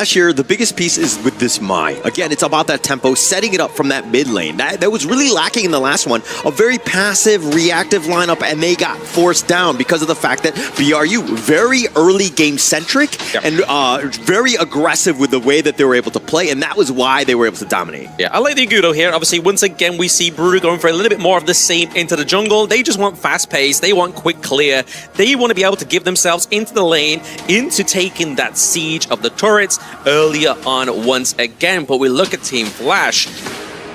Flash here, the biggest piece is with this Mai. Again, it's about that tempo, setting it up from that mid lane. That was really lacking in the last one. A very passive, reactive lineup, and they got forced down because of the fact that BRU, very early game-centric, and very aggressive with the way that they were able to play, and that was why they were able to dominate. Yeah, I like the Agudo here. Obviously, once again, we see Brew going for a little bit more of the same into the jungle. They just want fast pace. They want quick clear. They want to be able to give themselves into the lane, into taking that siege of the turrets earlier on once again. But we look at Team Flash.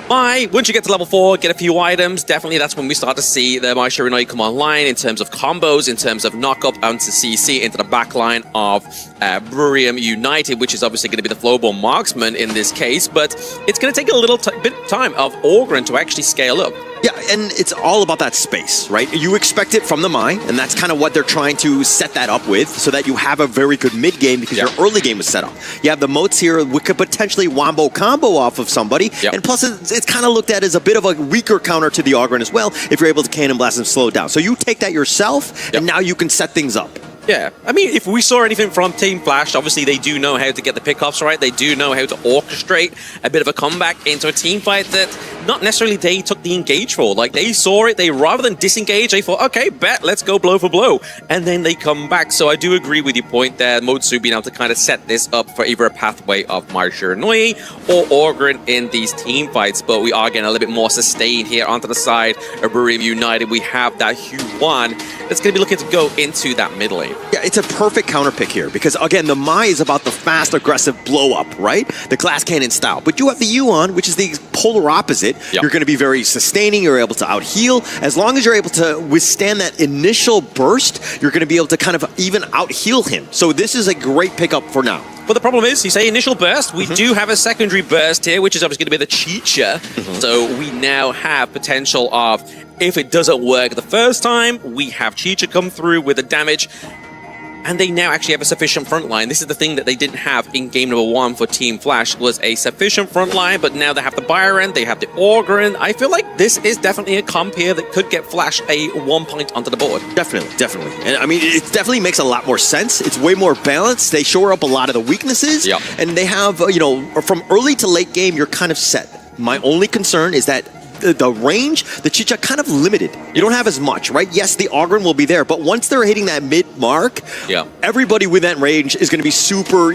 Once you get to level 4, get a few items, definitely that's when we start to see the Mai Shiranui come online in terms of combos, in terms of knock-up onto CC into the backline of Burium United, which is obviously going to be the Flowball Marksman in this case, but it's going to take a little bit of time of Orgren to actually scale up. Yeah, and it's all about that space, right? You expect it from the Mai, and that's kind of what they're trying to set that up with, so that you have a very good mid game because your early game was set up. You have the moats here, we could potentially wombo combo off of somebody, and plus it's kind of looked at as a bit of a weaker counter to the Ogren as well, if you're able to Cannon Blast and slow it down. So you take that yourself, and now you can set things up. Yeah, I mean, if we saw anything from Team Flash, obviously they do know how to get the pickoffs right. They do know how to orchestrate a bit of a comeback into a team fight that not necessarily they took the engage for. Like, they saw it, they rather than disengage, they thought, okay, bet, let's go blow for blow. And then they come back. So I do agree with your point there, Motsu being able to kind of set this up for either a pathway of Mai Shiranui or Orgren in these team fights. But we are getting a little bit more sustained here onto the side of Burium United. We have that Hu1 that's going to be looking to go into that mid lane. Yeah, it's a perfect counter pick here because, again, the Mai is about the fast, aggressive blow-up, right? The glass cannon style. But you have the Yuan, which is the polar opposite. You're going to be very sustaining. You're able to out-heal. As long as you're able to withstand that initial burst, you're going to be able to kind of even out-heal him. So this is a great pickup for now. But the problem is, you say initial burst, we do have a secondary burst here, which is obviously going to be the Chicha. So we now have potential of, if it doesn't work the first time, we have Chicha come through with the damage. And they now actually have a sufficient front line. This is the thing that they didn't have in game number 1 for Team Flash, was a sufficient front line, but now they have the Byron, they have the Orgren. I feel like this is definitely a comp here that could get Flash a 1 point onto the board. Definitely, definitely. And I mean, it definitely makes a lot more sense. It's way more balanced. They shore up a lot of the weaknesses. And they have, you know, from early to late game, you're kind of set. My only concern is that the range, the Chicha kind of limited. You don't have as much, right? Yes, the Ogren will be there, but once they're hitting that mid mark, everybody with that range is going to be super,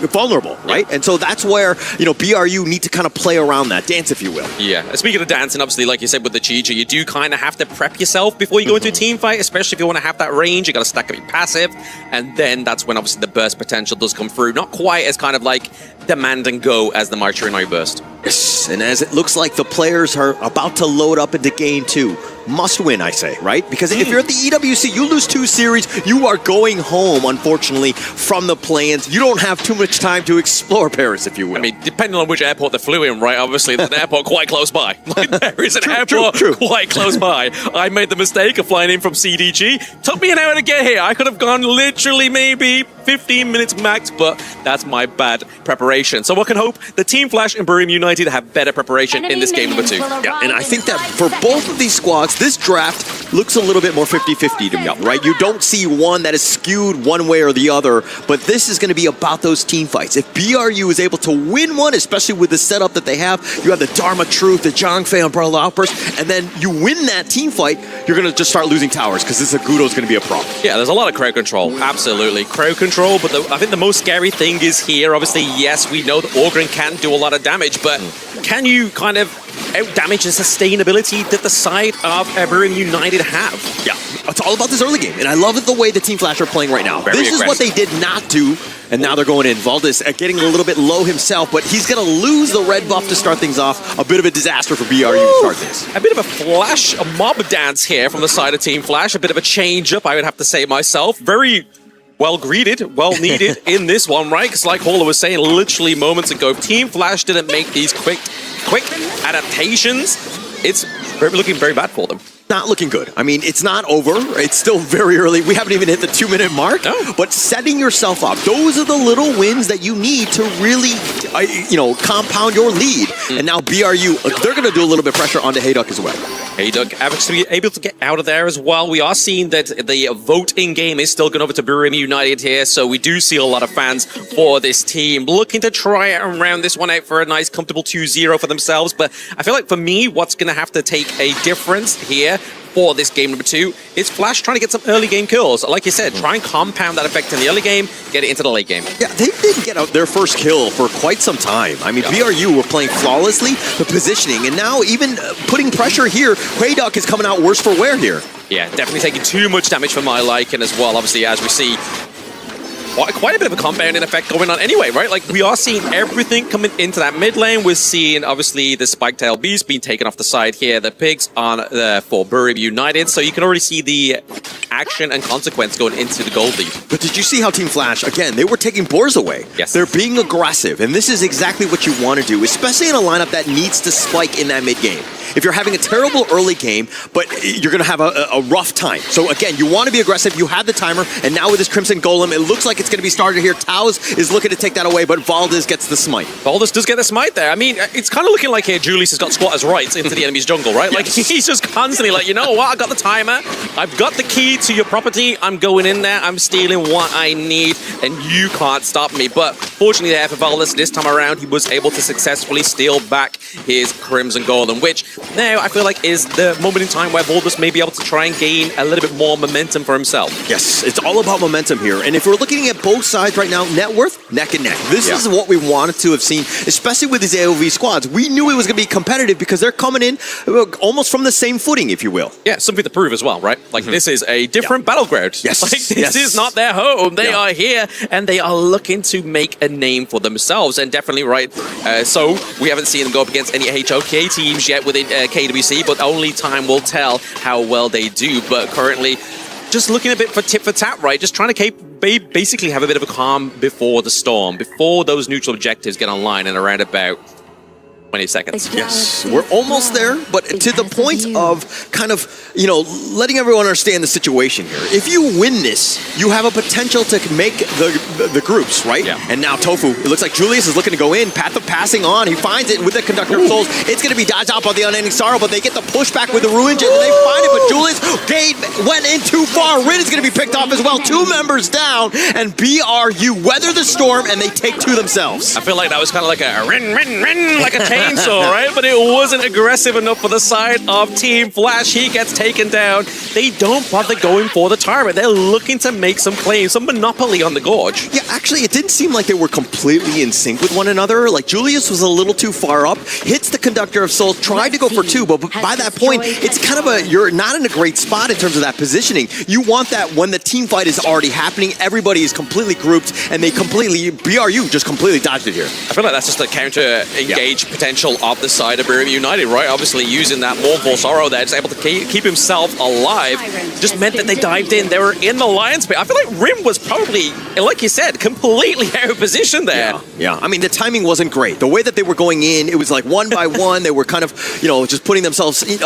vulnerable, right? And so that's where, BRU need to kind of play around that, dance, if you will. Yeah, speaking of dancing, obviously, like you said with the Chicha, you do kind of have to prep yourself before you go into a team fight, especially if you want to have that range. You got to stack up your passive, and then that's when obviously the burst potential does come through. Not quite as kind of like demand and go as the Mai Shiranui burst. Yes, and as it looks like the players are about to load up into game 2. Must win, I say, right? Because if you're at the EWC, you lose 2 series, you are going home, unfortunately, from the play-ins. You don't have too much time to explore Paris, if you will. I mean, depending on which airport they flew in, right? Obviously, there's an airport quite close by. Like, there is an airport quite close by. I made the mistake of flying in from CDG. Took me an hour to get here. I could have gone literally maybe 15 minutes max, but that's my bad preparation. So I can hope the Team Flash and Burium United have better preparation in this game number 2. Yeah, and I think that for both of these squads, this draft looks a little bit more 50-50 to me, right? You don't see one that is skewed one way or the other, but this is going to be about those team fights. If BRU is able to win one, especially with the setup that they have, you have the Dharma Truth, the Zhangfei Umbrella Outburst, and then you win that team fight, you're going to just start losing towers because this Agudo is going to be a problem. Yeah, there's a lot of crowd control, absolutely. Crowd control, but I think the most scary thing is here, obviously, yes, we know that Orgren can do a lot of damage, but can you kind of out-damage the sustainability that the side of Burium United have? Yeah, it's all about this early game, and I love it the way the Team Flash are playing right now. This is what they did not do, and now they're going in. Valdez getting a little bit low himself, but he's going to lose the red buff to start things off. A bit of a disaster for BRU to start this. A bit of a Flash, a mob dance here from the side of Team Flash. A bit of a change-up, I would have to say myself. Very well greeted, well needed in this one, right? Because like Hauler was saying literally moments ago, Team Flash didn't make these quick adaptations. It's looking very bad for them. Not looking good. I mean, it's not over. It's still very early. We haven't even hit the 2-minute mark. No. But setting yourself up, those are the little wins that you need to really, compound your lead. And now BRU, they're going to do a little bit of pressure onto Hayduck as well. Hayduck actually able to get out of there as well. We are seeing that the vote in game is still going over to BRU United here, so we do see a lot of fans for this team looking to try and round this one out for a nice, comfortable 2-0 for themselves. But I feel like for me, what's going to have to take a difference here for this game number 2 is Flash trying to get some early game kills. Like you said, try and compound that effect in the early game, get it into the late game. Yeah, they didn't get out their first kill for quite some time. I mean, BRU were playing flawlessly, the positioning, and now even putting pressure here, Hayduck is coming out worse for wear here. Yeah, definitely taking too much damage for my liking as well. Obviously, as we see, quite a bit of a compounding effect going on anyway, right? Like, we are seeing everything coming into that mid lane. We're seeing, obviously, the Spike-tailed Beast being taken off the side here. The Pigs on for BRU United. So you can already see the action and consequence going into the gold lead. But did you see how Team Flash, again, they were taking boars away. Yes. They're being aggressive, and this is exactly what you want to do, especially in a lineup that needs to spike in that mid game. If you're having a terrible early game, but you're going to have a rough time. So again, you want to be aggressive. You have the timer, and now with this Crimson Golem, it looks like it's going to be started here. Taos is looking to take that away, but Valdez gets the smite. Valdez does get the smite there. I mean, it's kind of looking like here Julius has got squatters' rights into the enemy's jungle, right? Like, he's just constantly like, you know what? I got the timer. I've got the key to your property. I'm going in there. I'm stealing what I need, and you can't stop me. But fortunately there for Valdez, this time around, he was able to successfully steal back his Crimson Golem, which now I feel like is the moment in time where Valdez may be able to try and gain a little bit more momentum for himself. Yes, it's all about momentum here. And if we're looking at both sides right now, net worth, neck and neck. This is what we wanted to have seen, especially with these AOV squads. We knew it was going to be competitive because they're coming in almost from the same footing, if you will. Yeah, something to prove as well, right? Like, this is a different battleground. Yes. Like, this is not their home. They are here, and they are looking to make a name for themselves, and definitely, right, so we haven't seen them go up against any HOK teams yet within KWC, but only time will tell how well they do. But currently, just looking a bit for tit for tat, right? Just trying to basically have a bit of a calm before the storm, before those neutral objectives get online in around about 20 seconds. Yes, we're almost there, but to the point of kind of, letting everyone understand the situation here. If you win this, you have a potential to make the groups, right? Yeah. And now Tofu, it looks like Julius is looking to go in, path of passing on. He finds it with the Conductor of Souls. It's going to be dodged out by the Unending Sorrow, but they get the pushback with the Ruin Gem, and they find it, but Julius went in too far. Rin is going to be picked off as well. 2 members down, and BRU weather the storm, and they take 2 themselves. I feel like that was kind of like a rin, like a chainsaw, right? But it wasn't aggressive enough for the side of Team Flash. He gets taken down. They don't bother going for the target. They're looking to make some claims, some monopoly on the Gorge. Yeah, actually, it didn't seem like they were completely in sync with one another. Like, Julius was a little too far up, hits the Conductor of Souls, tried to go for 2, but by that point, it's kind of you're not in a great spot in terms of that positioning. You want that when the team fight is already happening, everybody is completely grouped, and BRU just completely dodged it here. I feel like that's just the counter-engage potential of the side of BRU United, right? Obviously, using that Mournful Sorrow there, just able to keep himself alive, just meant that they dived in. They were in the Lion's Pit. I feel like Rim was probably, like you said, completely out of position there. Yeah. I mean, the timing wasn't great. The way that they were going in, it was like one by one. They were kind of, just putting themselves, you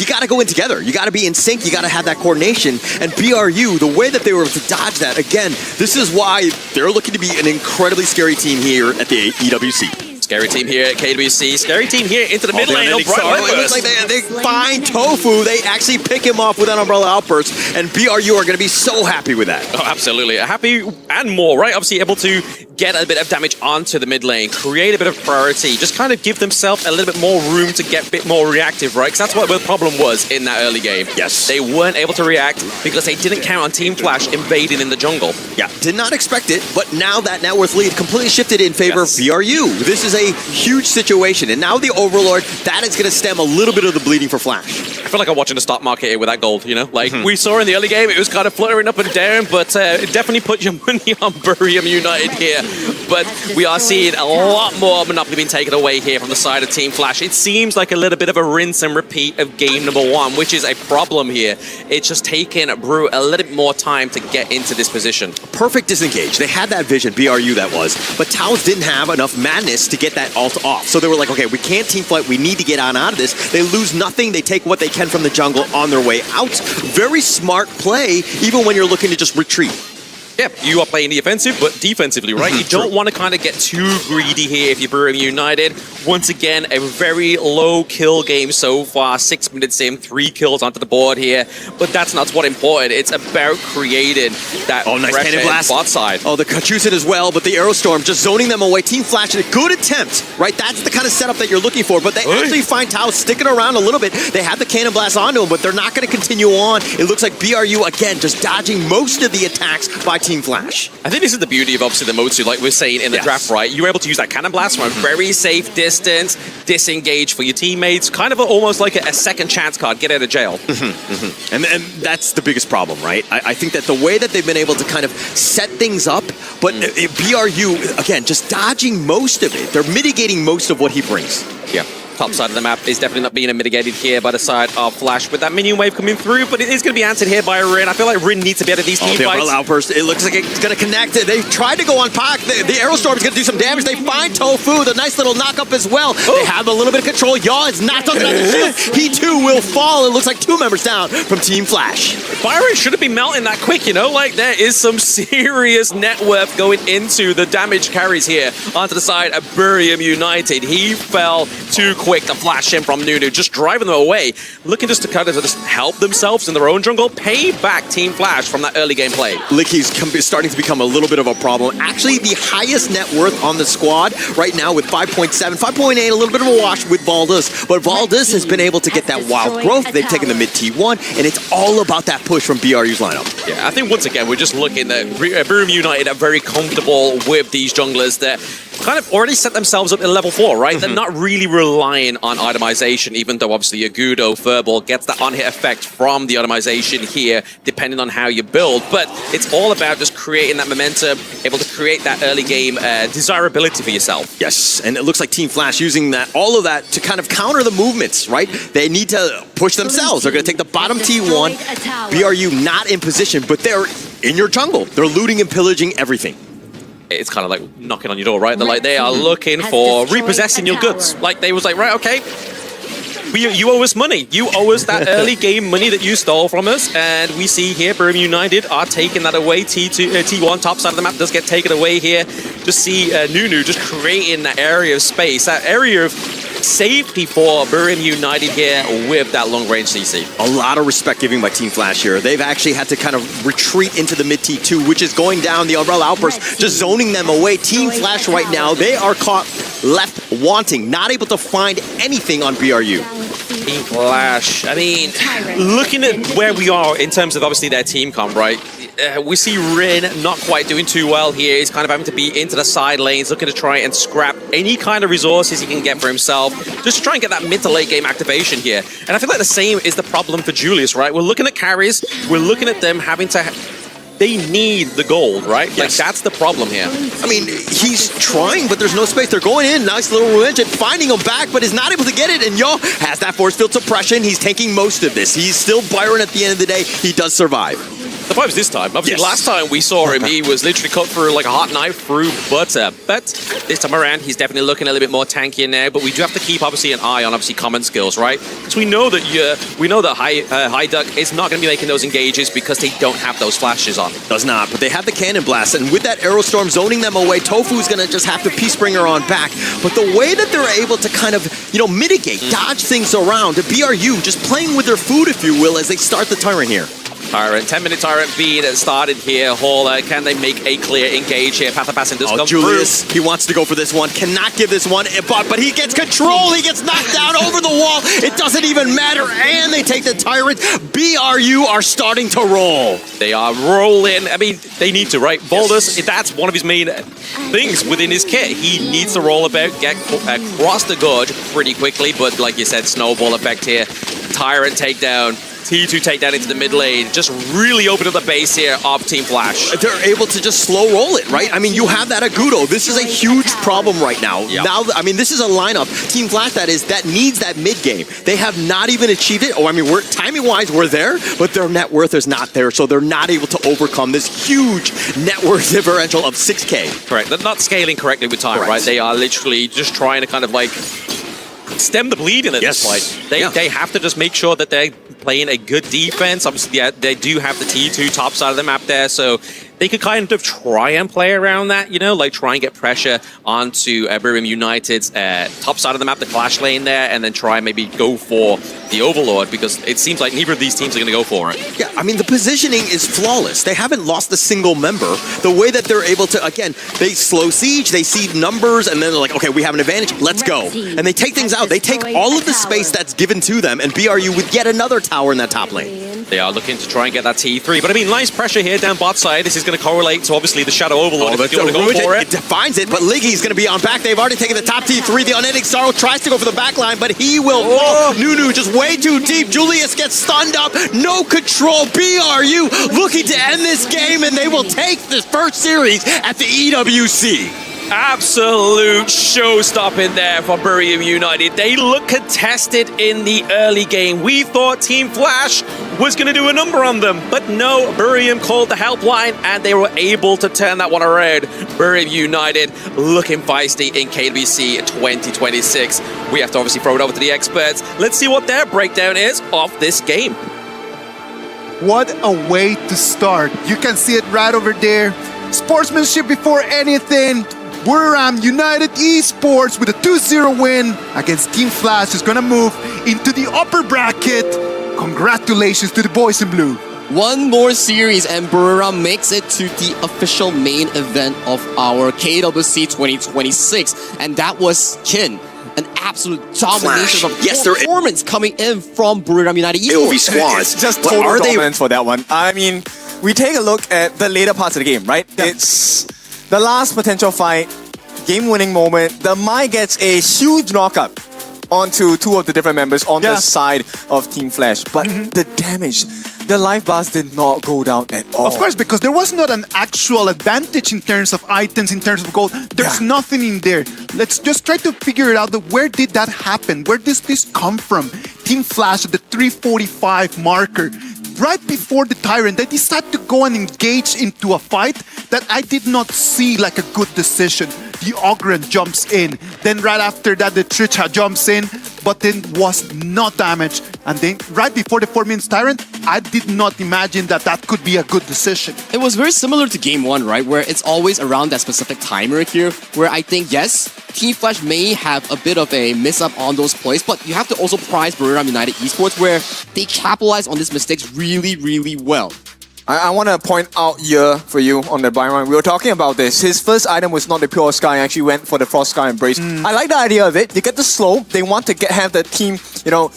got to go in together. You got to be in sync. You got to have that coordination. And BRU, the way that they were able to dodge that, again, this is why they're looking to be an incredibly scary team here at the EWC. Scary team here at KWC. Scary team here into the mid lane. It looks like they find Tofu. They actually pick him off with an Umbrella Outburst, and BRU are going to be so happy with that. Oh, absolutely. Happy and more, right? Obviously able to get a bit of damage onto the mid lane, create a bit of priority, just kind of give themselves a little bit more room to get a bit more reactive, right? Because that's what the problem was in that early game. Yes. They weren't able to react because they didn't count on Team Flash invading in the jungle. Yeah, did not expect it, but now that net worth lead completely shifted in favor of BRU. This is a huge situation, and now the Overlord, that is going to stem a little bit of the bleeding for Flash. feel like I'm watching the stock market here with that gold, you know? Like, we saw in the early game, it was kind of fluttering up and down, but it definitely put your money on Burium United here. But we are seeing a lot more Monopoly being taken away here from the side of Team Flash. It seems like a little bit of a rinse and repeat of game number 1, which is a problem here. It's just taking Brew a little bit more time to get into this position. Perfect disengage. They had that vision, BRU that was, but Taos didn't have enough madness to get that ult off. So they were like, okay, we can't team fight. We need to get on out of this. They lose nothing. They take what they can from the jungle on their way out. Very smart play, even when you're looking to just retreat. Yeah, you are playing the offensive, but defensively, right? You don't want to kind of get too greedy here if you're Burium United. Once again, a very low kill game so far. 6 minutes in, 3 kills onto the board here. But that's not what's important. It's about creating that nice cannon blast. Bot side. Oh, the Kachusen as well, but the Aerostorm just zoning them away. Team Flash, a good attempt, right? That's the kind of setup that you're looking for, but they actually find Taos sticking around a little bit. They have the cannon blast onto him, but they're not going to continue on. It looks like BRU, again, just dodging most of the attacks by Team Flash. I think this is the beauty of obviously the mode 2, like we're saying in the draft, right? You're able to use that cannon blast from a very safe distance, disengage for your teammates, kind of almost like a second chance card, get out of jail. And that's the biggest problem, right? I think that the way that they've been able to kind of set things up, but BRU, again, just dodging most of it. They're mitigating most of what he brings. Yeah. Top side of the map is definitely not being mitigated here by the side of Flash with that minion wave coming through, but it is going to be answered here by Rin. I feel like Rin needs to be out of these team fights. Outburst. It looks like it's going to connect. They tried to go on Pac. The Aerostorm is going to do some damage. They find Tofu, the nice little knock-up as well. They have a little bit of control. Yaw is knocked on the shield. He too will fall. It looks like 2 members down from Team Flash. Byron shouldn't be melting that quick, you know? Like, there is some serious net worth going into the damage carries here onto the side of Burium United. He fell too quick to flash in from Nunu, just driving them away, looking just to kind of just help themselves in their own jungle, pay back Team Flash from that early game play. Licky's starting to become a little bit of a problem. Actually, the highest net worth on the squad right now with 5.7, 5.8, a little bit of a wash with Valdez, but Valdez has been able to get that wild growth. They've taken the mid T1, and it's all about that push from BRU's lineup. Yeah, I think once again, we're just looking at Burium United are very comfortable with these junglers that kind of already set themselves up at level 4, right? They're not really relying on itemization, even though obviously Agudo, Furball gets that on-hit effect from the itemization here, depending on how you build. But it's all about just creating that momentum, able to create that early game desirability for yourself. Yes, and it looks like Team Flash using all of that to kind of counter the movements, right? They need to push themselves. They're going to take the bottom T1. BRU not in position, but they're in your jungle. They're looting and pillaging everything. It's kind of like knocking on your door, right? They're like, they are looking for repossessing your goods. Like, they was like, right, okay, you owe us money. You owe us that early game money that you stole from us. And we see here, Burium United are taking that away. T1, top side of the map, does get taken away here. Just see Nunu just creating that area of space, that area of safety for Burium United here with that long-range CC. A lot of respect giving by Team Flash here. They've actually had to kind of retreat into the mid T2, which is going down the Umbrella Outburst, just zoning them away. Team Flash right now, they are caught left wanting, not able to find anything on BRU. Team Flash, I mean, looking at where we are in terms of obviously their team comp, right? We see Rin not quite doing too well here. He's kind of having to be into the side lanes, looking to try and scrap any kind of resources he can get for himself, just to try and get that mid to late game activation here. And I feel like the same is the problem for Julius, right? We're looking at carries, we're looking at them having to... They need the gold, right? Yes. Like, that's the problem here. I mean, he's trying, but there's no space. They're going in, nice little revenge and finding him back, but is not able to get it. And Yo has that force field suppression. He's taking most of this. He's still Byron at the end of the day. He does survive. The vibes this time. Obviously, last time we saw him, he was literally cut through like a hot knife through butter. But this time around, he's definitely looking a little bit more tanky now. But we do have to keep obviously an eye on obviously common skills, right? Because we know that High Duck is not going to be making those engages because they don't have those flashes on. Does not, but they have the cannon blast, and with that Aerostorm zoning them away, Tofu's going to just have to Peacebringer on back. But the way that they're able to kind of, mitigate, dodge things around, the BRU just playing with their food, if you will, as they start the Tyrant here. Tyrant, 10-minute Tyrant being started here. Hauler, can they make a clear engage here? Path of Passing does come Julius, through. He wants to go for this one, cannot give this one, but he gets control, he gets knocked down over the wall, it doesn't even matter, and they take the Tyrant. BRU are starting to roll. They are rolling, I mean, they need to, right? Baldus, that's one of his main things within his kit. He needs to roll about, get across the gorge pretty quickly, but like you said, snowball effect here. Tyrant takedown. T2 takedown into the mid lane. Just really open up the base here of Team Flash. They're able to just slow roll it, right? I mean, you have that Agudo. This is a huge problem right now. Yep. Now, I mean, this is a lineup, Team Flash, that needs that mid game. They have not even achieved it. Oh, I mean, timing-wise, we're there, but their net worth is not there, so they're not able to overcome this huge net worth differential of 6K. Correct. They're not scaling correctly with time, right? They are literally just trying to kind of like stem the bleeding at this point. They have to just make sure that they're playing a good defense. Obviously, they do have the T2 top side of the map there, so they could kind of try and play around that, you know, like try and get pressure onto Buriram United's top side of the map, the Clash lane there, and then try and maybe go for the Overlord, because it seems like neither of these teams are going to go for it. Yeah, I mean, the positioning is flawless. They haven't lost a single member. The way that they're able to, again, they slow siege, they see numbers, and then they're like, okay, we have an advantage, let's go. And they take things out. They take all of the space that's given to them, and BRU with yet another tower in that top lane. They are looking to try and get that T3, but I mean, nice pressure here down bot side. This is going to correlate to obviously the Shadow Overlord. If you want to go for it. It defines it, but Liggy's going to be on back. They've already taken the top T3. The Unending Sorrow tries to go for the back line, but he will fall. Nunu just way too deep. Julius gets stunned up. No control. BRU looking to end this game, and they will take the first series at the EWC. Absolute show-stopping there for Buriram United. They look contested in the early game. We thought Team Flash was going to do a number on them, but no, Buriram called the helpline, and they were able to turn that one around. Buriram United looking feisty in KWC 2026. We have to obviously throw it over to the experts. Let's see what their breakdown is of this game. What a way to start. You can see it right over there. Sportsmanship before anything. Buriram United Esports with a 2-0 win against Team Flash is going to move into the upper bracket. Congratulations to the boys in blue. One more series and Buriram makes it to the official main event of our KWC 2026. And that was Kin. An absolute domination of performance coming in from Buriram United Esports. It will be squads. It's just total dominance for that one. I mean, we take a look at the later parts of the game, right? Yeah. It's the last potential fight, game-winning moment. The Mai gets a huge knockup onto two of the different members on the side of Team Flash. But the damage, the life bars did not go down at all. Of course, because there was not an actual advantage in terms of items, in terms of gold. There's nothing in there. Let's just try to figure it out. Where did that happen? Where does this come from? Team Flash at the 345 marker. Right before the Tyrant, they decided to go and engage into a fight that I did not see like a good decision. The Ogren jumps in. Then right after that, the Tricha jumps in, but then was not damaged. And then right before the 4 minutes Tyrant, I did not imagine that that could be a good decision. It was very similar to game one, right? Where it's always around that specific timer here, where I think, yes, Team Flash may have a bit of a miss-up on those plays, but you have to also prize Buriram United Esports, where they capitalize on these mistakes really, really well. I want to point out here for you on the Byron. We were talking about this. His first item was not the Pure Sky. He actually went for the Frost Sky Embrace. I like the idea of it. You get the slow. They want to have the team, you know,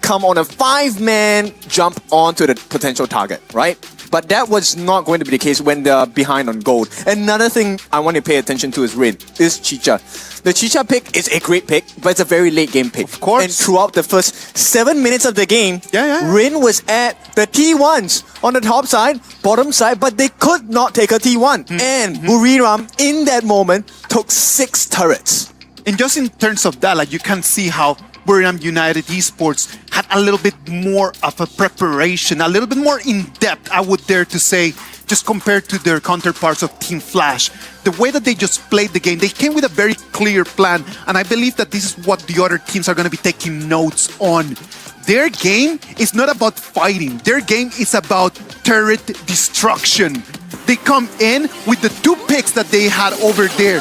come on a 5-man jump onto the potential target, right? But that was not going to be the case when they're behind on gold. Another thing I want to pay attention to is Rin, is Chicha. The Chicha pick is a great pick, but it's a very late game pick. Of course. And throughout the first 7 minutes of the game, Rin was at the T1s on the top side, bottom side, but they could not take a T1. And Buriram, in that moment, took 6 turrets. And just in terms of that, like you can see how Buriram United Esports had a little bit more of a preparation, a little bit more in-depth, I would dare to say, just compared to their counterparts of Team Flash. The way that they just played the game, they came with a very clear plan, and I believe that this is what the other teams are going to be taking notes on. Their game is not about fighting. Their game is about turret destruction. They come in with the 2 picks that they had over there.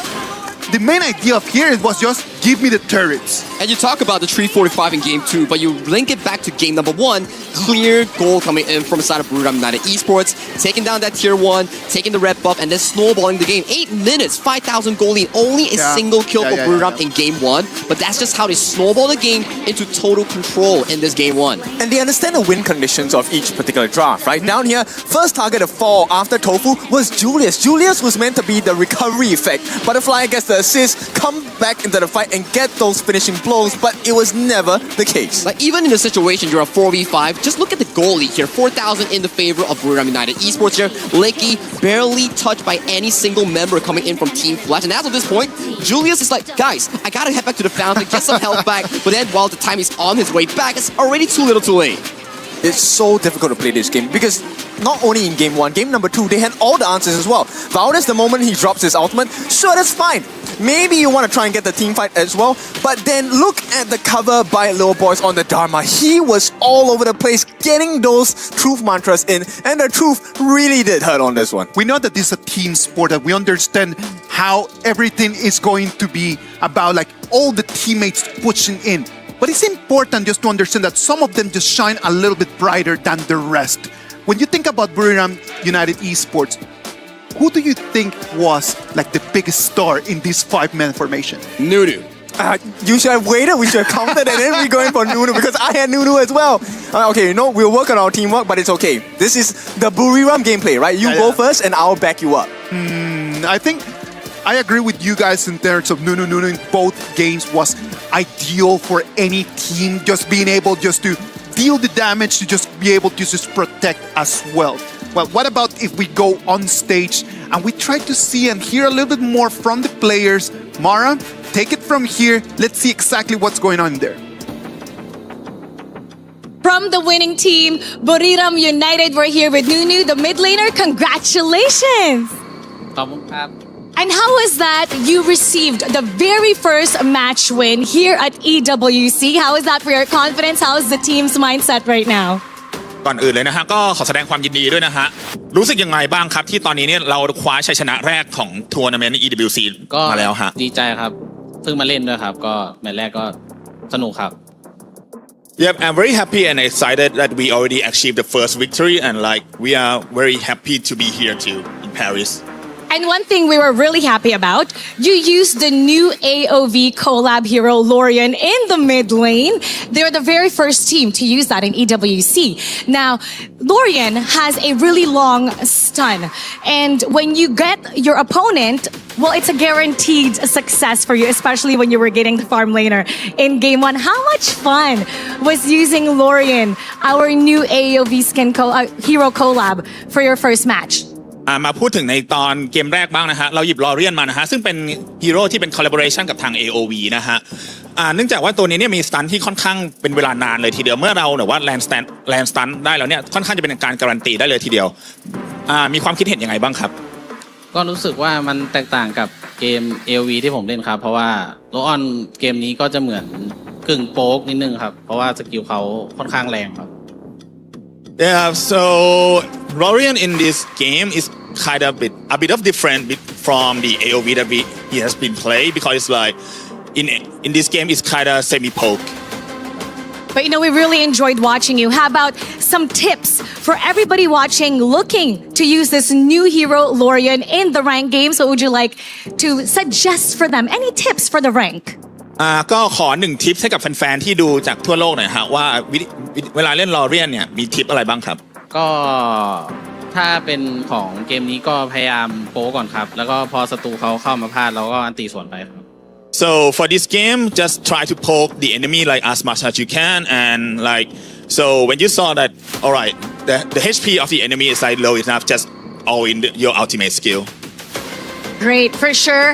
The main idea of here was just give me the turrets. And you talk about the 345 in game 2, but you link it back to game number 1. Clear goal coming in from the side of Buriram United Esports, taking down that tier 1, taking the red buff, and then snowballing the game. 8 minutes, 5,000 goal lead, only a single kill for Buriram in game 1, but that's just how they snowball the game into total control in this game 1. And they understand the win conditions of each particular draft, right? Down here, first target to fall after Tofu was Julius. Julius was meant to be the recovery effect. Butterfly gets the assist, come back into the fight and get those finishing blows, but it was never the case. Like even in a situation you're a 4v5, just look at the goalie here. 4,000 in the favor of Buriram United Esports here. Licky barely touched by any single member coming in from Team Flash. And as of this point, Julius is like, guys, I gotta head back to the fountain, get some health back. But then while the time is on his way back, it's already too little too late. It's so difficult to play this game because not only in game 1, game number 2, they had all the answers as well. Valdez, the moment he drops his ultimate, sure, that's fine. Maybe you want to try and get the team fight as well, but then look at the cover by Little Boys on the Dharma. He was all over the place getting those truth mantras in, and the truth really did hurt on this one. We know that this is a team sport, that we understand how everything is going to be about, like all the teammates pushing in. But it's important just to understand that some of them just shine a little bit brighter than the rest. When you think about Buriram United Esports, who do you think was like the biggest star in this 5-man formation? Nunu. You should have waited, we should have counted, and then we're going for Nunu because I had Nunu as well. Okay, we'll work on our teamwork, but it's okay. This is the Buriram gameplay, right? You go first and I'll back you up. I think I agree with you guys in terms of Nunu. Nunu in both games was ideal for any team, just being able just to deal the damage, to just be able to just protect as well. Well, what about if we go on stage and we try to see and hear a little bit more from the players? Mara, take it from here. Let's see exactly what's going on there. From the winning team, Buriram United, we're here with Nunu, the mid laner. Congratulations! And how was that you received the very first match win here at EWC? How is that for your confidence? How is the team's mindset right now? ก่อนอื่นเลยนะฮะก็ขอแสดงความยินดีด้วยนะฮะรู้สึกยังไงบ้างครับที่ตอนนี้เนี่ยเราคว้าชัยชนะแรกของทัวร์นาเมนต์ EWC มาแล้วฮะดีใจครับเพิ่งมาเล่นด้วยครับก็แมตช์แรกก็สนุกครับ Yep, I'm very happy and excited that we already achieved the first victory and like we are very happy to be here too in Paris. And one thing we were really happy about, you used the new AOV collab hero Lorian in the mid lane. They're the very first team to use that in EWC. Now, Lorian has a really long stun. And when you get your opponent, well, it's a guaranteed success for you, especially when you were getting the farm laner in game 1. How much fun was using Lorian, our new AOV hero collab, for your first match? มาพูดถึงในตอนเกมแรกบ้างนะฮะเราหยิบลอเรียนมานะฮะซึ่งเป็นฮีโร่ที่เป็นคอลลาบอเรชันกับทาง AOV นะฮะเนื่องจากว่าตัวนี้เนี่ยมีสตันที่ค่อนข้างเป็นเวลานานเลยทีเดียวเมื่อเราเนี่ยว่าแลนสตันได้แล้วเนี่ยค่อนข้างจะเป็นการการันตีได้เลยทีเดียวมีความคิดเห็นยังไงบ้างครับก็รู้สึกว่ามันแตกต่างกับเกม AOV ที่ผมเล่นครับเพราะว่าโลออนเกมนี้ก็จะเหมือนกึ่งโป๊กนิดนึงครับเพราะว่าสกิลเขาค่อนข้างแรงครับYeah, so Lorian in this game is kind of a bit of different from the AOV that he has been played because it's like in this game it's kind of semi-poke. But you know, we really enjoyed watching you. How about some tips for everybody watching looking to use this new hero Lorian in the ranked games? What would you like to suggest for them? Any tips for the rank? ก็ขอ1ทิปให้กับแฟนๆที่ดูจากทั่วโลกหน่อยฮะว่าเวลาเล่นลอเรียนเนี่ยมีทิปอะไรบ้างครับก็ถ้าเป็นของเกมนี้ก็พยายามโป๊ก่อนครับแล้วก็พอศัตรูเขาเข้ามาพลาดเราก็อันตีสวนไปครับ So for this game just try to poke the enemy like as much as you can and like so when you saw that alright the HP of the enemy is like low enough just all in your ultimate skill. Great, for sure.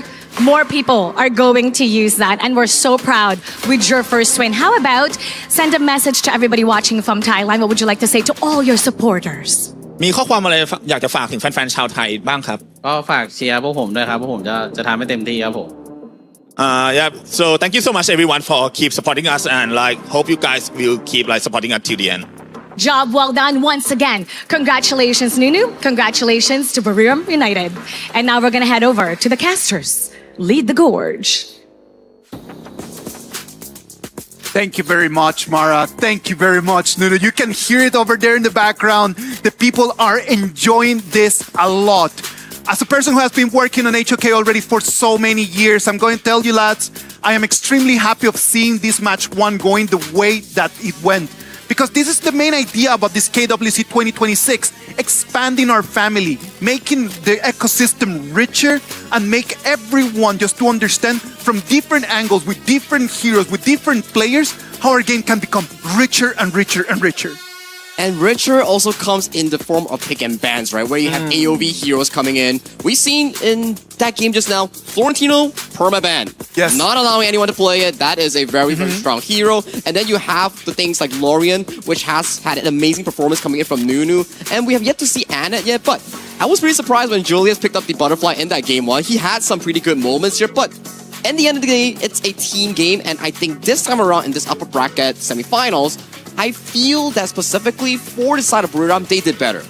More people are going to use that, and we're so proud with your first win. How about send a message to everybody watching from Thailand? What would you like to say to all your supporters? มีข้อความอะไรอยากจะฝากถึงแฟนๆชาวไทยบ้างครับก็ฝากเชียร์พวกผมด้วยครับพวกผมจะทำให้เต็มที่ครับผม Yeah, so thank you so much everyone for keep supporting us and like hope you guys will keep like supporting us till the end. Job well done once again. Congratulations, Nunu. Congratulations to Buriram United. And now we're going to head over to the casters. Lead the gorge. Thank you very much, Mara. Thank you very much, Nunu. You can hear it over there in the background. The people are enjoying this a lot. As a person who has been working on HOK already for so many years, I'm going to tell you, lads, I am extremely happy of seeing this match 1 going the way that it went. Because this is the main idea about this KWC 2026, expanding our family, making the ecosystem richer, and make everyone just to understand from different angles, with different heroes, with different players, how our game can become richer and richer and richer. And richer also comes in the form of pick and bans, right? Where you have AoV heroes coming in. We've seen in that game just now, Florentino, permaban. Yes. Not allowing anyone to play it. That is a very, very strong hero. And then you have the things like Lorian, which has had an amazing performance coming in from Nunu. And we have yet to see Anna yet, but I was pretty surprised when Julius picked up the butterfly in that game one. He had some pretty good moments here, but at the end of the day, it's a team game. And I think this time around in this upper bracket semifinals, I feel that specifically for the side of Buridam, they did better.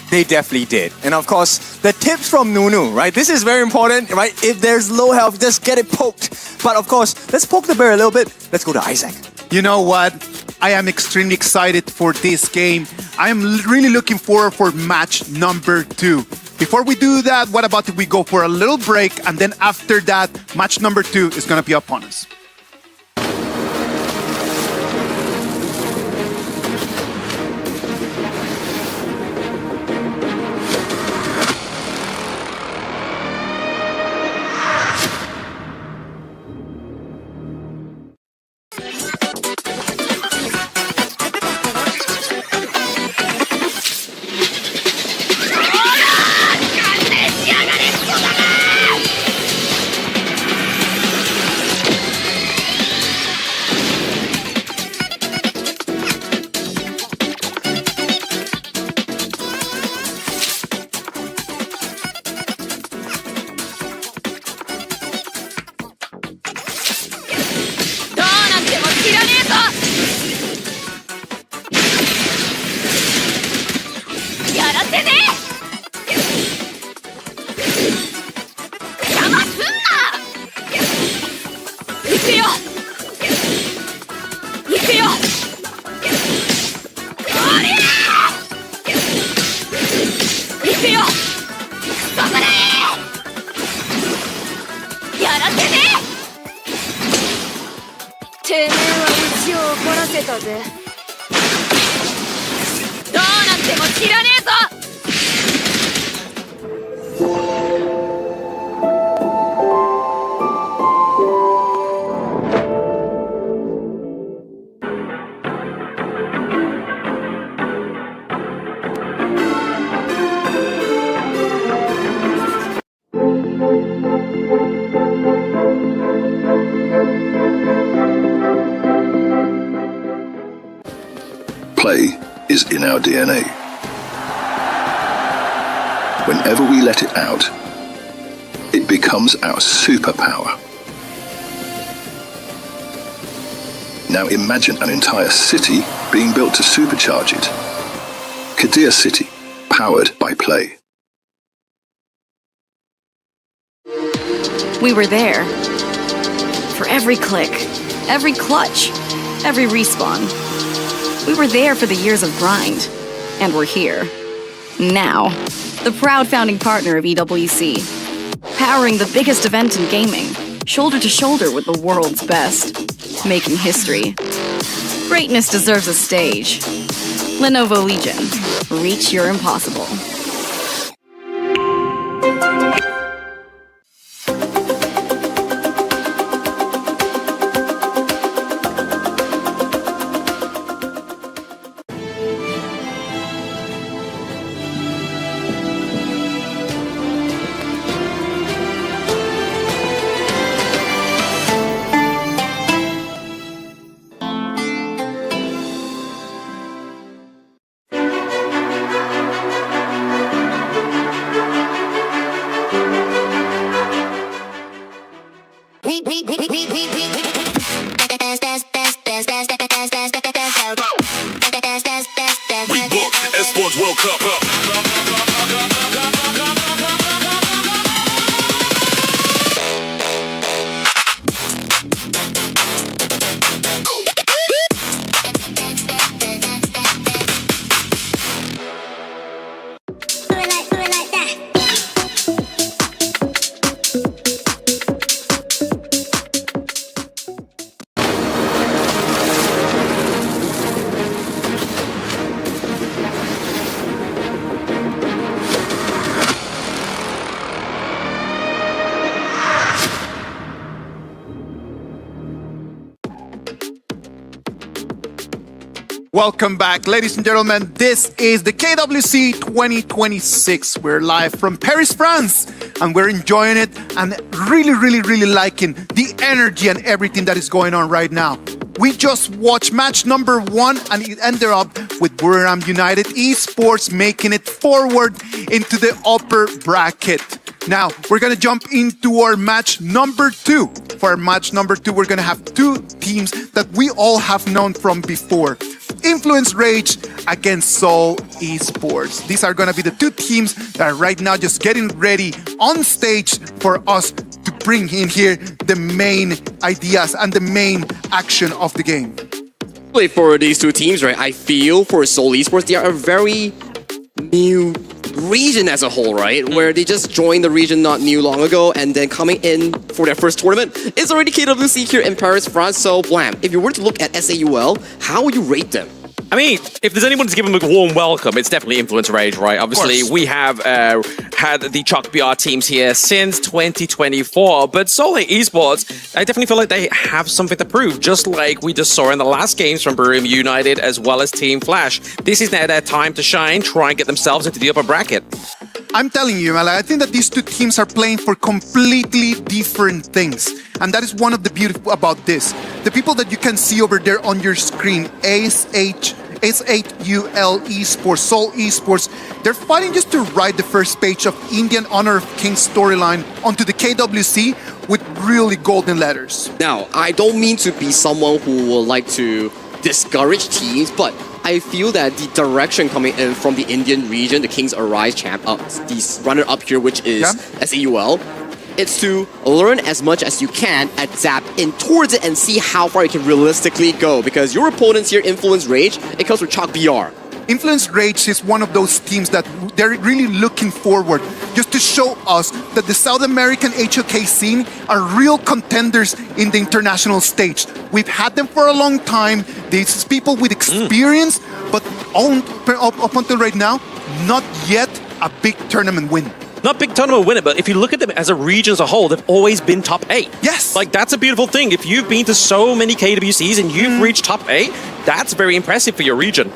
They definitely did. And of course, the tips from Nunu, right? This is very important, right? If there's low health, just get it poked. But of course, let's poke the bear a little bit. Let's go to Isaac. You know what? I am extremely excited for this game. I am really looking forward for match number 2. Before we do that, what about if we go for a little break, and then after that, match number 2 is going to be upon us. Play is in our DNA. Whenever we let it out, it becomes our superpower. Now imagine an entire city being built to supercharge it. Kadir City, powered by Play. We were there. For every click, every clutch, every respawn. We were there for the years of grind. And we're here. Now. The proud founding partner of EWC. Powering the biggest event in gaming. Shoulder to shoulder with the world's best. Making history. Greatness deserves a stage. Lenovo Legion. Reach your impossible. Esports World Cup. Welcome back, ladies and gentlemen. This is the KWC 2026. We're live from Paris, France, and we're enjoying it and really liking the energy and everything that is going on right now. We just watched match number 1, and it ended up with Buriram United Esports making it forward into the upper bracket. Now, we're going to jump into our match number 2. For our match number 2, we're going to have two teams that we all have known from before. Influence Rage against Seoul Esports. These are going to be the two teams that are right now just getting ready on stage for us to bring in here the main ideas and the main action of the game. For these two teams, right, I feel for Seoul Esports, they are a very new region as a whole, right? Where they just joined the region not new long ago and then coming in for their first tournament. It's already KWC here in Paris, France. So, Blam, if you were to look at SAUL, how would you rate them? I mean, if there's anyone to give them a warm welcome, it's definitely Influence Rage, right? Obviously, we have had the Chalk BR teams here since 2024, but Seoul Esports, I definitely feel like they have something to prove, just like we just saw in the last games from Buriram United as well as Team Flash. This is now their time to shine, try and get themselves into the upper bracket. I'm telling you, I think that these two teams are playing for completely different things. And that is one of the beautiful about this. The people that you can see over there on your screen, S8UL Esports, Seoul Esports, they're fighting just to ride the first page of Indian Honorofking storyline onto the KWC with really golden letters. Now, I don't mean to be someone who will like to discourage teams, but I feel that the direction coming in from the Indian region, the Kings Arise the runner-up here, which is SAUL, it's to learn as much as you can, adapt in towards it, and see how far you can realistically go. Because your opponents here, Influence Rage, it comes with Chalk BR. Influence Rage is one of those teams that they're really looking forward just to show us that the South American HOK scene are real contenders in the international stage. We've had them for a long time. These people with experience, but up until right now, not yet a big tournament win. Not big tournament winner, but if you look at them as a region as a whole, they've always been top 8. Yes. Like, that's a beautiful thing. If you've been to so many KWCs and you've reached top 8, that's very impressive for your region.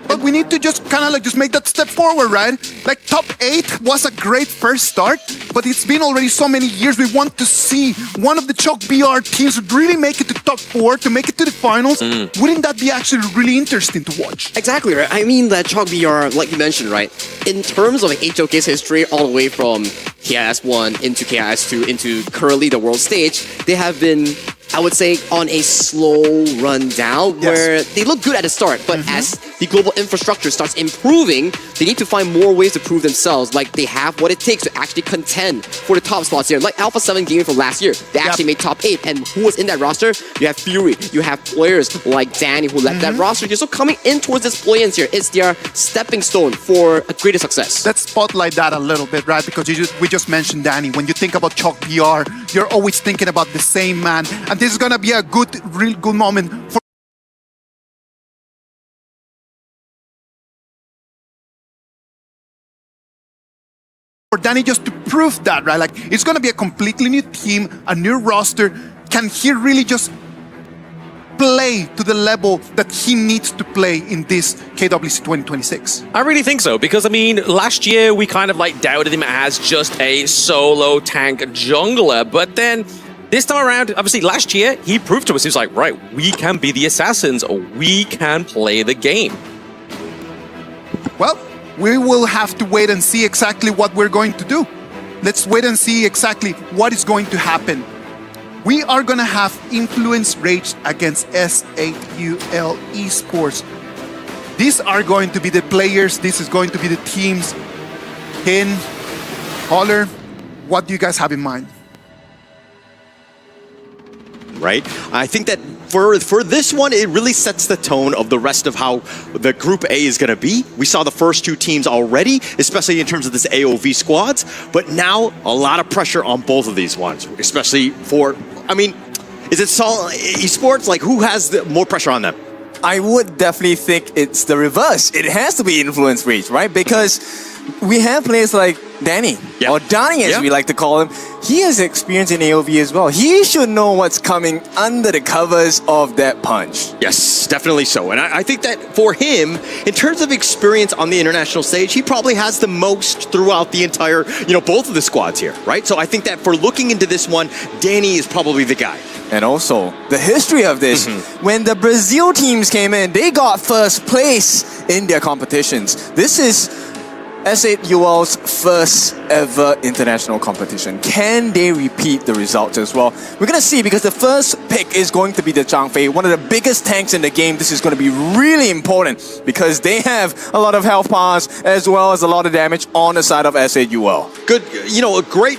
But we need to just kind of like just make that step forward, right? Like top 8 was a great first start, but it's been already so many years. We want to see one of the Chalk BR teams really make it to top 4, to make it to the finals. Wouldn't that be actually really interesting to watch? Exactly, right? I mean that Chalk BR, like you mentioned, right? In terms of HOK's history, all the way from KIS 1 into KIS 2 into currently the world stage, they have been, I would say, on a slow run down where they look good at the start, but as the global infrastructure starts improving, they need to find more ways to prove themselves, like they have what it takes to actually contend for the top spots here. Like Alpha 7 Gaming from last year, they actually made top 8, and who was in that roster? You have Fury, you have players like Danny who led that roster here, so coming in towards this play-ins here is their stepping stone for a greater success. Let's spotlight that a little bit, right? Because we just mentioned Danny. When you think about Chalk BR, you're always thinking about the same man, and this is gonna be a real good moment for Danny just to prove that, right? Like, it's gonna be a completely new team, a new roster. Can he really just play to the level that he needs to play in this KWC 2026? I really think so, because I mean, last year we kind of like doubted him as just a solo tank jungler, but then this time around, obviously last year, he proved to us, he was like, right, we can be the assassins, we can play the game. Well, we will have to wait and see exactly what we're going to do. Let's wait and see exactly what is going to happen. We are going to have Influence Rage against S8UL Esports. These are going to be the players. This is going to be the teams. Ken, Holler, what do you guys have in mind? Right? I think that for this one, it really sets the tone of the rest of how the Group A is going to be. We saw the first two teams already, especially in terms of this AOV squads, but now a lot of pressure on both of these ones, especially for, I mean, is it Seoul Esports? Like, who has more pressure on them? I would definitely think it's the reverse. It has to be Influence Rage, right? Because we have players like Danny, or Donnie as we like to call him. He has experience in AOV as well. He should know what's coming under the covers of that punch. Yes, definitely so. And I think that for him, in terms of experience on the international stage, he probably has the most throughout the entire, both of the squads here, right? So I think that for looking into this one, Danny is probably the guy. And also, the history of this, when the Brazil teams came in, they got first place in their competitions. This is S8UL's first ever international competition. Can they repeat the results as well? We're going to see, because the first pick is going to be the Zhangfei, one of the biggest tanks in the game. This is going to be really important because they have a lot of health bars as well as a lot of damage on the side of S8UL. Good, a great,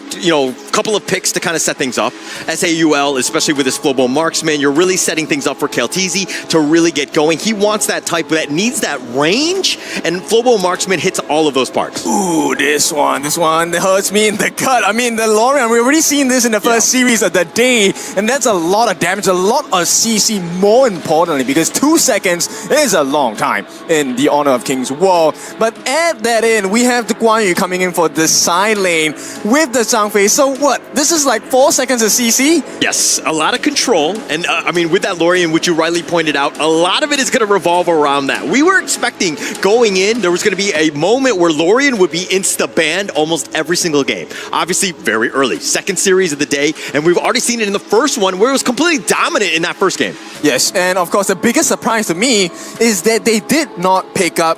couple of picks to kind of set things up. SAUL, especially with this Flowball Marksman, you're really setting things up for KLTZ to really get going. He wants that type that needs that range, and Flowball Marksman hits all of those parts. Ooh, this one hurts me in the gut. I mean, the Lorian, we've already seen this in the first series of the day, and that's a lot of damage, a lot of CC, more importantly, because 2 seconds is a long time in the Honor of King's world. But add that in, we have the Guan Yu coming in for the side lane with the Zhangfei. So what? This is like 4 seconds of CC? Yes, a lot of control. And with that Lorian, which you rightly pointed out, a lot of it is going to revolve around that. We were expecting going in, there was going to be a moment where Lorian would be insta-banned almost every single game. Obviously, very early. Second series of the day. And we've already seen it in the first one where it was completely dominant in that first game. Yes, and of course, the biggest surprise to me is that they did not pick up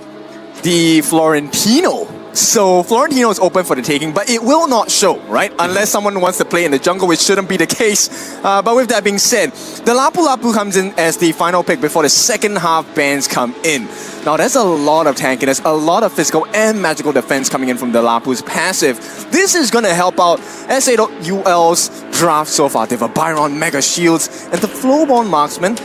the Florentino. So Florentino is open for the taking, but it will not show, right? Unless someone wants to play in the jungle, which shouldn't be the case. But with that being said, the Lapu Lapu comes in as the final pick before the second half bans come in. Now, there's a lot of tankiness, a lot of physical and magical defense coming in from the Lapu's passive. This is going to help out S8UL's draft so far. They have a Byron, Mega Shields, and the Flowball Marksman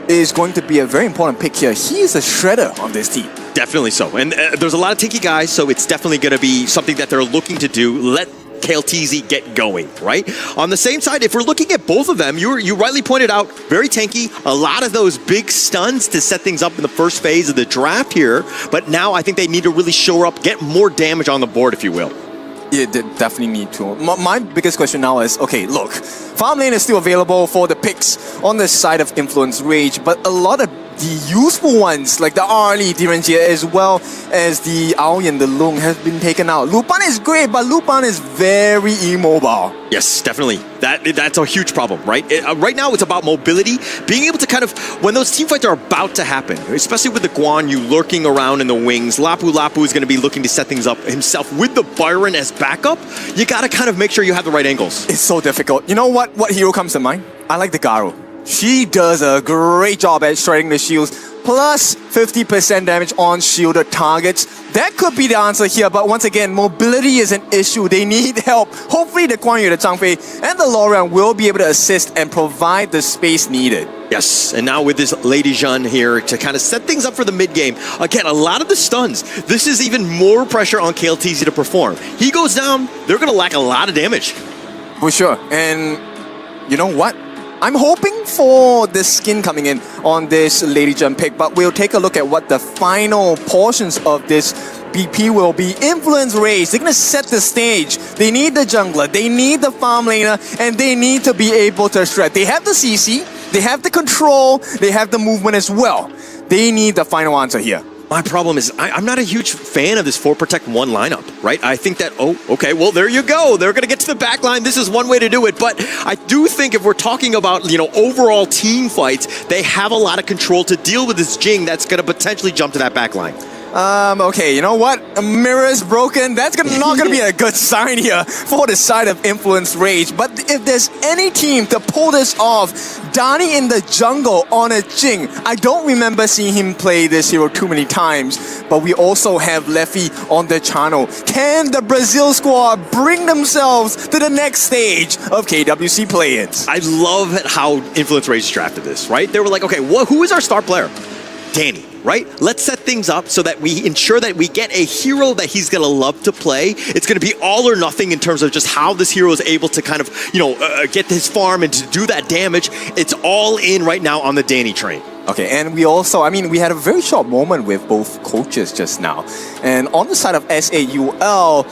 is going to be a very important pick here. He is a shredder on this team. Definitely so. And there's a lot of tanky guys, so it's definitely going to be something that they're looking to do. Let KLTZ get going, right? On the same side, if we're looking at both of them, you rightly pointed out, very tanky, a lot of those big stuns to set things up in the first phase of the draft here. But now I think they need to really shore up, get more damage on the board, if you will. Yeah, they definitely need to. My biggest question now is, okay, look, farm lane is still available for the picks on the side of Influence Rage, but a lot of the useful ones, like the Arlie Direnjia as well as the Aoyan, the Lung, have been taken out. Lupan is great, but Lupan is very immobile. Yes, definitely. That's a huge problem, right? Right now, it's about mobility, being able to kind of, when those team fights are about to happen, especially with the Guan Yu lurking around in the wings, Lapu Lapu is going to be looking to set things up himself with the Byron as backup. You got to kind of make sure you have the right angles. It's so difficult. You know what hero comes to mind? I like the Garo. She does a great job at shredding the shields, plus 50% damage on shielded targets. That could be the answer here, but once again, mobility is an issue. They need help. Hopefully the Guan Yu, the Zhangfei, and the Lorian will be able to assist and provide the space needed. Yes, and now with this Lady Jeanne here to kind of set things up for the mid-game. Again, a lot of the stuns. This is even more pressure on KLTZ to perform. He goes down, they're going to lack a lot of damage. For sure, and you know what? I'm hoping for the skin coming in on this Lady Jeanne pick, but we'll take a look at what the final portions of this BP will be. Influence Rage, they're going to set the stage. They need the jungler, they need the farm laner, and they need to be able to shred. They have the CC, they have the control, they have the movement as well. They need the final answer here. My problem is I'm not a huge fan of this 4 Protect 1 lineup, right? I think that, okay, well, there you go. They're going to get to the back line. This is one way to do it. But I do think if we're talking about, overall team fights, they have a lot of control to deal with this Jing that's going to potentially jump to that back line. Okay, you know what? A mirror is broken. That's not going to be a good sign here for the side of Influence Rage. But if there's any team to pull this off, Donnie in the jungle on a Jing. I don't remember seeing him play this hero too many times, but we also have Leffy on the channel. Can the Brazil squad bring themselves to the next stage of KWC Play-Ins? I love how Influence Rage drafted this, right? They were like, okay, who is our star player? Danny, right? Let's set things up so that we ensure that we get a hero that he's going to love to play. It's going to be all or nothing in terms of just how this hero is able to kind of, get his farm and to do that damage. It's all in right now on the Danny train. Okay, and we also, we had a very short moment with both coaches just now. And on the side of SAUL,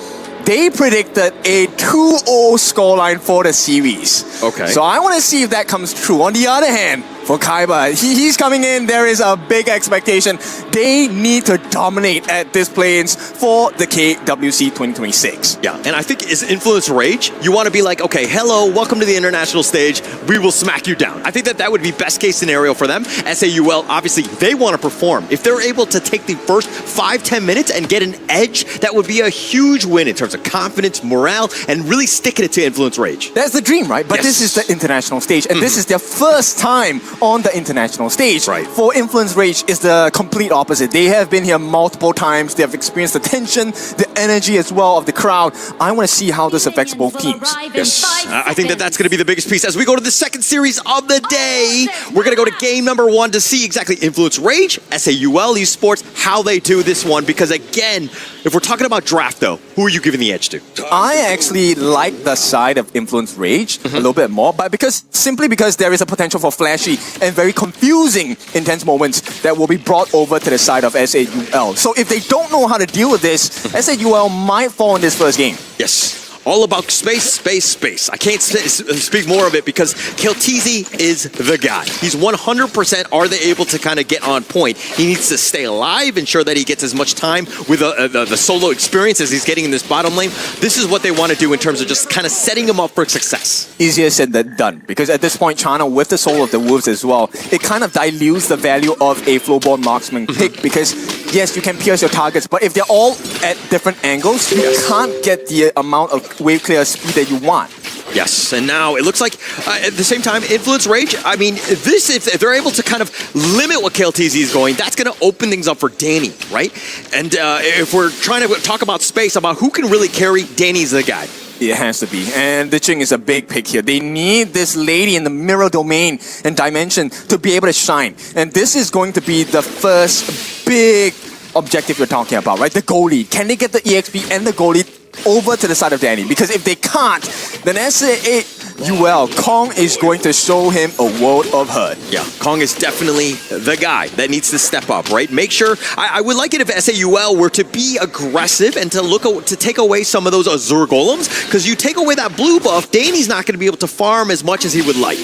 they predicted a 2-0 scoreline for the series. Okay. So I want to see if that comes true. On the other hand, for Kaiba, he's coming in. There is a big expectation. They need to dominate at this play-ins for the KWC 2026. Yeah, and I think as Influence Rage, you want to be like, okay, hello, welcome to the international stage. We will smack you down. I think that would be best case scenario for them. SAUL, obviously, they want to perform. If they're able to take the first 5-10 minutes and get an edge, that would be a huge win in terms of confidence, morale, and really sticking it to Influence Rage. That's the dream, right? But Yes. this is the international stage, and this is their first time on the international stage. Right. For Influence Rage, is the complete opposite. They have been here multiple times. They have experienced the tension, the energy as well of the crowd. I want to see how this affects both teams. Yes, I think that's going to be the biggest piece. As we go to the second series of the day, we're going to go to game number 1 to see exactly Influence Rage, SAUL Esports, how they do this one. Because again, if we're talking about draft though, who are you giving the edge to? I actually like the side of Influence Rage a little bit more, but simply because there is a potential for flashy and very confusing intense moments that will be brought over to the side of SAUL. So if they don't know how to deal with this, SAUL might fall in this first game. Yes. All about space. I can't speak more of it because Keltizi is the guy. He's 100%. Are they able to kind of get on point? He needs to stay alive, ensure that he gets as much time with the solo experience as he's getting in this bottom lane. This is what they want to do in terms of just kind of setting him up for success. Easier said than done, because at this point, China, with the Soul of the Wolves as well, it kind of dilutes the value of a flowborn marksman pick, because yes, you can pierce your targets, but if they're all at different angles, you can't get the amount of wave clear speed that you want. Yes, and now it looks like at the same time, Influence Rage, this, if they're able to kind of limit what KLTZ is going, that's going to open things up for Danny, right? And if we're trying to talk about space, about who can really carry, Danny's the guy. It has to be. And ditching is a big pick here. They need this lady in the mirror domain and dimension to be able to shine. And this is going to be the first big objective you're talking about, right? The goalie. Can they get the EXP and the goalie over to the side of Danny? Because if they can't, then SAUL, Kong is going to show him a world of hurt. Yeah, Kong is definitely the guy that needs to step up, right? Make sure, I would like it if SAUL were to be aggressive and to take away some of those Azure Golems, because you take away that blue buff, Danny's not going to be able to farm as much as he would like.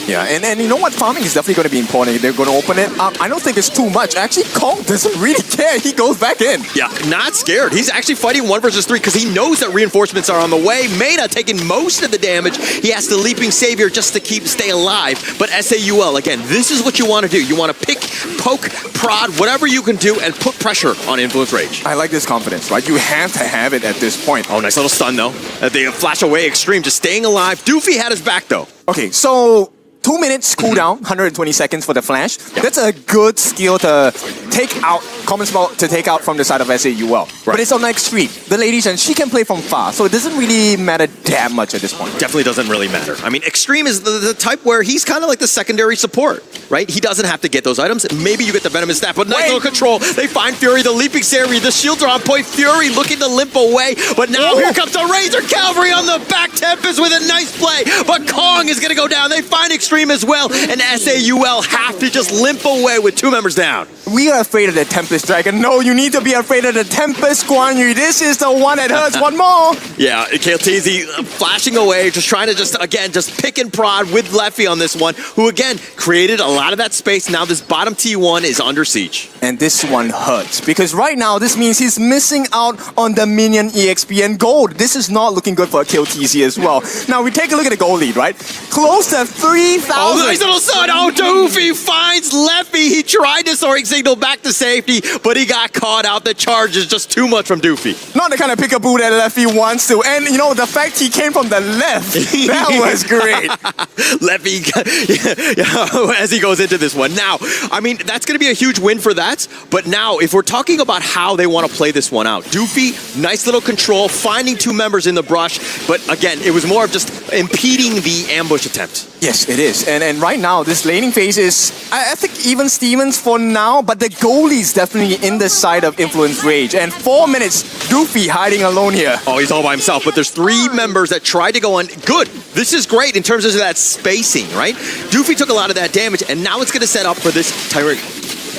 Yeah, and you know what? Farming is definitely going to be important. They're going to open it up. I don't think it's too much. Actually, Kong doesn't really care. He goes back in. Yeah, not scared. He's actually fighting 1 versus 3 because he knows that reinforcements are on the way. Meta taking most of the damage. He has the Leaping Savior just to stay alive. But SAUL, again, this is what you want to do. You want to pick, poke, prod, whatever you can do, and put pressure on Influence Rage. I like this confidence, right? You have to have it at this point. Oh, nice little stun, though. They flash away Extreme, just staying alive. Doofy had his back, though. Okay, so 2 minutes cooldown, 120 seconds for the flash. Yeah. That's a good skill to take out, common spell to take out from the side of SAUL. Right. But it's on the extreme. The ladies, and she can play from far, so it doesn't really matter that much at this point. Definitely doesn't really matter. I mean, Extreme is the type where he's kind of like the secondary support, right? He doesn't have to get those items. Maybe you get the Venomous Snap, but nice little control. They find Fury, the Leaping Savior, the shields are on point. Fury looking to limp away, but now here comes the Razor Cavalry on the back. Tempest with a nice play, but Kong is going to go down. They find Extreme as well, and SAUL have to just limp away with 2 members down. We are afraid of the Tempest Dragon. No, you need to be afraid of the Tempest Guan Yu. This is the one that hurts. One more. Yeah, KLTZ flashing away, just trying to just pick and prod with Leffy on this one, who again created a lot of that space. Now this bottom T1 is under siege. And this one hurts, because right now this means he's missing out on the minion EXP and gold. This is not looking good for KLTZ as well. Now we take a look at the goal lead, right? Close to 3,000. Oh, nice little stun. Oh, Doofy finds Leffy. He tried to soaring signal back to safety, but he got caught out. The charge is just too much from Doofy. Not the kind of peekaboo that Leffy wants to. And you know, the fact he came from the left, that was great. Leffy, as he goes into this one. Now, I mean, that's going to be a huge win for that. But now, if we're talking about how they want to play this one out, Doofy, nice little control, finding 2 members in the brush. But again, it was more of just impeding the ambush attempt. Yes, it is. And right now, this laning phase is, I think, even Stevens for now, but the goalie's definitely in the side of Influence Rage. And 4 minutes, Doofy hiding alone here. Oh, he's all by himself, but there's 3 members that tried to go on. Good This is great in terms of that spacing, right? Doofy took a lot of that damage, and now it's going to set up for this Tyrant.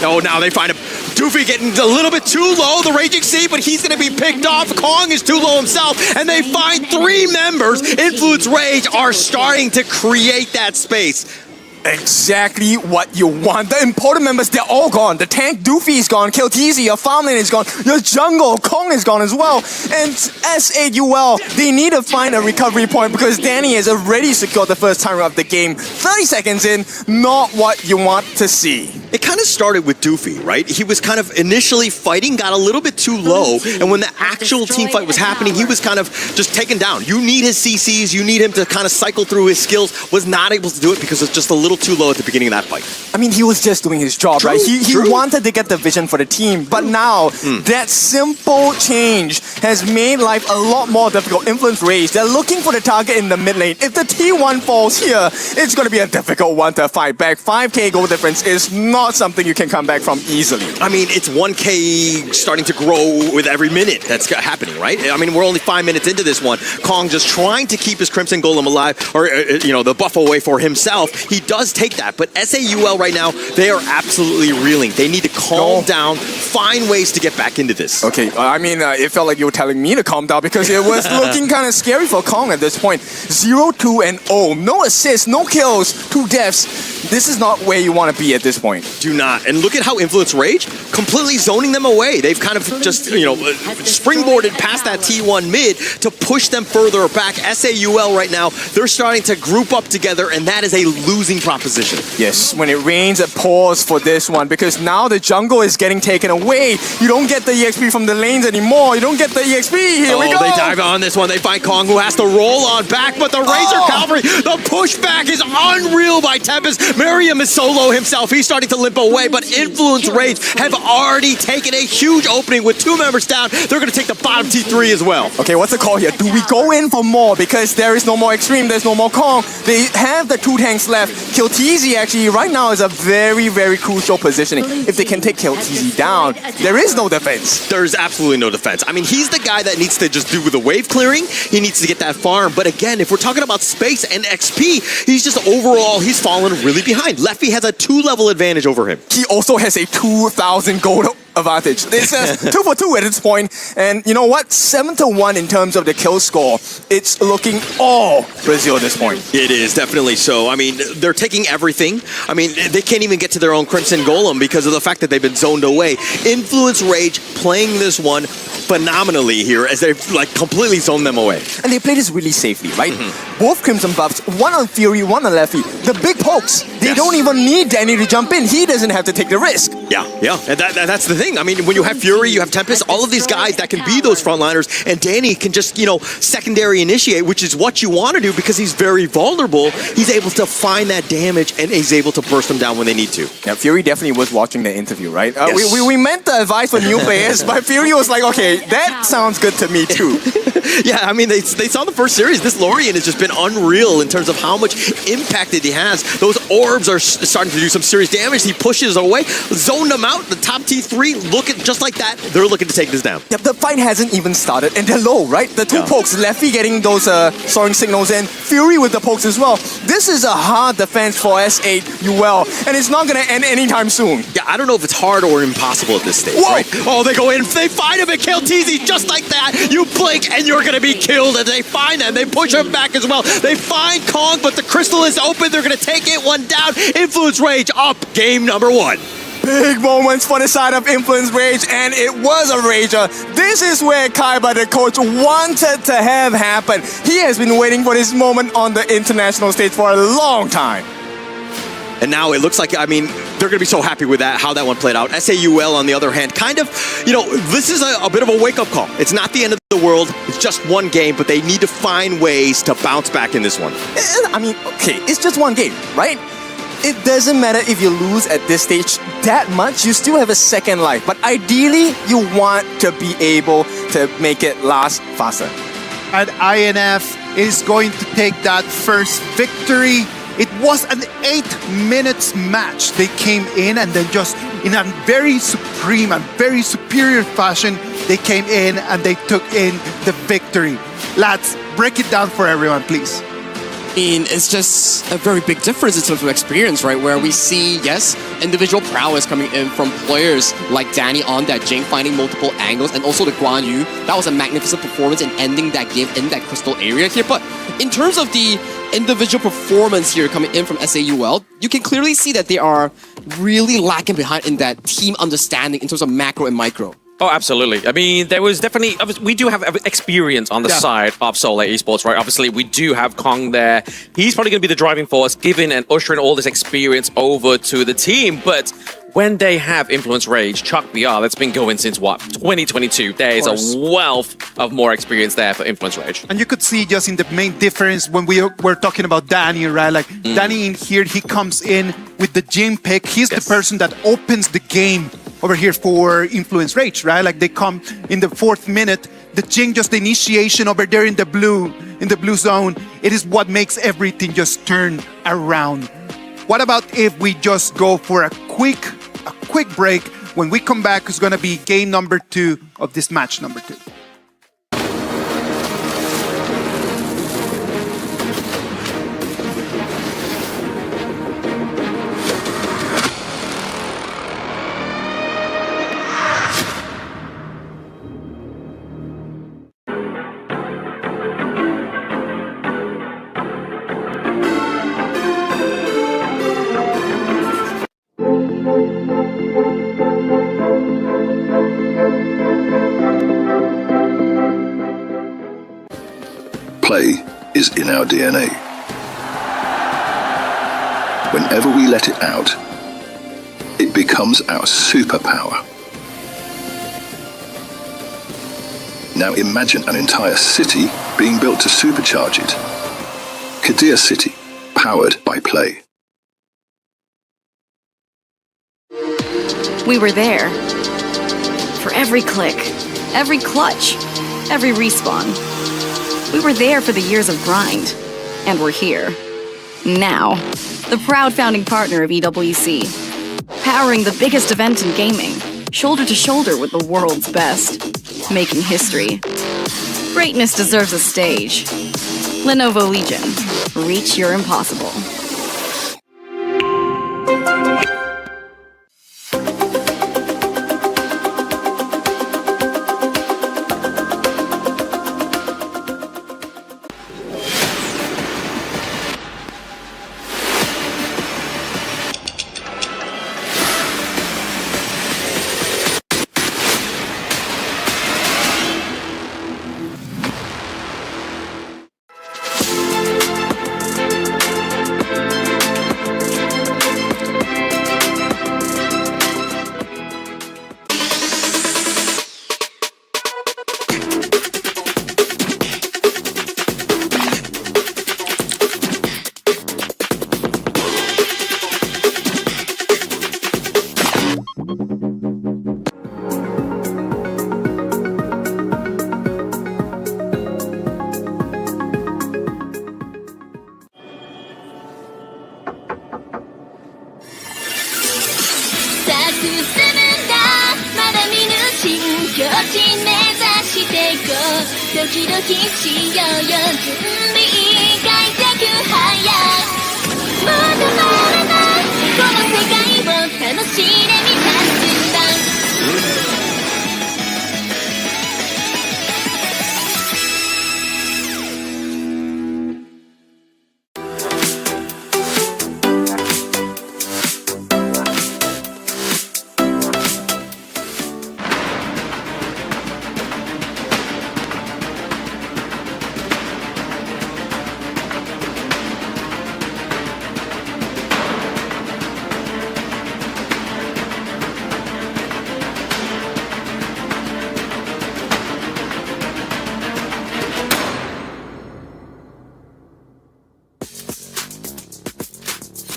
Oh, now they find him. Doofy getting a little bit too low, the Raging Sea, but he's going to be picked off. Kong is too low himself, and they find 3 members. Influence Rage are starting to create that space. Exactly what you want. The important members, they're all gone. The tank Doofy is gone. Kilteezy, your farmland is gone. Your jungle, Kong is gone as well. And S8UL, they need to find a recovery point because Danny has already secured the first timer of the game. 30 seconds in, not what you want to see. It kind of started with Doofy, right? He was kind of initially fighting, got a little bit too low, and when the actual team fight was happening, he was kind of just taken down. You need his CCs, you need him to kind of cycle through his skills, was not able to do it because it was just a little too low at the beginning of that fight. I mean, he was just doing his job, right? He wanted to get the vision for the team, but now that simple change has made life a lot more difficult. Influence Rage, they're looking for the target in the mid lane. If the T1 falls here, it's going to be a difficult one to fight back. 5k goal difference is not something you can come back from easily. I mean, it's 1k starting to grow with every minute that's happening, right? I mean, we're only 5 minutes into this one. Kong just trying to keep his Crimson Golem alive, or, the buff away for himself. He does take that, but SAUL right now, they are absolutely reeling. They need to calm down, find ways to get back into this. Okay, I mean, it felt like you were telling me to calm down because it was looking kind of scary for Kong at this point. 0-2-0, no assists, no kills, 2 deaths. This is not where you want to be at this point. Do not. And look at how Influence Rage completely zoning them away. They've kind of just, springboarded past that T1 mid to push them further back. SAUL right now, they're starting to group up together, and that is a losing proposition. Yes, when it rains, it pours for this one because now the jungle is getting taken away. You don't get the EXP from the lanes anymore. You don't get the EXP. Here we go. They dive on this one. They find Kong, who has to roll on back, but the Razor Cavalry, the pushback is unreal by Tempest. Miriam is solo himself. He's starting to limp away, but Influence Rage have already taken a huge opening with 2 members down. They're going to take the bottom T3 as well. Okay, what's the call here? Do we go in for more? Because there is no more Extreme, there's no more Kong. They have the 2 tanks left. Kilteezy actually right now is a very, very crucial positioning. If they can take Kilteezy down, there is no defense. There's absolutely no defense. I mean, he's the guy that needs to just do the wave clearing. He needs to get that farm. But again, if we're talking about space and XP, he's just overall, he's fallen really behind. Leffy has a 2-level advantage over him. He also has a 2,000 gold advantage. It's 2 for 2 at this point. And you know what? 7-1 in terms of the kill score. It's looking all Brazil at this point. It is, definitely so. I mean, they're taking everything. I mean, they can't even get to their own Crimson Golem because of the fact that they've been zoned away. Influence Rage playing this one phenomenally here as they've completely zoned them away. And they play this really safely, right? Both Crimson buffs, one on Fury, one on Leffy. The big pokes, they don't even need Danny to jump in. He doesn't have to take the risk. Yeah. And that's the thing. I mean, when you have Fury, you have Tempest, all of these guys that can be those frontliners, and Danny can just, secondary initiate, which is what you want to do because he's very vulnerable. He's able to find that damage, and he's able to burst them down when they need to. Yeah, Fury definitely was watching the interview, right? Yes. We meant the advice for new players, but Fury was like, okay, that sounds good to me too. Yeah, I mean, they saw the first series. This Lorien has just been unreal in terms of how much impact that he has. Those orbs are starting to do some serious damage. He pushes away, zoned them out. The top T3, look at just like that. They're looking to take this down. Yep, the fight hasn't even started, and they're low, right? The 2 pokes, Leffy getting those soaring signals in, Fury with the pokes as well. This is a hard defense for S8UL, and it's not going to end anytime soon. Yeah, I don't know if it's hard or impossible at this stage, right? Oh, they go in, they find him and kill Teasy just like that. You blink and you're going to be killed, and they find them. They push him back as well. They find Kong, but the crystal is open. They're going to take it, 1 down. Influence Rage up, game number 1. Big moments for the side of Influence Rage, and it was a rager. This is where Kaiba, the coach, wanted to have happen. He has been waiting for this moment on the international stage for a long time. And now it looks like, I mean, they're going to be so happy with that, how that one played out. SAUL, on the other hand, kind of, this is a bit of a wake-up call. It's not the end of the world. It's just one game, but they need to find ways to bounce back in this one. I mean, okay, it's just one game, right? It doesn't matter if you lose at this stage that much, you still have a second life. But ideally, you want to be able to make it last faster. And INF is going to take that first victory. It was an 8 minutes match. They came in and then just in a very supreme and very superior fashion, they came in and they took in the victory. Lads, break it down for everyone, please. mean, it's just a very big difference in terms of experience, right? Where we see, yes, individual prowess coming in from players like Danny on that Jing finding multiple angles, and also the Guan Yu. That was a magnificent performance in ending that game in that crystal area here. But in terms of the individual performance here coming in from SAUL, you can clearly see that they are really lacking behind in that team understanding in terms of macro and micro. Oh, absolutely. I mean, there was definitely... We do have experience on the side of Solar Esports, right? Obviously, we do have Kong there. He's probably going to be the driving force, giving and ushering all this experience over to the team. But when they have Influence Rage, Chuck VR, that's been going since, what, 2022. There is a wealth of more experience there for Influence Rage. And you could see just in the main difference when we were talking about Danny, right? Like, Danny in here, he comes in with the Jim pick. He's the person that opens the game over here for Influence Rage, right? Like they come in the 4th minute, the Jing, just the initiation over there in the blue zone. It is what makes everything just turn around. What about if we just go for a quick break? When we come back, it's gonna be game number 2 of this match number 2. Play is in our DNA. Whenever we let it out, it becomes our superpower. Now imagine an entire city being built to supercharge it. Kadir City, powered by Play. We were there. For every click, every clutch, every respawn. We were there for the years of grind. And we're here. Now. The proud founding partner of EWC. Powering the biggest event in gaming. Shoulder to shoulder with the world's best. Making history. Greatness deserves a stage. Lenovo Legion. Reach your impossible.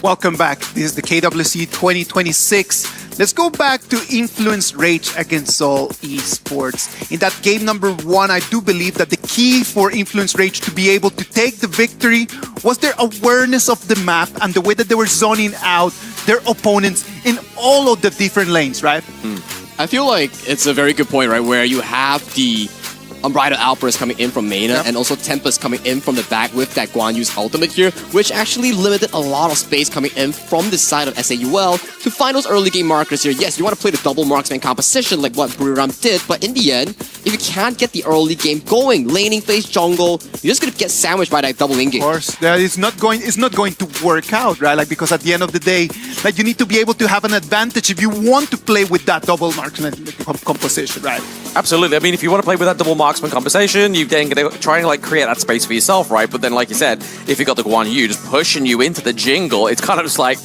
Welcome back. This is the KWC 2026. Let's go back to Influence Rage against Seoul Esports. In that game number 1, I do believe that the key for Influence Rage to be able to take the victory was their awareness of the map and the way that they were zoning out their opponents in all of the different lanes, right? I feel like it's a very good point, right? Where you have the Unbridled Outburst coming in from Maina, and also Tempest coming in from the back with that Guan Yu's ultimate here, which actually limited a lot of space coming in from the side of SAUL to find those early game markers here. Yes, you want to play the double marksman composition like what Buriram did, but in the end, if you can't get the early game going, laning phase, jungle, you're just going to get sandwiched by that double in game. Of course, that is not going. It's not going to work out, right? Like, because at the end of the day, like, you need to be able to have an advantage if you want to play with that double marksman composition, right? Absolutely. I mean, if you want to play with that double marksman compensation, you then going to try and like create that space for yourself, right? But then, like you said, if you got the Guan Yu just pushing you into the jingle, it's kind of just like,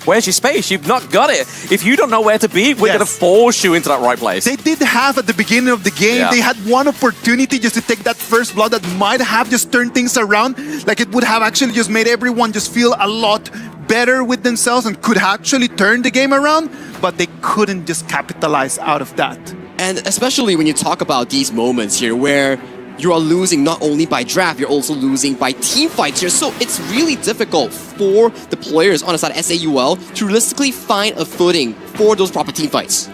where's your space? You've not got it. If you don't know where to be, we're going to force you into that right place. They did have at the beginning of the game, they had one opportunity just to take that first blood that might have just turned things around. Like, it would have actually just made everyone just feel a lot better with themselves and could actually turn the game around, but they couldn't just capitalize out of that. And especially when you talk about these moments here where you are losing not only by draft, you're also losing by team fights here. So it's really difficult for the players on the side of SAUL to realistically find a footing for those proper team fights.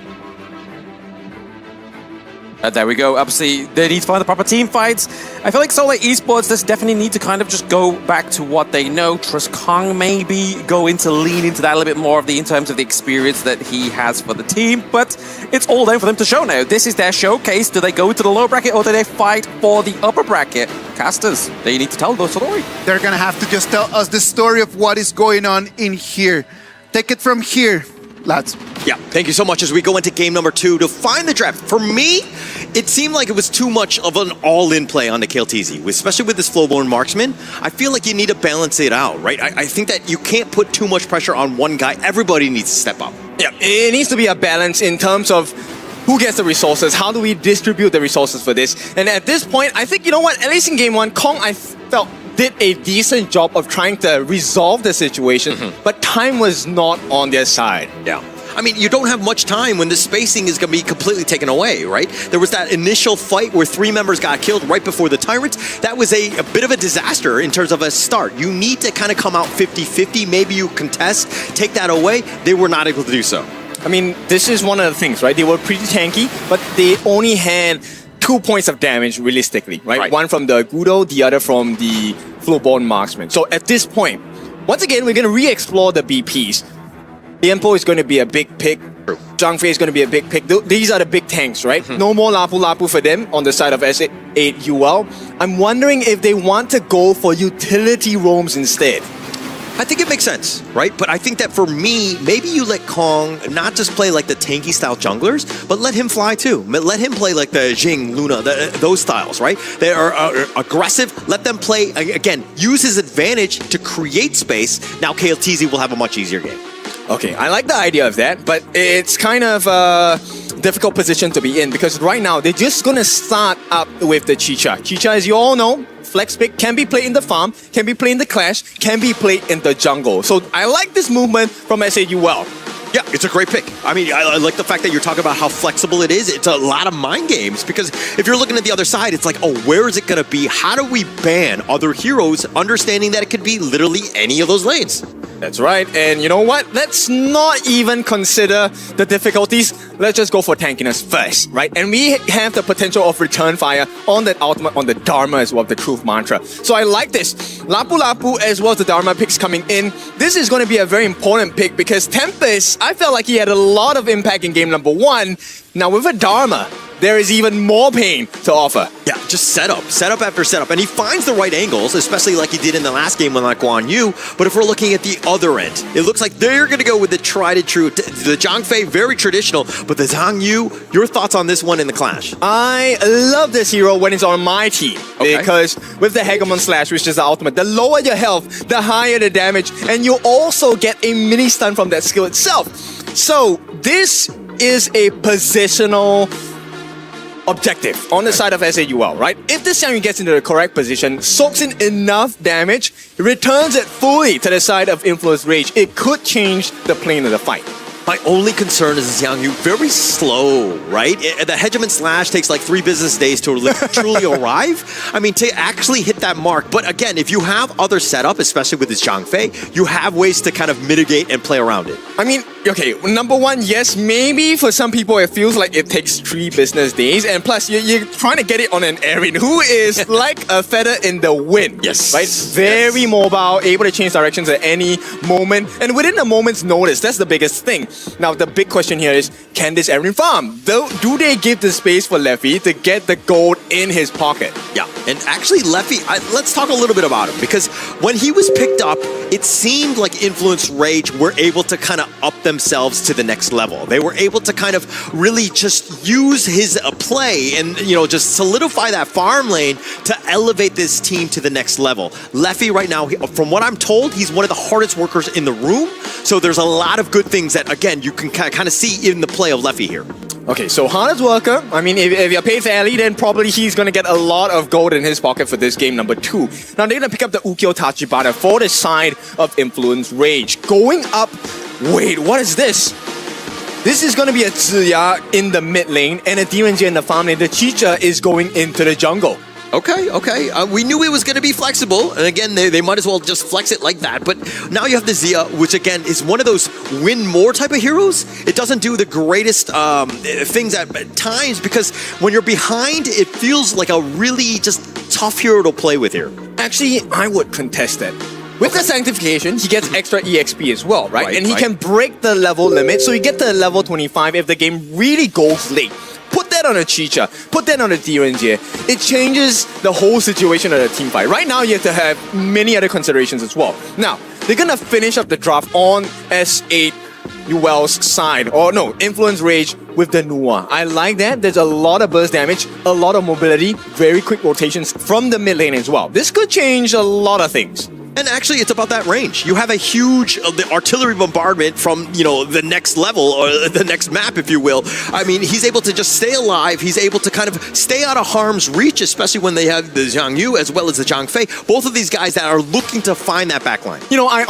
There we go. Obviously, they need to find the proper team fights. I feel like Solar Esports does definitely need to kind of just go back to what they know. Trust Kong maybe lean into that a little bit more in terms of the experience that he has for the team. But it's all there for them to show now. This is their showcase. Do they go to the lower bracket or do they fight for the upper bracket? Casters, they need to tell the story. They're gonna have to just tell us the story of what is going on in here. Take it from here, lads. Yeah, thank you so much as we go into game number 2 to find the draft. For me, it seemed like it was too much of an all-in play on the KLTZ, especially with this Flowborn marksman. I feel like you need to balance it out, right? I think that you can't put too much pressure on one guy. Everybody needs to step up. Yeah, it needs to be a balance in terms of who gets the resources, how do we distribute the resources for this. And at this point, I think, you know what, at least in game 1, Kong, I felt, did a decent job of trying to resolve the situation, but time was not on their side. Yeah. I mean, you don't have much time when the spacing is going to be completely taken away, right? There was that initial fight where 3 members got killed right before the Tyrants. That was a bit of a disaster in terms of a start. You need to kind of come out 50-50. Maybe you contest, take that away. They were not able to do so. I mean, this is one of the things, right? They were pretty tanky, but they only had 2 points of damage realistically, right? One from the Gudo, the other from the Flowborn marksman. So at this point, once again, we're going to re-explore the BPs. Lianpo is going to be a big pick. Zhang Fei is going to be a big pick. These are the big tanks, right? No more Lapu Lapu for them on the side of S8UL. I'm wondering if they want to go for utility roams instead. I think it makes sense, right? But I think that for me, maybe you let Kong not just play like the tanky style junglers, but let him fly too. Let him play like the Jing, Luna, those styles, right? They are aggressive. Let them play, again, use his advantage to create space. Now KLTZ will have a much easier game. Okay, I like the idea of that, but it's kind of a difficult position to be in because right now they're just going to start up with the Chicha. Chicha, as you all know, flex pick, can be played in the farm, can be played in the clash, can be played in the jungle. So I like this movement from SAUL. Yeah, it's a great pick. I mean, I like the fact that you're talking about how flexible it is. It's a lot of mind games because if you're looking at the other side, it's like, oh, where is it going to be? How do we ban other heroes, understanding that it could be literally any of those lanes? That's right. And you know what? Let's not even consider the difficulties. Let's just go for tankiness first, right? And we have the potential of return fire on that ultimate, on the Dharma as well, the truth mantra. So I like this. Lapu Lapu as well as the Dharma picks coming in. This is going to be a very important pick because Tempest, I felt like he had a lot of impact in game number 1. Now with a Dharma, there is even more pain to offer. Yeah, just setup after setup. And he finds the right angles, especially like he did in the last game with like Guan Yu. But if we're looking at the other end, it looks like they're going to go with the tried and true. The Zhang Fei, very traditional, but the Zhang Yu, your thoughts on this one in the clash? I love this hero when it's on my team. Okay. Because with the Hegemon Slash, which is the ultimate, the lower your health, the higher the damage, and you also get a mini stun from that skill itself. So this is a positional objective on the side of SAUL, right? If this Xiangyu gets into the correct position, soaks in enough damage, returns it fully to the side of Influence Rage, it could change the plane of the fight. My only concern is Xiang Yu very slow, right? The Hegemon Slash takes like 3 business days to truly arrive. I mean, to actually hit that mark. But again, if you have other setup, especially with this Zhang Fei, you have ways to kind of mitigate and play around it. I mean, okay, number one, yes, maybe for some people it feels like it takes 3 business days, and plus you're trying to get it on an Erin who is like a feather in the wind. Yes. Right? Very mobile, able to change directions at any moment, and within a moment's notice. That's the biggest thing. Now, the big question here is, can this Erin farm? Do they give the space for Leffy to get the gold in his pocket? Yeah, and actually Leffy, let's talk a little bit about him, because when he was picked up, it seemed like Influence Rage were able to kind of up themselves to the next level. They were able to kind of really just use his play and, you know, just solidify that farm lane to elevate this team to the next level. Leffy right now, from what I'm told, he's one of the hardest workers in the room, so there's a lot of good things that, again, you can kind of see in the play of Leffy here. Okay, so hardest worker, I mean, if you're paid fairly, then probably he's going to get a lot of gold in his pocket for this game number 2. Now, they're going to pick up the Ukyo Tachibana for the side of Influence Rage. Going up, wait, what is this? This is going to be a Ziya in the mid lane and a DNG in the farm lane. The Chicha is going into the jungle. Okay. We knew it was going to be flexible, and again, they might as well just flex it like that. But now you have the Zia, which again is one of those win more type of heroes. It doesn't do the greatest things at times, because when you're behind, it feels like a really just tough hero to play with here. Actually, I would contest that. With the Sanctification, he gets extra EXP as well, right? And he can break the level limit, so you get to level 25 if the game really goes late. Put that on a Chicha, put that on a DNG. It changes the whole situation of the team fight. Right now, you have to have many other considerations as well. Now, they're gonna finish up the draft on S8 UL's side, or no, Influence Rage with the Nua. I like that. There's a lot of burst damage, a lot of mobility, very quick rotations from the mid lane as well. This could change a lot of things. And actually, it's about that range. You have a huge the artillery bombardment from, you know, the next level, or the next map, if you will. I mean, he's able to just stay alive. He's able to kind of stay out of harm's reach, especially when they have the Zhang Yu as well as the Zhang Fei. Both of these guys that are looking to find that backline. You know, I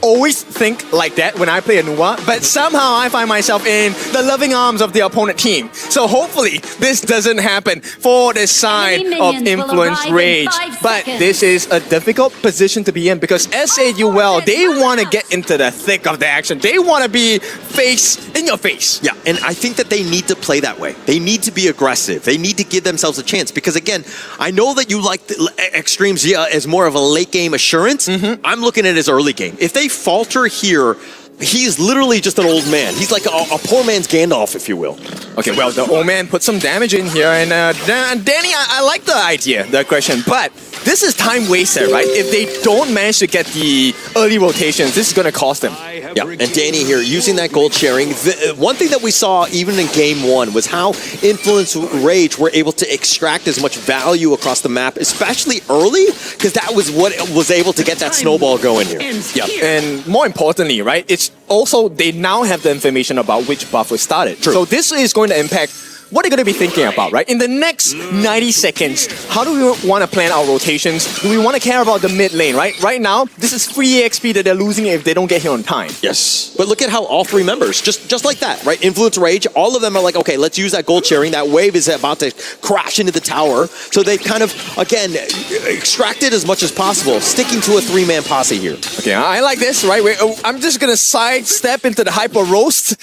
always think like that when I play a Nua, but somehow I find myself in the loving arms of the opponent team. So hopefully, this doesn't happen for the side of Influence Rage. But this is a difficult position to be in, because SAUL, they want to get into the thick of the action. They want to be in your face. Yeah, and I think that they need to play that way. They need to be aggressive. They need to give themselves a chance, because again, I know that you like the Extreme Zia as more of a late game assurance. I'm looking at his early game. If they falter here, he's literally just an old man. He's like a poor man's Gandalf, if you will. Okay, well, the old man put some damage in here, and Danny, I like the idea, the aggression, but this is time wasted, right? If they don't manage to get the early rotations, this is going to cost them. Yeah, and Danny here, using that gold sharing. One thing that we saw even in game 1 was how Influence Rage were able to extract as much value across the map, especially early, because that was what was able to get that snowball going here. Yeah, and more importantly, right, it's also, they now have the information about which buff was started. True. So this is going to impact what they're going to be thinking about, right? In the next 90 seconds, how do we want to plan our rotations? Do we want to care about the mid lane, right? Right now, this is free EXP that they're losing if they don't get here on time. Yes. But look at how all 3 members, just like that, right? Influence Rage, all of them are like, okay, let's use that gold sharing. That wave is about to crash into the tower. So they've kind of, again, extracted as much as possible, sticking to a 3-man posse here. Okay, I like this, right? I'm just going to sidestep into the Hyper Roast.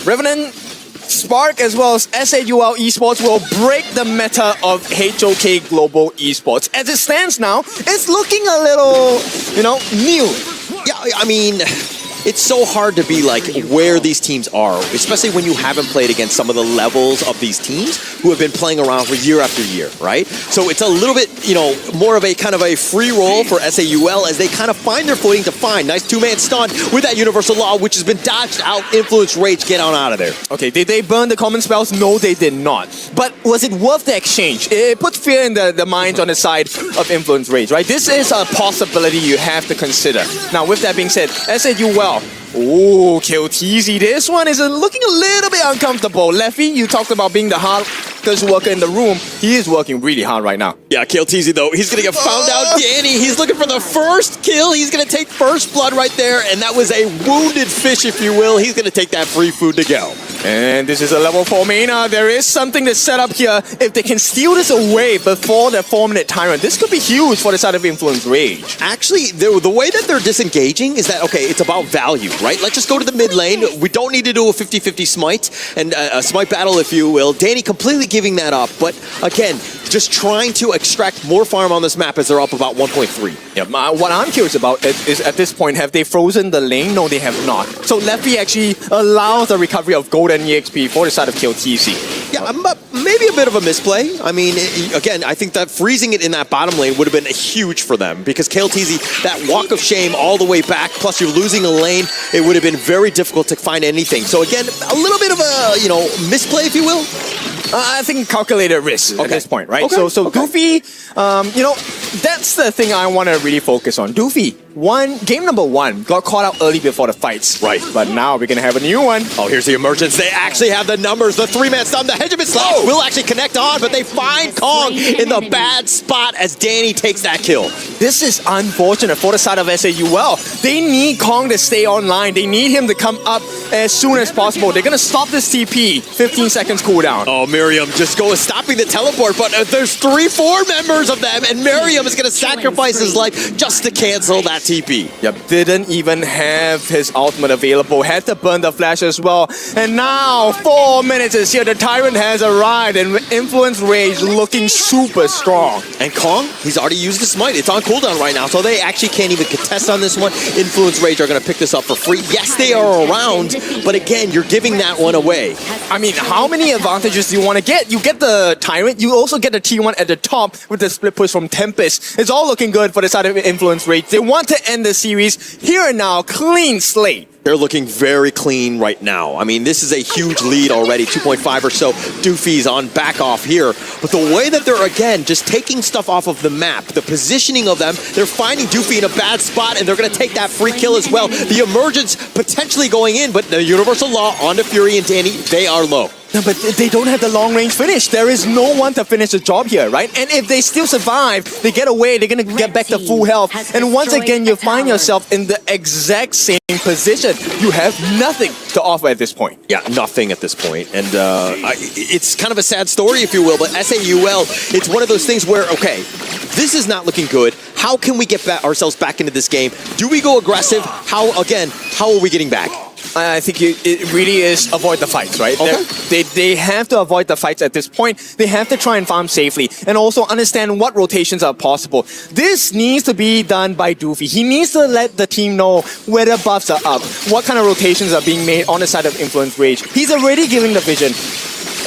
Revenant, Spark, as well as SAUL Esports will break the meta of HOK Global Esports. As it stands now, it's looking a little, new. Yeah, I mean, it's so hard to be like where these teams are, especially when you haven't played against some of the levels of these teams who have been playing around for year after year, right? So it's a little bit, more of a kind of a free roll for SAUL as they kind of find their footing to find. Nice 2-man stun with that Universal Law, which has been dodged out. Influence Rage, get on out of there. Okay, did they burn the common spells? No, they did not. But was it worth the exchange? It puts fear in the minds on the side of Influence Rage, right? This is a possibility you have to consider. Now, with that being said, SAUL, oh, KillTZ, this one is looking a little bit uncomfortable. Leffy, you talked about being the hard hardest worker in the room. He is working really hard right now. Yeah, KLTZ though, he's gonna get found out. Danny, he's looking for the first kill. He's gonna take first blood right there, and that was a wounded fish, if you will. He's gonna take that free food to go. And this is a level 4 Mena. There is something to set up here. If they can steal this away before the 4-minute timer, this could be huge for the side of Influence Rage. Actually, the way that they're disengaging is that, okay, it's about value, right? Let's just go to the mid lane. We don't need to do a 50-50 smite, and a smite battle, if you will. Danny completely giving that up, but again, just trying to extract more farm on this map as they're up about 1.3. Yeah, what I'm curious about is at this point, have they frozen the lane? No, they have not. So Leffy actually allows the recovery of gold and EXP for the side of KLTC. Yeah, maybe a bit of a misplay. I mean, again, I think that freezing it in that bottom lane would have been huge for them because KLTZ, that walk of shame all the way back, plus you're losing a lane, it would have been very difficult to find anything. So again, a little bit of a, misplay, if you will. I think calculated risk at this point, right? Okay. So Doofy, that's the thing I want to really focus on. Doofy, game number 1, got caught out early before the fights. Right. But now we're going to have a new one. Oh, here's the emergence. They actually have the numbers. The 3-man stun, the Hegemon slash will actually connect on, but they find Kong in the bad spot as Danny takes that kill. This is unfortunate for the side of SAUL. They need Kong to stay online. They need him to come up as soon as possible. They're going to stop this TP. 15 seconds cooldown. Oh, Miriam just stopping the teleport, but there's 3-4 members of them, and Miriam is going to sacrifice his life just to cancel that TP. Yep, didn't even have his ultimate available. Had to burn the flash as well. And now 4 minutes is here. The Tyrant has arrived, and Influence Rage looking super strong. And Kong, he's already used the smite. It's on cooldown right now, so they actually can't even contest on this one. Influence Rage are going to pick this up for free. Yes, they are around, but again, you're giving that one away. I mean, how many advantages do you want to get? You get the Tyrant, you also get the T1 at the top with the split push from Tempest. It's all looking good for the side of Influence Rage. They want to end the series here and now, clean slate. They're looking very clean right now. I mean, this is a huge lead already, 2.5 or so. Doofy's on back off here. But the way that they're, again, just taking stuff off of the map, the positioning of them, they're finding Doofy in a bad spot, and they're going to take that free kill as well. The emergence potentially going in, but the Universal Law onto Fury and Danny, they are low. No, but they don't have the long-range finish. There is no one to finish the job here, right? And if they still survive, they get away, they're going to get back to full health. And once again, you find yourself in the exact same position. You have nothing to offer at this point. Yeah, nothing at this point. And it's kind of a sad story, if you will, but SAUL, it's one of those things where, okay, this is not looking good. How can we get ourselves back into this game? Do we go aggressive? How are we getting back? I think it really is avoid the fights, right? Okay. They have to avoid the fights at this point. They have to try and farm safely and also understand what rotations are possible. This needs to be done by Doofy. He needs to let the team know where the buffs are up, what kind of rotations are being made on the side of Influence Rage. He's already giving the vision.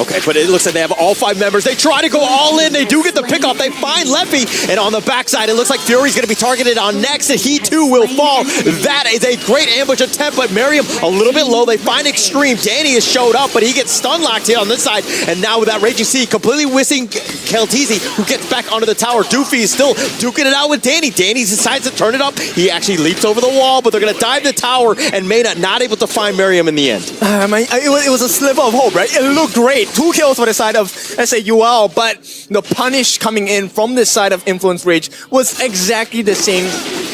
Okay, but it looks like they have all 5 members. They try to go all in. They do get the pickoff. They find Leffy. And on the backside, it looks like Fury's going to be targeted on next, and he too will fall. That is a great ambush attempt, but Miriam a little bit low. They find Extreme. Danny has showed up, but he gets stun locked here on this side. And now with that Raging Sea, completely whizzing KLTZ, who gets back onto the tower. Doofy is still duking it out with Danny. Danny decides to turn it up. He actually leaps over the wall, but they're going to dive the tower, and Mena not able to find Miriam in the end. It was a sliver of hope, right? It looked great. 2 kills for the side of SAUL, but the punish coming in from this side of Influence Rage was exactly the same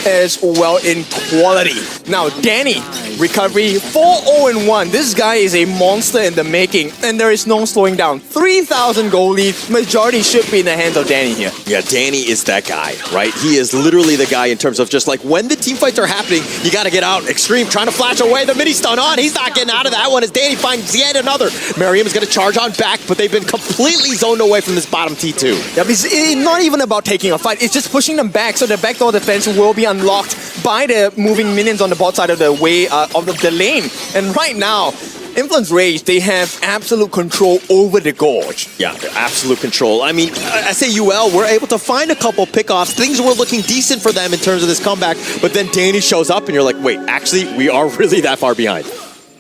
as well in quality. Now, Danny, recovery 4-0-1. This guy is a monster in the making, and there is no slowing down. 3,000 gold lead. Majority should be in the hands of Danny here. Yeah, Danny is that guy, right? He is literally the guy in terms of just like when the team fights are happening, you got to get out. Extreme trying to flash away. The mini stun on. He's not getting out of that one as Danny finds yet another. Miriam is going to charge on back, but they've been completely zoned away from this bottom T2. Yeah, it's not even about taking a fight. It's just pushing them back, so the backdoor defense will be unlocked by the moving minions on the bot side of the way of the lane. And right now, Influence Rage, they have absolute control over the gorge. Yeah, absolute control. I mean, SAUL were able to find a couple pickoffs. Things were looking decent for them in terms of this comeback, but then Danny shows up and you're like, wait, actually, we are really that far behind.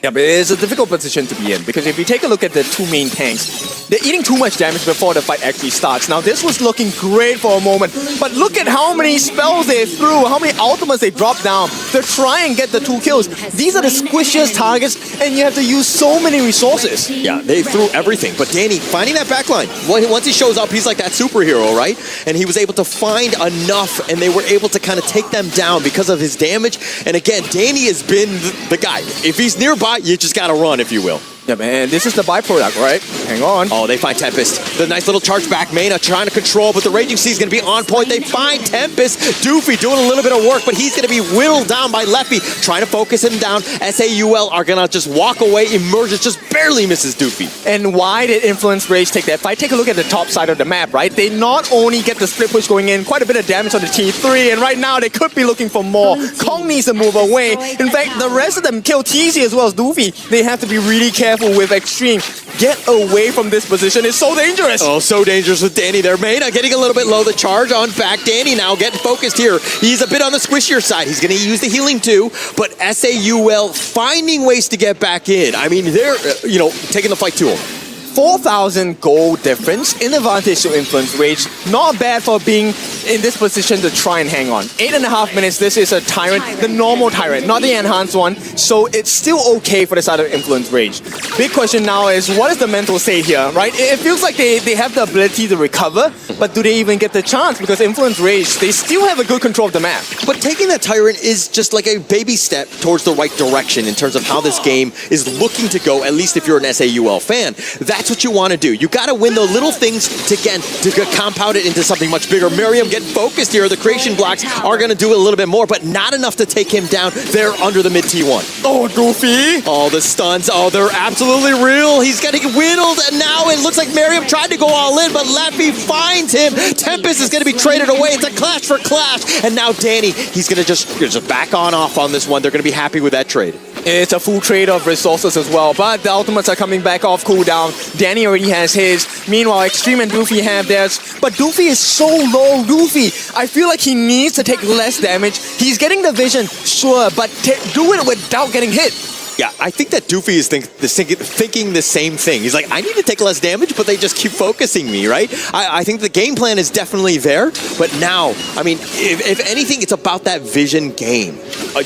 Yeah, but it's a difficult position to be in because if you take a look at the two main tanks, they're eating too much damage before the fight actually starts. Now, this was looking great for a moment, but look at how many spells they threw, how many ultimates they dropped down to try and get the 2 kills. These are the squishiest targets, and you have to use so many resources. Yeah, they threw everything. But Danny, finding that backline, once he shows up, he's like that superhero, right? And he was able to find enough, and they were able to kind of take them down because of his damage. And again, Danny has been the guy. If he's nearby, you just gotta run, if you will. Yeah, man, this is the byproduct, right? Hang on. Oh, they find Tempest. The nice little charge back. Mena trying to control, but the Raging Sea is going to be on point. They find Tempest. Doofy doing a little bit of work, but he's going to be whittled down by Leffy, trying to focus him down. SAUL are going to just walk away. Emerges just barely misses Doofy. And why did Influence Rage take that fight? Take a look at the top side of the map, right? They not only get the split push going in, quite a bit of damage on the T3, and right now they could be looking for more. Kong needs to move away. In fact, the rest of them kill TZ as well as Doofy. They have to be really careful with Extreme. Get away from this position. It's so dangerous. Oh, so dangerous with Danny there. Mena getting a little bit low. The charge on back. Danny now getting focused here. He's a bit on the squishier side. He's going to use the healing too, but SAUL finding ways to get back in. I mean, they're, taking the fight to him. 4,000 gold difference in advantage to Influence Rage. Not bad for being in this position to try and hang on. 8.5 minutes, this is a Tyrant, the normal Tyrant, not the enhanced one, so it's still okay for the side of Influence Rage. Big question now is, what is the mental state here, right? It feels like they have the ability to recover, but do they even get the chance? Because Influence Rage, they still have a good control of the map. But taking that Tyrant is just like a baby step towards the right direction in terms of how this game is looking to go, at least if you're an SAUL fan. That's what you want to do. You got to win the little things to compound it into something much bigger. Miriam getting focused here. The creation blocks are going to do a little bit more, but not enough to take him down. They're under the mid T1. Oh, Goofy. Oh, the stuns. Oh, they're absolutely real. He's getting whittled, and now it looks like Miriam tried to go all in, but Leffy finds him. Tempest is going to be traded away. It's a clash for clash, and now Danny, he's going to just back off on this one. They're going to be happy with that trade. It's a full trade of resources as well, but the ultimates are coming back off cooldown. Danny already has his. Meanwhile, Extreme and Doofy have theirs, but Doofy is so low. Doofy, I feel like he needs to take less damage. He's getting the vision, sure, but do it without getting hit. Yeah, I think that Doofy is thinking the same thing. He's like, I need to take less damage, but they just keep focusing me, right? I think the game plan is definitely there, but now, I mean, if anything, it's about that vision game.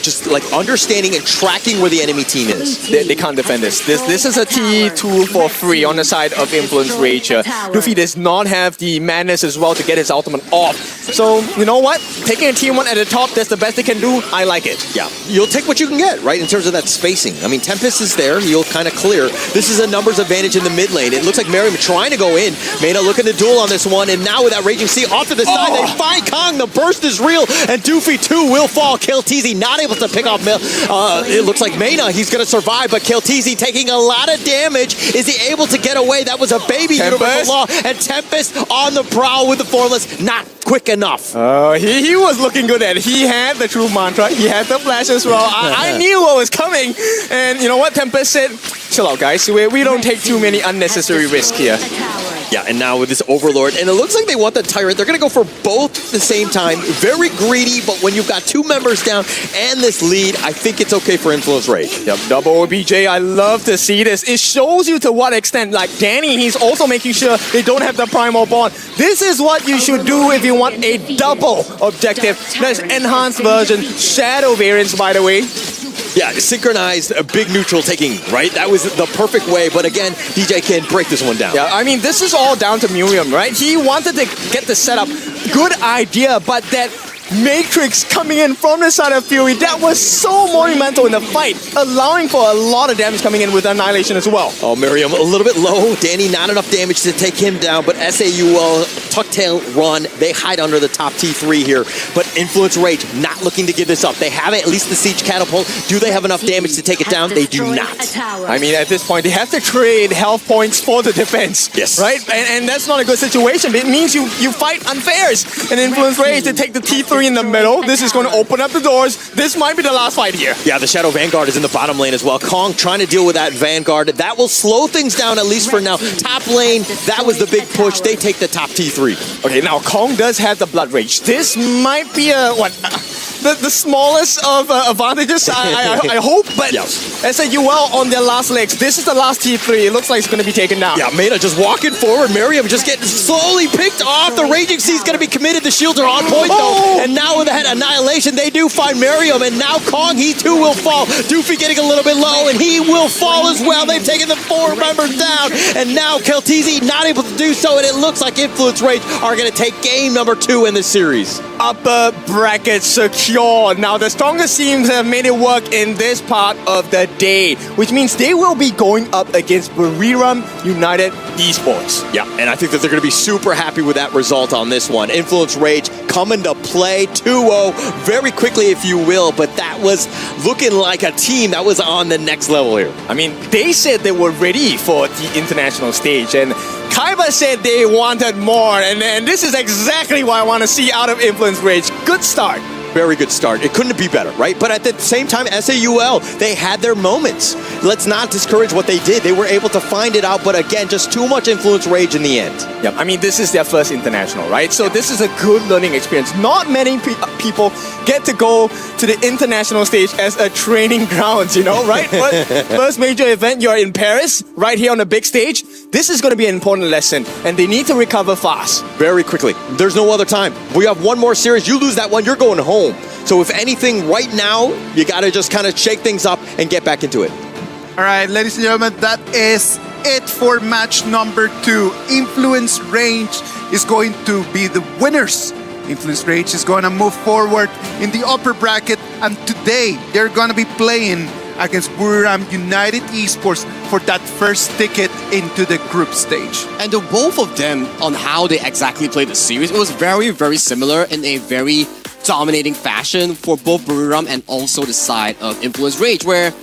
Just like understanding and tracking where the enemy team is. They can't defend this. This is a T2 for free on the side of Influence Rage. Doofy does not have the madness as well to get his ultimate off. So, you know what? Taking a T1 at the top, that's the best they can do. I like it. Yeah, you'll take what you can get, right, in terms of that spacing. I mean, Tempest is there. He'll kind of clear. This is a numbers advantage in the mid lane. It looks like Miriam trying to go in. Mena looking to duel on this one, and now with that Raging Sea off to the side, they find Kong. The burst is real, and Doofy too will fall. Kilteezy not able to pick off it looks like Mena. He's going to survive, but Kilteezy taking a lot of damage. Is he able to get away? That was a baby Universal Law, and Tempest on the prowl with the Formless. Not quick enough. He was looking good at it. He had the true mantra. He had the flash as well. I knew what was coming. And you know what Tempest said? Chill out, guys. We don't take too many unnecessary risks here. Yeah, and now with this Overlord, and it looks like they want the Tyrant. They're going to go for both at the same time. Very greedy, but when you've got two members down and this lead, I think it's okay for Influence Rage. Yep, double OBJ. I love to see this. It shows you to what extent, like Danny, he's also making sure they don't have the Primal Bond. This is what you should do if you want a double objective. That's enhanced version, Shadow variants, by the way. Yeah, synchronized, a big neutral taking, right? That was the perfect way, but again, DJ can break this one down. Yeah, I mean, this is all down to Miriam, right? He wanted to get the setup. Good idea, but that Matrix coming in from the side of Fury, that was so monumental in the fight, allowing for a lot of damage coming in with Annihilation as well. Oh, Miriam a little bit low. Danny not enough damage to take him down, but SAUL, tuck tail run. They hide under the top T3 here, but Influence Rage not looking to give this up. They have at least the Siege Catapult. Do they have enough damage to take it down? They do not. I mean, at this point, they have to trade health points for the defense. Yes. Right? And that's not a good situation. It means you fight unfairs. And Influence Rage to take the T3 three in the middle. This is going to open up the doors. This might be the last fight here. Yeah, the Shadow Vanguard is in the bottom lane as well. Kong trying to deal with that Vanguard. That will slow things down, at least for now. Top lane, that was the big push. They take the top T3. Okay, now Kong does have the Blood Rage. This might be the smallest of advantages, I hope. But as a UL on their last legs, this is the last T3. It looks like it's going to be taken down. Yeah, Meta just walking forward. Miriam just getting slowly picked off. The Raging Sea is going to be committed. The shields are on point, though. And now with that Annihilation, they do find Miriam. And now Kong, he too will fall. Doofy getting a little bit low, and he will fall as well. They've taken the 4 members down. And now Keltizi not able to do so. And it looks like Influence Rage are going to take game number 2 in this series. Upper bracket secure. Now the strongest teams have made it work in this part of the day, which means they will be going up against Buriram United Esports. Yeah, and I think that they're going to be super happy with that result on this one. Influence Rage coming to play 2-0 very quickly, if you will, but that was looking like a team that was on the next level here. I mean, they said they were ready for the international stage, and Kaiba said they wanted more, and this is exactly what I want to see out of Influence Rage. Good start. Very good start. It couldn't be better, right? But at the same time, SAUL, they had their moments. Let's not discourage what they did. They were able to find it out, but again, just too much Influence Rage in the end. Yep. I mean, this is their first international, right? So this is a good learning experience. Not many people get to go to the international stage as a training grounds, you know, right? First major event, you're in Paris, right here on the big stage. This is going to be an important lesson, and they need to recover fast. Very quickly. There's no other time. We have one more series. You lose that one, you're going home. So if anything, right now, you got to just kind of shake things up and get back into it. All right, ladies and gentlemen, that is it for match number 2. Influence Rage is going to be the winners. Influence Rage is going to move forward in the upper bracket, and today they're going to be playing against Buriram United Esports for that first ticket into the group stage. And the both of them, on how they exactly played the series, it was very, very similar in a very dominating fashion for both Buriram and also the side of Influence Rage, where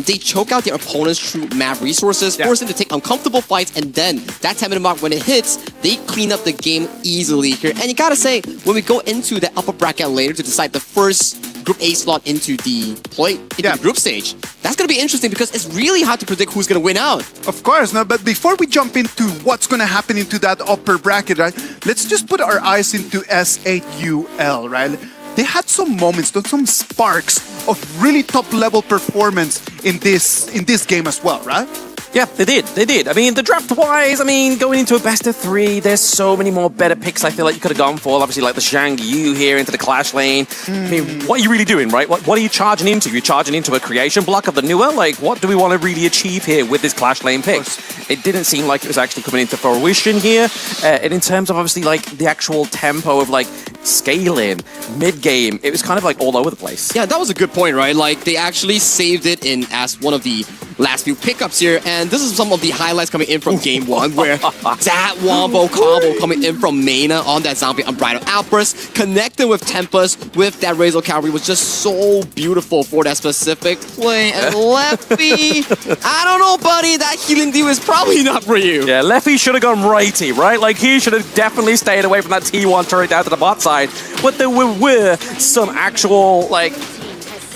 they choke out their opponents through map resources, force them to take uncomfortable fights, and then that 10-minute mark, when it hits, they clean up the game easily here. And you gotta say, when we go into the upper bracket later to decide the first Group A slot into the the group stage, that's gonna be interesting because it's really hard to predict who's gonna win out. Of course, no, but before we jump into what's gonna happen into that upper bracket, right, let's just put our eyes into SAUL, right? They had some moments, some sparks of really top-level performance in this game as well, right? Yeah, they did. I mean, the draft-wise, going into a best-of-3, there's so many more better picks I feel like you could have gone for. Obviously, like the Zhang Yu here into the Clash lane. I mean, what are you really doing, right? What are you charging into? You're charging into a creation block of the newer? Like, what do we want to really achieve here with this Clash lane pick? It didn't seem like it was actually coming into fruition here. And in terms of, obviously, like, the actual tempo of, like, scaling, mid-game, it was kind of, like, all over the place. Yeah, that was a good point, right? Like, they actually saved it in as one of the last few pickups here, and this is some of the highlights coming in from game 1, where that wombo combo coming in from Mena on that zombie unbridled outburst, connecting with Tempest with that Razor Cavalry was just so beautiful for that specific play. And Leffy, I don't know, buddy, that healing deal is probably not for you. Yeah, Leffy should have gone righty, right? Like, he should have definitely stayed away from that T1 turret down to the bot side, but there were some actual, like,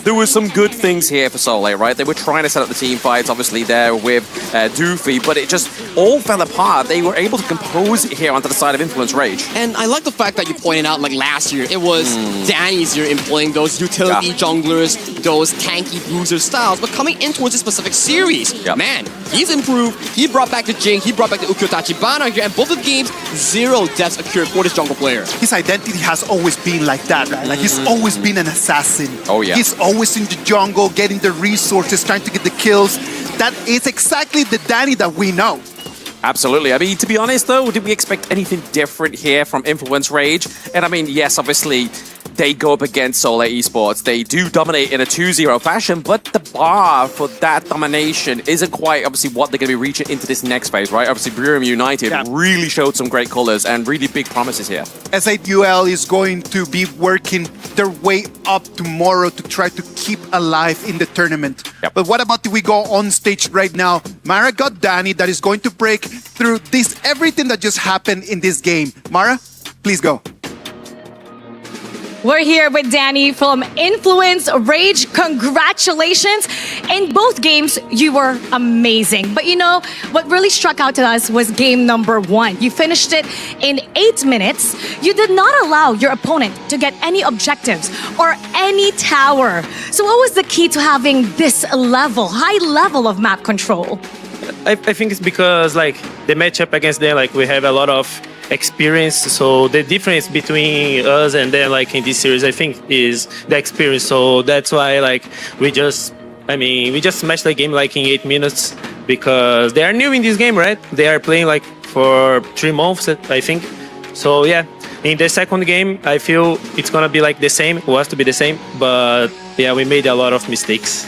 there were some good things here for Soleil, right? They were trying to set up the team fights, obviously, there with Doofy, but it just all fell apart. They were able to compose it here onto the side of Influence Rage. And I like the fact that you pointed out, like last year, it was Danny's year in playing those utility junglers, those tanky bruiser styles, but coming in towards a specific series, man, he's improved. He brought back the Jing, he brought back the Ukyo Tachibana here, and both of the games, 0 deaths occurred for this jungle player. His identity has always been like that, right? Like, he's always been an assassin. Oh, yeah. He's always in the jungle, getting the resources, trying to get the kills. That is exactly the Danny that we know. Absolutely. I mean, to be honest, though, did we expect anything different here from Influence Rage? And I mean, yes, obviously, they go up against Soleil Esports. They do dominate in a 2-0 fashion, but the bar for that domination isn't quite, obviously, what they're going to be reaching into this next phase, right? Obviously, Buriram United really showed some great colors and really big promises here. SAUL is going to be working their way up tomorrow to try to keep alive in the tournament. But what about if we go on stage right now? Mara got Danny that is going to break through everything that just happened in this game. Mara, please go. We're here with Danny from Influence Rage. Congratulations. In both games, you were amazing. But you know, what really struck out to us was game number 1. You finished it in 8 minutes. You did not allow your opponent to get any objectives or any tower. So what was the key to having this high level of map control? I think it's because like the matchup against them, like we have a lot of experience. So the difference between us and them, like in this series, I think is the experience. So that's why like we just smashed the game like in 8 minutes because they are new in this game, right? They are playing like for 3 months, I think. So yeah, in the second game, I feel it's gonna be like the same. It was to be the same, but yeah, we made a lot of mistakes.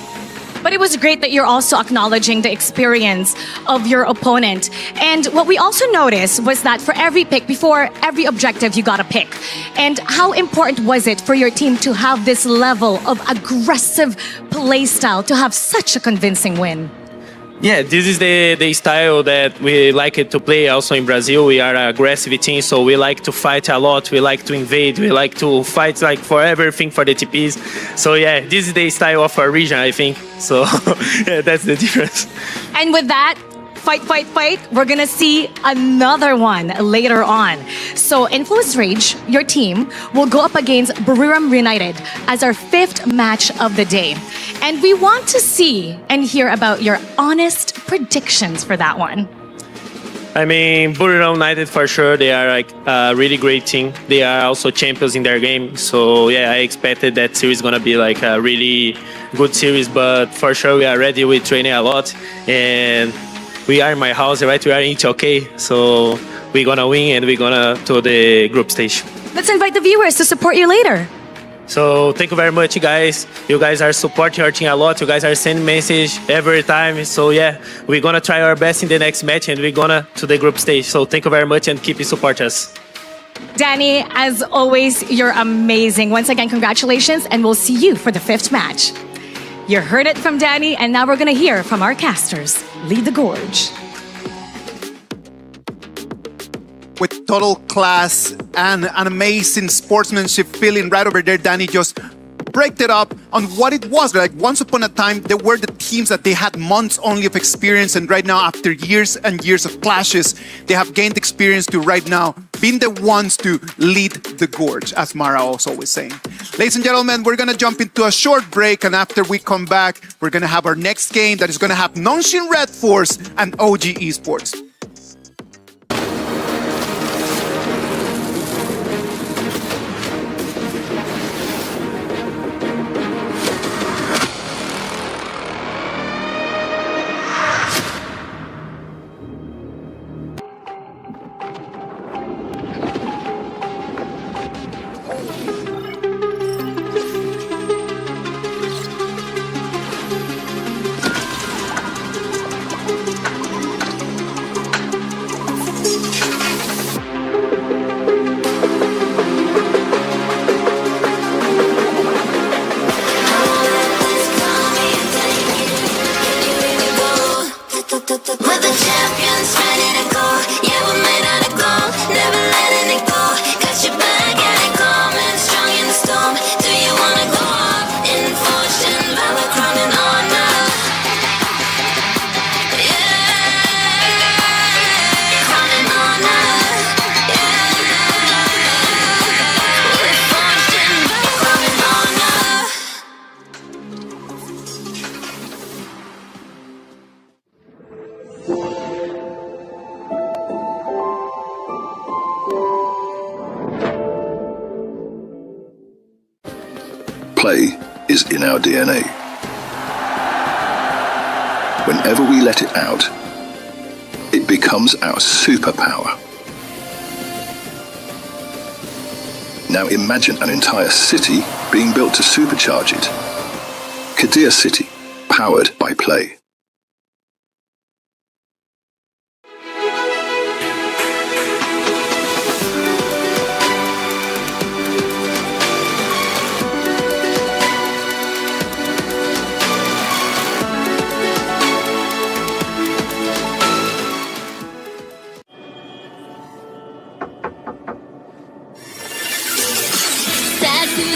But it was great that you're also acknowledging the experience of your opponent. And what we also noticed was that for every pick, before every objective, you got a pick. And how important was it for your team to have this level of aggressive play style to have such a convincing win? Yeah, this is the style that we like it to play also in Brazil. We are an aggressive team, so we like to fight a lot. We like to invade. We like to fight like for everything for the TPs. So yeah, this is the style of our region, I think. So yeah, that's the difference. And with that, fight, we're gonna see another one later on. So Influence Rage, your team, will go up against Buriram United as our 5th match of the day. And we want to see and hear about your honest predictions for that one. I mean, Buriram United for sure, they are like a really great team. They are also champions in their game. So yeah, I expected that series gonna be like a really good series, but for sure we are ready. We're training a lot and we are in my house, right? We are in HLK, so we're gonna win and we're gonna to the group stage. Let's invite the viewers to support you later. So thank you very much, guys. You guys are supporting our team a lot. You guys are sending message every time. So yeah, we're gonna try our best in the next match and we're gonna to the group stage. So thank you very much and keep support us. Danny, as always, you're amazing. Once again, congratulations, and we'll see you for the 5th match. You heard it from Danny, and now we're gonna hear from our casters. Lead the Gorge. With total class and an amazing sportsmanship feeling right over there, Danny just break it up on what it was. Like once upon a time, there were the teams that they had months only of experience, and right now, after years and years of clashes, they have gained experience to right now being the ones to lead the Gorge, as Mara was always saying. Ladies and gentlemen, we're gonna jump into a short break, and after we come back, we're gonna have our next game that is gonna have Nongshim Red Force and OG Esports. Play is in our DNA. Whenever we let it out, it becomes our superpower. Now imagine an entire city being built to supercharge it. Kadir City, powered by Play. Sassy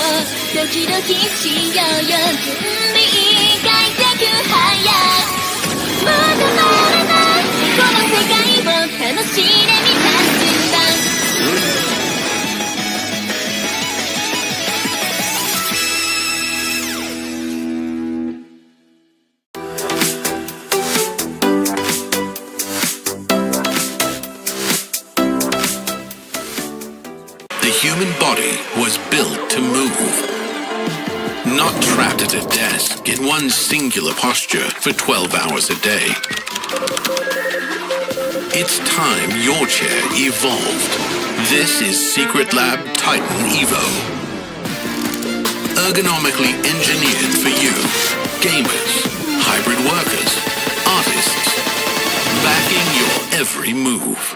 ドキドキしようよ準備快適早まだまだないこの世界を楽しんでみたんだ The human body was built to move. Not trapped at a desk in one singular posture for 12 hours a day. It's time your chair evolved. This is Secret Lab Titan Evo. Ergonomically engineered for you, gamers, hybrid workers, artists, backing your every move.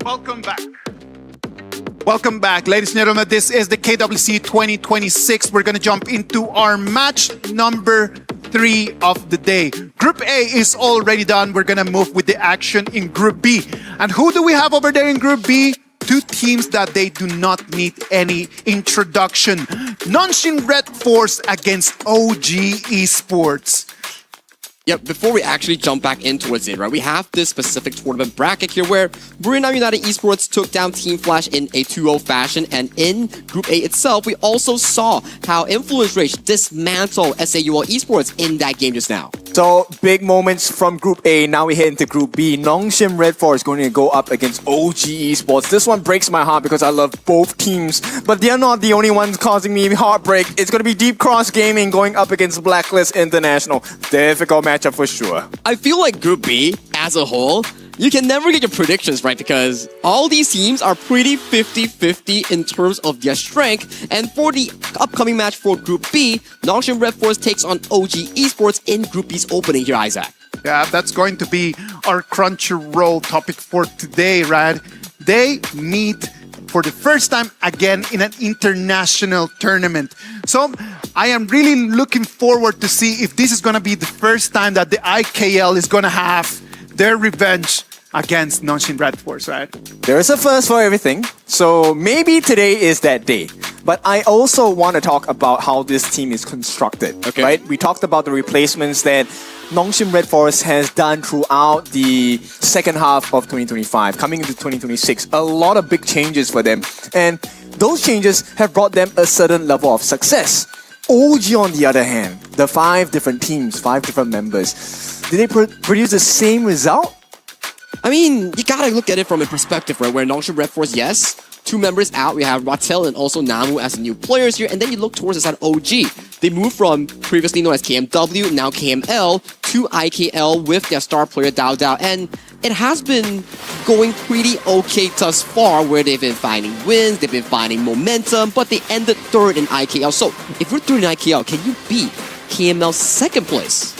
Welcome back. Welcome back, ladies and gentlemen. This is the KWC 2026. We're going to jump into our match number 3 of the day. Group A is already done. We're going to move with the action in Group B. And who do we have over there in Group B? 2 teams that they do not need any introduction. Nonshin Red Force against OG Esports. Yep, before we actually jump back in towards it, right, we have this specific tournament bracket here where Brunei United Esports took down Team Flash in a 2-0 fashion, and in Group A itself, we also saw how Influence Rage dismantled SAUL Esports in that game just now. So, big moments from Group A. Now we head into Group B. Nongshim Red Force is going to go up against OG Esports. This one breaks my heart because I love both teams, but they're not the only ones causing me heartbreak. It's going to be Deep Cross Gaming going up against Blacklist International. Difficult matchup for sure. I feel like Group B, as a whole, you can never get your predictions right because all these teams are pretty 50-50 in terms of their strength. And for the upcoming match for Group B, Nongshim Red Force takes on OG Esports in Group B's opening here, Isaac. Yeah, that's going to be our Crunchyroll topic for today, right? They meet for the first time again in an international tournament. So I am really looking forward to see if this is going to be the first time that the IKL is going to have their revenge against Nonshin Red Force, right? There is a first for everything, so maybe today is that day. But I also want to talk about how this team is constructed, right? We talked about the replacements that Nongshim Red Force has done throughout the second half of 2025, coming into 2026. A lot of big changes for them, and those changes have brought them a certain level of success. OG, on the other hand, the 5 different teams, 5 different members, did they produce the same result? I mean, you gotta look at it from a perspective, right? Where Nongshim Red Force, yes, 2 members out. We have Ratel and also Namu as the new players here. And then you look towards the side of OG. They moved from previously known as KMW, now KML, to IKL with their star player Dao Dao. And it has been going pretty okay thus far, where they've been finding wins, they've been finding momentum, but they ended 3rd in IKL. So if you're 3rd in IKL, can you beat KML's 2nd place?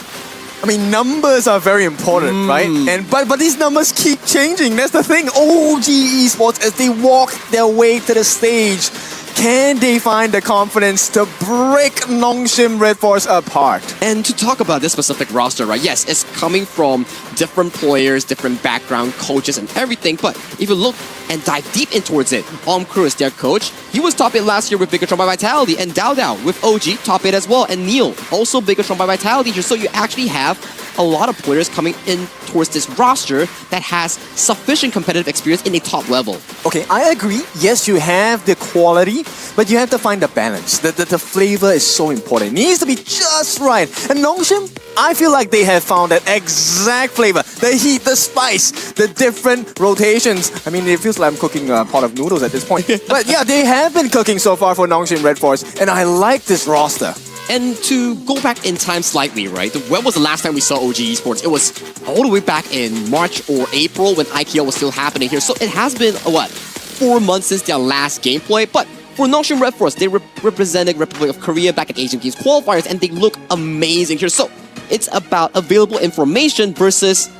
I mean, numbers are very important, right? And but these numbers keep changing. That's the thing. OG Esports, as they walk their way to the stage, can they find the confidence to break Nongshim Red Force apart? And to talk about this specific roster, right? Yes, it's coming from different players, different background, coaches, and everything. But if you look and dive deep in towards it, Omkru is their coach. He was top 8 last year with Bigatron by Vitality, and Dao Dao with OG, top 8 as well. And Neil, also Bigatron by Vitality here. So you actually have a lot of players coming in towards this roster that has sufficient competitive experience in a top level. Okay, I agree. Yes, you have the quality, but you have to find the balance. The flavor is so important. It needs to be just right. And Nongshim, I feel like they have found that exact flavor. The heat, the spice, the different rotations. I mean, it feels like I'm cooking a pot of noodles at this point. But yeah, they have been cooking so far for Nongshim Red Force, and I like this roster. And to go back in time slightly, right? When was the last time we saw OG Esports? It was all the way back in March or April when IKL was still happening here. So it has been, 4 months since their last gameplay. But for Nongshim Red Force, they represented Republic of Korea back at Asian Games qualifiers, and they look amazing here. So it's about available information versus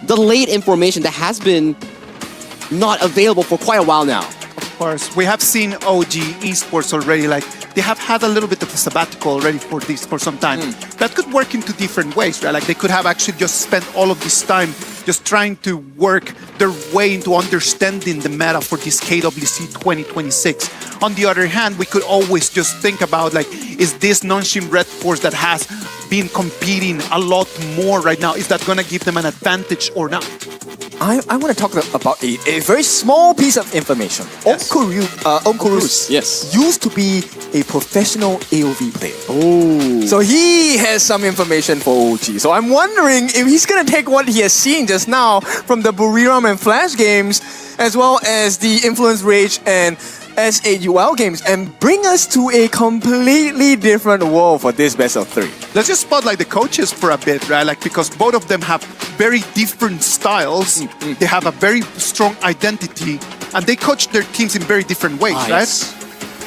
delayed information that has been not available for quite a while now. Of course, we have seen OG Esports already, like they have had a little bit of a sabbatical already for some time. That could work into different ways, right? Like they could have actually just spent all of this time just trying to work their way into understanding the meta for this KWC 2026. On the other hand, we could always just think about like, is this non-Shin Red Force that has been competing a lot more right now, is that gonna give them an advantage or not? I want to talk about a very small piece of information. Yes. Omkurus Yes. used to be a professional AOV player. Oh. So he has some information for OG. So I'm wondering if he's going to take what he has seen just now from the Buriram and Flash games, as well as the Influence Rage and S8UL games, and bring us to a completely different world for this best of 3. Let's just spot like the coaches for a bit, right? Like because both of them have very different styles. They have a very strong identity, and they coach their teams in very different ways, right? Yes.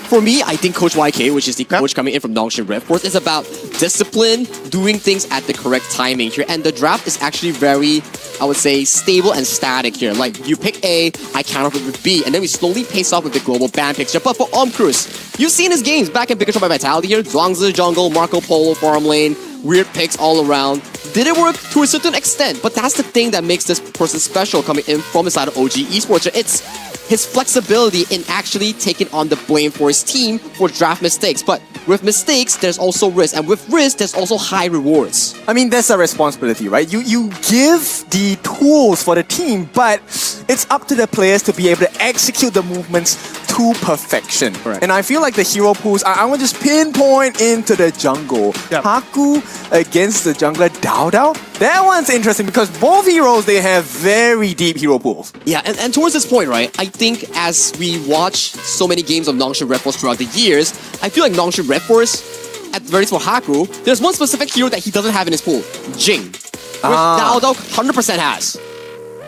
For me, I think Coach YK, which is the coach coming in from Nongshin Red Force, is about discipline, doing things at the correct timing here. And the draft is actually very, I would say, stable and static here. Like, you pick A, I counter with B, and then we slowly pace off with the global ban picks here. But for Omkurus, you've seen his games back in Big Control by Vitality here. Zhuangzi jungle, Marco Polo farm lane, weird picks all around. Did it work to a certain extent? But that's the thing that makes this person special coming in from the side of OG Esports. It's his flexibility in actually taking on the blame for his team for draft mistakes. But with mistakes, there's also risk. And with risk, there's also high rewards. I mean, that's a responsibility, right? You give the tools for the team, but it's up to the players to be able to execute the movements to perfection. Correct. And I feel like the hero pools, I want to just pinpoint into the jungle. Yep. Haku against the jungler Dao Dao. That one's interesting because both heroes, they have very deep hero pools. Yeah, and towards this point, right, I think as we watch so many games of Nongshin Red Force throughout the years, I feel like Nongshin Red Force, at the very least for Haku, there's one specific hero that he doesn't have in his pool, Jing. Which Dao Dao 100% has.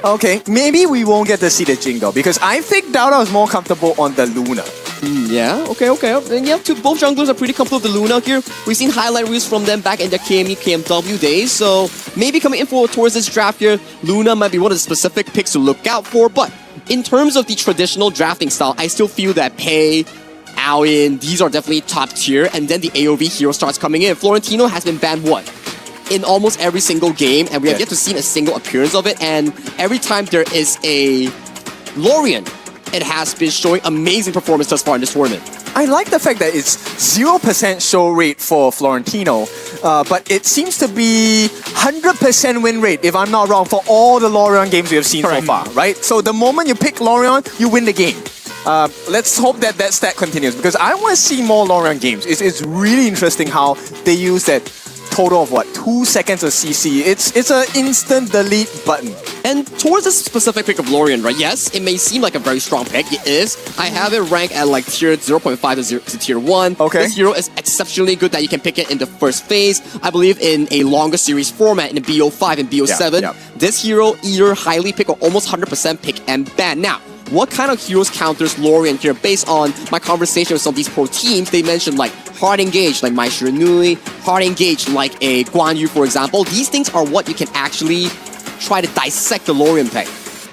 Okay, maybe we won't get to see the Jing though, because I think Dao Dao is more comfortable on the Luna. Yeah, okay. And yeah, both junglers are pretty comfortable with the Luna here. We've seen highlight reels from them back in their KME, KMW days, so maybe coming in towards this draft here, Luna might be one of the specific picks to look out for, but in terms of the traditional drafting style, I still feel that Pei, Aoyin, these are definitely top tier, and then the AOV hero starts coming in. Florentino has been banned, what? In almost every single game, and we have yet to see a single appearance of it, and every time there is a Lorien, it has been showing amazing performance thus far in this tournament. I like the fact that it's 0% show rate for Florentino, but it seems to be 100% win rate, if I'm not wrong, for all the Lorien games we have seen so far, right? So the moment you pick Lorien, you win the game. Let's hope that that stat continues, because I want to see more Lorien games. It's really interesting how they use that total of 2 seconds of CC. It's an instant delete button. And towards this specific pick of Lorien, right? Yes, it may seem like a very strong pick. It is. I have it ranked at like tier 0.5 to tier 1. Okay. This hero is exceptionally good that you can pick it in the first phase. I believe in a longer series format in the BO5 and BO7. This hero either highly pick or almost 100% pick and ban. Now, what kind of heroes counters Lorien here? Based on my conversation with some of these pro teams, they mentioned like hard engage like Mai Shiranui, hard engage like a Guan Yu, for example. These things are what you can actually try to dissect the Lorien pick.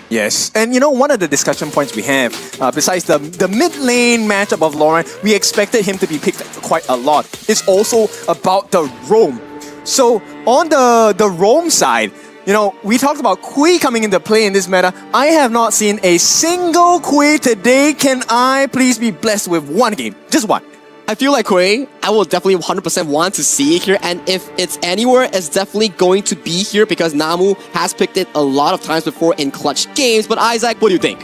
Yes, and you know, one of the discussion points we have, besides the mid lane matchup of Lorien, we expected him to be picked quite a lot. It's also about the roam. So on the roam side, you know, we talked about Kui coming into play in this meta. I have not seen a single Kui today. Can I please be blessed with one game? Just one. I feel like Kui, I will definitely 100% want to see it here, and if it's anywhere, it's definitely going to be here because Namu has picked it a lot of times before in clutch games. But Isaac, what do you think?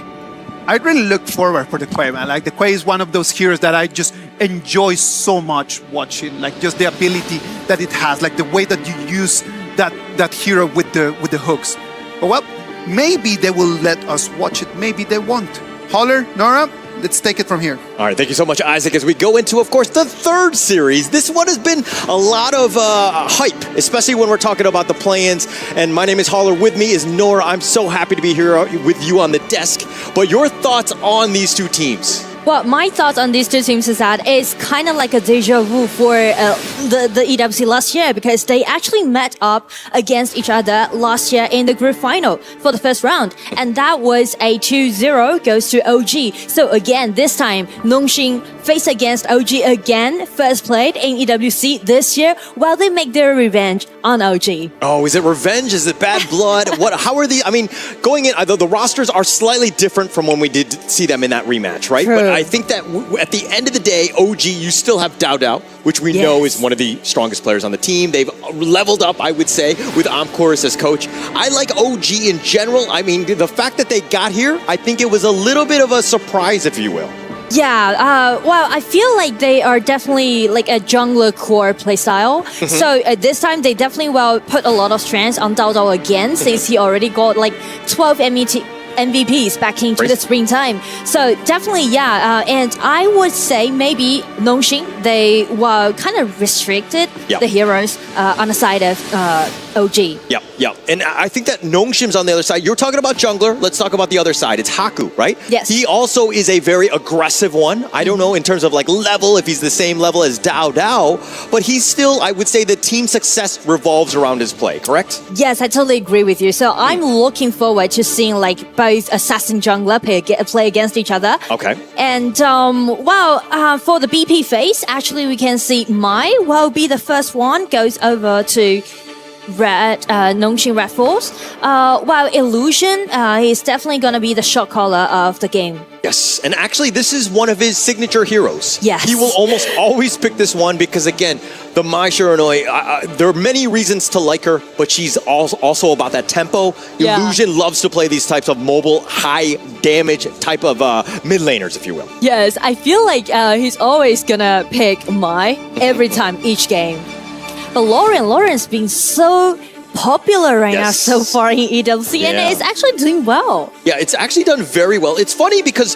I'd really look forward for the Kui, man. Like the Kui is one of those heroes that I just enjoy so much watching. Like just the ability that it has, like the way that you use that hero with the hooks. But well, maybe they will let us watch it. Maybe they won't. Holler, Nora, let's take it from here. All right, thank you so much, Isaac. As we go into, of course, the third series, this one has been a lot of hype, especially when we're talking about the play-ins. And my name is Holler. With me is Nora. I'm so happy to be here with you on the desk. But your thoughts on these two teams? Well, my thoughts on these two teams is that it's kind of like a deja vu for the EWC last year because they actually met up against each other last year in the group final for the first round. And that was a 2-0 goes to OG. So again, this time, Nongxin face against OG again, first played in EWC this year, while they make their revenge on OG. Oh, is it revenge? Is it bad blood? How are the, I mean, going in, the rosters are slightly different from when we did see them in that rematch, right? True. But I think that at the end of the day, OG, you still have Dao, which we know is one of the strongest players on the team. They've leveled up, I would say, with Amcorus as coach. I like OG in general. I mean, the fact that they got here, I think it was a little bit of a surprise, if you will. Yeah, well, I feel like they are definitely like a jungler core playstyle. So this time they definitely will put a lot of strength on Dao again, since he already got like 12 MVPs back into the springtime. So definitely, yeah. And I would say maybe Nongxin, they were kind of restricted the heroes on the side of OG. Yeah. And I think that Nongxin's on the other side. You're talking about jungler. Let's talk about the other side. It's Haku, right? Yes. He also is a very aggressive one. I don't know in terms of like level, if he's the same level as Dao, but he's still, I would say the team success revolves around his play, correct? Yes, I totally agree with you. So I'm looking forward to seeing like both assassin jungler play against each other. Okay. And for the BP phase, actually we can see Mai will be the first one, goes over to Nongxin Red Force. While Illusion is definitely going to be the shot caller of the game. Yes, and actually this is one of his signature heroes. Yes. He will almost always pick this one because, again, the Mai Shiranui, there are many reasons to like her, but she's also about that tempo. Illusion loves to play these types of mobile, high damage type of mid laners, if you will. Yes, I feel like he's always going to pick Mai every time, each game. But Lauren's been so popular right now so far in EWC, and it's actually doing well. Yeah, it's actually done very well. It's funny because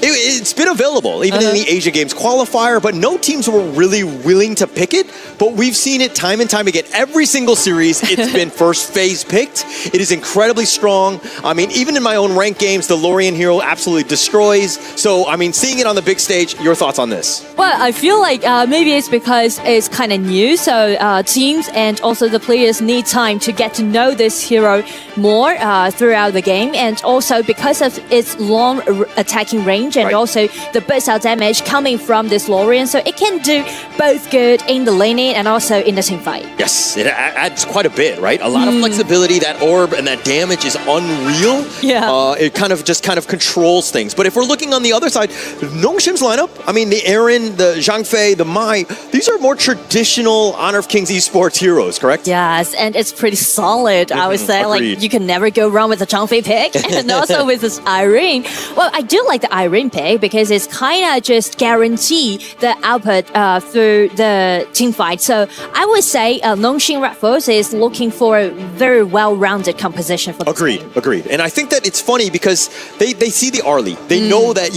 it's been available, even in the Asia Games qualifier, but no teams were really willing to pick it. But we've seen it time and time again. Every single series, it's been first phase picked. It is incredibly strong. I mean, even in my own ranked games, the Lorien hero absolutely destroys. So, I mean, seeing it on the big stage, your thoughts on this? Well, I feel like maybe it's because it's kind of new, so teams and also the players need time to get to know this hero more throughout the game, and also because of its long attacking range and also the burst out damage coming from this Lorien, so it can do both good in the laning and also in the team fight. Yes, it adds quite a bit, right? A lot of flexibility. That orb and that damage is unreal. Yeah. It kind of controls things. But if we're looking on the other side, Nongxin's lineup, I mean, the Aaron, the Zhang Fei, the Mai, these are more traditional Honor of Kings esports heroes, correct? Yes, and it's pretty solid, I would say. Agreed. Like, you can never go wrong with the Zhang Fei pick, and also with this Irene. Well, I do like the Irene pick because it's kind of just guarantee the output through the team fight. So I would say Nongxin Red Force is looking for a very well-rounded composition for the team. Agreed. And I think that it's funny because they see the Arlie. They know that,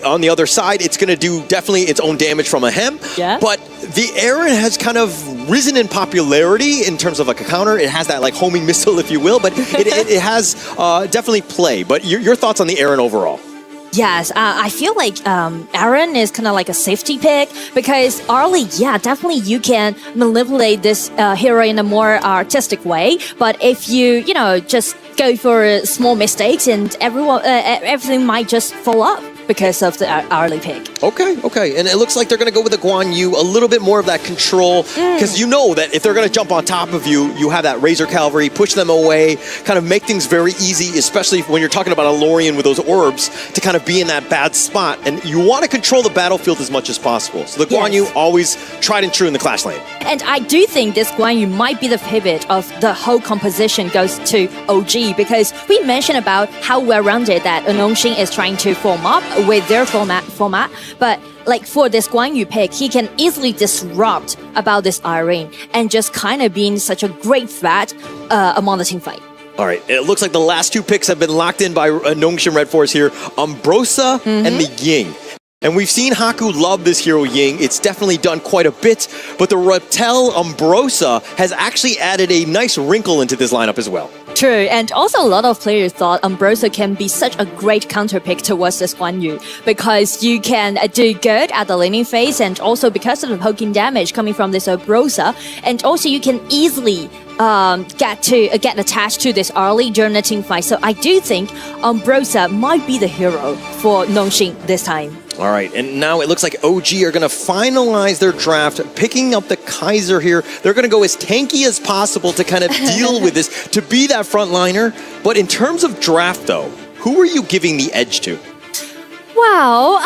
on the other side, it's going to do definitely its own damage from a hem. Yeah. But the Aaron has kind of risen in popularity in terms of like a counter. It has that like homing missile, if you will, but it has definitely play. But your thoughts on the Aaron overall? Yes, I feel like Aaron is kind of like a safety pick because Arlie, definitely you can manipulate this hero in a more artistic way. But if you, just go for small mistakes and everything might just fall up because of the Arlie pick. Okay. And it looks like they're going to go with the Guan Yu, a little bit more of that control, because you know that if they're going to jump on top of you, you have that Razor Cavalry, push them away, kind of make things very easy, especially when you're talking about a Lorien with those orbs, to kind of be in that bad spot. And you want to control the battlefield as much as possible. So the Guan Yu always tried and true in the Clash lane. And I do think this Guan Yu might be the pivot of the whole composition goes to OG, because we mentioned about how well-rounded that Nongxin is trying to form up with their format, but like for this Guan Yu pick, he can easily disrupt about this Irene and just kind of being such a great threat among the team fight. All right, it looks like the last two picks have been locked in by Nongxin Red Force here, Umbrosa and the Ying. And we've seen Haku love this hero Ying. It's definitely done quite a bit, but the Reptel Umbrosa has actually added a nice wrinkle into this lineup as well. True, and also a lot of players thought Umbrosa can be such a great counter pick towards this Guan Yu because you can do good at the laning phase, and also because of the poking damage coming from this Umbrosa, and also you can easily get attached to this early during the team fight. So I do think Umbrosa might be the hero for Nongxing this time. All right, and now it looks like OG are going to finalize their draft, picking up the Kaiser here. They're going to go as tanky as possible to kind of deal with this, to be that frontliner. But in terms of draft, though, who are you giving the edge to? Well,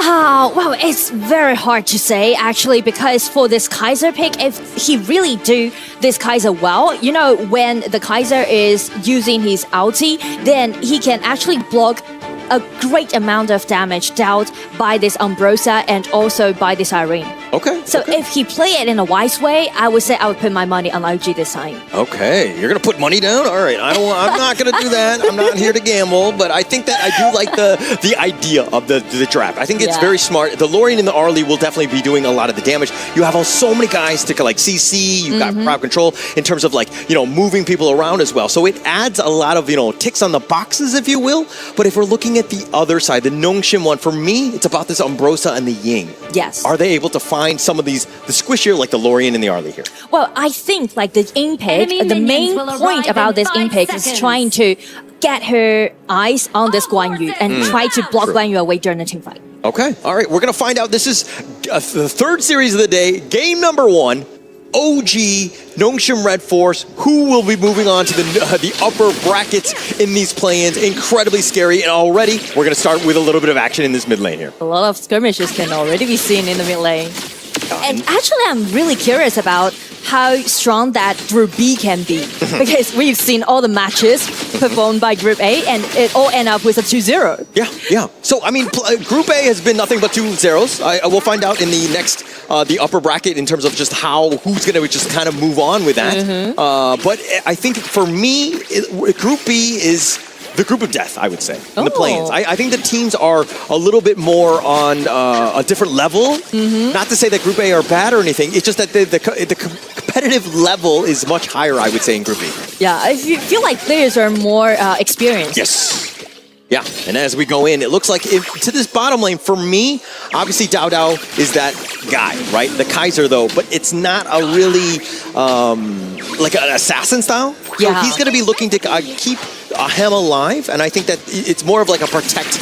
it's very hard to say actually, because for this Kaiser pick, if he really do this Kaiser well, you know, when the Kaiser is using his ulti, then he can actually block a great amount of damage dealt by this Umbrosa and also by this Irene. Okay. So if he play it in a wise way, I would say I would put my money on OG this time. Okay, you're gonna put money down? All right, I'm not gonna do that. I'm not here to gamble, but I think that I do like the idea of the draft. I think it's very smart. The Lorien and the Arlie will definitely be doing a lot of the damage. You have so many guys to like CC, you've got crowd control in terms of like, you know, moving people around as well. So it adds a lot of, you know, ticks on the boxes, if you will. But if we're looking at the other side, the Nongxin one, for me, it's about this Umbrosa and the Ying. Yes. Are they able to find some of these, the squishier, like the Lorien and the Arlie here? Well, I think like the Impic, the main point about this Impic is trying to get her eyes on this Guan Yu and try to block Guan Yu away during the team fight. Okay, all right, we're going to find out. This is the third series of the day, game number 1. OG, Nongxin Red Force, who will be moving on to the upper brackets in these play-ins. Incredibly scary, and already we're going to start with a little bit of action in this mid lane here. A lot of skirmishes can already be seen in the mid lane. And actually, I'm really curious about how strong that Group B can be. Because we've seen all the matches performed by Group A, and it all end up with a 2-0. Yeah. So, I mean, Group A has been nothing but 2 zeros. I will find out in the next, the upper bracket in terms of just who's going to just kind of move on with that. But I think for me, Group B is the group of death, I would say, in the play-ins. I think the teams are a little bit more on a different level. Not to say that Group A are bad or anything. It's just that the competitive level is much higher, I would say, in Group B. Yeah, I feel like players are more experienced. Yes. Yeah, and as we go in, it looks like to this bottom lane, for me, obviously Dao Dao is that guy, right? The Kaiser, though, but it's not a really, like an assassin style. Yeah. So he's going to be looking to keep him alive, and I think that it's more of like a protect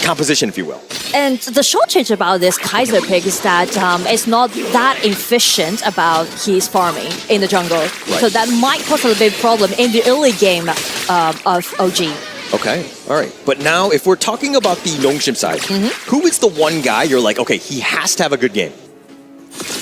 composition, if you will. And the shortage about this Kaiser pick is that it's not that efficient about his farming in the jungle. Right. So that might cause a big problem in the early game of OG. Okay, all right. But now, if we're talking about the Nongxin side, who is the one guy you're like, okay, he has to have a good game?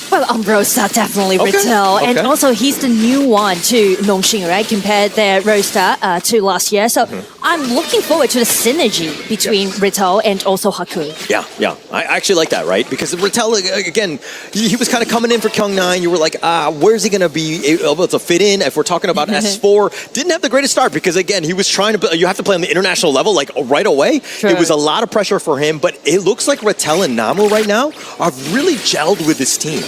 Well, Umbrosa definitely Ritel, and also he's the new one to Nongxin, right? Compared their roster to last year. So I'm looking forward to the synergy between Ritel and also Hakun. Yeah. I actually like that, right? Because Ritel, again, he was kind of coming in for Kyung9. You were like, where's he going to be able to fit in? If we're talking about S4, didn't have the greatest start because, again, he was trying to, you have to play on the international level, like right away. True. It was a lot of pressure for him, but it looks like Ritel and Namu right now are really gelled with this team.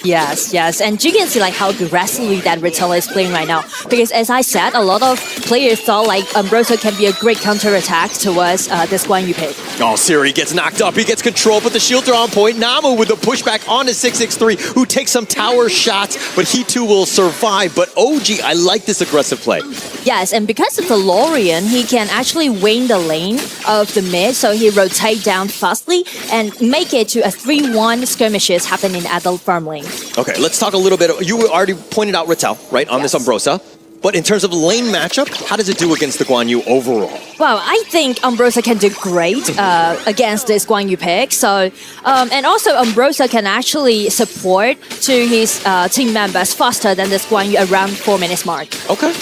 Yes, and you can see like how aggressively that Ritel is playing right now. Because as I said, a lot of players thought like Umbrosa can be a great counter-attack towards this Guan Yu pick. Oh, Siri gets knocked up, he gets control, but the shields are on point. Namu with the pushback on to 663, who takes some tower shots, but he too will survive. But OG, I like this aggressive play. Yes, and because of the Lorien, he can actually win the lane of the mid, so he rotate down fastly and make it to a 3-1 skirmishes happening at the farm lane. Okay, let's talk a little bit. You already pointed out Ritel, right, on this Umbrosa. But in terms of lane matchup, how does it do against the Guan Yu overall? Well, I think Umbrosa can do great against this Guan Yu pick. So, and also Umbrosa can actually support to his team members faster than this Guan Yu around 4 minutes mark. Okay.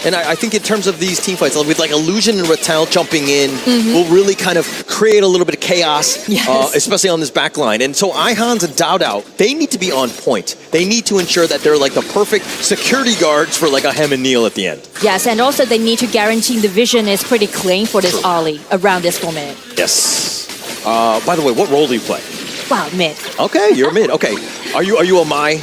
And I think in terms of these team fights, with like Illusion and Ritel jumping in, will really kind of create a little bit of chaos, especially on this back line. And so Ihans and Dao Dao, they need to be on point. They need to ensure that they're like the perfect security guards for like a Hem and Neil at the end. Yes, and also they need to guarantee the vision is pretty clean for this Arlie around this 4 minute. Yes. By the way, what role do you play? Wow, mid. Okay, you're mid. Okay. Are you a Mai?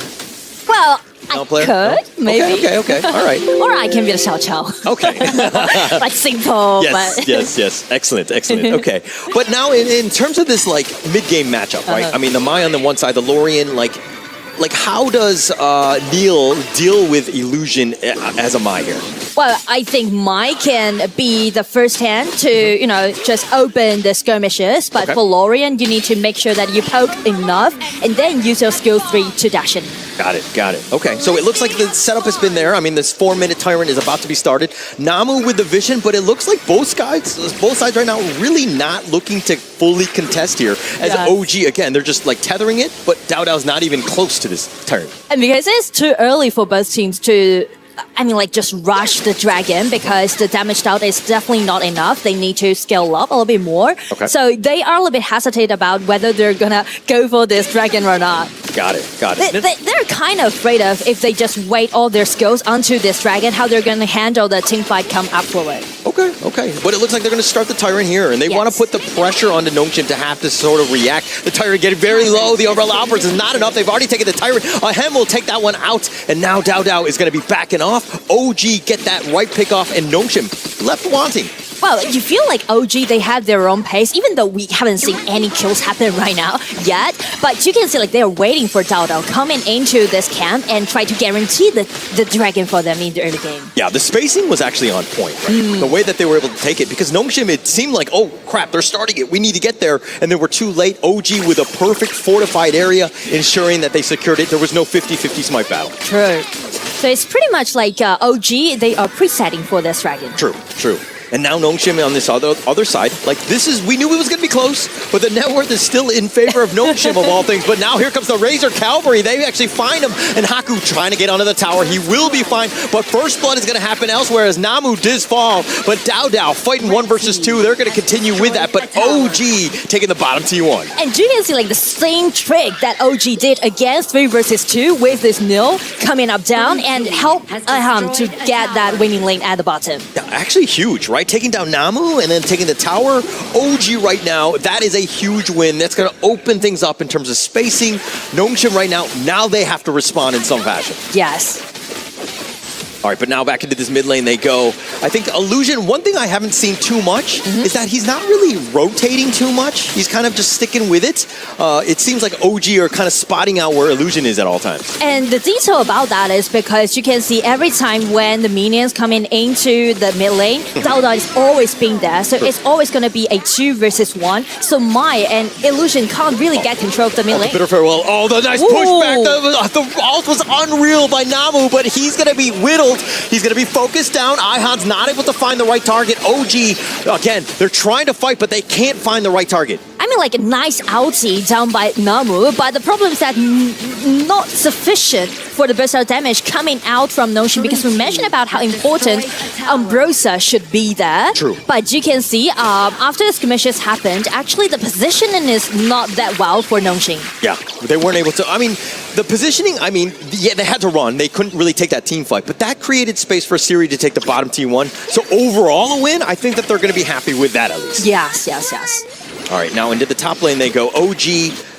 Well, player? Could, No? maybe. Okay. All right. Or I can be the Xiao Qiao. Okay. Like simple, but... Yes. Excellent. Okay. But now in terms of this like mid-game matchup, right? I mean, the Mai on the one side, the Lorien, like how does Neil deal with Illusion as a Mai here? Well, I think Mai can be the first hand to, just open the skirmishes. But for Lorien, you need to make sure that you poke enough and then use your skill 3 to dash in. Got it. Okay, so it looks like the setup has been there. I mean, this 4-minute Tyrant is about to be started. Namu with the vision, but it looks like both sides right now really not looking to fully contest here. As OG, again, they're just like tethering it, but Dao Dao's not even close to this Tyrant. And because it's too early for both teams to... just rush the dragon because the damage out is definitely not enough. They need to scale up a little bit more. Okay. So they are a little bit hesitant about whether they're gonna go for this dragon or not. Got it. They're kind of afraid of if they just wait all their skills onto this dragon, how they're gonna handle the team fight come afterward. Okay. But it looks like they're going to start the Tyrant here, and they want to put the pressure onto Nongshim to have to sort of react. The Tyrant getting very low. The Umbrella Outburst is not enough. They've already taken the Tyrant. Ahem will take that one out, and now Dao Dao is going to be backing off. OG get that right pick off, and Nongshim left wanting. Well, you feel like OG, they have their own pace, even though we haven't seen any kills happen right now yet. But you can see like they're waiting for Dao Dao coming into this camp and try to guarantee the dragon for them in the early game. Yeah, the spacing was actually on point, right? The way that they were able to take it, because Nongshim, it seemed like, oh crap, they're starting it, we need to get there, and they were too late. OG with a perfect fortified area, ensuring that they secured it. There was no 50-50 smite battle. True. So it's pretty much like OG, they are presetting for this dragon. True. And now Nongshim on this other side, like we knew it was going to be close, but the net worth is still in favor of Nongshim of all things. But now here comes the Razor Cavalry. They actually find him, and Haku trying to get onto the tower. He will be fine, but first blood is going to happen elsewhere as Namu does fall. But Dao Dao fighting 1 versus 2. They're going to continue with that, but OG taking the bottom T1. And you can see like the same trick that OG did against 3 versus 2 with this Nil coming up down and help Aham to get that winning lane at the bottom. Yeah, actually huge, right? Taking down Namu and then taking the tower. OG right now, that is a huge win. That's going to open things up in terms of spacing. Nongshim right now they have to respond in some fashion. Yes. All right, but now back into this mid lane they go. I think Illusion, one thing I haven't seen too much is that he's not really rotating too much. He's kind of just sticking with it. It seems like OG are kind of spotting out where Illusion is at all times. And the detail about that is because you can see every time when the minions coming into the mid lane, Dao Dao is always being there. So it's always going to be a 2 versus 1. So Mai and Illusion can't really get control of the mid lane. Bitter farewell. Oh, the nice pushback. The ult was unreal by Namu, but he's going to be whittled. He's going to be focused down. Ihan's not able to find the right target. OG, again, they're trying to fight, but they can't find the right target. I mean, like a nice ulti down by Namu, but the problem is that not sufficient for the burst out damage coming out from Nongshim, because we mentioned about how important Ambrosia should be there. True. But you can see, after the skirmishes happened, actually the positioning is not that well for Nongshim. Yeah, they weren't able to. I mean, the positioning, yeah, they had to run. They couldn't really take that team fight, but that created space for Siri to take the bottom T1. So overall a win, I think that they're going to be happy with that at least. Yes. All right, now into the top lane they go. OG,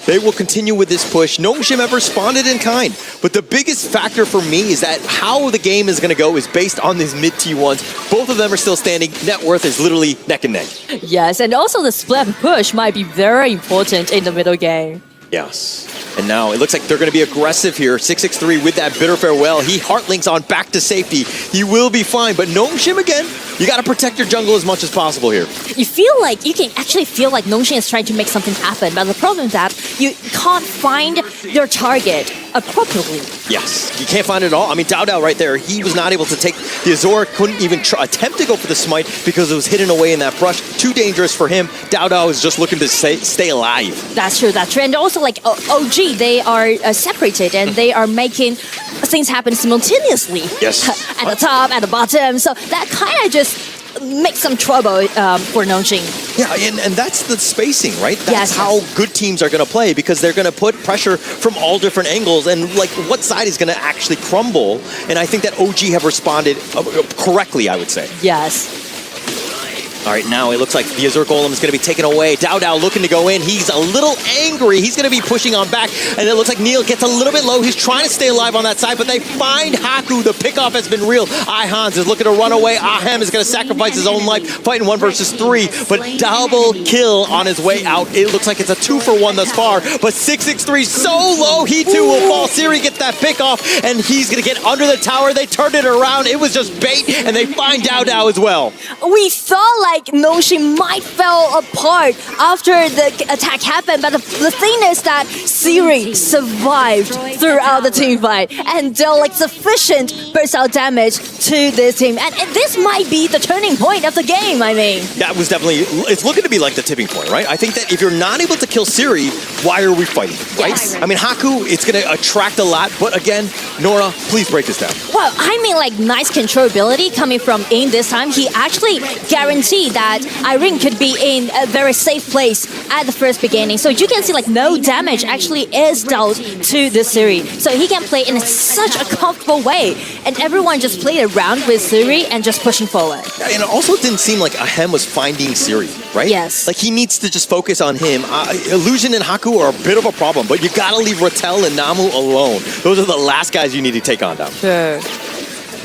they will continue with this push. Nongshim have responded in kind, but the biggest factor for me is that how the game is going to go is based on these mid T1s. Both of them are still standing. Net worth is literally neck and neck. Yes, and also the split push might be very important in the middle game. Yes. And now it looks like they're going to be aggressive here. 663 with that bitter farewell. He heartlinks on back to safety. He will be fine, but Nongshim again, you got to protect your jungle as much as possible here. You can actually feel like Nongshim is trying to make something happen, but the problem is that you can't find your target appropriately. Yes, you can't find it at all. I mean, Dao Dao right there, he was not able to take the Azor, couldn't even attempt to go for the smite because it was hidden away in that brush. Too dangerous for him. Dao Dao is just looking to stay alive. That's true. And also like OG, they are separated and they are making things happen simultaneously. Yes. At the top, at the bottom. So that kind of just makes some trouble for Nongshim. Yeah, and that's the spacing, right? That's how good teams are going to play, because they're going to put pressure from all different angles, and like what side is going to actually crumble. And I think that OG have responded correctly, I would say. Yes. All right, now it looks like the Azure Golem is going to be taken away. Dao looking to go in. He's a little angry. He's going to be pushing on back. And it looks like Neil gets a little bit low. He's trying to stay alive on that side, but they find Haku. The pickoff has been real. Ihans is looking to run away. Ahem is going to sacrifice his own life, fighting 1 versus 3. But double kill on his way out. It looks like it's a 2-for-1 thus far. But 663 so low, he too will fall. Siri gets that pickoff, and he's going to get under the tower. They turned it around. It was just bait, and they find Dao as well. We thought like Noshi might fall apart after the attack happened, but the thing is that Siri survived throughout the team fight and dealt like sufficient burst out damage to this team, and this might be the turning point of the game. I mean, that was definitely, it's looking to be like the tipping point, right? I think that if you're not able to kill Siri, why are we fighting, right? Yes. I mean, Haku, it's going to attract a lot, but again, Nora, please break this down. Well, I mean, like nice controllability coming from In this time. He actually guaranteed that Irene could be in a very safe place at the first beginning. So you can see like no damage actually is dealt to the Siri. So he can play in such a comfortable way. And everyone just played around with Siri and just pushing forward. And it also didn't seem like Ahem was finding Siri, right? Yes. Like he needs to just focus on him. Illusion and Haku are a bit of a problem, but you gotta leave Rattel and Namu alone. Those are the last guys you need to take on down. Sure.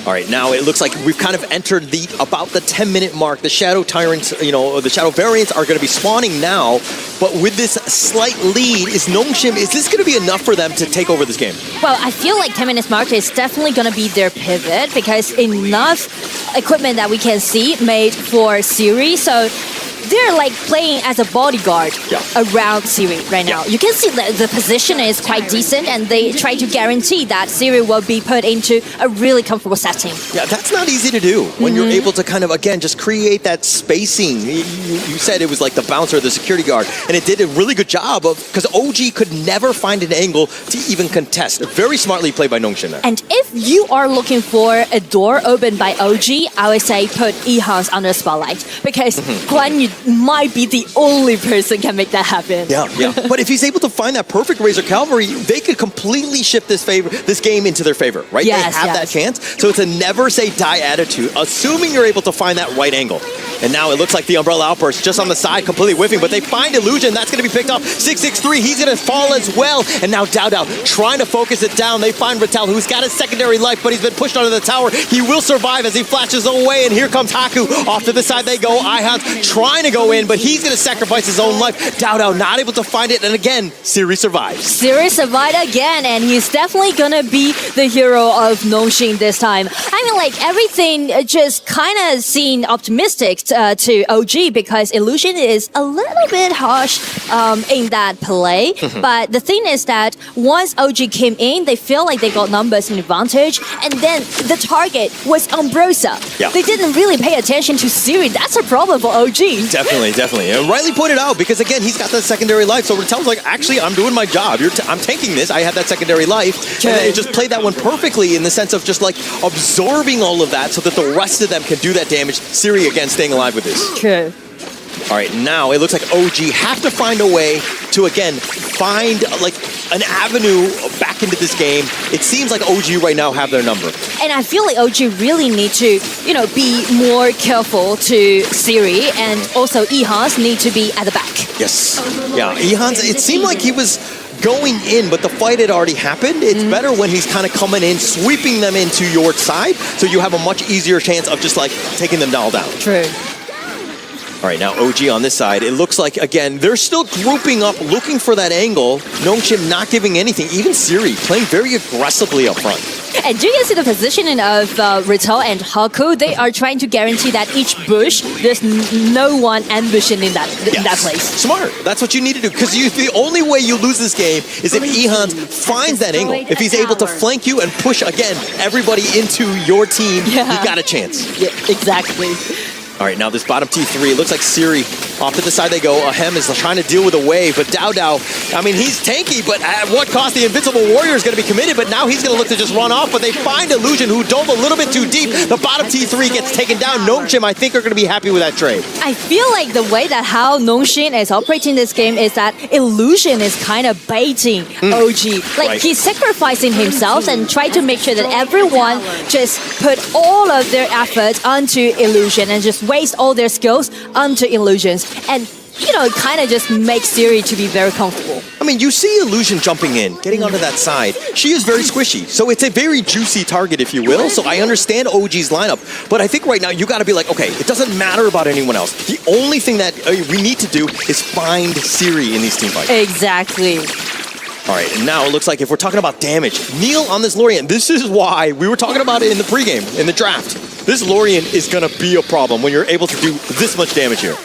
All right, now it looks like we've kind of entered about the 10-minute mark. The Shadow Tyrants, the Shadow Variants are going to be spawning now, but with this slight lead, is this going to be enough for them to take over this game? Well, I feel like 10 minutes mark is definitely going to be their pivot because enough equipment that we can see made for Siri, so they're like playing as a bodyguard around Siri right now. You can see that the position is quite decent, and they try to guarantee that Siri will be put into a really comfortable setting. Yeah, that's not easy to do when you're able to kind of, again, just create that spacing. You said it was like the bouncer, the security guard, and it did a really good job of, because OG could never find an angle to even contest. Very smartly played by Nongshin there. And if you are looking for a door opened by OG, I would say put Ehans under the spotlight, because Guan Yu might be the only person can make that happen. Yeah. But if he's able to find that perfect Razor Cavalry, they could completely shift this game into their favor, right? Yes, they have that chance. So it's a never say die attitude, assuming you're able to find that right angle. And now it looks like the Umbrella Outburst just on the side, completely whiffing, but they find Illusion. That's going to be picked up. 663, he's going to fall as well. And now Dao trying to focus it down. They find Rattel, who's got a secondary life, but he's been pushed onto the tower. He will survive as he flashes away, and here comes Haku. Off to the side they go. Ihans trying to go in, but he's going to sacrifice his own life. Dao not able to find it, and again, Siri survives. Siri survived again, and he's definitely going to be the hero of Nongshin this time. I mean, like, everything just kind of seemed optimistic to OG, because Illusion is a little bit harsh in that play. But the thing is that once OG came in, they feel like they got numbers in advantage, and then the target was Umbrosa. Yeah. They didn't really pay attention to Siri. That's a problem for OG. Definitely. And rightly pointed out, because again, he's got that secondary life. So Rattel's like, actually, I'm doing my job. I'm tanking this. I have that secondary life. True. And it just played that one perfectly in the sense of just like absorbing all of that so that the rest of them can do that damage. Siri, again, staying alive with this. True. All right, now it looks like OG have to find a way to, again, find like an avenue back into this game. It seems like OG right now have their number. And I feel like OG really need to, be more careful to Siri, and also Ehans need to be at the back. Yes. Yeah, Ehans, it seemed like he was going in, but the fight had already happened. It's better when he's kind of coming in, sweeping them into your side, so you have a much easier chance of just like taking them all down. True. All right, now OG on this side. It looks like, again, they're still grouping up, looking for that angle. Nongshin not giving anything. Even Siri playing very aggressively up front. And do you guys see the positioning of Rattel and Haku? They are trying to guarantee that each bush, there's no one ambushing in that place. Smart. That's what you need to do. Because the only way you lose this game is if Ehans finds that angle. If he's able to flank you and push, again, everybody into your team, you got a chance. Yeah, exactly. All right, now this bottom T3, it looks like Siri, off to the side they go. Ahem is trying to deal with a wave, but Dao, I mean, he's tanky, but at what cost? The Invincible Warrior is going to be committed, but now he's going to look to just run off, but they find Illusion, who dove a little bit too deep. The bottom T3 gets taken down. Nongshin, I think, are going to be happy with that trade. I feel like the way that how Nongshin is operating this game is that Illusion is kind of baiting OG. Like, he's sacrificing himself and trying to make sure that everyone just put all of their efforts onto Illusion and just waste all their skills onto illusions. And it kind of just makes Siri to be very comfortable. I mean, you see Illusion jumping in, getting onto that side. She is very squishy, so it's a very juicy target, if you will. So I understand OG's lineup, but I think right now you got to be like, okay, it doesn't matter about anyone else. The only thing that we need to do is find Siri in these team fights. Exactly. All right, and now it looks like if we're talking about damage, Neil on this Lorien, this is why we were talking about it in the pregame, in the draft. This Lorien is going to be a problem when you're able to do this much damage here.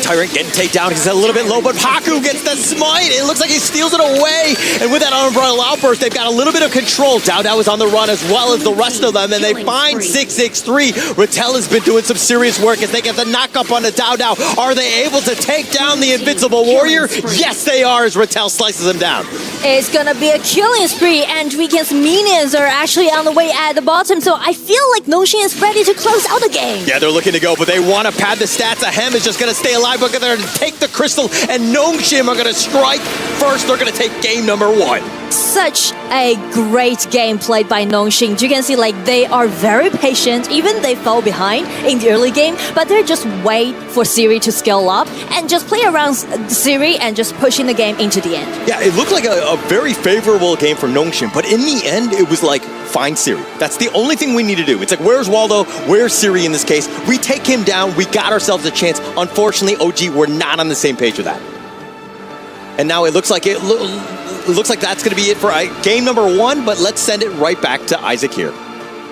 Tyrant getting takedown. He's a little bit low, but Haku gets the smite. It looks like he steals it away. And with that Umbrella Outburst, they've got a little bit of control. Dao Dao is on the run as well as the rest of them, and they find 663. Rattel has been doing some serious work as they get the knock-up on the Dao Dao. Are they able to take down the Invincible Warrior? Yes, they are, as Rattel slices him down. It's gonna be a killing spree, and Weekend's minions are actually on the way at the bottom, so I feel like Nongxin is ready to close out the game. Yeah, they're looking to go, but they want to pad the stats. Ahem is just going to stay alive, but they're going to take the crystal, and Nongxin are going to strike first. They're going to take game number 1. Such a great game played by Nongxin. You can see like they are very patient, even they fell behind in the early game, but they're just wait for Siri to scale up and just play around Siri and just pushing the game into the end. Yeah, it looked like a very favorable game for Nongxin, but in the end, it was like, find Siri. That's the only thing we need to do. It's like, where's Waldo? Where's Siri in this case? We take him down. We got ourselves a chance. Unfortunately, OG, we're not on the same page with that. And now it looks like that's going to be it for game number 1, but let's send it right back to Isaac here.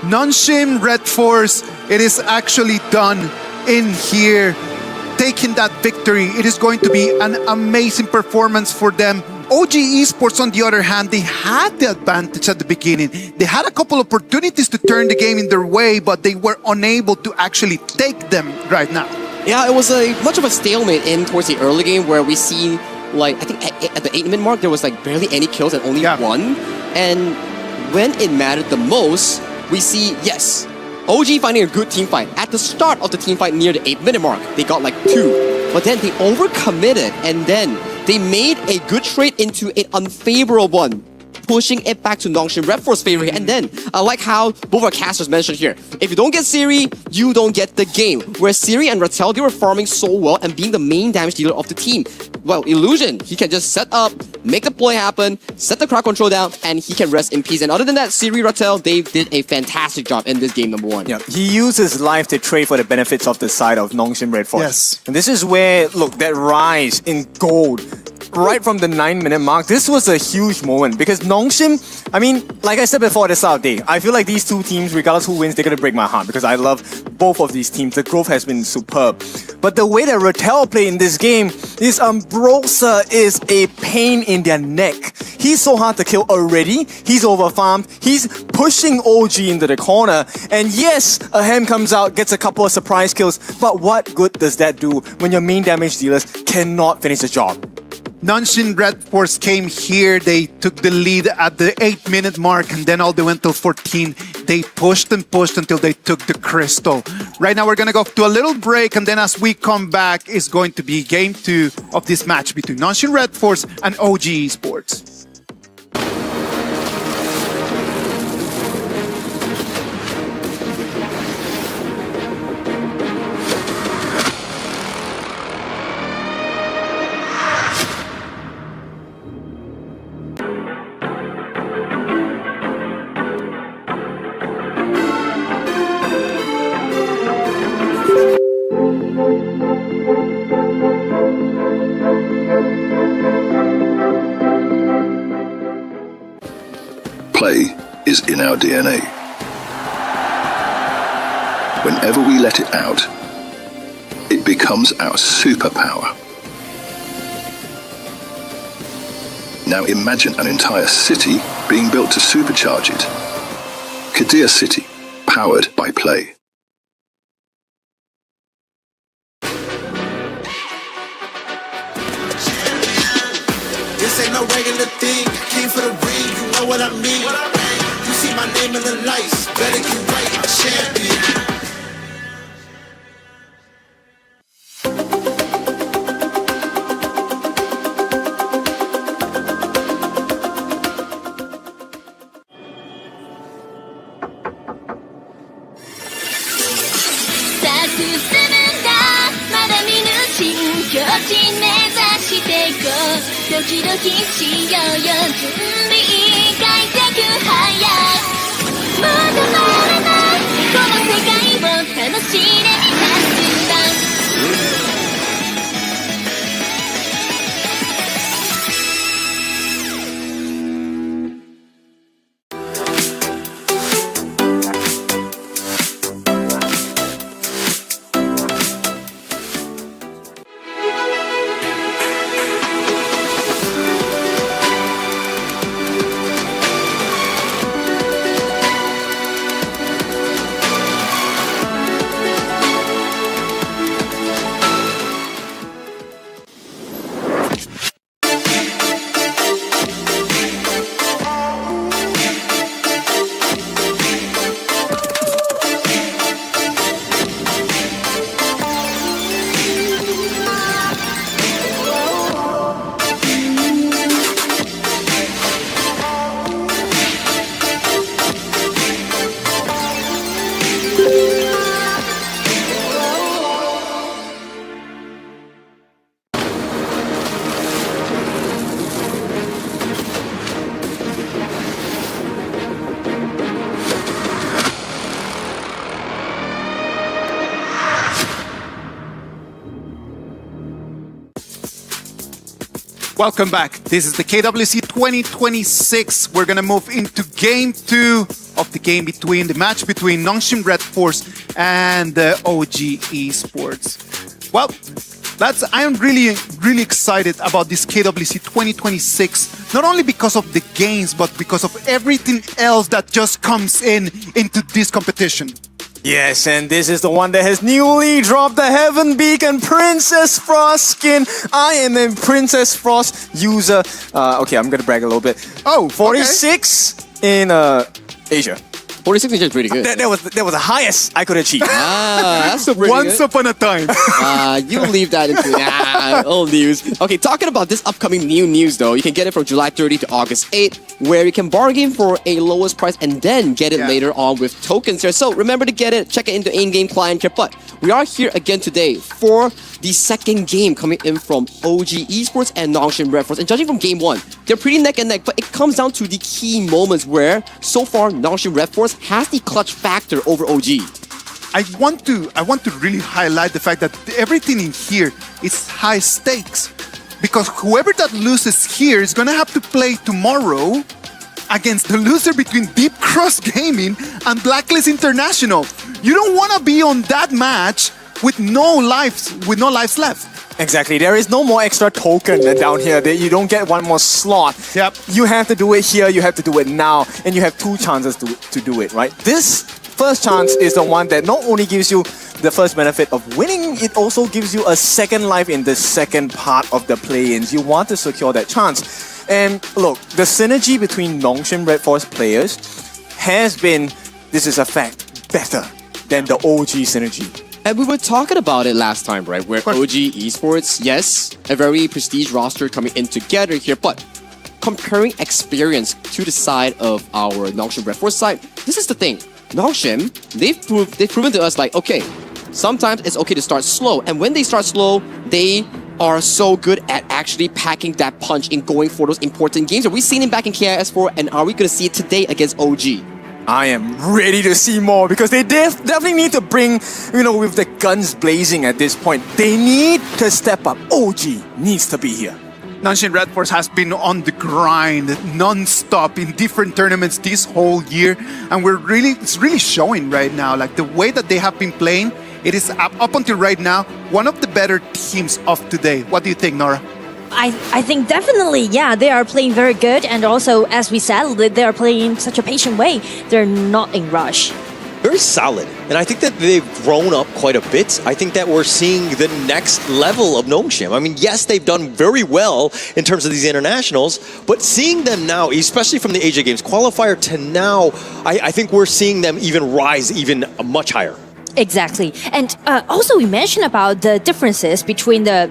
Nongxin Red Force, it is actually done in here, taking that victory. It is going to be an amazing performance for them. OG Esports, on the other hand, they had the advantage at the beginning. They had a couple opportunities to turn the game in their way, but they were unable to actually take them right now. Yeah, it was much of a stalemate in towards the early game where we see, like, I think at the 8-minute mark, there was like barely any kills and only one. And when it mattered the most, we see, yes, OG finding a good team fight. At the start of the team fight near the 8-minute mark, they got like 2. But then they overcommitted, and then they made a good trade into an unfavorable one, pushing it back to Nongxin Red Force favor. And then, I like how both our casters mentioned here, if you don't get Siri, you don't get the game. Where Siri and Rattel, they were farming so well and being the main damage dealer of the team. Well, Illusion, he can just set up, make the play happen, set the crowd control down, and he can rest in peace. And other than that, Siri, Rattel, they did a fantastic job in this game number 1. Yeah, he used his life to trade for the benefits of the side of Nongxin Red Force. Yes. And this is where, look, that rise in gold, right from the 9-minute mark, this was a huge moment because Nongxin, I mean, like I said before at the start of the day, I feel like these two teams, regardless who wins, they're going to break my heart because I love both of these teams. The growth has been superb. But the way that Rattel played in this game, this Ambrosa is a pain in their neck. He's so hard to kill already. He's overfarmed. He's pushing OG into the corner. And yes, Ahem comes out, gets a couple of surprise kills. But what good does that do when your main damage dealers cannot finish the job? Nongxin Red Force came here, they took the lead at the 8-minute mark, and then all the way until 14. They pushed and pushed until they took the crystal. Right now we're gonna go to a little break, and then as we come back, it's going to be game 2 of this match between Nongxin Red Force and OG Esports. Play is in our DNA. Whenever we let it out, it becomes our superpower. Now imagine an entire city being built to supercharge it. Kadir City, powered by Play. This ain't no regular thing. Came for the ring, you know what I mean. You see my name in the lights, better get right, I'm champion. 目指していこうドキドキしようよ準備快適早まだまだないこの世界を楽しんでみたんだWelcome back. This is the KWC 2026. We're going to move into game 2 of the game between the match between Nongshim Red Force and the OG Esports. Well, I am really excited about this KWC 2026, not only because of the games, but because of everything else that just comes into this competition. Yes, and this is the one that has newly dropped the Heaven Beacon Princess Frost skin. I am a Princess Frost user. Okay, I'm gonna brag a little bit. Oh, 46 in Asia. 46 is pretty good. That was the highest I could achieve. That's still pretty Once good. upon a time. You leave that into old news. Okay, talking about this upcoming new news though, you can get it from July 30 to August 8, where you can bargain for a lowest price and then get it later on with tokens there. So remember to get it, check it into in-game client here. But we are here again today for the second game coming in from OG Esports and Nongshim Red Force. And judging from game 1, they're pretty neck and neck, but it comes down to the key moments where so far Nongshim Red Force has the clutch factor over OG. I want to really highlight the fact that everything in here is high stakes, because whoever that loses here is gonna have to play tomorrow against the loser between Deep Cross Gaming and Blacklist International. You don't want to be on that match with no lives left. Exactly. There is no more extra token down here. You don't get one more slot. Yep. You have to do it here. You have to do it now, and you have 2 chances to do it. Right. This first chance is the one that not only gives you the first benefit of winning, it also gives you a second life in the second part of the play-ins. You want to secure that chance. And look, the synergy between Nongshim Red Force players has been, this is a fact, better than the OG synergy. And we were talking about it last time, right? Where OG Esports, yes, a very prestige roster coming in together here, but comparing experience to the side of our Nongshim Red Force side, this is the thing. Nongshim, they've proven to us like, okay, sometimes it's okay to start slow, and when they start slow, they are so good at actually packing that punch in going for those important games. Are we seeing it back in KIS4, and are we going to see it today against OG? I am ready to see more, because they definitely need to bring, with the guns blazing at this point. They need to step up. OG needs to be here. Nongshim Red Force has been on the grind non-stop in different tournaments this whole year, and it's really showing right now. Like the way that they have been playing, it is up until right now one of the better teams of today. What do you think, Nora? I think definitely, yeah, they are playing very good, and also, as we said, they are playing in such a patient way. They're not in rush. Very solid, and I think that they've grown up quite a bit. I think that we're seeing the next level of Nongshim. I mean, yes, they've done very well in terms of these internationals, but seeing them now, especially from the Asia Games qualifier to now, I think we're seeing them even rise even much higher. Exactly, and also we mentioned about the differences between the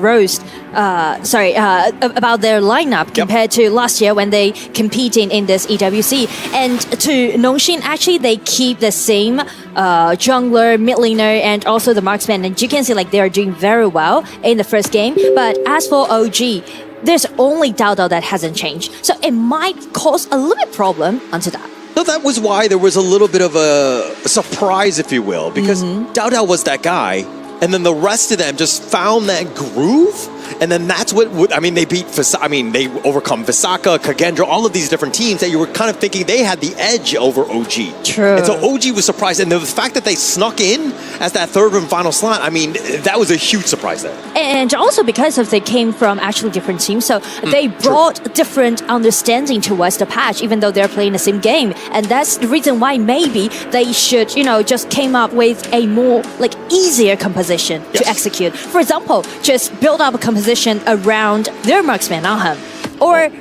roles. About their lineup compared to last year when they competing in this EWC. And to Nongxin, actually they keep the same jungler, mid laner, and also the marksman. And you can see like they are doing very well in the first game. But as for OG, there's only Dao Dao that hasn't changed, so it might cause a little bit problem onto that. So that was why there was a little bit of a surprise, if you will, because Dao Dao was that guy, and then the rest of them just found that groove, and then that's what they beat. They overcome Visaka, Kagendra, all of these different teams that you were kind of thinking they had the edge over OG. True. And so OG was surprised, and the fact that they snuck in as that third and final slot, that was a huge surprise there. And also because of they came from actually different teams, so they brought different understanding towards the patch, even though they're playing the same game. And that's the reason why maybe they should, just came up with a more easier composition to execute. For example, just build up a composition around their marksman Aham, or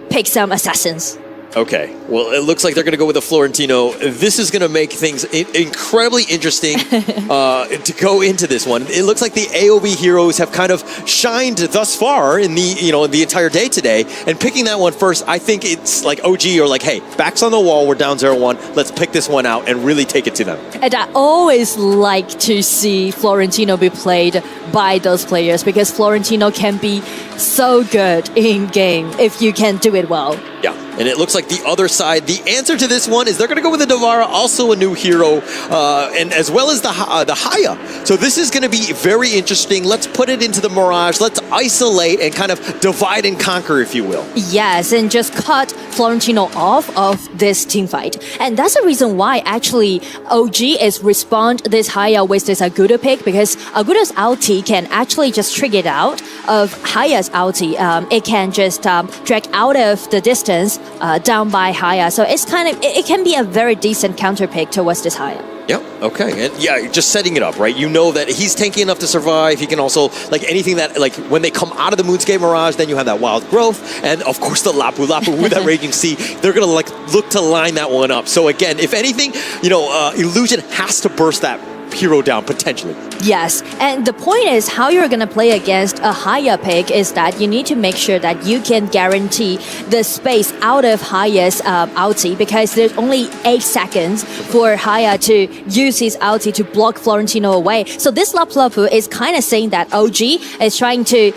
pick some assassins. Okay, well, it looks like they're going to go with a Florentino. This is going to make things incredibly interesting to go into this one. It looks like the AOV heroes have kind of shined thus far in the entire day today. And picking that one first, I think it's like OG or like, hey, backs on the wall, we're down 0-1. Let's pick this one out and really take it to them. And I always like to see Florentino be played by those players because Florentino can be so good in game if you can do it well. Yeah, and it looks like the other side, the answer to this one is they're going to go with the Devara, also a new hero, and as well as the Haya. So this is going to be very interesting. Let's put it into the Mirage. Let's isolate and kind of divide and conquer, if you will. Yes, and just cut Florentino off of this team fight. And that's the reason why actually OG is respond this Haya with this Agudo pick, because Agudo's ulti can actually just trigger it out of Haya's ulti. It can just drag out of the distance down by Haya. So it's it can be a very decent counter pick towards this Haya. Yep, okay. And yeah, just setting it up, right? You know that he's tanky enough to survive. He can also, anything that, when they come out of the Moonscape Mirage, then you have that Wild Growth, and of course the Lapu Lapu with that Raging Sea. They're going to, look to line that one up. So again, if anything, Illusion has to burst that hero down, potentially. Yes, and the point is how you're going to play against a Haya pick is that you need to make sure that you can guarantee the space out of Haya's ulti, because there's only 8 seconds for Haya to use his ulti to block Florentino away. So this Lapu Lapu is kind of saying that OG is trying to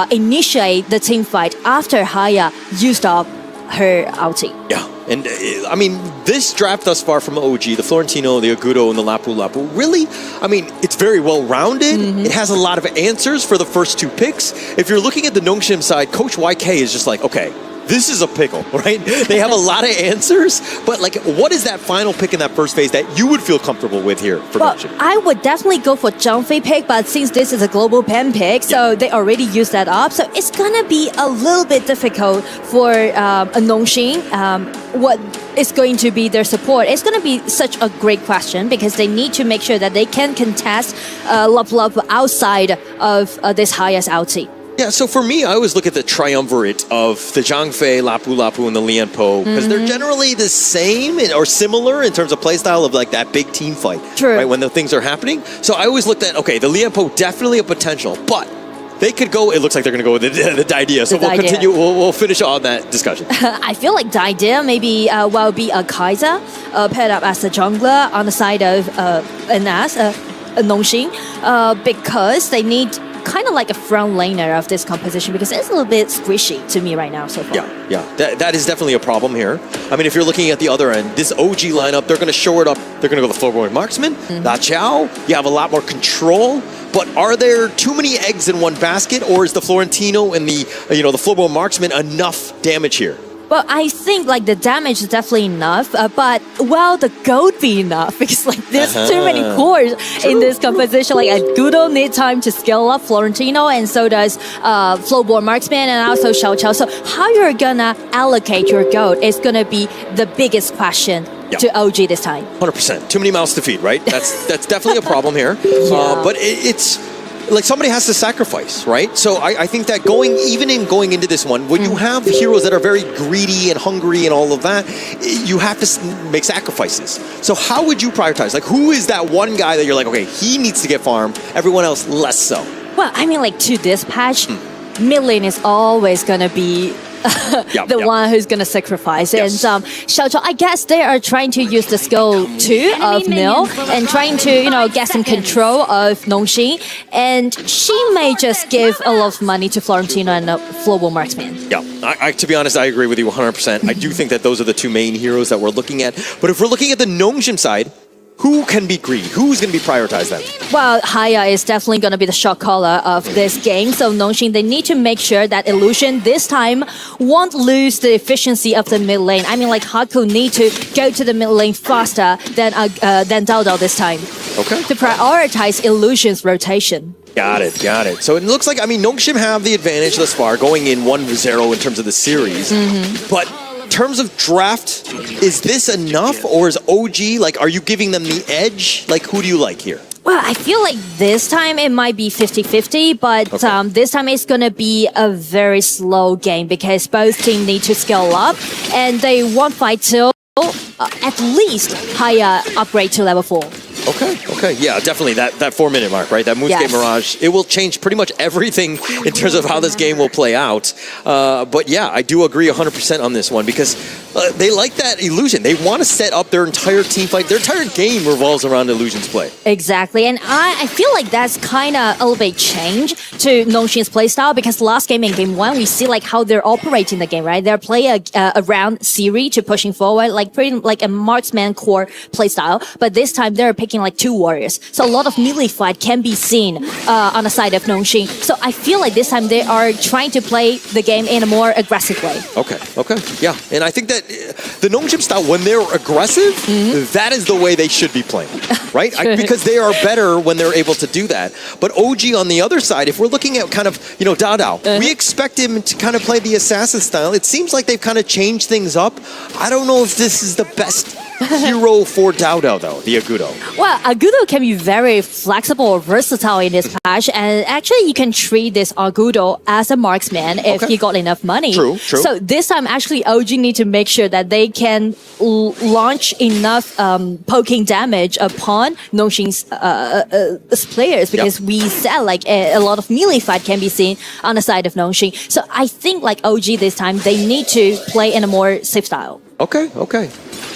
initiate the team fight after Haya used up her ulti. Yeah. And this draft thus far from OG, the Florentino, the Agudo, and the Lapu Lapu, really, it's very well-rounded. It has a lot of answers for the first 2 picks. If you're looking at the Nongshim side, Coach YK is just like, okay, this is a pickle, right? They have a lot of answers, but what is that final pick in that first phase that you would feel comfortable with here for Nongshim? I would definitely go for Zhang Fei pick, but since this is a global pen pick, so they already used that up, so it's gonna be a little bit difficult for a Nongxin. What is going to be their support? It's gonna be such a great question because they need to make sure that they can contest Lapu Lapu outside of this highest ulti. Yeah, so for me, I always look at the triumvirate of the Zhang Fei, Lapu Lapu, and the Lian Po, because they're generally the same or similar in terms of playstyle of that big team fight. True. Right, when the things are happening. So I always looked at, okay, the Lian Po, definitely a potential, but they could go, it looks like they're going to go with the Daidea. So we'll continue, we'll finish on that discussion. I feel like Daidea maybe will be a Kaiser paired up as a jungler on the side of Anas, Nongxin, because they need kind of like a front laner of this composition because it's a little bit squishy to me right now so far. Yeah. That is definitely a problem here. If you're looking at the other end, this OG lineup, they're going to shore it up. They're going to go the floorboard marksman, Da Chao. You have a lot more control. But are there too many eggs in one basket, or is the Florentino and the the floorboard marksman enough damage here? Well, I think the damage is definitely enough, but the gold be enough because there's too many cores in this composition. Agudo need time to scale up Florentino, and so does Flowboard Marksman and also Xiao Chao. So how you're gonna allocate your gold is gonna be the biggest question to OG this time. 100%. Too many mouths to feed, right? That's definitely a problem here. But it's like somebody has to sacrifice, right? So I think that going into this one, when you have heroes that are very greedy and hungry and all of that, you have to make sacrifices. So how would you prioritize? Like, who is that one guy that you're like, okay, he needs to get farmed, everyone else less so? Well, I mean, like to this patch, mid lane is always gonna be one who's gonna sacrifice. Yes. And Xiaozhou, I guess they are trying to use the skill too of Nil and trying to, get some control of Nongxin. And she may just give a lot of money to Florentino and Flowable Marksman. Yeah, I, to be honest, I agree with you 100%. I do think that those are the two main heroes that we're looking at. But if we're looking at the Nongxin side, who can be greedy? Who's going to be prioritized then? Well, Haya is definitely going to be the shot caller of this game. So Nongxin, they need to make sure that Illusion this time won't lose the efficiency of the mid lane. I mean, like Haku need to go to the mid lane faster than Dao Dao this time. Okay. To prioritize Illusion's rotation. Got it. So it looks like, Nongxin have the advantage thus far, going in 1-0 in terms of the series. But in terms of draft, is this enough, or is OG, like, are you giving them the edge? Like, who do you like here? Well, I feel like this time it might be 50-50, but this time it's going to be a very slow game because both teams need to scale up and they won't fight till at least higher upgrade to level 4. Okay. Yeah, definitely. That 4-minute mark, right? That Moonscape Mirage, it will change pretty much everything in terms of how this game will play out. But yeah, I do agree 100% on this one because they like that Illusion. They want to set up their entire team fight. Their entire game revolves around Illusion's play. Exactly. And I feel like that's kind of a little bit change to Nongxin's playstyle because last game in game 1, we see like how they're operating the game, right? They're playing around Siri to pushing forward, like pretty like a marksman core playstyle. But this time they're picking like 2 warriors. So a lot of melee fight can be seen on the side of Nongxin. So I feel like this time they are trying to play the game in a more aggressive way. Okay. Yeah. And I think that the Nongxin style, when they're aggressive, that is the way they should be playing, right? Because they are better when they're able to do that. But OG on the other side, if we're looking at kind of, Dao Dao, we expect him to kind of play the assassin style. It seems like they've kind of changed things up. I don't know if this is the best hero for Dao Dao, though, the Agudo. Well, Agudo can be very flexible or versatile in this patch, and actually you can treat this Agudo as a marksman if he got enough money. True. So this time, actually, OG need to make sure that they can launch enough poking damage upon Nongxin's players because we said like a lot of melee fight can be seen on the side of Nongxin. So I think like OG this time, they need to play in a more safe style. Okay.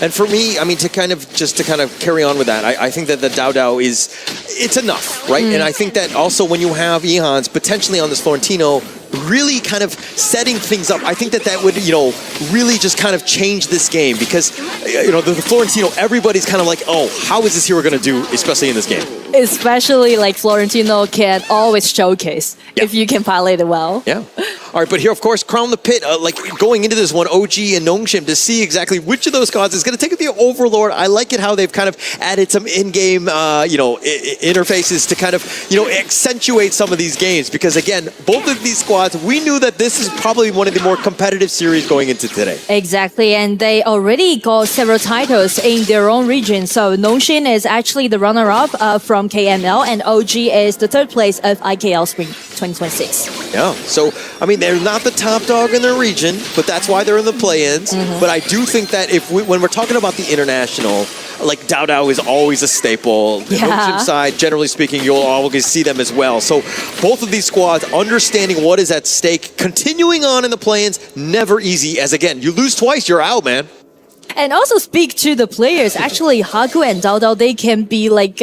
And for me, to kind of carry on with that, I think that the Dao Dao it's enough, right? And I think that also when you have Ehans potentially on this Florentino really kind of setting things up, I think that would, really just kind of change this game because, the Florentino, everybody's kind of like, oh, how is this hero going to do, especially in this game? Especially like Florentino can always showcase if you can pilot it well. Yeah. All right, but here, of course, Crown the Pit, like going into this one, OG and Nongxin to see exactly which of those gods is going to take the Overlord. I like it how they've kind of added some in-game, interfaces to kind of, accentuate some of these games because, again, both of these squads, we knew that this is probably one of the more competitive series going into today. Exactly, and they already got several titles in their own region. So Nongxin is actually the runner-up from KML, and OG is the 3rd place of IKL Spring 2026. Yeah, so, they're not the top dog in their region, but that's why they're in the play-ins. But I do think that when we're talking about the international, like Dao Dao is always a staple. The Nongxin side, generally speaking, you'll always see them as well. So both of these squads understanding what is at stake, continuing on in the play-ins, never easy. As again, you lose twice, you're out, man. And also speak to the players. Actually, Haku and Dao Dao, they can be like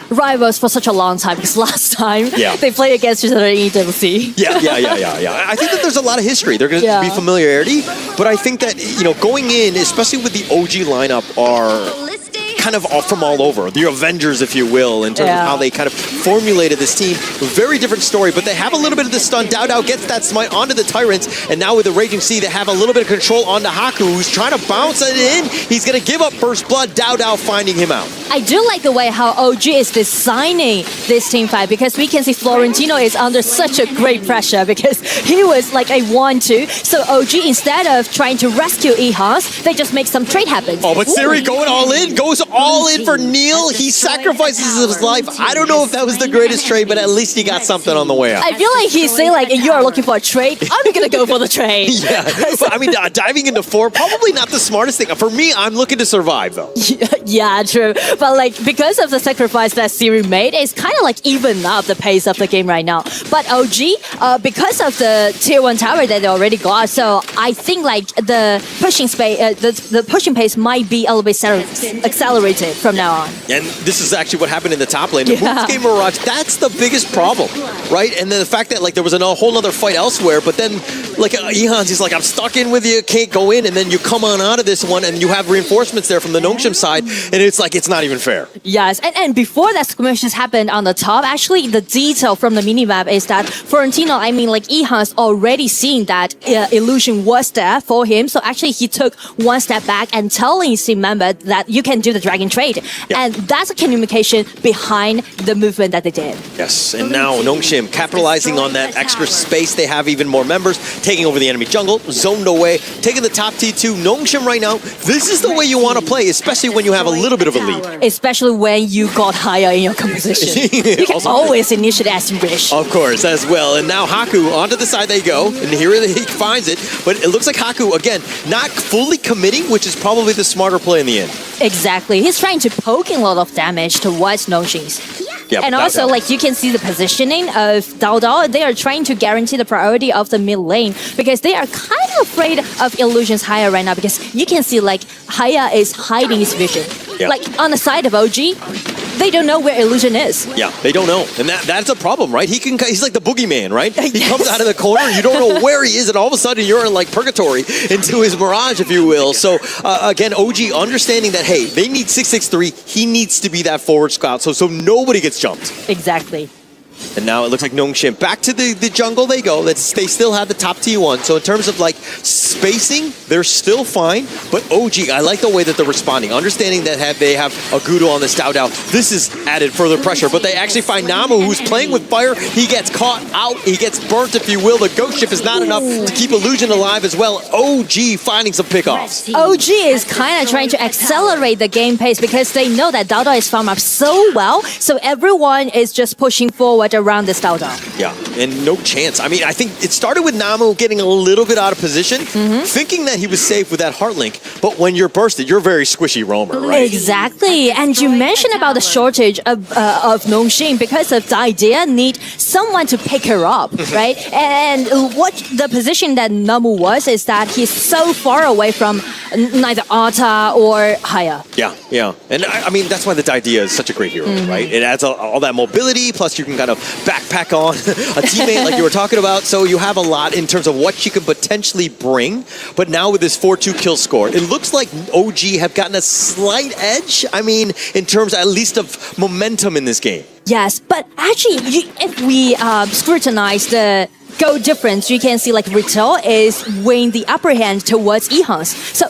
rivals for such a long time because last time they played against each other in EWC. Yeah. I think that there's a lot of history. There's going to be familiarity, but I think that, going in, especially with the OG lineup, are kind of from all over. The Avengers, if you will, in terms of how they kind of formulated this team. Very different story, but they have a little bit of the stun. Dao Dao gets that smite onto the Tyrants, and now with the Raging Sea, they have a little bit of control onto Haku, who's trying to bounce it in. He's going to give up First Blood. Dao Dao finding him out. I do like the way how OG is designing this team fight because we can see Florentino is under such a great pressure because he was like a 1-2. So OG, instead of trying to rescue Ehans, they just make some trade happen. Oh, but Siri going all in, goes all in for Neil. He sacrifices his life. I don't know if that was the greatest trade, but at least he got something on the way out. I feel like he's saying like, if you are looking for a trade, I'm gonna go for the trade. Yeah, but I mean, diving into 4, probably not the smartest thing. For me, I'm looking to survive though. Yeah, true. But like, because of the sacrifice that Siri made, it's kind of like even up the pace of the game right now. But OG, because of the tier 1 tower that they already got, so I think like the pushing space, the pushing pace might be a little bit accelerated from now on. And this is actually what happened in the top lane. The Moves Game Mirage, that's the biggest problem, right? And then the fact that like there was a whole other fight elsewhere, but then like Ehan's, he's like, I'm stuck in with you, can't go in, and then you come on out of this one and you have reinforcements there from the Nongshim side, and it's like, it's not even fair. Yes, and before that skirmishes happened on the top, actually the detail from the minimap is that Florentino, I mean like Ehan's already seen that illusion was there for him, so actually he took one step back and telling his team member that you can do the dragon trade. And that's a communication behind the movement that they did. Yes, and now Nongshim capitalizing on that extra space. They have even more members, taking over the enemy jungle, zoned away, taking the top T2. Nongshim right now, this is the way you want to play, especially when you have a little bit of a lead. Especially when you got higher in your composition. You can always initiate as you wish. Of course, as well. And now Haku, onto the side they go, and here he finds it. But it looks like Haku, again, not fully committing, which is probably the smarter play in the end. Exactly. He's trying to poke in a lot of damage towards Nongshim's. Yep, and also, like, you can see the positioning of Dao Dao. They are trying to guarantee the priority of the mid lane because they are kind of afraid of Illusion's Haya right now because you can see, like, Haya is hiding his vision. Yep. Like, on the side of OG, they don't know where Illusion is. Yeah, they don't know. And that's a problem, right? He's like the boogeyman, right? He comes out of the corner, you don't know where he is, and all of a sudden you're in, like, purgatory into his mirage, if you will. So, again, OG understanding that, hey, they need 663. He needs to be that forward scout so nobody gets jumped. Exactly. And now it looks like Nongshim back to the jungle they go. They still have the top T1. So in terms of like spacing, they're still fine. But OG, I like the way that they're responding. Understanding that they have a Gudo on this Dao Dao. This is added further pressure. But they actually find Namu, who's playing with fire. He gets caught out. He gets burnt, if you will. The ghost ship is not enough to keep Illusion alive as well. OG finding some pickoffs. OG is kind of trying to accelerate the game pace because they know that Dao Dao is farmed up so well. So everyone is just pushing forward around this Dao Dao. Yeah, and no chance. I mean, I think it started with Namu getting a little bit out of position, thinking that he was safe with that heart link, but when you're bursted, you're a very squishy roamer, right? Exactly, and you mentioned about the shortage of Nongshim because of the idea need someone to pick her up, right? And what the position that Namu was is that he's so far away from neither Arta or Haya. Yeah, and I mean, that's why the idea is such a great hero, right? It adds all that mobility, plus you can kind of backpack on a teammate like you were talking about, so you have a lot in terms of what she could potentially bring. But now with this 4-2 kill score, it looks like OG have gotten a slight edge, I mean, in terms at least of momentum in this game. Yes, but actually, if we scrutinize the goal difference, you can see like Retail is winning the upper hand towards Ehans. So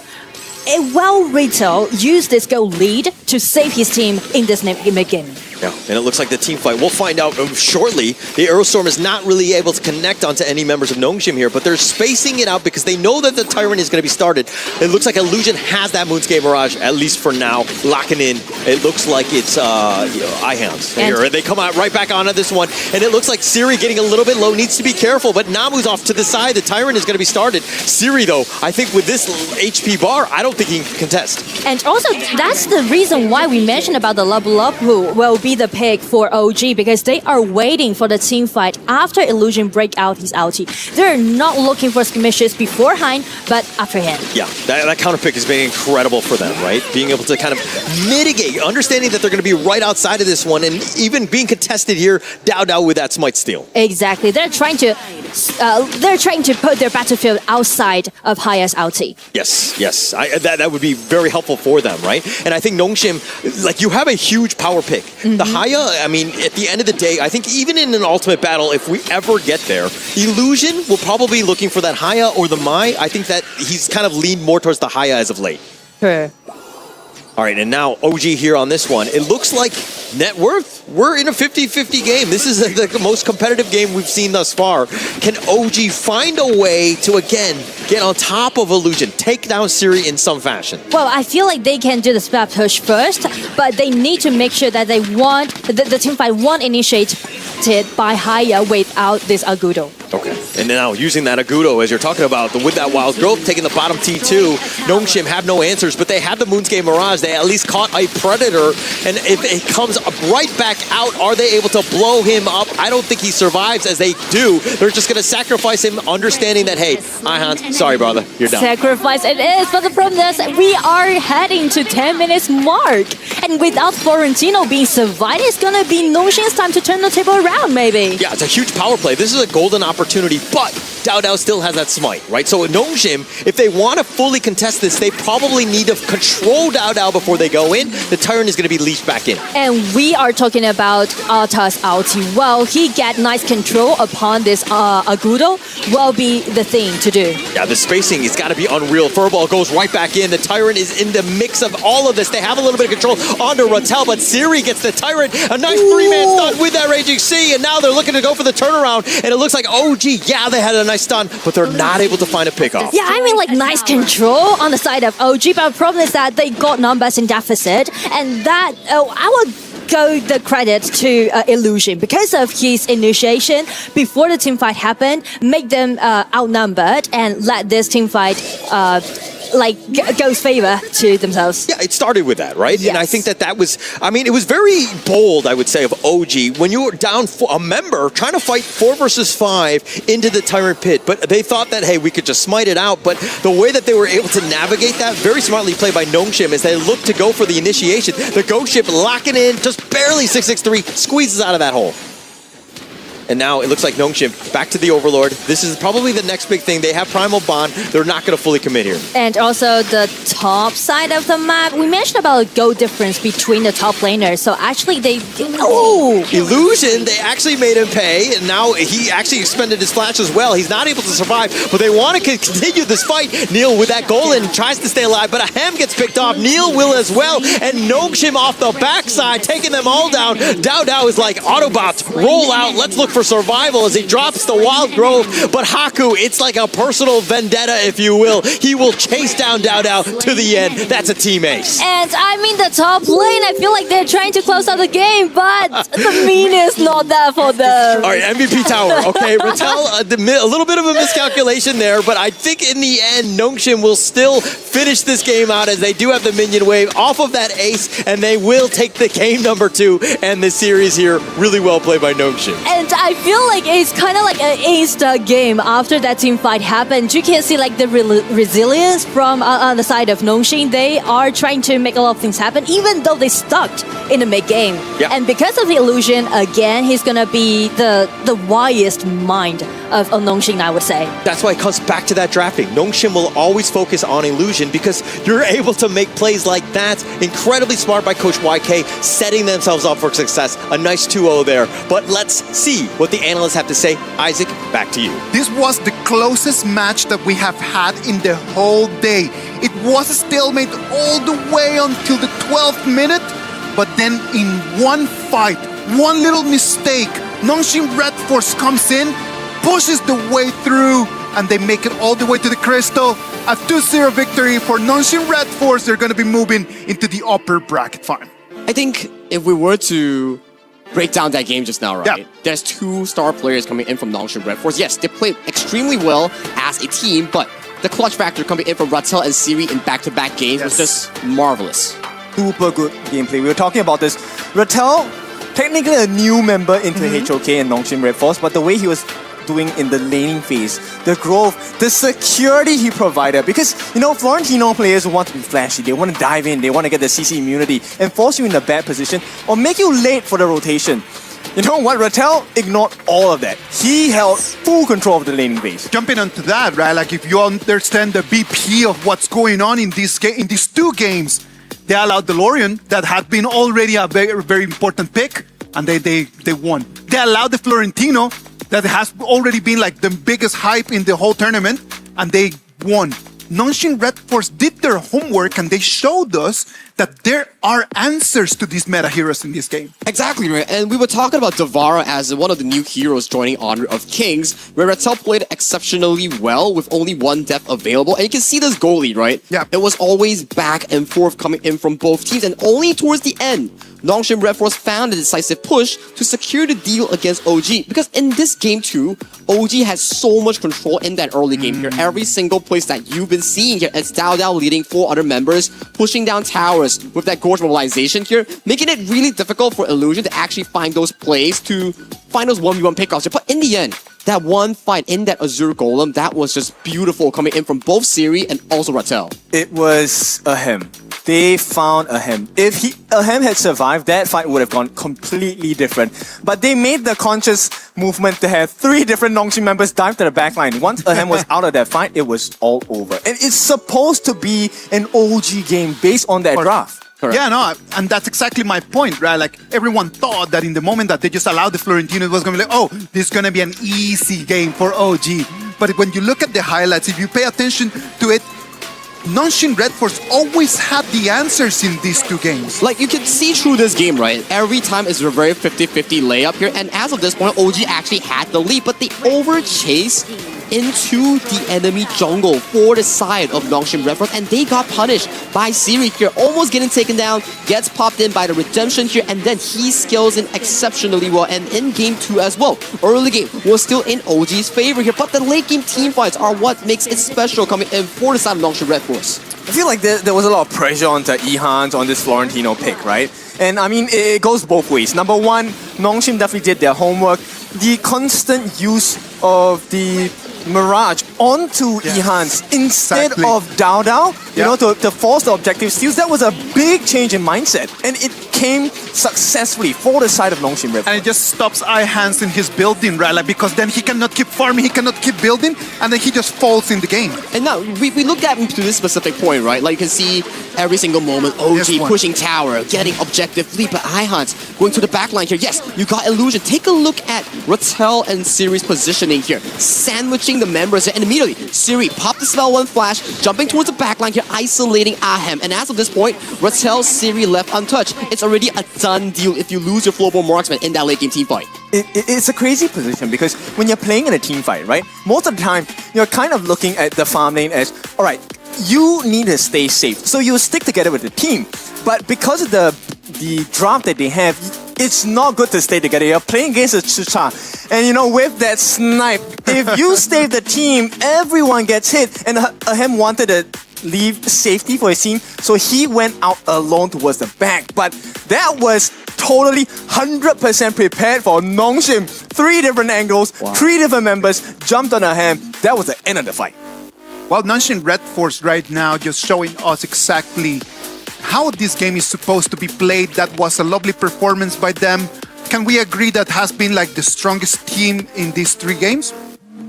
Retail used this goal lead to save his team in this mid-game. Yeah, and it looks like the team fight, we'll find out shortly. The Aerostorm is not really able to connect onto any members of Nongshim here, but they're spacing it out because they know that the Tyrant is going to be started. It looks like Illusion has that Moonscape Mirage, at least for now, locking in. It looks like it's Ihounds here. They come out right back onto this one, and it looks like Siri getting a little bit low, needs to be careful, but Namu's off to the side. The Tyrant is going to be started. Siri, though, I think with this HP bar, I don't think he can contest. And also, that's the reason why we mentioned about the level up who will be the pick for OG because they are waiting for the team fight after Illusion break out his ulti. They're not looking for skirmishes beforehand, but afterhand. Yeah, that counter pick has been incredible for them, right? Being able to kind of mitigate, understanding that they're going to be right outside of this one, and even being contested here, Dao Dao with that Smite Steal. Exactly. They're trying to put their battlefield outside of Haya's ulti. Yes. That would be very helpful for them, right? And I think Nongshim, like, you have a huge power pick. The Haya, I mean, at the end of the day, I think even in an ultimate battle, if we ever get there, Illusion will probably be looking for that Haya or the Mai. I think that he's kind of leaned more towards the Haya as of late. Sure. All right, and now OG here on this one. It looks like net worth, we're in a 50-50 game. This is the most competitive game we've seen thus far. Can OG find a way to, again, get on top of Illusion, take down Siri in some fashion? Well, I feel like they can do the split push first, but they need to make sure that they want the team fight won't initiated by Haya without this Agudo. Okay. And now using that Agudo, as you're talking about, with that wild growth, taking the bottom T2, Nongshim have no answers, but they have the Moonscape Mirage. They at least caught a Predator, and if it comes right back out, are they able to blow him up? I don't think he survives. As they do, they're just going to sacrifice him, understanding that, hey, Ihans, sorry, brother, you're done. Sacrifice it is, but the problem is we are heading to 10 minutes mark, and without Florentino being survived, it's going to be Nongshim's time to turn the table around, maybe. Yeah, it's a huge power play. This is a golden opportunity, but Dao still has that smite, right? So Nongshim, if they want to fully contest this, they probably need to control Dao before they go in. The Tyrant is going to be leashed back in. And we are talking about Alta's ulti. Well, he get nice control upon this Agudo will be the thing to do. Yeah, the spacing has got to be unreal. Furball goes right back in. The Tyrant is in the mix of all of this. They have a little bit of control onto Rattel, but Siri gets the Tyrant. A nice three-man stun with that Raging Sea, and now they're looking to go for the turnaround, and it looks like OG, yeah, they had a nice stun, but they're not able to find a pickoff. Yeah, I mean, like, nice control on the side of OG, but the problem is that they got numbers in deficit, and that, I would go the credit to Illusion because of his initiation before the team fight happened, make them outnumbered and let this team fight goes favor to themselves. Yeah, it started with that, right? Yes. And I think that was, I mean, it was very bold, I would say, of OG when you were down a member trying to fight 4 versus 5 into the Tyrant pit. But they thought that, hey, we could just smite it out. But the way that they were able to navigate that, very smartly played by Nongshim as they looked to go for the initiation. The Ghost Ship locking in, just barely 663, squeezes out of that hole. And now it looks like Nongshim back to the Overlord. This is probably the next big thing. They have Primal Bond. They're not going to fully commit here. And also the top side of the map, we mentioned about a goal difference between the top laners. So actually they... Oh! Illusion, they actually made him pay. And now he actually expended his flash as well. He's not able to survive, but they want to continue this fight. Neil with that goal and tries to stay alive, but a Ham gets picked off. Neil will as well. And Nongshim off the backside, taking them all down. Dao is like, Autobots, roll out. Let's look for survival as he drops the Wild Grove. But Haku, it's like a personal vendetta, if you will. He will chase down Dao to the end. That's a team ace. And I mean, the top lane, I feel like they're trying to close out the game, but the mean is not there for them. All right, MVP tower. Okay, Rattel, a little bit of a miscalculation there, but I think in the end, Nongshim will still finish this game out as they do have the minion wave off of that ace, and they will take the game number 2 and the series here. Really well played by Nongshim. And I feel like it's kind of like an ace game after that team fight happened. You can see like the resilience from on the side of Nongshim. They are trying to make a lot of things happen, even though they stuck in the mid game. Yeah. And because of the Illusion, again, he's gonna be the wisest mind of Nongshim, I would say. That's why it comes back to that drafting. Nongshim will always focus on Illusion because you're able to make plays like that. Incredibly smart by Coach YK, setting themselves up for success. A nice 2-0 there. But let's see what the analysts have to say. Isaac, back to you. This was the closest match that we have had in the whole day. It was a stalemate all the way until the 12th minute, but then in one fight, one little mistake, Nongshim Red Force comes in, pushes the way through, and they make it all the way to the Crystal. A 2-0 victory for Nongshim Red Force. They're going to be moving into the upper bracket final. I think if we were to break down that game just now, right? Yeah. There's 2 star players coming in from Nongshim Red Force. Yes, they played extremely well as a team, but the clutch factor coming in from Rattel and Siri in back-to-back games was just marvelous. Super good gameplay. We were talking about this. Rattel, technically a new member into HOK and Nongshim Red Force, but the way he was doing in the laning phase, the growth, the security he provided, because Florentino players want to be flashy, they want to dive in, they want to get the CC immunity and force you in a bad position or make you late for the rotation. You know what, Rattel ignored all of that. He held full control of the laning phase. Jumping onto that, right? Like if you understand the BP of what's going on in these 2 games, they allowed DeLorean that had been already a very, very important pick, and they won. They allowed the Florentino that has already been like the biggest hype in the whole tournament, and they won. Nongshim Red Force did their homework and they showed us that there are answers to these meta heroes in this game. Exactly, right? And we were talking about Davara as one of the new heroes joining Honor of Kings, where Rattel played exceptionally well with only one death available. And you can see this goalie, right? Yeah. It was always back and forth coming in from both teams, and only towards the end, Nongshim Red Force found a decisive push to secure the deal against OG. Because in this game too, OG has so much control in that early game here. Every single place that you've been seeing here, it's Dao leading 4 other members, pushing down towers with that Gorge mobilization here, making it really difficult for Illusion to actually find those plays to find those 1v1 pickoffs here. But in the end, that one fight in that Azure Golem, that was just beautiful coming in from both Siri and also Rattel. It was Ahem. They found Ahem. If Ahem had survived, that fight would have gone completely different. But they made the conscious movement to have 3 different Nongshim members dive to the backline. Once Ahem was out of that fight, it was all over. And it's supposed to be an OG game based on that draft. Correct. Yeah, no, and that's exactly my point, right? Like, everyone thought that in the moment that they just allowed the Florentino, it was going to be like, oh, this is going to be an easy game for OG. But when you look at the highlights, if you pay attention to it, Nongshim Red Force always had the answers in these 2 games. Like, you can see through this game, right? Every time it's a very 50-50 layup here, and as of this point, OG actually had the lead, but they overchased into the enemy jungle for the side of Nongshim Red Force, and they got punished by Siri here, almost getting taken down, gets popped in by the Redemption here, and then he scales in exceptionally well, and in game 2 as well. Early game was still in OG's favor here, but the late game team fights are what makes it special coming in for the side of Nongshim Red Force. I feel like there was a lot of pressure onto Ehans on this Florentino pick, right? And I mean, it goes both ways. Number one, Nongshim definitely did their homework. The constant use of the Mirage onto Ehans instead of Dao, you know, to force the objective steals, that was a big change in mindset. And it came successfully for the side of Nongshim Red Force. And it just stops Ihans in his building, right? Like, because then he cannot keep farming, he cannot keep building, and then he just falls in the game. And now, we looked at to this specific point, right? Like, you can see every single moment, OG pushing tower, getting objective lead, but Ihans going to the backline here. Yes, you got Illusion. Take a look at Rattel and Siri's positioning here, sandwiching the members, and immediately, Siri popped the spell 1 flash, jumping towards the backline here, isolating Ahem. And as of this point, Rattel, Siri left untouched. It's already a done deal if you lose your flowball marksman in that late game team fight. It's a crazy position because when you're playing in a team fight, right, most of the time, you're kind of looking at the farm lane as, all right, you need to stay safe. So you stick together with the team. But because of the draft that they have, it's not good to stay together. You're playing against a Chicha. And you know, with that snipe, if you stay the team, everyone gets hit. And Ahem wanted to leave safety for his team, so he went out alone towards the back. But that was totally 100% prepared for Nongshim. 3 different angles, 3 different members jumped on Ahem. That was the end of the fight. Well, Nongshim Red Force right now just showing us exactly how this game is supposed to be played. That was a lovely performance by them. Can we agree that has been like the strongest team in these 3 games?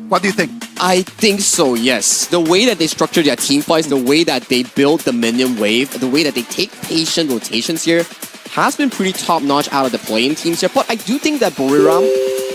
What do you think? I think so, yes. The way that they structure their team fights, the way that they build the minion wave, the way that they take patient rotations here has been pretty top-notch out of the play-in teams here. But I do think that Buriram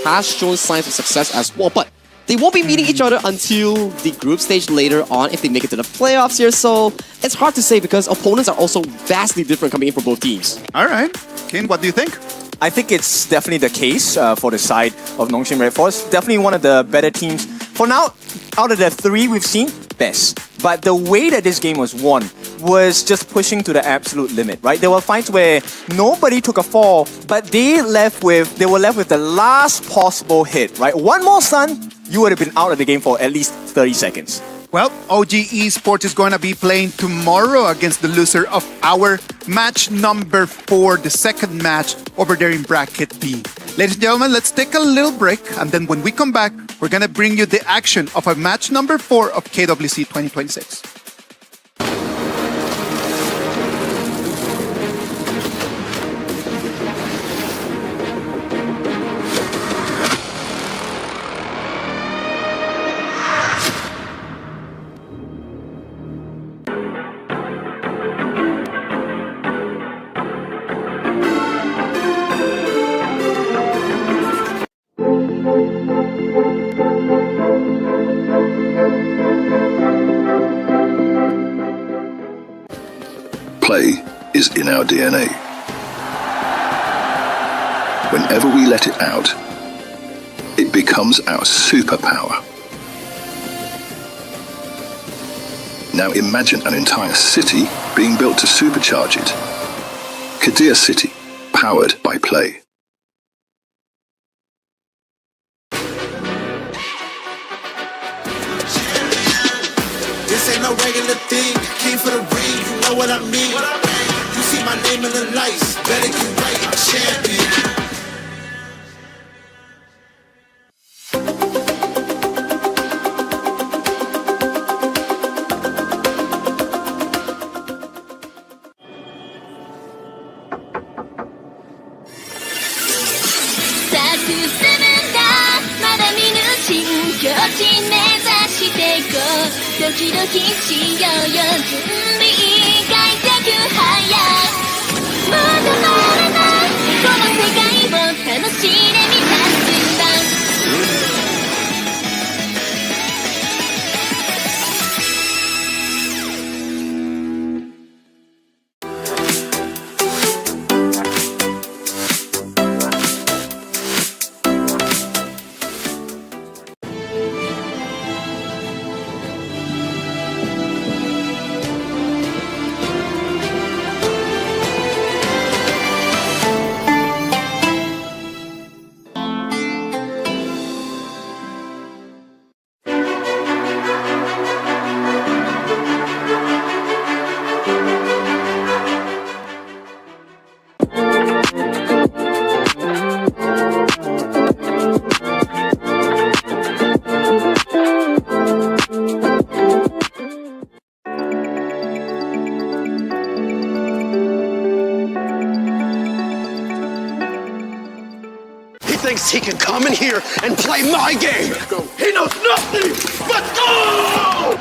has shown signs of success as well. But they won't be meeting each other until the group stage later on if they make it to the playoffs here. So it's hard to say because opponents are also vastly different coming in from both teams. All right. Ken, what do you think? I think it's definitely the case for the side of Nongshim Red Force. Definitely one of the better teams. For now, out of the 3 we've seen, best. But the way that this game was won was just pushing to the absolute limit, right? There were fights where nobody took a fall, but they were left with the last possible hit, right? One more stun, you would have been out of the game for at least 30 seconds. Well, OG Esports is going to be playing tomorrow against the loser of our match number 4, the second match over there in bracket B. Ladies and gentlemen, let's take a little break, and then when we come back, we're going to bring you the action of our match number 4 of KWC 2026. play is in our DNA. Whenever we let it out, it becomes our superpower. Now imagine an entire city being built to supercharge it. Kadir City, powered by play. This ain't no regular thing. Came for the ring, you know what I mean. You see my name in the lights, better get right, I'm champion. He can come in here and play my game. He knows nothing but go!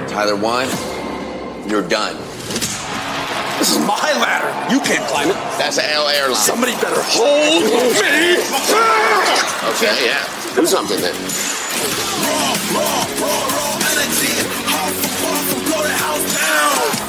Tyler 1, you're done. This is my ladder. You can't climb it. That's an airline. Somebody better hold me back. Okay, yeah. Do something then. Raw energy. Hard from blow the house down.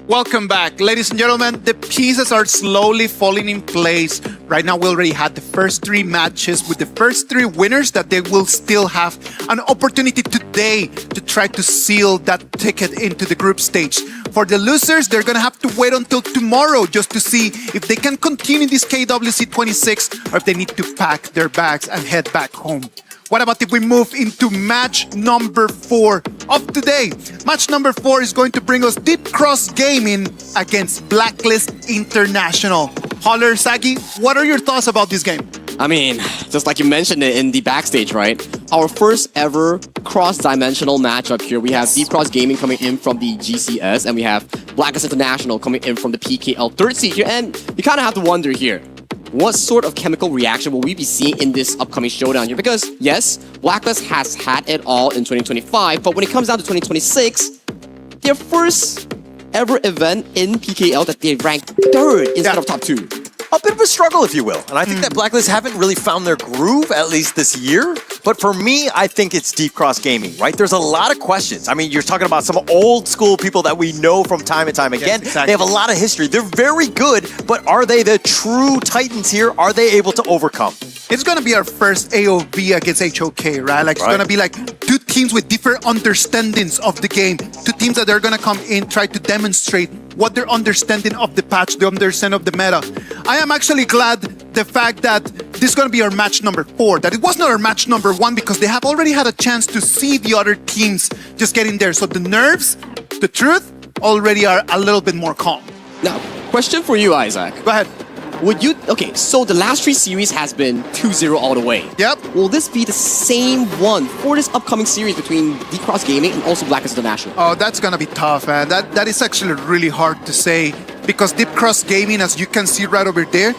Welcome back. Ladies and gentlemen, the pieces are slowly falling in place. Right now, we already had the first 3 matches with the first 3 winners that they will still have an opportunity today to try to seal that ticket into the group stage. For the losers, they're going to have to wait until tomorrow just to see if they can continue this KWC26 or if they need to pack their bags and head back home. What about if we move into match number 4 of today? Match number 4 is going to bring us Deep Cross Gaming against Blacklist International. Holler, Sagi, what are your thoughts about this game? I mean, just like you mentioned it in the backstage, right? Our first ever cross-dimensional matchup here. We have Deep Cross Gaming coming in from the GCS, and we have Blacklist International coming in from the PKL third seed here. And you kind of have to wonder here, what sort of chemical reaction will we be seeing in this upcoming showdown here? Because, yes, Blacklist has had it all in 2025, but when it comes down to 2026, their first ever event in PKL that they ranked 3rd instead of top 2. A bit of a struggle, if you will. And I think that Blacklist haven't really found their groove, at least this year. But for me, I think it's Deep Cross Gaming, right? There's a lot of questions. I mean, you're talking about some old school people that we know from time and time again. Yes, exactly. They have a lot of history. They're very good, but are they the true titans here? Are they able to overcome? It's going to be our first AOV against HOK, right? Like, it's going to be like 2 teams with different understandings of the game. 2 teams that are going to come in, try to demonstrate what their understanding of the patch, the understanding of the meta. I am actually glad the fact that this is going to be our match number 4, that it was not our match number 1 because they have already had a chance to see the other teams just getting there. So the nerves, the truth, already are a little bit more calm. Now, question for you, Isaac. Go ahead. Would you... Okay, so the last 3 series has been 2-0 all the way. Yep. Will this be the same one for this upcoming series between Deep Cross Gaming and also Blacklist International? Oh, that's gonna be tough, man. That is actually really hard to say because Deep Cross Gaming, as you can see right over there,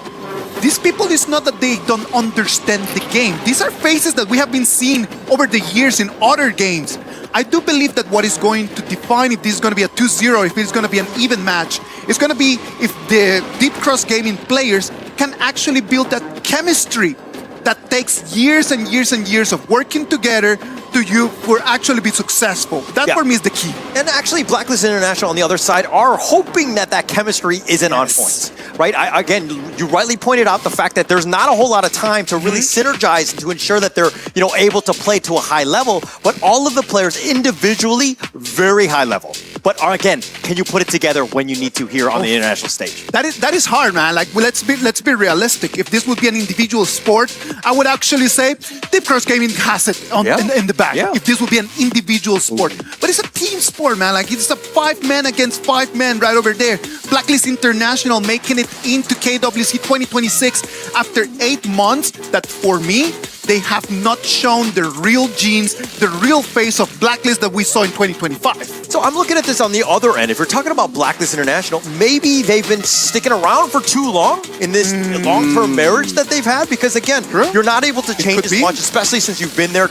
these people, it's not that they don't understand the game. These are faces that we have been seeing over the years in other games. I do believe that what is going to define if this is going to be a 2-0, if it's going to be an even match, it's going to be if the Deep Cross Gaming players can actually build that chemistry that takes years and years and years of working together for actually be successful. That for me is the key. And actually, Blacklist International on the other side are hoping that chemistry isn't on point, right? Again, you rightly pointed out the fact that there's not a whole lot of time to really synergize and to ensure that they're able to play to a high level. But all of the players individually, very high level. But again, can you put it together when you need to here on the international stage? That is hard, man. Like, let's be realistic. If this would be an individual sport, I would actually say Deep Cross Gaming has it in the back. Yeah. If this would be an individual sport. But it's a team sport, man. Like, it's a 5 men against 5 men right over there. Blacklist International making it into KWC 2026 after 8 months. That, for me, they have not shown the real genes, the real face of Blacklist that we saw in 2025. So I'm looking at this on the other end. If you're talking about Blacklist International, maybe they've been sticking around for too long in this long-term marriage that they've had, because again, you're not able to change as much, especially since you've been there,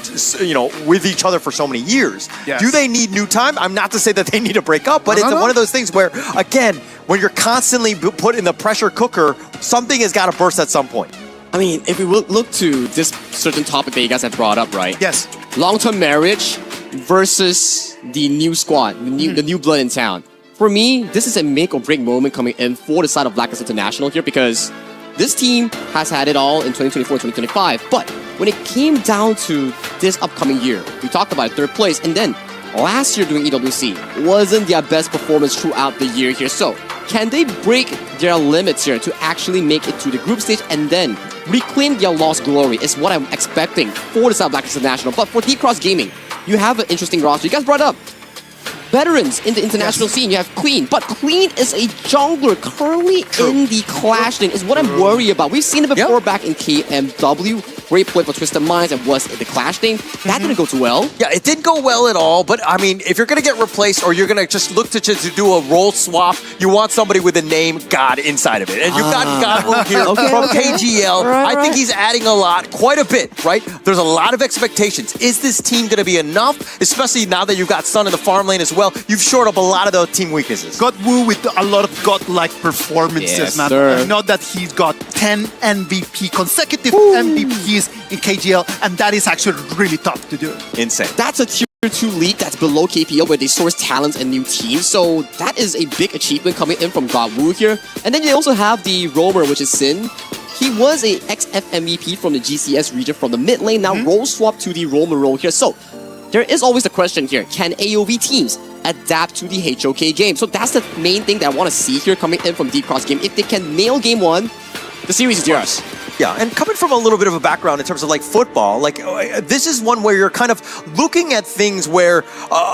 with each other for so many years. Yes. Do they need new time? I'm not to say that they need to break up, but it's one of those things where, again, when you're constantly put in the pressure cooker, something has got to burst at some point. I mean, if we look to this certain topic that you guys have brought up, right? Yes. Long-term marriage versus the new squad, the new blood in town. For me, this is a make or break moment coming in for the side of Blacklist International here, because this team has had it all in 2024, 2025. But when it came down to this upcoming year, we talked about 3rd place, and then last year during EWC wasn't their best performance throughout the year here. So can they break their limits here to actually make it to the group stage and then reclaim their lost glory is what I'm expecting for the South Blacklist International. But for Deep Cross Gaming, you have an interesting roster. You guys brought up veterans in the international scene. You have Queen, but Queen is a jungler currently in the clash lane is what I'm worried about. We've seen it before back in KMW. Great play for Twisted Minds and was in the clash lane. That didn't go too well. Yeah, it didn't go well at all, but I mean, if you're going to get replaced or you're going to just look to do a role swap, you want somebody with the name God inside of it. And you've got God here from KGL. I think he's adding a lot, quite a bit, right? There's a lot of expectations. Is this team going to be enough? Especially now that you've got Sun in the farm lane as well. You've shored up a lot of those team weaknesses. Got Wu with a lot of God-like performances, man. I know that he's got 10 consecutive MVPs in KGL, and that is actually really tough to do. Insane. That's a tier 2 league that's below KPL where they source talents and new teams, so that is a big achievement coming in from God Wu here. And then you also have the roamer, which is Sin. He was a XF MVP from the GCS region from the mid lane, now role swap to the roamer role here. So there is always the question here, can AOV teams adapt to the HOK game? So that's the main thing that I want to see here coming in from Deep Cross Game. If they can nail game 1, the series is yours. Yeah, and coming from a little bit of a background in terms of like football, like this is one where you're kind of looking at things where,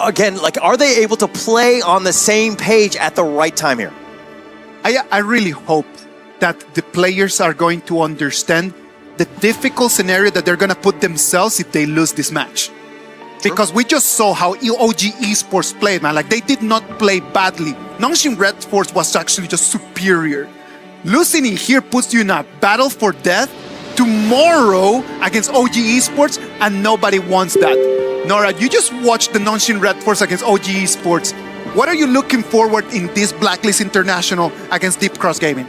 again, like are they able to play on the same page at the right time here? I really hope that the players are going to understand the difficult scenario that they're going to put themselves if they lose this match. Because we just saw how OG Esports played, man. Like, they did not play badly. Nongshim Red Force was actually just superior. Losing in here puts you in a battle for death tomorrow against OG Esports, and nobody wants that. Nora, you just watched the Nongshim Red Force against OG Esports. What are you looking forward in this Blacklist International against Deep Cross Gaming?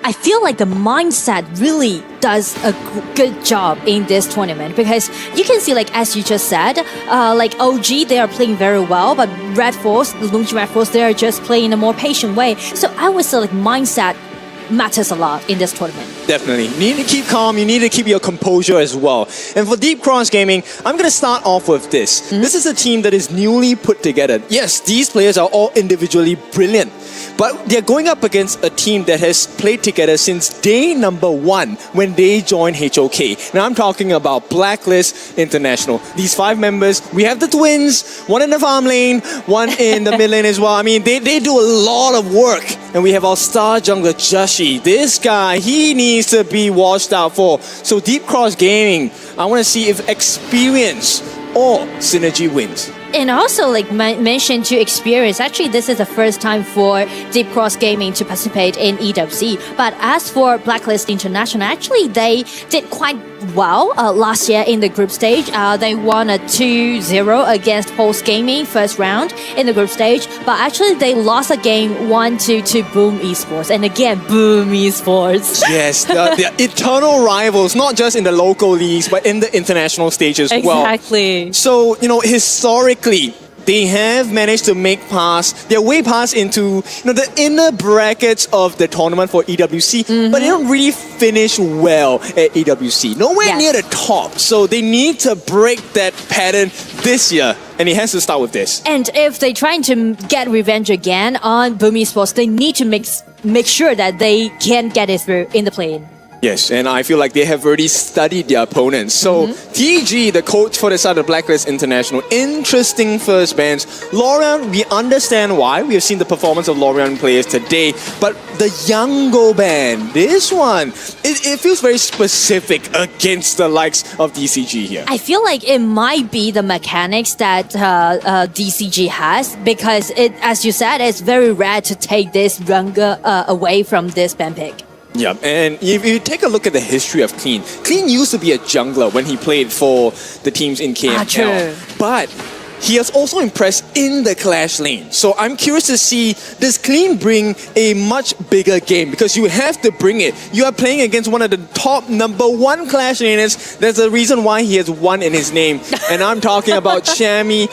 I feel like the mindset really does a good job in this tournament, because you can see, like as you just said, like OG, they are playing very well, but Red Force, the Nongshim Red Force, they are just playing in a more patient way. So I would say like mindset matters a lot in this tournament. Definitely. You need to keep calm, you need to keep your composure as well. And for Deep Cross Gaming, I'm going to start off with this. This is a team that is newly put together. Yes, these players are all individually brilliant, but they're going up against a team that has played together since day number 1 when they joined HOK. Now I'm talking about Blacklist International. These 5 members, we have the twins, one in the farm lane, one in the mid lane as well. I mean, they do a lot of work. And we have our star jungler, Joshi. This guy, he needs to be watched out for. So Deep Cross Gaming, I want to see if experience or synergy wins. And also, like mentioned to experience, actually, this is the first time for Deep Cross Gaming to participate in EWC. But as for Blacklist International, actually, they did quite well last year in the group stage. They won a 2-0 against Pulse Gaming first round in the group stage. But actually, they lost a game 1-2 to Boom Esports. And again, Boom Esports. Yes, the eternal rivals, not just in the local leagues, but in the international stage as well. Exactly. So, historically, they have managed to make their way past into the inner brackets of the tournament for EWC, but they don't really finish well at EWC. Nowhere near the top. So they need to break that pattern this year, and it has to start with this. And if they're trying to get revenge again on Boom Esports, they need to make sure that they can get it through in the play-in. Yes, and I feel like they have already studied their opponents. So, TG, the coach for the side of Blacklist International, interesting first bands. Lorient, we understand why. We have seen the performance of Lorient players today. But the Yango band, this one, it feels very specific against the likes of DCG here. I feel like it might be the mechanics that DCG has, because as you said, it's very rare to take this Younger away from this band pick. Yeah, and if you take a look at the history of Clean used to be a jungler when he played for the teams in KML. True. But he has also impressed in the Clash lane. So I'm curious to see, does Clean bring a much bigger game? Because you have to bring it. You are playing against one of the top #1 Clash laners. There's a reason why he has 1 in his name. And I'm talking about Chammy1.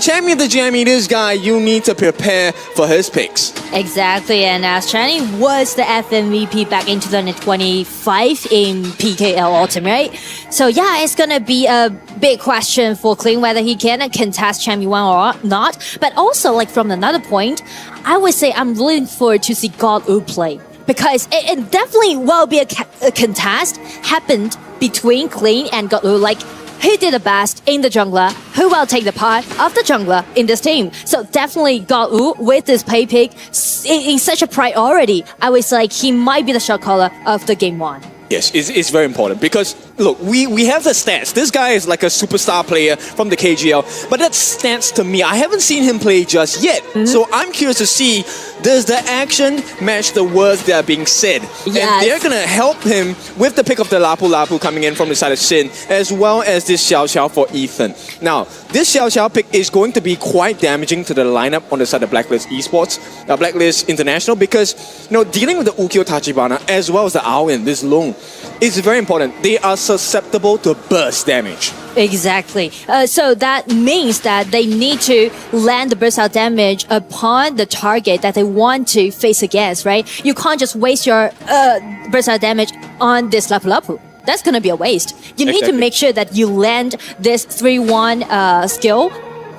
Chammy the Jammy, this guy, you need to prepare for his picks. Exactly, and as Channy was the FMVP back in 2025 in PKL Ultimate. So yeah, it's gonna be a big question for Clean whether he can contest Chammy1 or not. But also, like from another point, I would say I'm looking forward to see God U play, because it definitely will be a contest happened between Clean and God U. Like, who did the best in the jungler? Who will take the part of the jungler in this team? So definitely God U with this pay pick in such a priority. I was like, he might be the shot caller of the game 1. Yes, it's very important because, look, we have the stats. This guy is like a superstar player from the KGL, but that's stats to me. I haven't seen him play just yet. So I'm curious to see, does the action match the words that are being said? Yes. And they're going to help him with the pick of the Lapu Lapu coming in from the side of Shin, as well as this Xiao Xiao for Ethan. Now, this Xiao Xiao pick is going to be quite damaging to the lineup on the side of Blacklist Esports, Blacklist International, because, dealing with the Ukyo Tachibana as well as the Aowen, this Long, is very important. They are susceptible to burst damage. Exactly. So that means that they need to land the burst out damage upon the target that they want to face against, right? You can't just waste your burst out damage on this Lapu Lapu. That's going to be a waste. You need to make sure that you land this 3-1 skill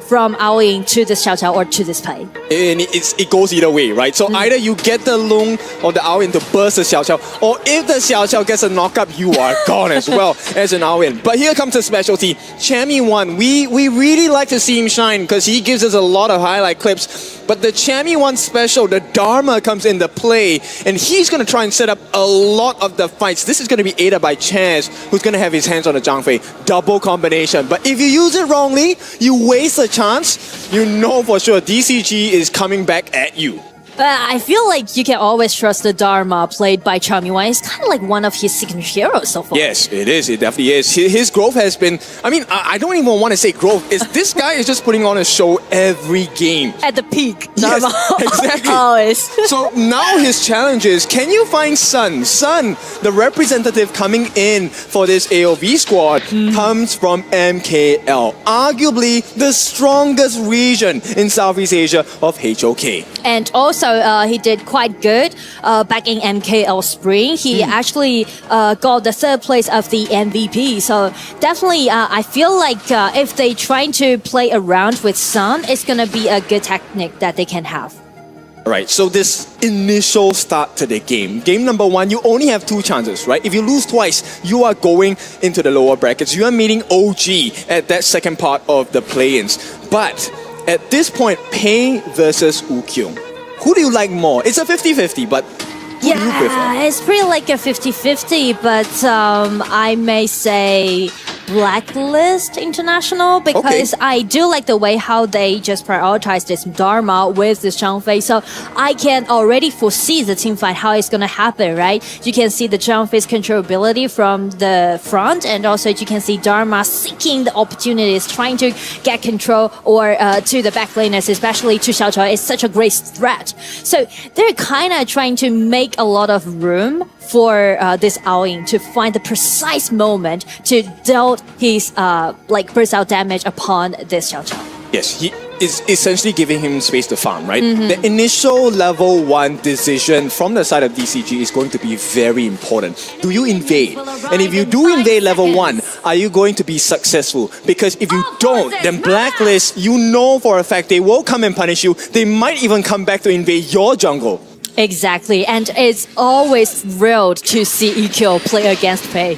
from Aowen to this Xiao Xiao or to this Pai. And it goes either way, right? So either you get the Lung or the Aowen to burst the Xiao Xiao, or if the Xiao Xiao gets a knockup, you are gone as well as an Aowen. But here comes the specialty. Chammy1, we really like to see him shine because he gives us a lot of highlight clips. But the Chammy1 special, the Dharma comes into play, and he's going to try and set up a lot of the fights. This is going to be aided by Chaz, who's going to have his hands on the Zhang Fei. Double combination. But if you use it wrongly, you waste a chance. You know for sure DCG is coming back at you. I feel like you can always trust the Dharma played by Chammy1. It's kind of like one of his signature heroes so far. Yes, it is. It definitely is. His growth has been... I don't even want to say growth. This guy is just putting on a show every game. At the peak, Dharma. Yes, exactly. Always. So now his challenge is, can you find Sun? Sun, the representative coming in for this AOV squad, comes from MKL. Arguably the strongest region in Southeast Asia of HOK. And also, he did quite good back in MKL Spring. He actually got the 3rd place of the MVP. So definitely, I feel like if they trying to play around with Sun, it's going to be a good technique that they can have. Right, so this initial start to the game. Game number 1, you only have 2 chances, right? If you lose twice, you are going into the lower brackets. You are meeting OG at that second part of the play-ins. But at this point, Pei versus Ukyo. Who do you like more? It's a 50-50, but who do you prefer? It's pretty like a 50-50, but I may say Blacklist International because I do like the way how they just prioritize this Dharma with this Zhang So I can already foresee the team fight, how it's going to happen, right? You can see the Zhang Fei's controllability from the front, and also you can see Dharma seeking the opportunities, trying to get control or to the back laners, especially to Xiao Chao. It's such a great threat. So they're kind of trying to make a lot of room for this Aoying to find the precise moment to deal his burst out damage upon this Xiao Chao. Yes, he is essentially giving him space to farm, right? The initial level 1 decision from the side of DCG is going to be very important. Do you invade? And if you do invade level 1, are you going to be successful? Because if you don't, then Blacklist, you know for a fact they will come and punish you. They might even come back to invade your jungle. Exactly, and it's always thrilled to see EQ play against Pei,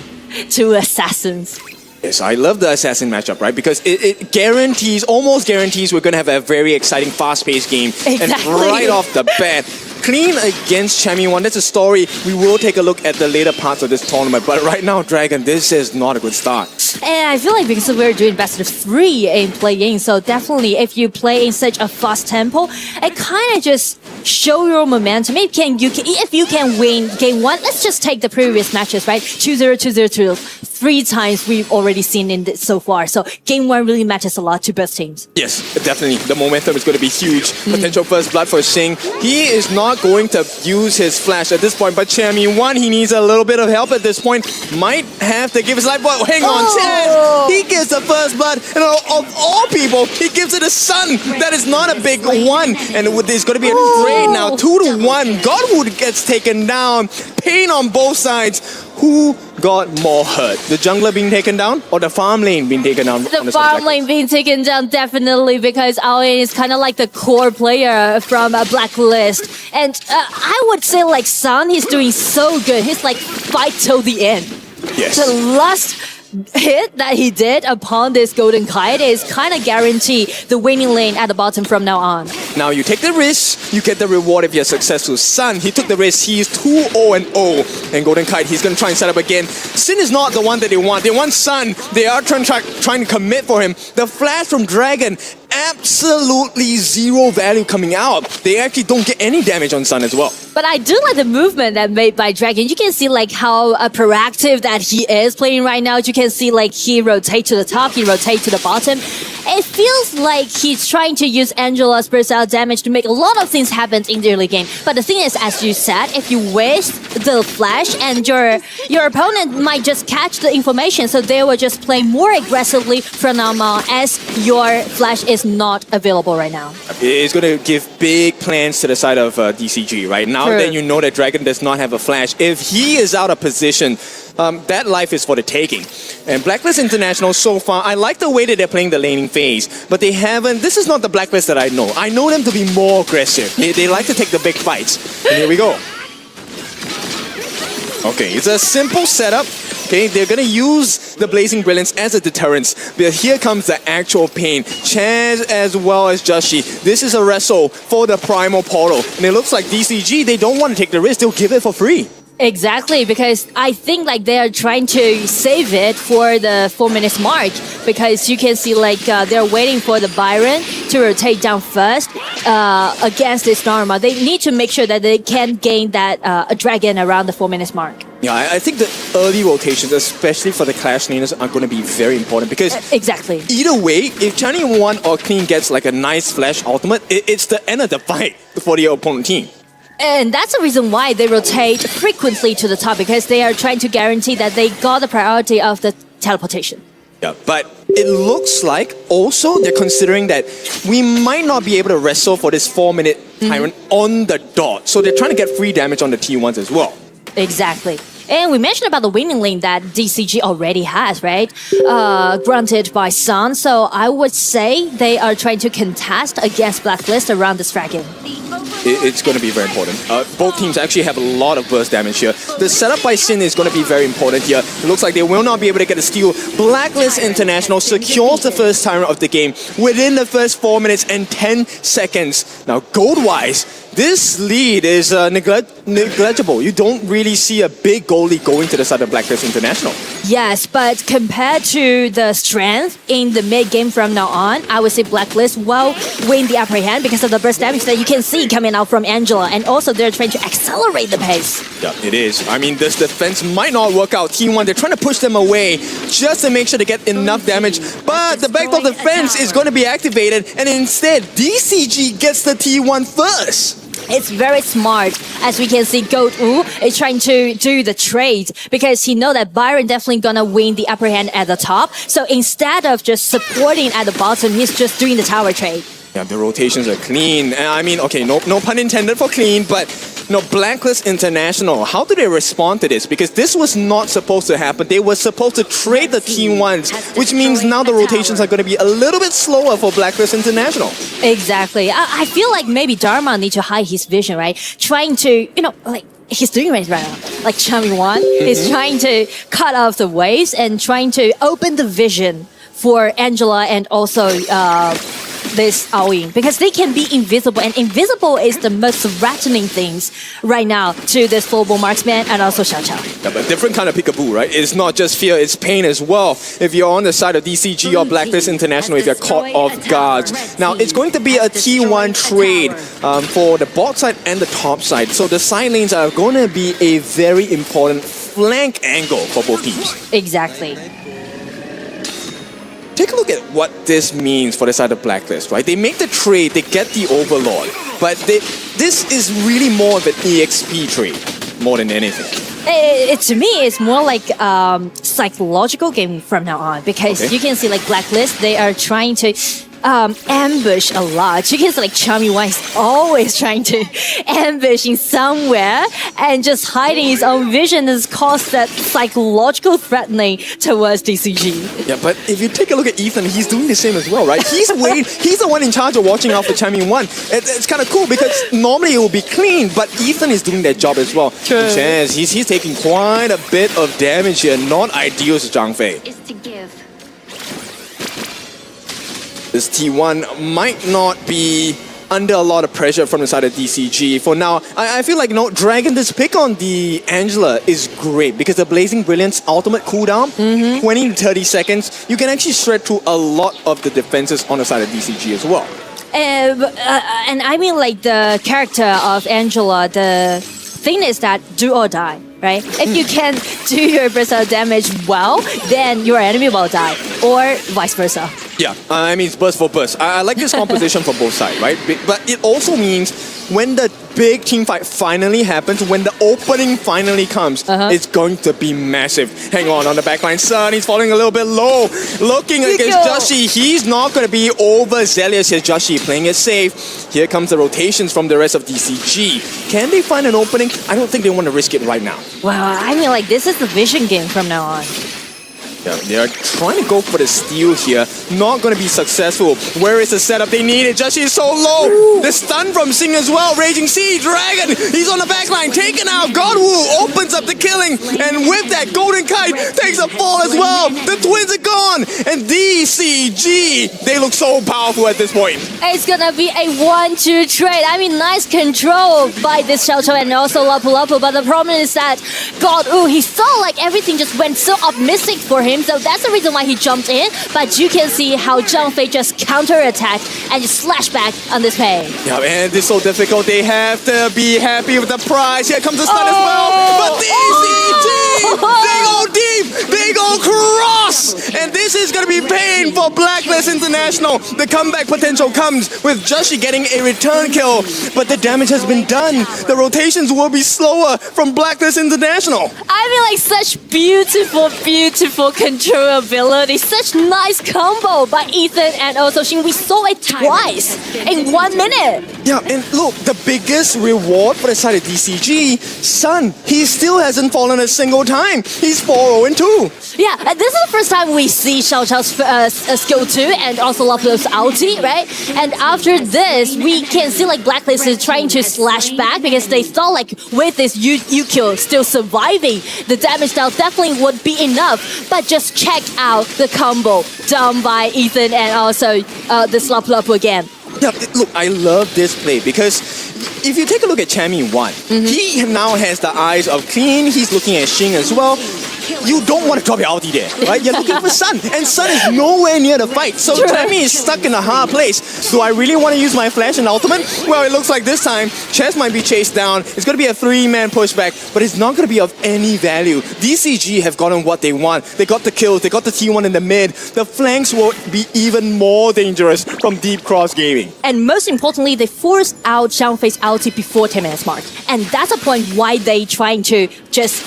2 assassins. Yes, I love the assassin matchup, right? Because it guarantees, almost guarantees, we're going to have a very exciting, fast-paced game. Exactly. And right off the bat, clean against Chami1. That's a story we will take a look at the later parts of this tournament. But right now, Dragon, this is not a good start. And I feel like because we're doing best of 3 in play-in, so definitely if you play in such a fast tempo, it kind of just show your momentum. If you can win game 1, let's just take the previous matches, right? 2-0, 2-0, 2-0. 3 times we've already seen in this so far. So game 1 really matters a lot to both teams. Yes, definitely. The momentum is going to be huge. Potential first blood for Xing. He is not going to use his flash at this point, but Chami1, he needs a little bit of help at this point. Might have to give his life, but hang on, Chad! He gives the first blood, and of all people, he gives it a Sun. That is not a big one. And there's going to be a trade now, 2-1. Godwood gets taken down. Pain on both sides. Who got more hurt? The jungler being taken down or the farm lane being taken down? The farm lane being taken down, definitely, because Aoying is kind of like the core player from Blacklist. And I would say like Sun, he's doing so good. He's like fight till the end. Yes. The last hit that he did upon this golden kite is kind of guarantee the winning lane at the bottom from now on. Now you take the risk, you get the reward if you're successful. Sun, he took the risk, he's 2-0-0. And Golden Kite, he's going to try and set up again. Sin is not the one that they want. They want Sun. They are trying to commit for him. The flash from Dragon, absolutely zero value coming out. They actually don't get any damage on Sun as well. But I do like the movement that made by Dragon. You can see like how proactive that he is playing right now. You can see like he rotates to the top, he rotates to the bottom. It feels like he's trying to use Angela's burst out damage to make a lot of things happen in the early game. But the thing is, as you said, if you waste the flash and your opponent might just catch the information, so they will just play more aggressively from now on as your flash is not available right now. It's going to give big plans to the side of DCG, right? Now that you know that Dragon does not have a flash, if he is out of position, that life is for the taking. And Blacklist International so far, I like the way that they're playing the laning phase, but they haven't, this is not the Blacklist that I know. I know them to be more aggressive. They like to take the big fights. And here we go. Okay, it's a simple setup. Okay, they're gonna use the Blazing Brilliance as a deterrence, but here comes the actual pain. Chaz as well as Joshi. This is a wrestle for the Primal Portal. And it looks like DCG, they don't want to take the risk, they'll give it for free. Exactly, because I think like they are trying to save it for the 4 minutes mark, because you can see like they're waiting for the Byron to rotate down first against this Dharma. They need to make sure that they can gain that a dragon around the 4 minutes mark. Yeah, I think the early rotations, especially for the Clash laners, are going to be very important because exactly. Either way, if Chani1 or Clean gets like a nice flash ultimate, it's the end of the fight for the opponent team. And that's the reason why they rotate frequently to the top, because they are trying to guarantee that they got the priority of the teleportation. Yeah, but it looks like also they're considering that we might not be able to wrestle for this 4 minute Tyrant on the dot. So they're trying to get free damage on the T1s as well. Exactly. And we mentioned about the winning lane that DCG already has, right? Granted by Sun. So I would say they are trying to contest against Blacklist around this dragon. It's going to be very important. Both teams actually have a lot of burst damage here. The setup by Sin is going to be very important here. It looks like they will not be able to get a steal. Blacklist International secures the first Tyrant of the game within the first 4 minutes and 10 seconds. Now, gold-wise, this lead is negligible. You don't really see a big goalie going to the side of Blacklist International. Yes, but compared to the strength in the mid game from now on, I would say Blacklist will win the upper hand because of the burst damage that you can see coming out from Angela, and also they're trying to accelerate the pace. Yeah, it is. I mean, this defense might not work out. Team 1, they're trying to push them away just to make sure they get enough damage, but the backdoor defense is going to be activated, and instead, DCG gets the T1 first. It's very smart. As we can see, Goat Wu is trying to do the trade because he knows that Byron definitely gonna win the upper hand at the top. So instead of just supporting at the bottom, he's just doing the tower trade. Yeah, the rotations are clean. I mean, okay, no pun intended for clean, but Blacklist International, how do they respond to this? Because this was not supposed to happen. They were supposed to trade the T1s, which means now the rotations are going to be a little bit slower for Blacklist International. Exactly. I feel like maybe Dharma need to hide his vision, right? Trying to, like, he's doing it right now. Like Chami Wan is trying to cut off the waves and trying to open the vision for Angela and also this Aoying, because they can be invisible, and invisible is the most threatening things right now to this global marksman and also Xiao Chao. Yeah, but different kind of peekaboo, right? It's not just fear, it's pain as well. If you're on the side of DCG or Blacklist International, if you're caught off guard. Now, it's going to be a T1 trade for the bot side and the top side. So the side lanes are going to be a very important flank angle for both teams. Exactly. Take a look at what this means for the side of Blacklist, right? They make the trade, they get the Overlord, but this is really more of an EXP trade, more than anything. To me, it's more like psychological game from now on, because you can see like Blacklist, they are trying to ambush a lot. You can see like Chami Wan is always trying to ambush in somewhere and just hiding his own vision has caused that psychological threatening towards DCG. Yeah, but if you take a look at Ethan, he's doing the same as well, right? He's the one in charge of watching out for Chami Wan. It's kind of cool because normally it will be clean, but Ethan is doing that job as well. True. Chance, he's taking quite a bit of damage here. Not ideal to Zhang Fei. Is to give. This T1 might not be under a lot of pressure from the side of DCG. For now, I feel like, Dragon, this pick on the Angela is great because the Blazing Brilliance ultimate cooldown, 20 to 30 seconds, you can actually shred through a lot of the defenses on the side of DCG as well. And I mean like the character of Angela, the thing is that do or die, right? If you can do your burst damage well, then your enemy will die, or vice versa. Yeah, I mean, it's burst for burst. I like this composition for both sides, right? But it also means when the big team fight finally happens, when the opening finally comes, it's going to be massive. Hang on the backline. Sun, he's falling a little bit low. Looking against Joshi, he's not going to be overzealous here. Joshi playing it safe. Here comes the rotations from the rest of DCG. Can they find an opening? I don't think they want to risk it right now. Wow, I mean like this is the vision game from now on. Yeah, they are trying to go for the steal here. Not going to be successful. Where is the setup they needed? Joshi is so low. Ooh. The stun from Sing as well. Raging Sea, Dragon. He's on the backline. Taken out. Godwoo opens up the killing. And with that, Golden Kite takes a fall as well. The twins are gone. And DCG, they look so powerful at this point. It's going to be a 1-2 trade. I mean, nice control by this Xiao Chao and also Lapu Lapu. But the problem is that Godwoo, he felt like everything just went so optimistic for him. So that's the reason why he jumped in. But you can see how Zhang Fei just counter-attacked and just slash back on this pay. Yeah, and it's so difficult. They have to be happy with the prize. Here comes the stun as well. But DCG, they go deep. They go cross. And this is going to be pain for Blacklist International. The comeback potential comes with Joshi getting a return kill. But the damage has been done. The rotations will be slower from Blacklist International. I mean, like, such beautiful, beautiful control ability. Such nice combo by Ethan and also Xin. We saw it twice in 1 minute. Yeah, and look, the biggest reward for the side of DCG, Sun, he still hasn't fallen a single time. He's 4-0-2. Yeah, this is the first time we see Xiao Chao's skill 2 and also Lapu's ulti, right? And after this, we can see like Blacklist is trying to slash back because they thought like with this Yukio still surviving, the damage down definitely would be enough. But just check out the combo done by Ethan and also this Lapu Lapu again. Yeah, look, I love this play because if you take a look at Chammy 1, he now has the eyes of Clean. He's looking at Xing as well. You don't want to drop your ulti there, right? You're looking for Sun, and Sun is nowhere near the fight. So Chammy is stuck in a hard place. Do I really want to use my flash and ultimate? Well, it looks like this time Chess might be chased down. It's going to be a 3-man pushback, but it's not going to be of any value. DCG have gotten what they want. They got the kills. They got the T1 in the mid. The flanks will be even more dangerous from Deep Cross Gaming. And most importantly, they forced out Xiangfei's ulti before 10 minutes mark. And that's a point why they trying to just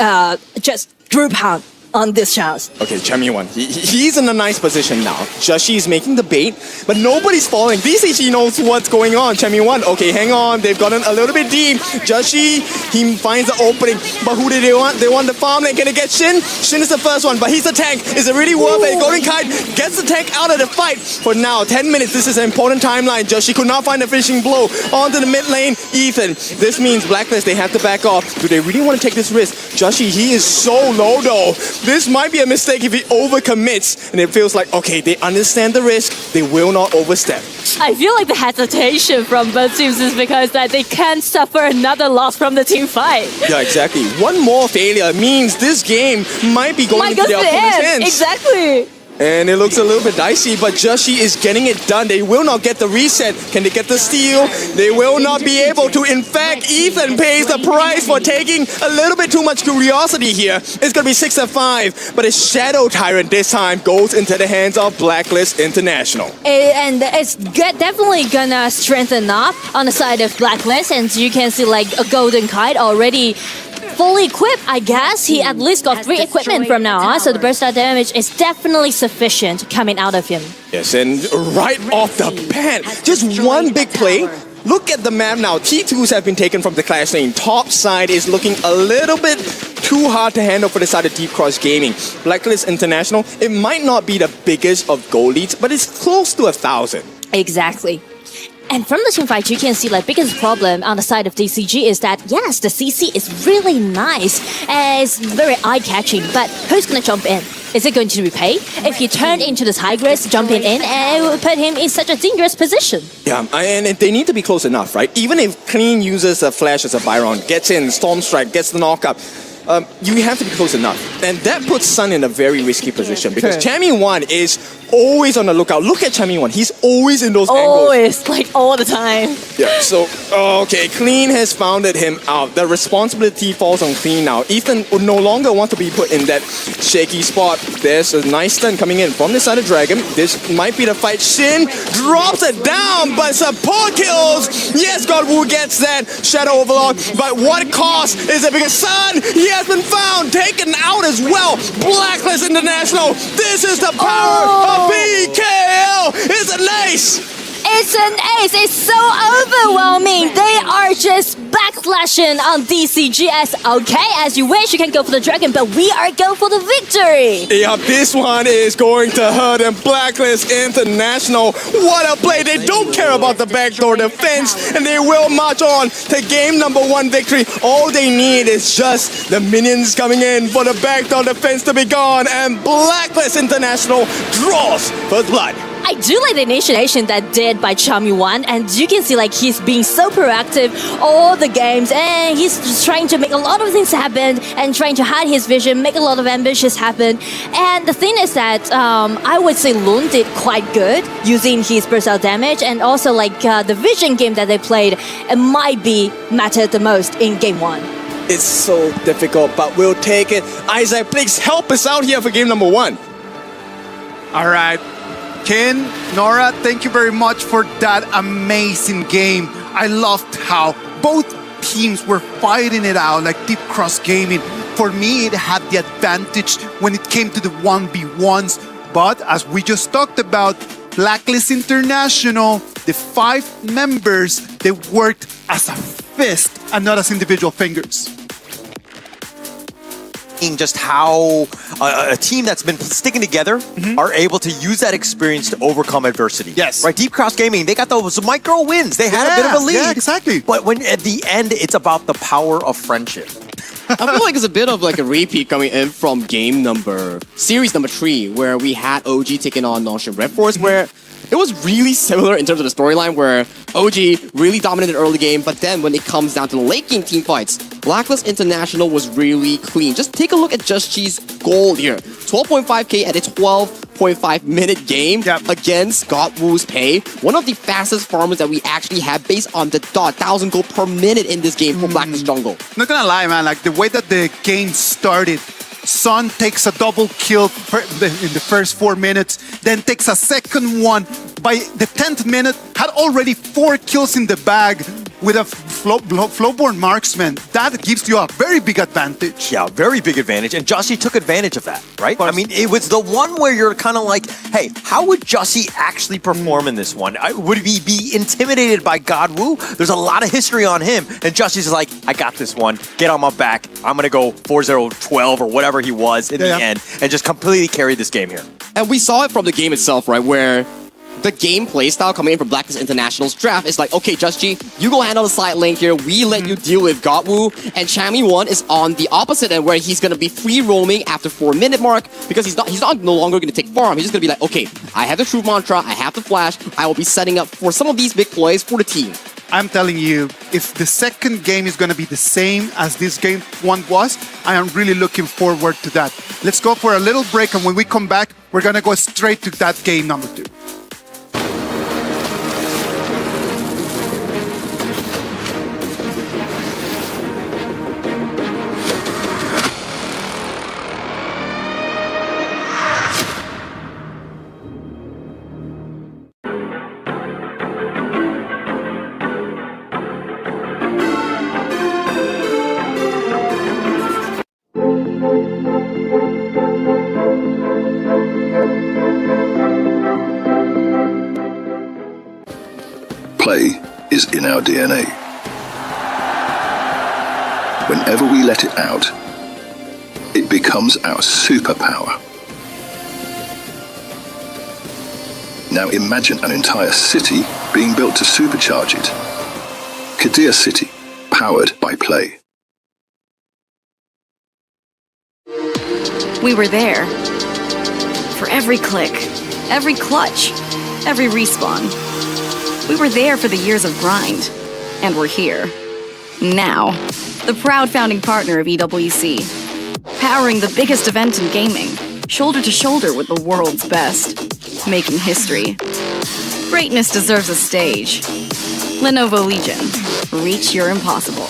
group hunt on this chance. Okay, Chammy 1. He's in a nice position now. Joshi is making the bait, but nobody's falling. DCG knows what's going on. Chammy 1, okay, hang on. They've gotten a little bit deep. Joshi, he finds the opening. But who do they want? They want the farmland. Can they get Shin? Shin is the first one, but he's the tank. Is it really worth it? Golden Kite gets the tank out of the fight. For now, 10 minutes. This is an important timeline. Joshi could not find a finishing blow. Onto the mid lane, Ethan. This means Blacklist, they have to back off. Do they really want to take this risk? Joshi, he is so low though. This might be a mistake if he overcommits, and it feels like, okay, they understand the risk, they will not overstep. I feel like the hesitation from both teams is because that they can't suffer another loss from the team fight. Yeah, exactly. One more failure means this game might be going into their opponent's hands. Exactly. And it looks a little bit dicey, but Joshi is getting it done. They will not get the reset. Can they get the steal? They will not be able to. In fact, Ethan pays the price for taking a little bit too much curiosity here. It's going to be 6-5, but a Shadow Tyrant this time goes into the hands of Blacklist International. And it's definitely gonna strengthen up on the side of Blacklist, and you can see like a Golden Kite already fully equipped, I guess. He at least got 3 equipment from now on, so the burst out damage is definitely sufficient coming out of him. Yes, and right off the bat, just one big play. Look at the map now. T2s have been taken from the Clash lane. Top side is looking a little bit too hard to handle for the side of Deep Cross Gaming. Blacklist International, it might not be the biggest of goal leads, but it's close to 1,000. Exactly. And from the team fight, you can see like biggest problem on the side of DCG is that yes, the CC is really nice and it's very eye-catching, but who's gonna jump in? Is it going to repay? If you turn into the Tigress jumping in, and it will put him in such a dangerous position. Yeah, and they need to be close enough, right? Even if Clean uses a flash as a Byron, gets in, Storm Strike, gets the knockup, you have to be close enough. And that puts Sun in a very risky position because Chammy 1 is always on the lookout. Look at Chammy 1. He's always in those angles. Always, like all the time. Yeah, so, okay, Clean has founded him out. The responsibility falls on Clean now. Ethan would no longer want to be put in that shaky spot. There's a nice stun coming in from the side of Dragon. This might be the fight. Shin drops it down, but support kills. Yes, Godwoo gets that Shadow Overlord, but what cost is it? Because Sun, he has been found, taken out as well. Blacklist International, this is the power of BKL. It's an ace. It's an ace. It's so overwhelming. They are just backslashing on DCG as okay, as you wish, you can go for the dragon, but we are going for the victory. Yeah, this one is going to hurt them. Blacklist International. What a play. They don't care about the backdoor defense, and they will march on to game number 1 victory. All they need is just the minions coming in for the backdoor defense to be gone, and Blacklist International draws first blood. I do like the initiation that did by Chammy 1, and you can see like he's being so proactive all the games, and he's just trying to make a lot of things happen and trying to hide his vision, make a lot of ambitions happen. And the thing is that I would say Lun did quite good using his burst out damage, and also like the vision game that they played, it might be mattered the most in game 1. It's so difficult, but we'll take it. Isaac, please help us out here for game number 1. All right. Ken, Nora, thank you very much for that amazing game. I loved how both teams were fighting it out like Deep Cross Gaming. For me, it had the advantage when it came to the 1v1s. But as we just talked about, Blacklist International, the 5 members, they worked as a fist and not as individual fingers. Just how a team that's been sticking together are able to use that experience to overcome adversity. Yes. Right, Deep Cross Gaming, they got those micro wins. They had a bit of a lead. Yeah, exactly. But when at the end, it's about the power of friendship. I feel like it's a bit of like a repeat coming in from series number 3, where we had OG taking on Notion Red Force, where it was really similar in terms of the storyline where OG really dominated early game, but then when it comes down to the late game team fights, Blacklist International was really clean. Just take a look at Just G's gold here. 12.5k at a 12.5 minute game against Godwoo's Pay. One of the fastest farmers that we actually have based on the dot, 1,000 gold per minute in this game for Blacklist Jungle. Not gonna lie, man, like the way that the game started, Son takes a double kill in the first 4 minutes, then takes a second one. By the 10th minute, had already 4 kills in the bag with a flowborn marksman. That gives you a very big advantage. Yeah, very big advantage. And Jussie took advantage of that, right? I mean, it was the one where you're kind of like, hey, how would Jussie actually perform in this one? Would he be intimidated by Godwoo? There's a lot of history on him. And Jussie's like, I got this one. Get on my back. I'm going to go 4-0-12 or whatever he was in the end and just completely carry this game here. And we saw it from the game itself, right? Where the game play style coming in from Blacklist International's draft is like, okay, Just G, you go handle the side lane here. We let you deal with Godwoo. And Chammy1 is on the opposite end where he's going to be free roaming after 4-minute mark because he's not no longer going to take farm. He's just going to be like, okay, I have the Truth Mantra. I have the Flash. I will be setting up for some of these big plays for the team. I'm telling you, if the second game is going to be the same as this game one was, I am really looking forward to that. Let's go for a little break, and when we come back, we're going to go straight to that game number 2. Play is in our DNA. Whenever we let it out, it becomes our superpower. Now imagine an entire city being built to supercharge it. Kadir City, powered by Play. We were there. For every click, every clutch, every respawn. We were there for the years of grind. And we're here. Now. The proud founding partner of EWC. Powering the biggest event in gaming. Shoulder to shoulder with the world's best. Making history. Greatness deserves a stage. Lenovo Legion. Reach your impossible.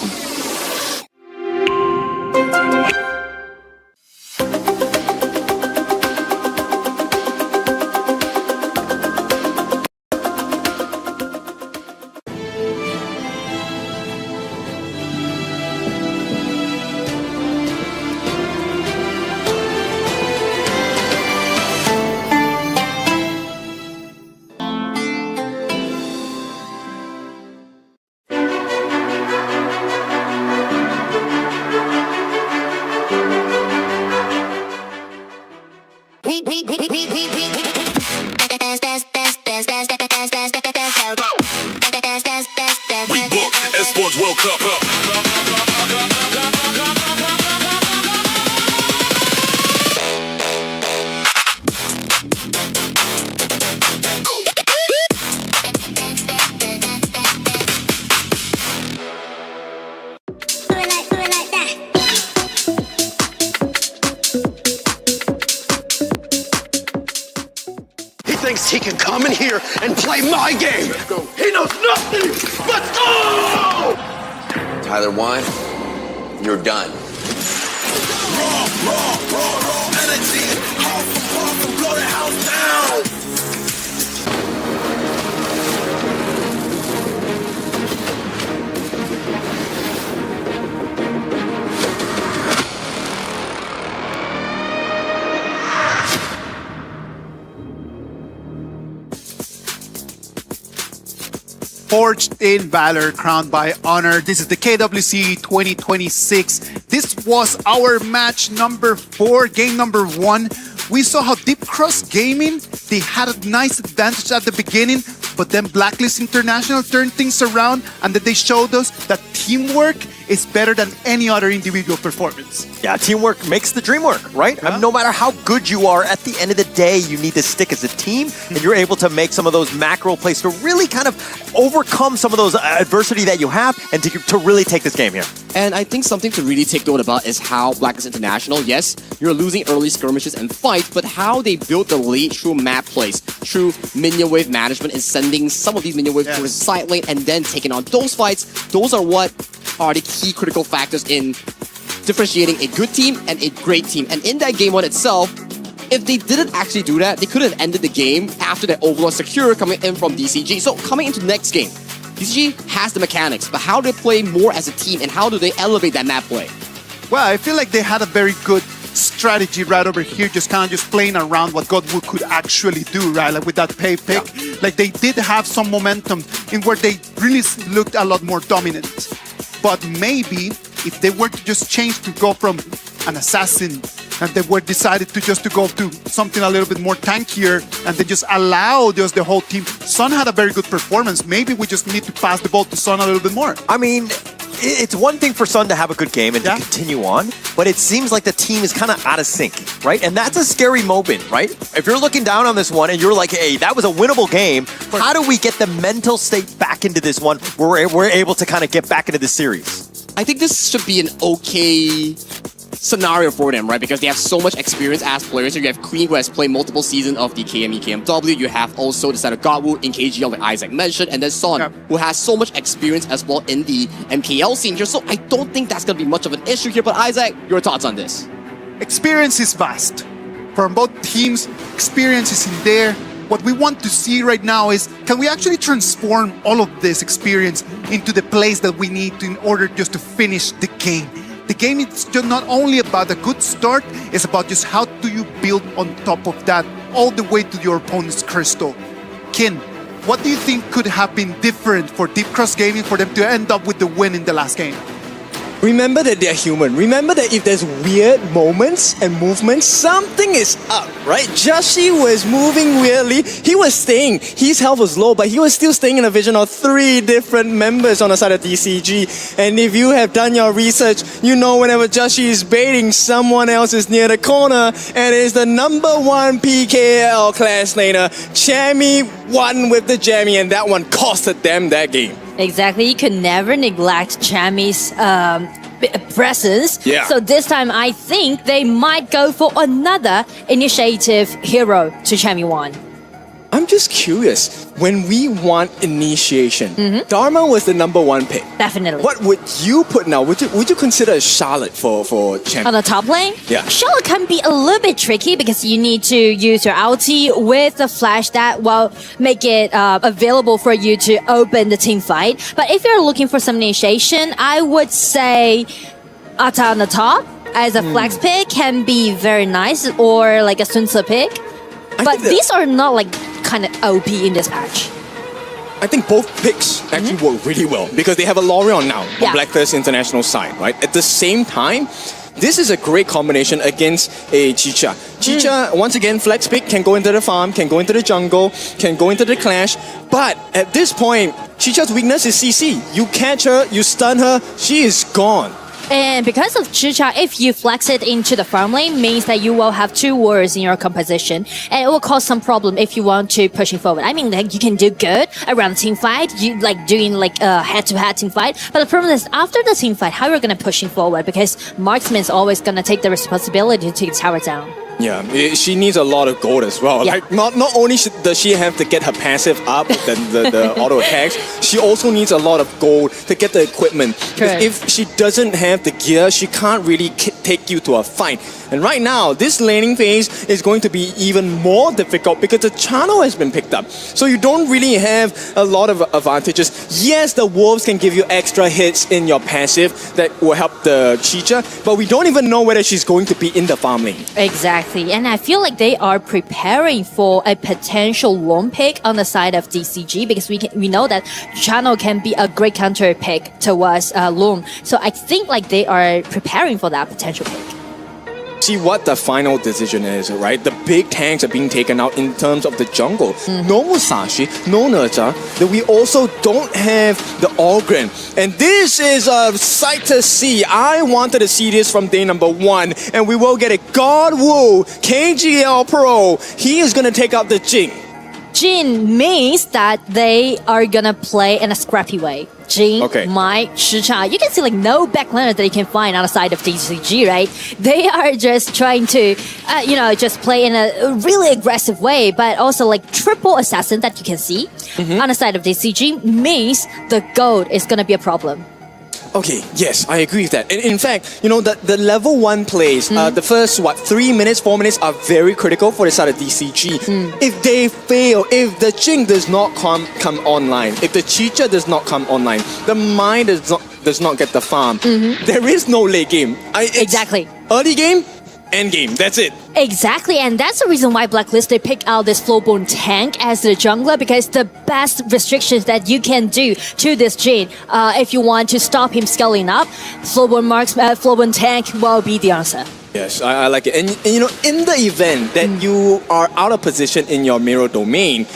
Esports World Cup. He can come in here and play my game. He knows nothing. Let's go! Tyler Wine, you're done. Raw energy. House from blow the house down. Forged in Valor, crowned by Honor. This is the KWC 2026. This was our match number 4, game number 1. We saw how Deep Cross Gaming, they had a nice advantage at the beginning, but then Blacklist International turned things around, and then they showed us that teamwork is better than any other individual performance. Yeah, teamwork makes the dream work, right? Yeah. No matter how good you are, at the end of the day, you need to stick as a team, and you're able to make some of those macro plays to really kind of overcome some of those adversity that you have and to really take this game here. And I think something to really take note about is how Blacklist International, yes, you're losing early skirmishes and fights, but how they built the lead through map plays, through minion wave management and sending some of these minion waves to the side lane and then taking on those fights. Those are what are the key critical factors in differentiating a good team and a great team. And in that game one itself, if they didn't actually do that, they could have ended the game after that Overlord Secure coming in from DCG. So coming into the next game, DCG has the mechanics, but how do they play more as a team and how do they elevate that map play? Well, I feel like they had a very good strategy right over here, just kind of just playing around what Godwood could actually do, right? Like with that pay pick, like they did have some momentum in where they really looked a lot more dominant. But maybe if they were to just change to go from an assassin and they were decided to go to something a little bit more tankier and they just allow just the whole team. Sun had a very good performance. Maybe we just need to pass the ball to Sun a little bit more. I mean, it's one thing for Sun to have a good game and to continue on, but it seems like the team is kind of out of sync, right? And that's a scary moment, right? If you're looking down on this one and you're like, hey, that was a winnable game, how do we get the mental state back into this one where we're able to kind of get back into the series? I think this should be an okay scenario for them, right? Because they have so much experience as players. You have Queen, who has played multiple seasons of the KME, KMW. You have also the side of Godwood in KGL, like Isaac mentioned, and then Son, who has so much experience as well in the MKL scene here. So I don't think that's going to be much of an issue here. But Isaac, your thoughts on this? Experience is vast. From both teams, experience is in there. What we want to see right now is, can we actually transform all of this experience into the plays that we need in order just to finish the game? The game is just not only about a good start, it's about just how do you build on top of that all the way to your opponent's crystal. Kin, what do you think could have been different for Deep Cross Gaming for them to end up with the win in the last game? Remember that they're human. Remember that if there's weird moments and movements, something is up, right? Joshi was moving weirdly. He was staying. His health was low, but he was still staying in a vision of 3 different members on the side of DCG. And if you have done your research, you know whenever Joshi is baiting, someone else is near the corner, and it is the #1 PKL class laner. Chammy won with the Jammy, and that one costed them that game. Exactly. You could never neglect Chammy's presence. Yeah. So this time, I think they might go for another initiative hero to Chammy 1. I'm just curious. When we want initiation, Dharma was the #1 pick. Definitely. What would you put now? Would you consider Charlotte for champion? On the top lane? Yeah. Charlotte can be a little bit tricky because you need to use your ulti with the flash that will make it available for you to open the team fight. But if you're looking for some initiation, I would say Ata on the top as a flex pick can be very nice, or like a Sun Tzu pick. But these are not like kind of OP in this patch. I think both picks actually work really well because they have a Lorion now on Blacklist International side, right? At the same time, this is a great combination against a Chicha. Chicha, once again, flex pick, can go into the farm, can go into the jungle, can go into the clash. But at this point, Chicha's weakness is CC. You catch her, you stun her, she is gone. And because of Chicha, if you flex it into the farm lane, means that you will have 2 warriors in your composition, and it will cause some problem if you want to pushing forward. I mean, like, you can do good around team fight, you like doing like a head-to-head team fight, but the problem is after the team fight, how you're gonna pushing forward, because marksman is always gonna take the responsibility to take the tower down. Yeah, she needs a lot of gold as well. Yeah. Like not only does she have to get her passive up, the auto attacks, she also needs a lot of gold to get the equipment. Because if she doesn't have the gear, she can't really take you to a fight. And right now, this laning phase is going to be even more difficult because the channel has been picked up. So you don't really have a lot of advantages. Yes, the wolves can give you extra hits in your passive that will help the Chicha, but we don't even know whether she's going to be in the farm lane. Exactly, and I feel like they are preparing for a potential lone pick on the side of DCG, because we know that channel can be a great counter pick towards lone. So I think like they are preparing for that potential pick. see what the final decision is, right? The big tanks are being taken out in terms of the jungle. No Musashi, no Nerja. Then we also don't have the Ogren. And this is a sight to see. I wanted to see this from day number 1. And we will get it. God Wu, KGL Pro. He is going to take out the Jing. Jin means that they are gonna play in a scrappy way. Jin, Mai, Shicha. You can see like no backlaner that you can find outside of DCG, right? They are just trying to, just play in a really aggressive way, but also like triple assassin that you can see on the side of DCG means the gold is gonna be a problem. Okay, yes, I agree with that. And in fact, the level 1 plays, the first, 3 minutes, 4 minutes are very critical for the side of DCG. If they fail, if the Jing does not come online, if the Chicha does not come online, the Mine does not get the farm, there is no late game. Exactly. Early game, end game, that's it. Exactly, and that's the reason why Blacklist, they pick out this Flowborn tank as the jungler, because the best restrictions that you can do to this Jin, if you want to stop him scaling up, Flowborn tank will be the answer. Yes, I like it. And in the event that you are out of position in your mirror domain,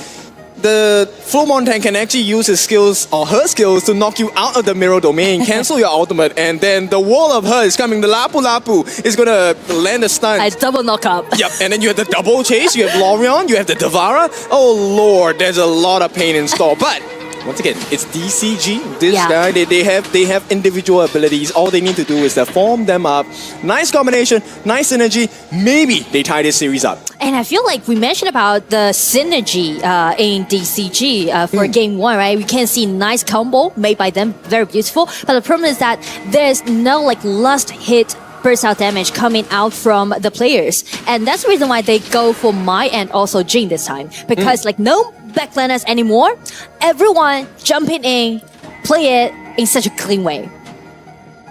the Flowborn tank can actually use his skills or her skills to knock you out of the mirror domain, cancel your ultimate, and then the wall of her is coming. The Lapu Lapu is gonna land a stun. It's double knockup. Yep, and then you have the double chase, you have Lorion, you have the Devara. Oh lord, there's a lot of pain in store. But once again, it's DCG. This guy, they have individual abilities. All they need to do is to form them up. Nice combination, nice synergy. Maybe they tie this series up. And I feel like we mentioned about the synergy in DCG for game 1, right? We can see nice combo made by them, very beautiful. But the problem is that there's no like last hit burst out damage coming out from the players. And that's the reason why they go for Mai and also Jing this time. Because like no backlaners anymore, everyone jumping in, play it in such a clean way.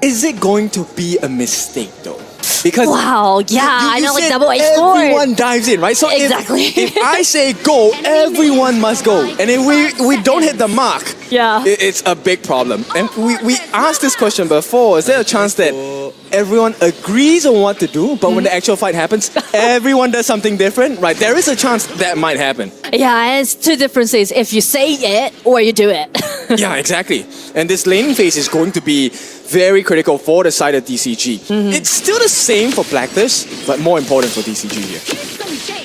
Is it going to be a mistake though? Because I know, like double edged sword. Everyone dives in, right? So exactly. if I say go, everyone must go. And if we don't hit the mark, it's a big problem. And we asked this question before. Is there a chance that everyone agrees on what to do, but when the actual fight happens, everyone does something different? Right? There is a chance that might happen. Yeah, it's two differences. If you say it or you do it. Yeah, exactly. And this laning phase is going to be very critical for the side of DCG. It's still the same for Blacklist, but more important for DCG here.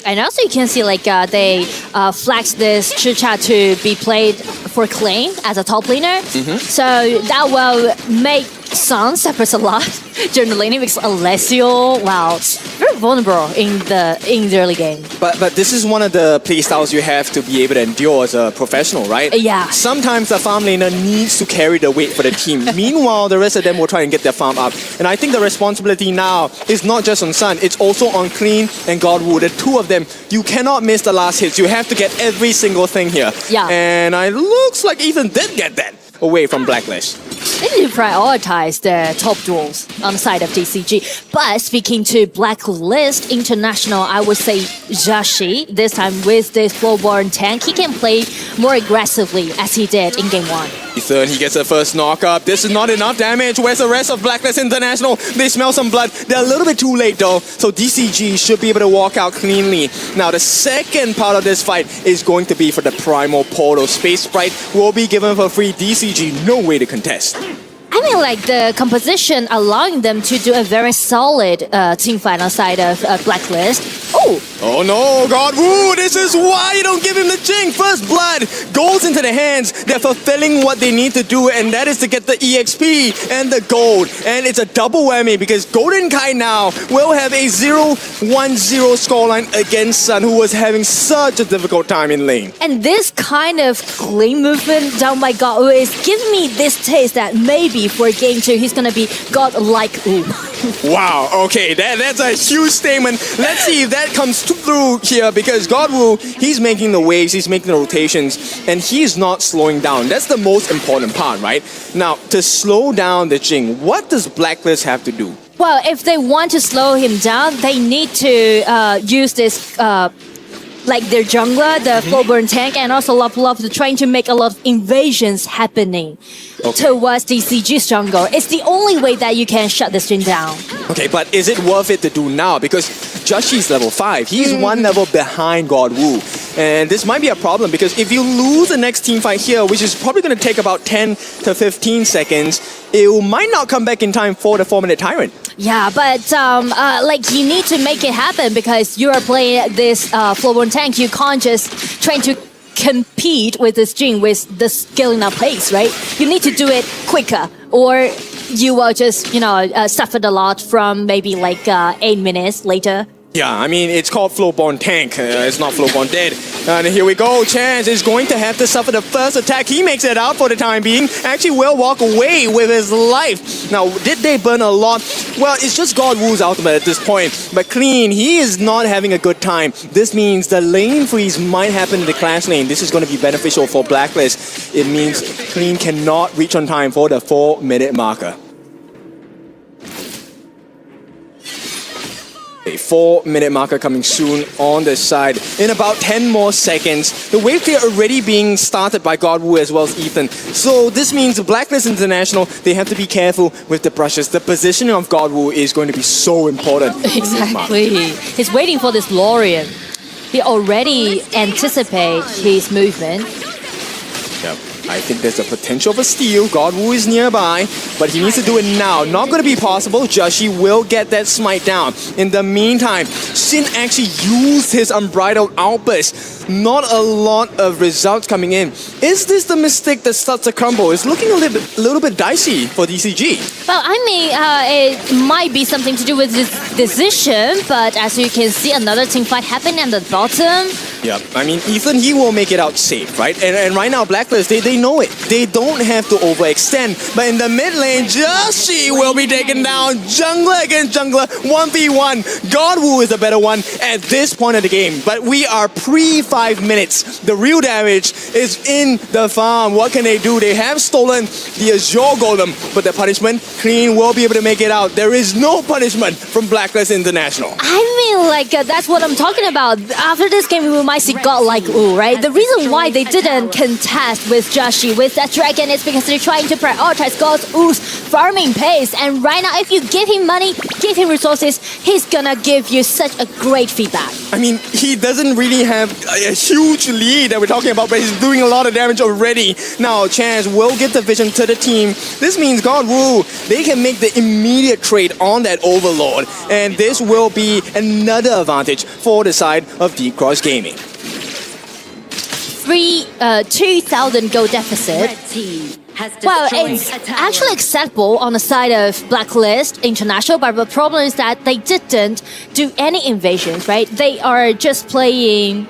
And also you can see like they flex this Chicha to be played for Klein as a top laner. So that will make Sun suffers a lot during the laning because Alessio, very vulnerable in the early game. But this is one of the playstyles you have to be able to endure as a professional, right? Yeah. Sometimes the farm laner needs to carry the weight for the team. Meanwhile, the rest of them will try and get their farm up. And I think the responsibility now is not just on Sun, it's also on Clean and Godwood. The two of them, you cannot miss the last hits. You have to get every single thing here. Yeah. And it looks like Ethan did get that away from Blacklist. They need to prioritize the top duels on the side of DCG. But speaking to Blacklist International, I would say Jashi, this time with this Flowborn tank, he can play more aggressively as he did in game 1. Ethan, he gets the first knock-up. This is not enough damage. Where's the rest of Blacklist International? They smell some blood. They're a little bit too late though, so DCG should be able to walk out cleanly. Now, the second part of this fight is going to be for the Primal Portal. Space Sprite will be given for free. DCG, no way to contest. I mean, like the composition allowing them to do a very solid team fight on side of Blacklist. Oh no, Godwoo, this is why you don't give him the Jing. First blood goes into the hands. They're fulfilling what they need to do, and that is to get the EXP and the gold. And it's a double whammy because Golden Kai now will have a 0-1-0 scoreline against Sun, who was having such a difficult time in lane. And this kind of clean movement down by Godwoo is giving me this taste that maybe for game 2 he's gonna be godlike. Wow, okay, that's a huge statement. Let's see if that comes through here, because Godwoo, he's making the waves, he's making the rotations, and he's not slowing down. That's the most important part, right? Now, to slow down the Jing, what does Blacklist have to do? Well, if they want to slow him down, they need to use this like their jungler, the Flowborn tank, and also Lop to trying to make a lot of invasions happening towards DCG's jungle. It's the only way that you can shut this thing down. Okay, but is it worth it to do now? Because Jashi's level 5. He's one level behind God Wu. And this might be a problem because if you lose the next team fight here, which is probably going to take about 10 to 15 seconds, it might not come back in time for the 4-minute Tyrant. Yeah, but like you need to make it happen because you are playing this Flowborn tank. You can't just try to compete with this Jing with the scaling up pace, right? You need to do it quicker or you will just, suffer a lot from maybe like 8 minutes later. Yeah, I mean, it's called Flowborn Tank. It's not Flowborn Dead. And here we go. Chance is going to have to suffer the first attack. He makes it out for the time being. Actually will walk away with his life. Now, did they burn a lot? Well, it's just God Wu's ultimate at this point. But Clean, he is not having a good time. This means the lane freeze might happen in the Clash lane. This is going to be beneficial for Blacklist. It means Clean cannot reach on time for the 4-minute marker. A 4-minute marker coming soon on the side. In about 10 more seconds, the wave clear already being started by God Wu as well as Ethan. So this means Blacklist International, they have to be careful with the brushes. The positioning of God Wu is going to be so important. Exactly. He's waiting for this Lorien. He already anticipates his movement. Yep. I think there's a potential of a steal. God Wu is nearby, but he needs to do it now. Not going to be possible. Jashi will get that smite down. In the meantime, Xin actually used his unbridled outburst. Not a lot of results coming in. Is this the mistake that starts to crumble? It's looking a little bit dicey for DCG. Well, I mean, it might be something to do with this decision, but as you can see, another team fight happened at the bottom. Yeah, I mean, Ethan, he will make it out safe, right? And right now, Blacklist, they know it. They don't have to overextend. But in the mid lane, Jashi will be taken down. Jungler against jungler, 1v1. God Wu is the better one at this point of the game. But we are pre-5 minutes. The real damage is in the farm. What can they do? They have stolen the Azure Golem, but the punishment, Clean will be able to make it out. There is no punishment from Blacklist International. I mean, like, that's what I'm talking about. After this game, we might see God like Wu, right? The reason why they didn't contest with Jashi, with that dragon, is because they're trying to prioritize God Wu's farming pace. And right now, if you give him money, give him resources, he's gonna give you such a great feedback. I mean, he doesn't really have a huge lead that we're talking about, but he's doing a lot of damage already. Now, Chance will get the vision to the team. This means God Wu, they can make the immediate trade on that Overlord. And this will be another advantage for the side of Deep Cross Gaming. 2,000 gold deficit. Well, it's actually acceptable on the side of Blacklist International, but the problem is that they didn't do any invasions, right? They are just playing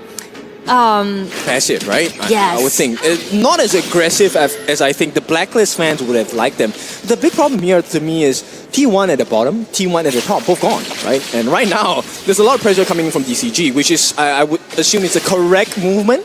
passive, right? Yes. I would think. Not as aggressive as I think the Blacklist fans would have liked them. The big problem here to me is T1 at the bottom, T1 at the top, both gone, right? And right now, there's a lot of pressure coming in from DCG, which is, I would assume it's a correct movement.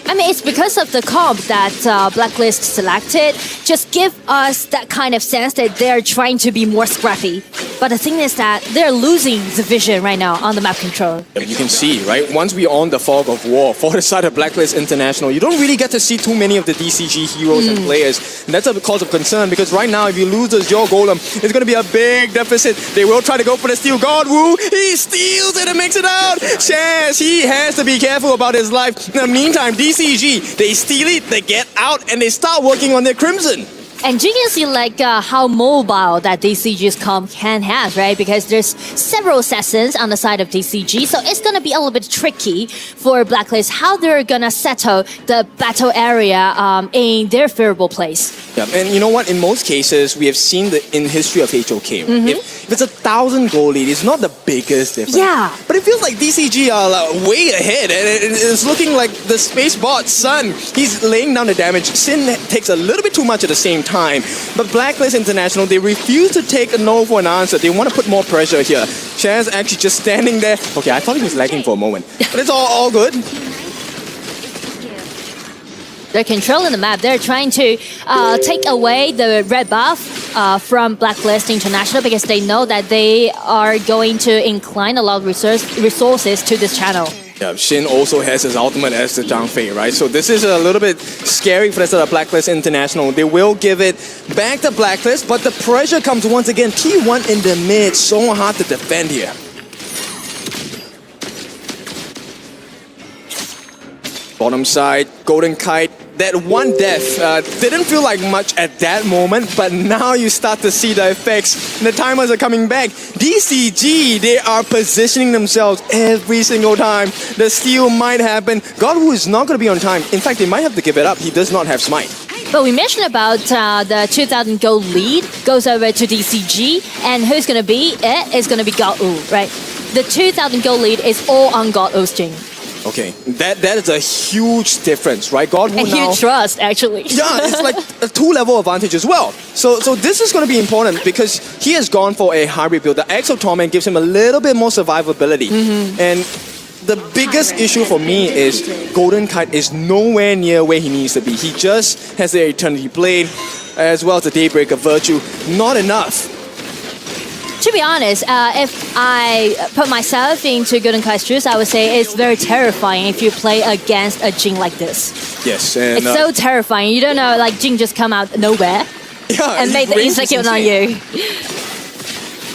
I mean, it's because of the comp that Blacklist selected. Just give us that kind of sense that they're trying to be more scrappy. But the thing is that they're losing the vision right now on the map control. You can see, right? Once we're on the fog of war for the side of Blacklist International, you don't really get to see too many of the DCG heroes and players. And that's a cause of concern because right now, if you lose this Azure Golem, it's going to be a big deficit. They will try to go for the steal. God Wu, he steals it and makes it out. Chance, he has to be careful about his life. In the meantime, DCG, they steal it, they get out, and they start working on their Crimson. And you can see like how mobile that DCG's comp can have, right? Because there's several assassins on the side of DCG, so it's gonna be a little bit tricky for Blacklist how they're gonna settle the battle area in their favorable place. Yeah, and you know what? In most cases, we have seen in history of HOK, if it's 1,000 gold lead, it's not the biggest difference. Yeah. But it feels like DCG are way ahead, and it's looking like the space bot Sun. He's laying down the damage. Sin takes a little bit too much at the same time. But Blacklist International, they refuse to take a no for an answer. They want to put more pressure here. Chance actually just standing there. Okay, I thought he was lagging for a moment. But it's all good. They're controlling the map. They're trying to take away the red buff from Blacklist International because they know that they are going to incline a lot of resources to this channel. Yeah, Shin also has his ultimate as the Zhang Fei, right? So this is a little bit scary for the sort of Blacklist International. They will give it back to Blacklist, but the pressure comes once again. T1 in the mid, so hard to defend here. Bottom side, Golden Kite. That one death didn't feel like much at that moment, but now you start to see the effects. The timers are coming back. DCG, they are positioning themselves every single time. The steal might happen. Godwoo is not going to be on time. In fact, they might have to give it up. He does not have smite. But we mentioned about the 2,000 gold lead goes over to DCG, and who's going to be it? It's going to be Godwoo, right? The 2,000 gold lead is all on Godwoo's Jing. Okay, that is a huge difference, right? Godwoo and now... huge trust, actually. Yeah, it's like a 2-level advantage as well. So this is going to be important because he has gone for a hybrid build. The Exo Torment gives him a little bit more survivability. And the biggest issue for me is Golden Kite is nowhere near where he needs to be. He just has the Eternity Blade as well as the Daybreaker Virtue. Not enough. To be honest, if I put myself into Golden Kite's shoes, I would say it's very terrifying if you play against a Jing like this. Yes, and it's so terrifying. You don't know, like Jing just come out nowhere and make the insta-kill on you.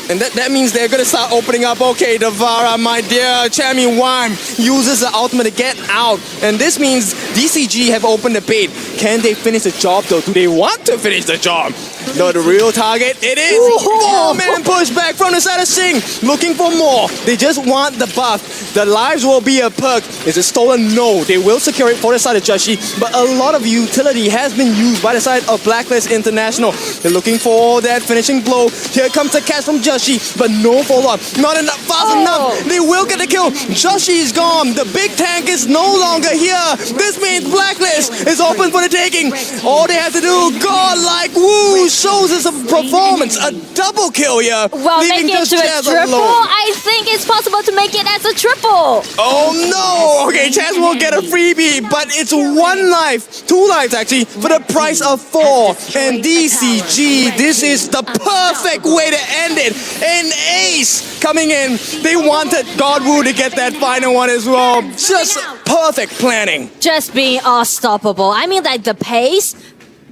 And that means they're going to start opening up. Okay, Devara, my dear Chammy Wan uses the ultimate to get out. And this means DCG have opened the bait. Can they finish the job though? Do they want to finish the job? No, the real target, it is 4-man pushback from the side of Sing. Looking for more. They just want the buff. The lives will be a perk. Is it stolen? No. They will secure it for the side of Joshi. But a lot of utility has been used by the side of Blacklist International. They're looking for that finishing blow. Here comes the catch from Joshi. But no follow-up. Not enough. Fast enough. They will get the kill. Joshi is gone. The big tank is no longer here. This means Blacklist is open for the taking. All they have to do, godlike Woo shows us a performance, a double kill here. Well, make it to a triple. I think it's possible to make it as a triple. Oh no! Okay, Chaz will get a freebie, but it's 1 life, 2 lives actually, for the price of 4. And DCG, this is the perfect way to end it. An ace coming in. They wanted Godwoo to get that final one as well. Just perfect planning. Just being unstoppable. I mean, like the pace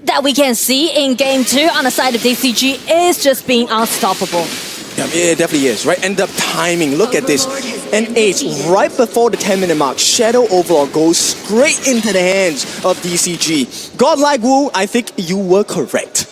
that we can see in Game 2 on the side of DCG is just being unstoppable. Yeah, it definitely is, right? And the timing, look at this. An ace right before the 10-minute mark. Shadow Overlord goes straight into the hands of DCG. Godlike Woo, I think you were correct.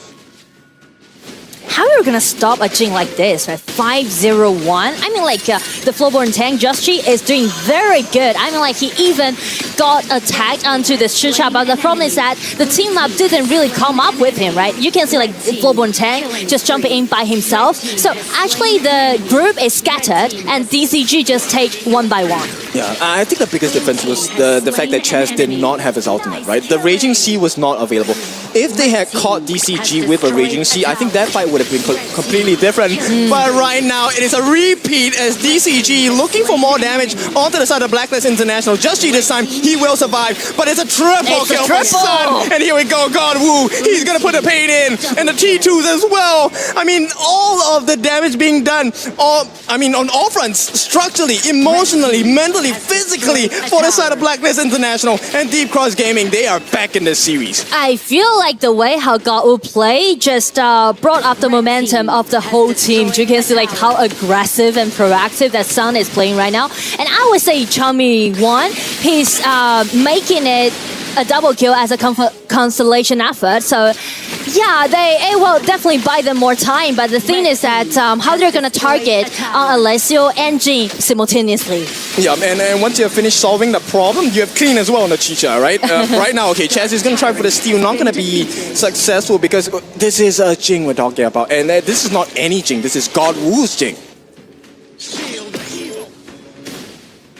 How are we gonna stop a Jing like this, right? 5-0-1. I mean, like the Flowborn tank, Joshi, is doing very good. I mean, like he even got attacked onto the Shisha, but the problem is that the team up didn't really come up with him, right? You can see like Flowborn tank just jumping in by himself. So actually, the group is scattered, and DCG just take 1 by 1. Yeah, I think the biggest difference was the fact that Chaz did not have his ultimate, right? The Raging Sea was not available. If they had caught DCG with a Raging Sea, I think that fight would have been completely different. But right now, it is a repeat as DCG looking for more damage onto the side of Blacklist International. Joshi this time, he will survive, but it's a triple kill for Sun. And here we go, Godwoo. He's gonna put the pain in, and the T2s as well. I mean, all of the damage being done, on all fronts, structurally, emotionally, mentally, physically, for the side of Blacklist International and Deep Cross Gaming. They are back in the series. I feel like the way how Godwoo played just brought up the momentum of the whole team. You can see like how aggressive and proactive that Sun is playing right now. And I would say Chami won. He's making it a double kill as a constellation effort. So yeah, it will definitely buy them more time. But the thing is that how they're going to target Alessio and Jing simultaneously. Yeah, and once you have finished solving the problem, you have clean as well on the Chicha, right? Right now, okay, Chaz is going to try for the steal, not going to be successful because this is a Jing we're talking about. And this is not any Jing, this is Godwoo's Jing.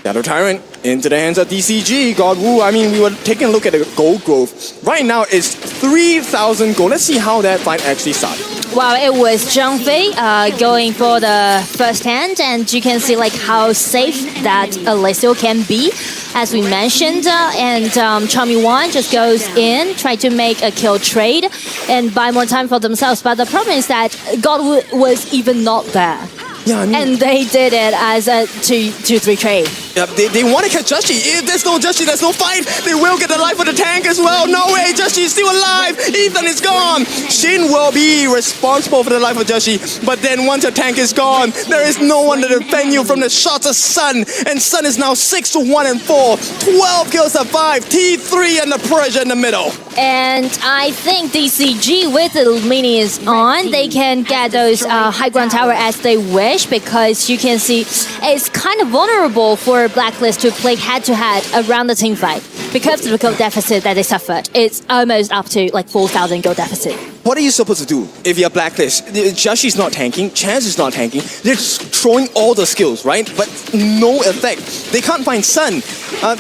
Shadow Tyrant into the hands of DCG. Godwoo, I mean, we were taking a look at the gold growth. Right now, it's 3,000 gold. Let's see how that fight actually started. Well, it was Zhang Fei going for the first hand, and you can see like how safe that Alessio can be, as we mentioned. And Chami Wan just goes in, try to make a kill trade, and buy more time for themselves. But the problem is that Godwoo was even not there. Yeah, I mean, and they did it as a 2-3 trade. They want to catch Joshi. If there's no Joshi, there's no fight. They will get the life of the tank as well. No way, Joshi is still alive. Ethan is gone. Shin will be responsible for the life of Joshi. But then once your tank is gone, there is no one to defend you from the shots of Sun. And Sun is now 6-1-4. 12 kills to 5. T3 and the pressure in the middle. And I think DCG with the minions on, they can get those high ground tower as they wish, because you can see it's kind of vulnerable for Blacklist to play head-to-head around the team fight. Because of the gold deficit that they suffered, it's almost up to like 4,000 gold deficit. What are you supposed to do if you're Blacklist? Joshi's not tanking, Chance is not tanking. They're just throwing all the skills, right? But no effect. They can't find Sun.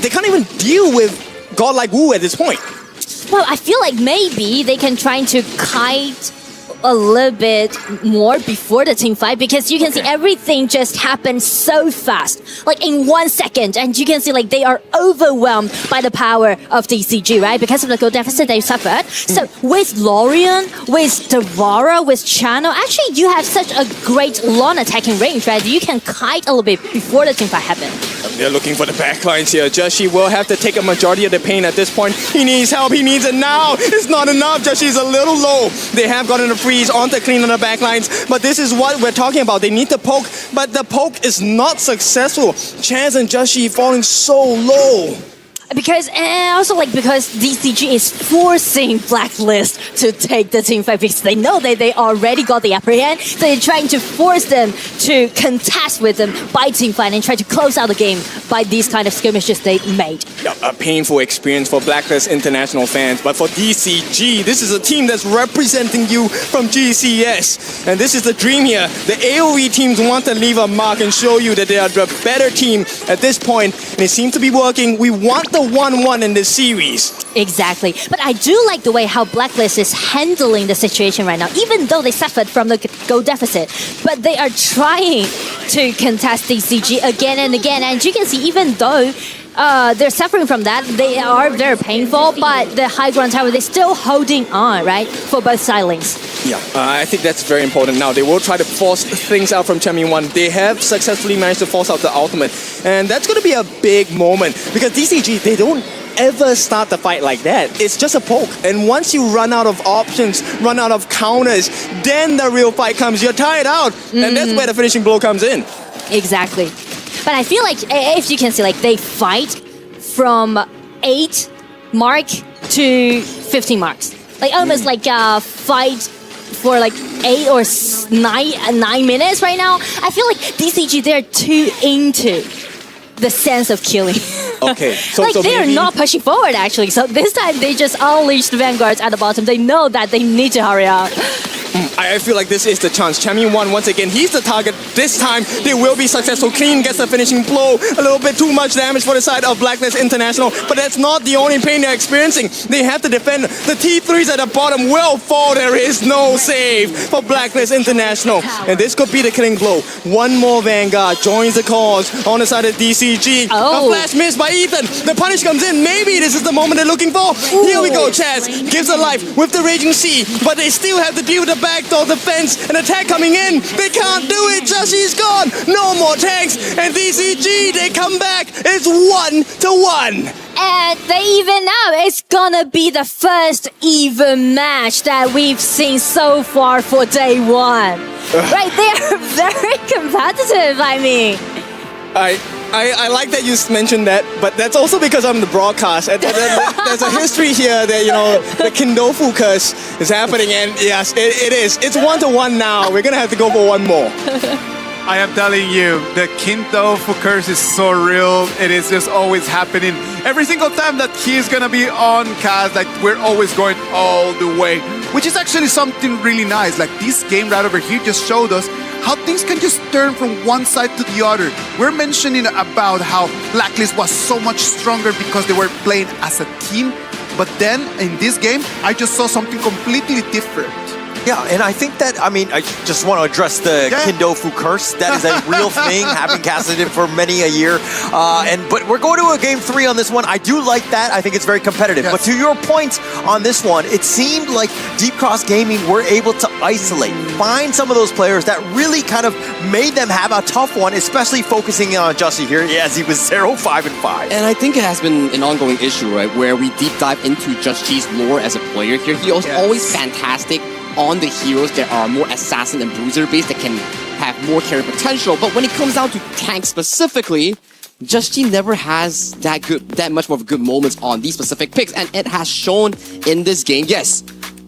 They can't even deal with God like Wu at this point. Well, I feel like maybe they can try to kite a little bit more before the team fight, because you can see everything just happened so fast, like in 1 second, and you can see like they are overwhelmed by the power of DCG, right? Because of the gold deficit they suffered. So with Lorian, with Devara, with Channel, actually you have such a great long attacking range, right? You can kite a little bit before the team fight happens. They're looking for the backlines here. Joshi will have to take a majority of the pain at this point. He needs help. He needs it now. It's not enough. Joshi's a little low. They have gotten a freeze on the clean on the backlines, but this is what we're talking about. They need the poke, but the poke is not successful. Chance and Joshi falling so low. Because, and also like because DCG is forcing Blacklist to take the team fight, because they know that they already got the upper hand. So they're trying to force them to contest with them by team fight and try to close out the game by these kind of skirmishes they made. A painful experience for Blacklist International fans, but for DCG, this is a team that's representing you from GCS. And this is the dream here. The AOE teams want to leave a mark and show you that they are the better team at this point, and it seems to be working. We want the 1-1 in this series. Exactly. But I do like the way how Blacklist is handling the situation right now, even though they suffered from the goal deficit. But they are trying to contest DCG again and again. And you can see, even though they're suffering from that, they are very painful, but the high ground tower, they're still holding on, right, for both side lanes. Yeah, I think that's very important now. They will try to force things out from Champion 1. They have successfully managed to force out the ultimate. And that's going to be a big moment, because DCG, they don't ever start the fight like that. It's just a poke. And once you run out of options, run out of counters, then the real fight comes. You're tired out. And that's where the finishing blow comes in. Exactly. But I feel like, if you can see, like they fight from 8 mark to 15 marks. Like almost like a fight for like 8 or 9 minutes right now. I feel like DCG, they're too into the sense of killing. Okay. So, like they're not pushing forward actually. So this time they just unleashed the vanguards at the bottom. They know that they need to hurry up. I feel like this is the chance. Champion 1, once again, he's the target. This time, they will be successful. Clean gets the finishing blow. A little bit too much damage for the side of Blacklist International, but that's not the only pain they're experiencing. They have to defend. The T3s at the bottom will fall. There is no save for Blacklist International. And this could be the killing blow. One more Vanguard joins the cause on the side of DCG. A flash miss by Ethan. The punish comes in. Maybe this is the moment they're looking for. Here we go. Chaz gives a life with the Raging Sea, but they still have to deal with the backdoor defense. An attack coming in. They can't do it. Joshi's gone. No more tanks. And DCG, they come back. It's 1-1. And they even out. It's gonna be the first even match that we've seen so far for day one. Right, they are very competitive, I mean. I like that you mentioned that, but that's also because I'm the broadcast. There's a history here that, you know, the Kindofu curse is happening, and yes, it is. It's 1-1 now. We're gonna have to go for one more. I am telling you, the Kindofu curse is so real. It is just always happening. Every single time that he's gonna be on cast, like we're always going all the way, which is actually something really nice. Like this game right over here just showed us how things can just turn from one side to the other. We're mentioning about how Blacklist was so much stronger because they were playing as a team. But then in this game, I just saw something completely different. Yeah, and I think that, I mean, I just want to address the Kindofu curse. That is a real thing, having casted it for many a year. But we're going to a game 3 on this one. I do like that. I think it's very competitive. But to your point on this one, it seemed like Deep Cross Gaming were able to isolate, find some of those players that really kind of made them have a tough one, especially focusing on Justy here, as he was 0-5-5. And I think it has been an ongoing issue, right, where we deep dive into Justy's lore as a player here. He was always fantastic on the heroes that are more assassin and bruiser based that can have more carry potential, but when it comes down to tank specifically, Justy never has that much more of good moments on these specific picks, and it has shown in this game. Yes,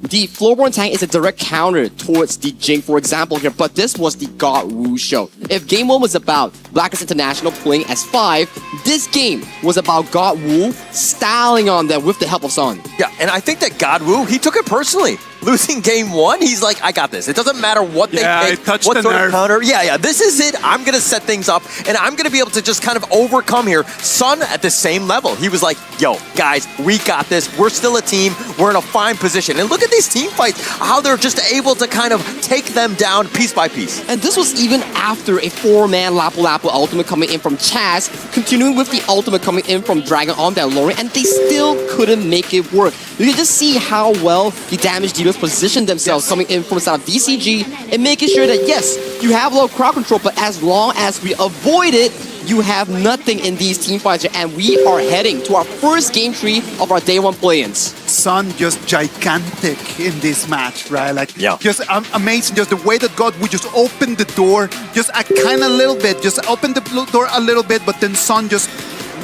the Floorborn tank is a direct counter towards the Jing, for example here, but this was the God Wu show. If game 1 was about Blackest International playing as 5, this game was about God Wu styling on them with the help of Son. Yeah, and I think that God Wu, he took it personally. Losing game 1, he's like, I got this. It doesn't matter what they pick, what sort of counter. Yeah, this is it. I'm going to set things up, and I'm going to be able to just kind of overcome here. Son at the same level. He was like, yo, guys, we got this. We're still a team. We're in a fine position. And look at these team fights, how they're just able to kind of take them down piece by piece. And this was even after a 4-man Lapu Lapu ultimate coming in from Chaz, continuing with the ultimate coming in from Dragon on that Lori, and they still couldn't make it work. You can just see how well the damage dealers position themselves coming in from the side of DCG and making sure that, yes, you have low crowd control, but as long as we avoid it, you have nothing in these team fights, and we are heading to our first game 3 of our day 1 play-ins. Son just gigantic in this match, right? Like, just amazing, just the way that God would just open the door, just a kind of little bit, just open the door a little bit, but then Son just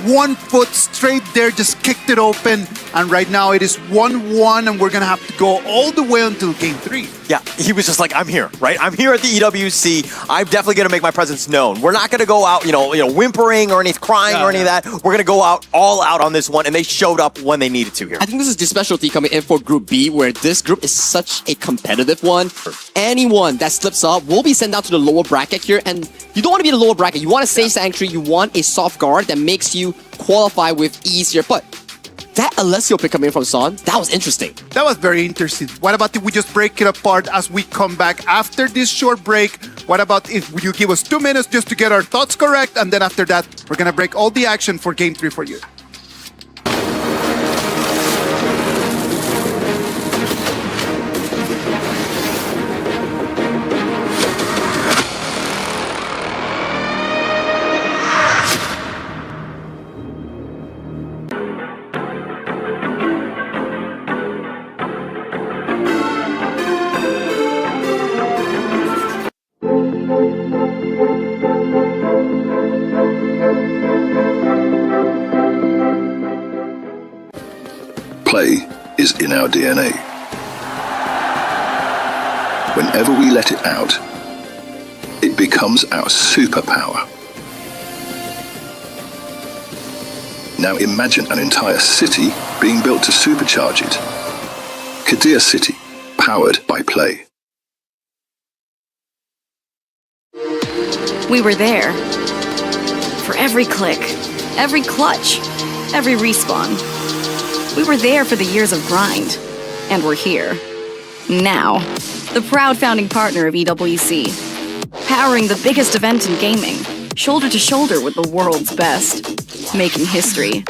1 foot straight there, just kicked it open, and right now it is 1-1, and we're gonna have to go all the way until game 3. Yeah, he was just like, I'm here, right? I'm here at the EWC. I'm definitely gonna make my presence known. We're not gonna go out, you know, whimpering or crying or any of that. We're gonna go out all out on this one, and they showed up when they needed to here. I think this is the specialty coming in for Group B, where this group is such a competitive one. Anyone that slips up will be sent down to the lower bracket here, and you don't want to be in the lower bracket. You want a safe sanctuary. You want a soft guard that makes you qualify with ease here. But that Alessio pick coming in from Son, that was interesting. That was very interesting. What about if we just break it apart as we come back after this short break? What about if you give us 2 minutes just to get our thoughts correct, and then after that, we're gonna break all the action for game 3 for you. Play is in our DNA. Whenever we let it out, it becomes our superpower. Now imagine an entire city being built to supercharge it. Kadir City, powered by Play. We were there. For every click, every clutch, every respawn. We were there for the years of grind. And we're here. Now. The proud founding partner of EWC. Powering the biggest event in gaming. Shoulder to shoulder with the world's best. Making history.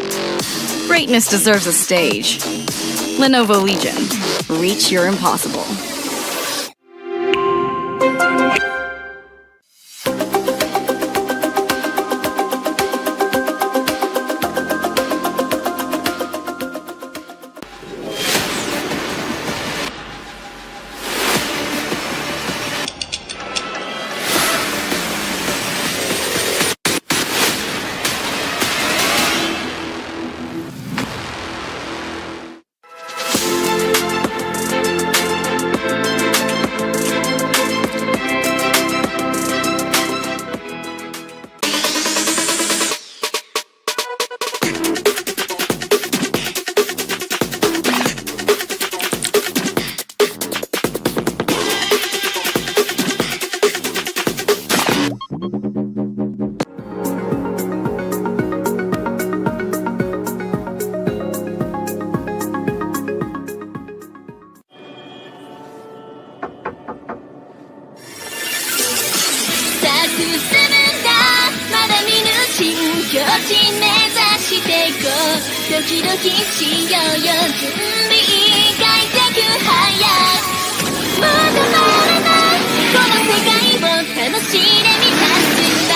Greatness deserves a stage. Lenovo Legion. Reach your impossible. むんだまだ見ぬ新境地目指していこうドキドキしようよ準備快適早くまだまだないこの世界を楽しんでみたんだ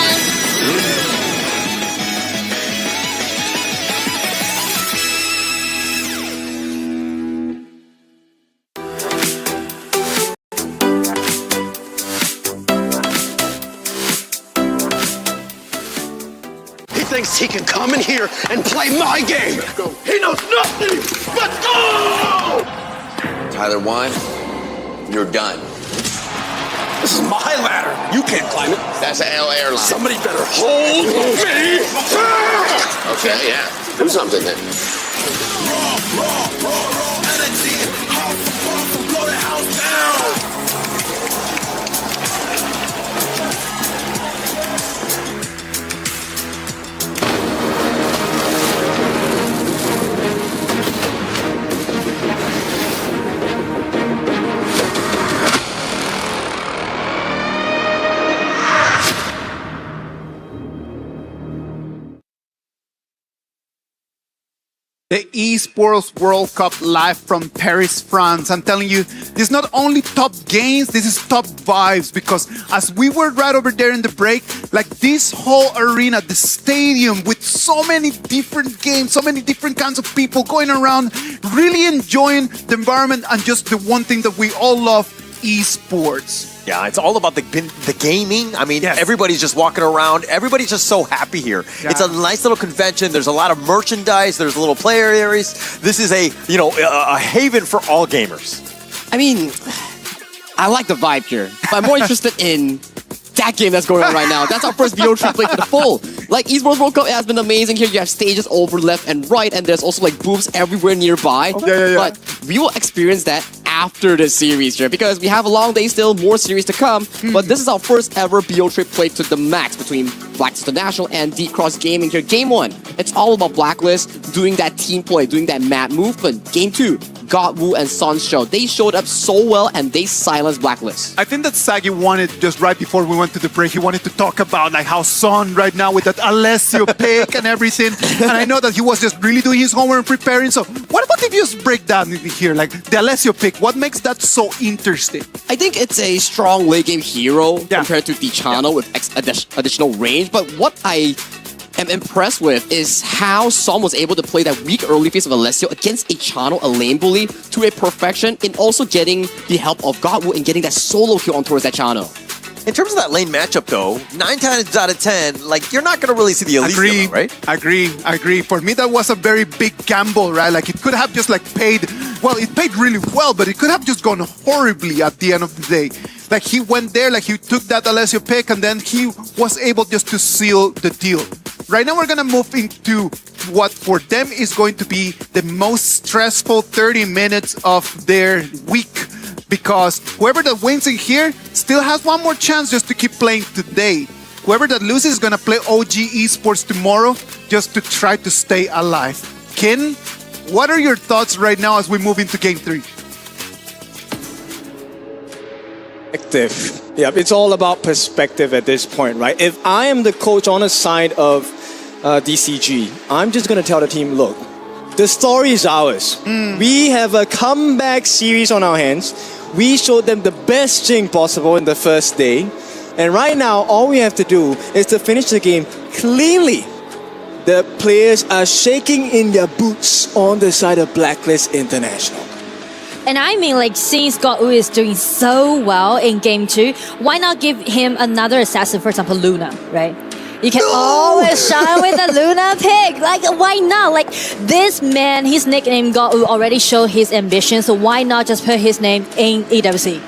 He thinks he can come in here and play my game. He knows nothing but go! Tyler 1, you're done. This is my ladder. You can't climb it. That's an L airline. Somebody better hold me back! Okay, yeah. Do something then. Raw energy. House blow the house down. The Esports World Cup live from Paris, France. I'm telling you, this is not only top games, this is top vibes, because as we were right over there in the break, like this whole arena, the stadium with so many different games, so many different kinds of people going around, really enjoying the environment and just the one thing that we all love, esports. Yeah, it's all about the gaming. I mean, everybody's just walking around. Everybody's just so happy here. Yeah. It's a nice little convention. There's a lot of merchandise. There's little player areas. This is a haven for all gamers. I mean, I like the vibe here, but I'm more interested in that game that's going on right now. That's our first video trip play to the full. Like, Esports World Cup has been amazing here. You have stages over left and right, and there's also like booths everywhere nearby. Yeah. But we will experience that after the series here, because we have a long day still, more series to come. But this is our first ever BO trip play to the max between Blacklist International and Deep Cross Gaming here. Game 1, it's all about Blacklist doing that team play, doing that mad movement. Game 2, Godwoo and Son Show. They showed up so well and they silenced Blacklist. I think that Sagi wanted, just right before we went to the break, he wanted to talk about like how Son right now with that Alessio pick and everything. And I know that he was just really doing his homework and preparing. So what about if you just break down here, like the Alessio pick, what makes that so interesting? I think it's a strong late game hero compared to Dichano with additional range. But what I am impressed with is how Son was able to play that weak early phase of Alessio against a Chano, a lane bully, to a perfection, in also getting the help of Godwoo and getting that solo kill on towards that Chano. In terms of that lane matchup, though, 9 times out of 10, like, you're not going to really see the Elysium, right? Agree. For me, that was a very big gamble, right? Like, it could have just, like, paid... Well, it paid really well, but it could have just gone horribly at the end of the day. Like, he went there, like, he took that Alessio pick, and then he was able just to seal the deal. Right now, we're going to move into what for them is going to be the most stressful 30 minutes of their week. Because whoever that wins in here still has one more chance just to keep playing today. Whoever that loses is going to play OG Esports tomorrow just to try to stay alive. Ken, what are your thoughts right now as we move into Game 3? Perspective. Yeah, it's all about perspective at this point, right? If I am the coach on the side of DCG, I'm just going to tell the team, look, the story is ours. We have a comeback series on our hands. We showed them the best thing possible in the first day. And right now, all we have to do is to finish the game cleanly. The players are shaking in their boots on the side of Blacklist International. And I mean, like, since Godwoo is doing so well in Game 2, why not give him another assassin, for example, Luna, right? You can always shine with a Luna pick. Like, why not? Like, this man, his nickname Godwoo already showed his ambition, so why not just put his name in EWC?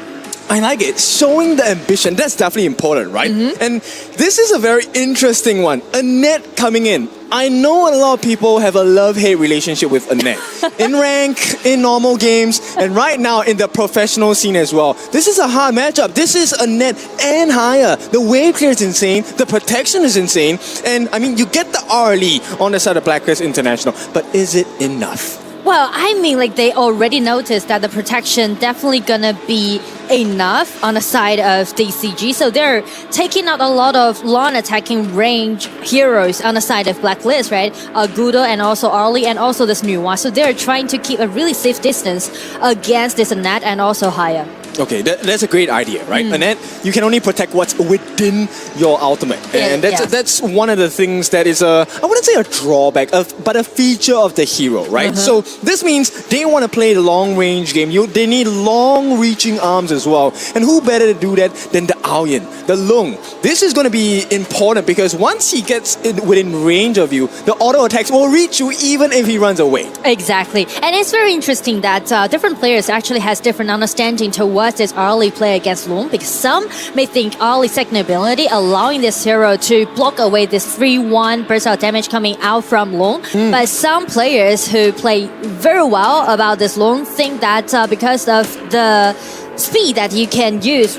I like it. Showing the ambition, that's definitely important, right? And this is a very interesting one. Annette coming in. I know a lot of people have a love-hate relationship with Annette. In rank, in normal games, and right now in the professional scene as well. This is a hard matchup. This is Annette and higher. The wave clear is insane. The protection is insane. And I mean, you get the RLE on the side of Blacklist International. But is it enough? Well, I mean, like they already noticed that the protection definitely gonna be enough on the side of DCG, so they're taking out a lot of long attacking range heroes on the side of Blacklist, right? Gudo and also Arlie and also this new one. So they're trying to keep a really safe distance against this Annette and also Haya. Okay, that's a great idea, right? And then you can only protect what's within your ultimate. And that's one of the things that is I wouldn't say a drawback, but a feature of the hero, right? So this means they want to play the long range game. They need long reaching arms as well. And who better to do that than the Aoyan, the Lung? This is going to be important because once he gets within range of you, the auto attacks will reach you even if he runs away. Exactly. And it's very interesting that different players actually has different understanding towards this early play against Loom, because some may think early second ability allowing this hero to block away this 3-1 versatile damage coming out from Loom. But some players who play very well about this Loom think that because of the speed that you can use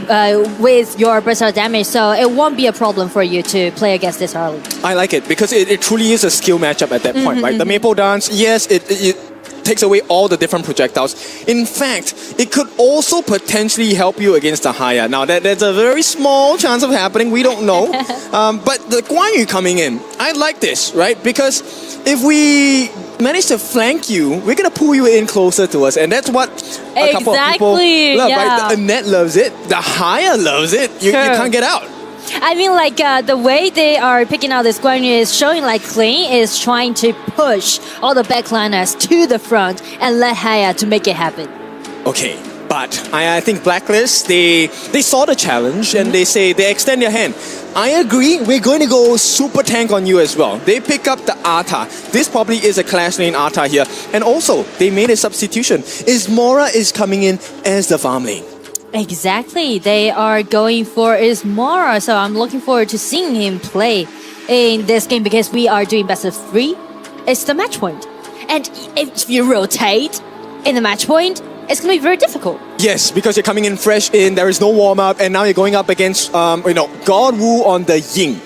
with your versatile damage, so it won't be a problem for you to play against this early. I like it because it truly is a skill matchup at that point, right? The Maple Dance, yes, it takes away all the different projectiles. In fact, it could also potentially help you against the Haya. Now, there's a very small chance of happening. We don't know. But the Guan Yu coming in, I like this, right? Because if we manage to flank you, we're going to pull you in closer to us. And that's what a couple of people love, right? The Annette loves it. The Haya loves it. You can't get out. I mean, like the way they are picking out this Guan Yu is showing like Kling is trying to push all the backliners to the front and let Haya to make it happen. Okay, but I think Blacklist, they saw the challenge and they extend their hand. I agree, we're going to go super tank on you as well. They pick up the Arta. This probably is a Clash lane Arta here. And also, they made a substitution. Ismora is coming in as the farm lane. Exactly, they are going for Ismora, so I'm looking forward to seeing him play in this game because we are doing best of 3. It's the match point. And if you rotate in the match point, it's going to be very difficult. Yes, because you're coming in fresh in, there is no warm-up, and now you're going up against, God Wu on the Ying.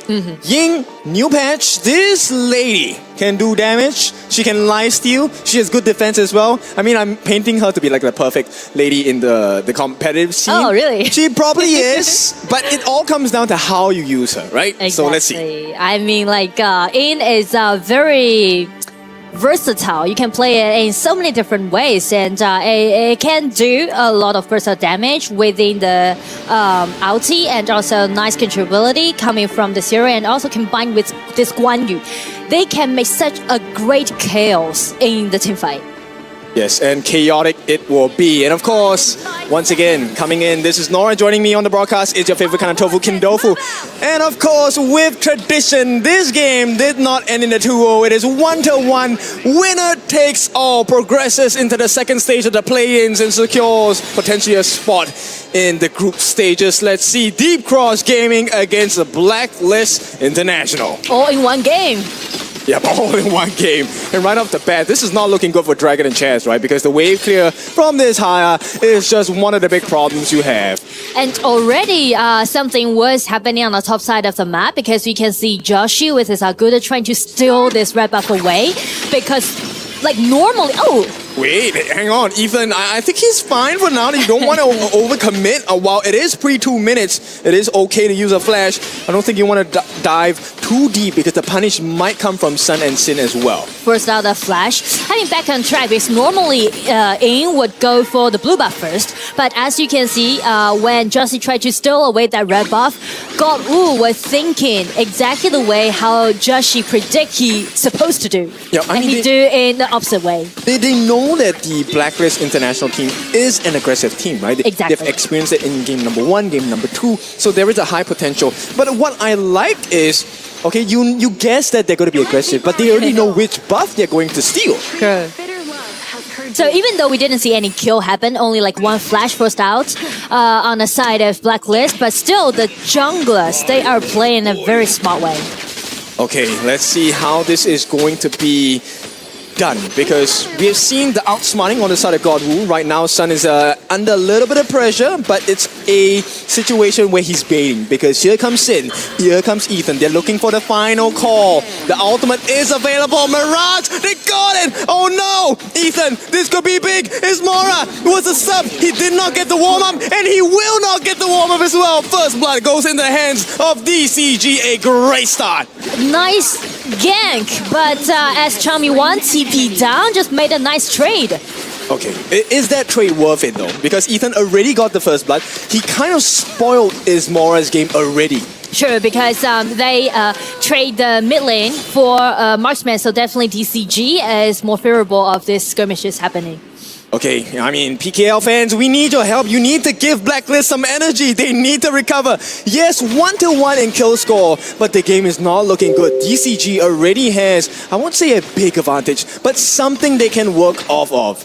Ying, new patch, this lady can do damage, she can lifesteal, she has good defense as well. I mean, I'm painting her to be like the perfect lady in the competitive scene. Oh, really? She probably is, but it all comes down to how you use her, right? Exactly. So let's see. I mean, like, In is very versatile. You can play it in so many different ways, and it can do a lot of versatile damage within the ulti, and also nice controllability coming from the hero, and also combined with this Guan Yu, they can make such a great chaos in the teamfight. Yes, and chaotic it will be. And of course, once again, coming in, this is Nora joining me on the broadcast. It's your favorite kind of tofu, Kindofu. And of course, with tradition, this game did not end in a 2-0. It is 1-1. Winner takes all, progresses into the second stage of the play-ins and secures potentially a spot in the group stages. Let's see Deep Cross Gaming against the Blacklist International. All in one game. Yep, all in one game. And right off the bat, this is not looking good for Dragon and Chaz, right? Because the wave clear from this Haya is just one of the big problems you have. And already something was happening on the top side of the map, because we can see Joshi with his Aguda trying to steal this red buff away. Because, like, normally... Wait, hang on, Ethan. I think he's fine for now. You don't want to overcommit. While it is pre-2 minutes, it is okay to use a flash. I don't think you want to dive too deep because the punish might come from Sun and Sin as well. First out the flash. I mean, back on track, because normally In would go for the blue buff first. But as you can see, when Joshi tried to steal away that red buff, God Wu was thinking exactly the way how Joshi predict he's supposed to do. Yeah, I mean, he do in the opposite way. They know that the Blacklist International team is an aggressive team, right? Exactly. They've experienced it in game number 1, game number 2, so there is a high potential. But what I like is, okay, you guess that they're going to be aggressive, but they already know which buff they're going to steal. Sure. So even though we didn't see any kill happen, only like one flash forced out on the side of Blacklist, but still the junglers, they are playing in a very smart way. Okay, let's see how this is going to be done because we have seen the outsmarting on the side of Godwoo. Right now, Sun is under a little bit of pressure, but it's a situation where he's baiting because here comes Sin, here comes Ethan. They're looking for the final call. The ultimate is available. Mirage, they got it. Oh no, Ethan, this could be big. It's Mora was a sub. He did not get the warm up, and he will not get the warm up as well. First blood goes in the hands of DCG. A great start. Nice gank, but as Chami 1 TP down, just made a nice trade. Okay, is that trade worth it though? Because Ethan already got the first blood. He kind of spoiled Ismora's game already. Sure, because they trade the mid lane for marksman, so definitely DCG is more favorable of this skirmishes happening. Okay, I mean, PKL fans, we need your help. You need to give Blacklist some energy. They need to recover. Yes, 1-1 in kill score, but the game is not looking good. DCG already has, I won't say a big advantage, but something they can work off of.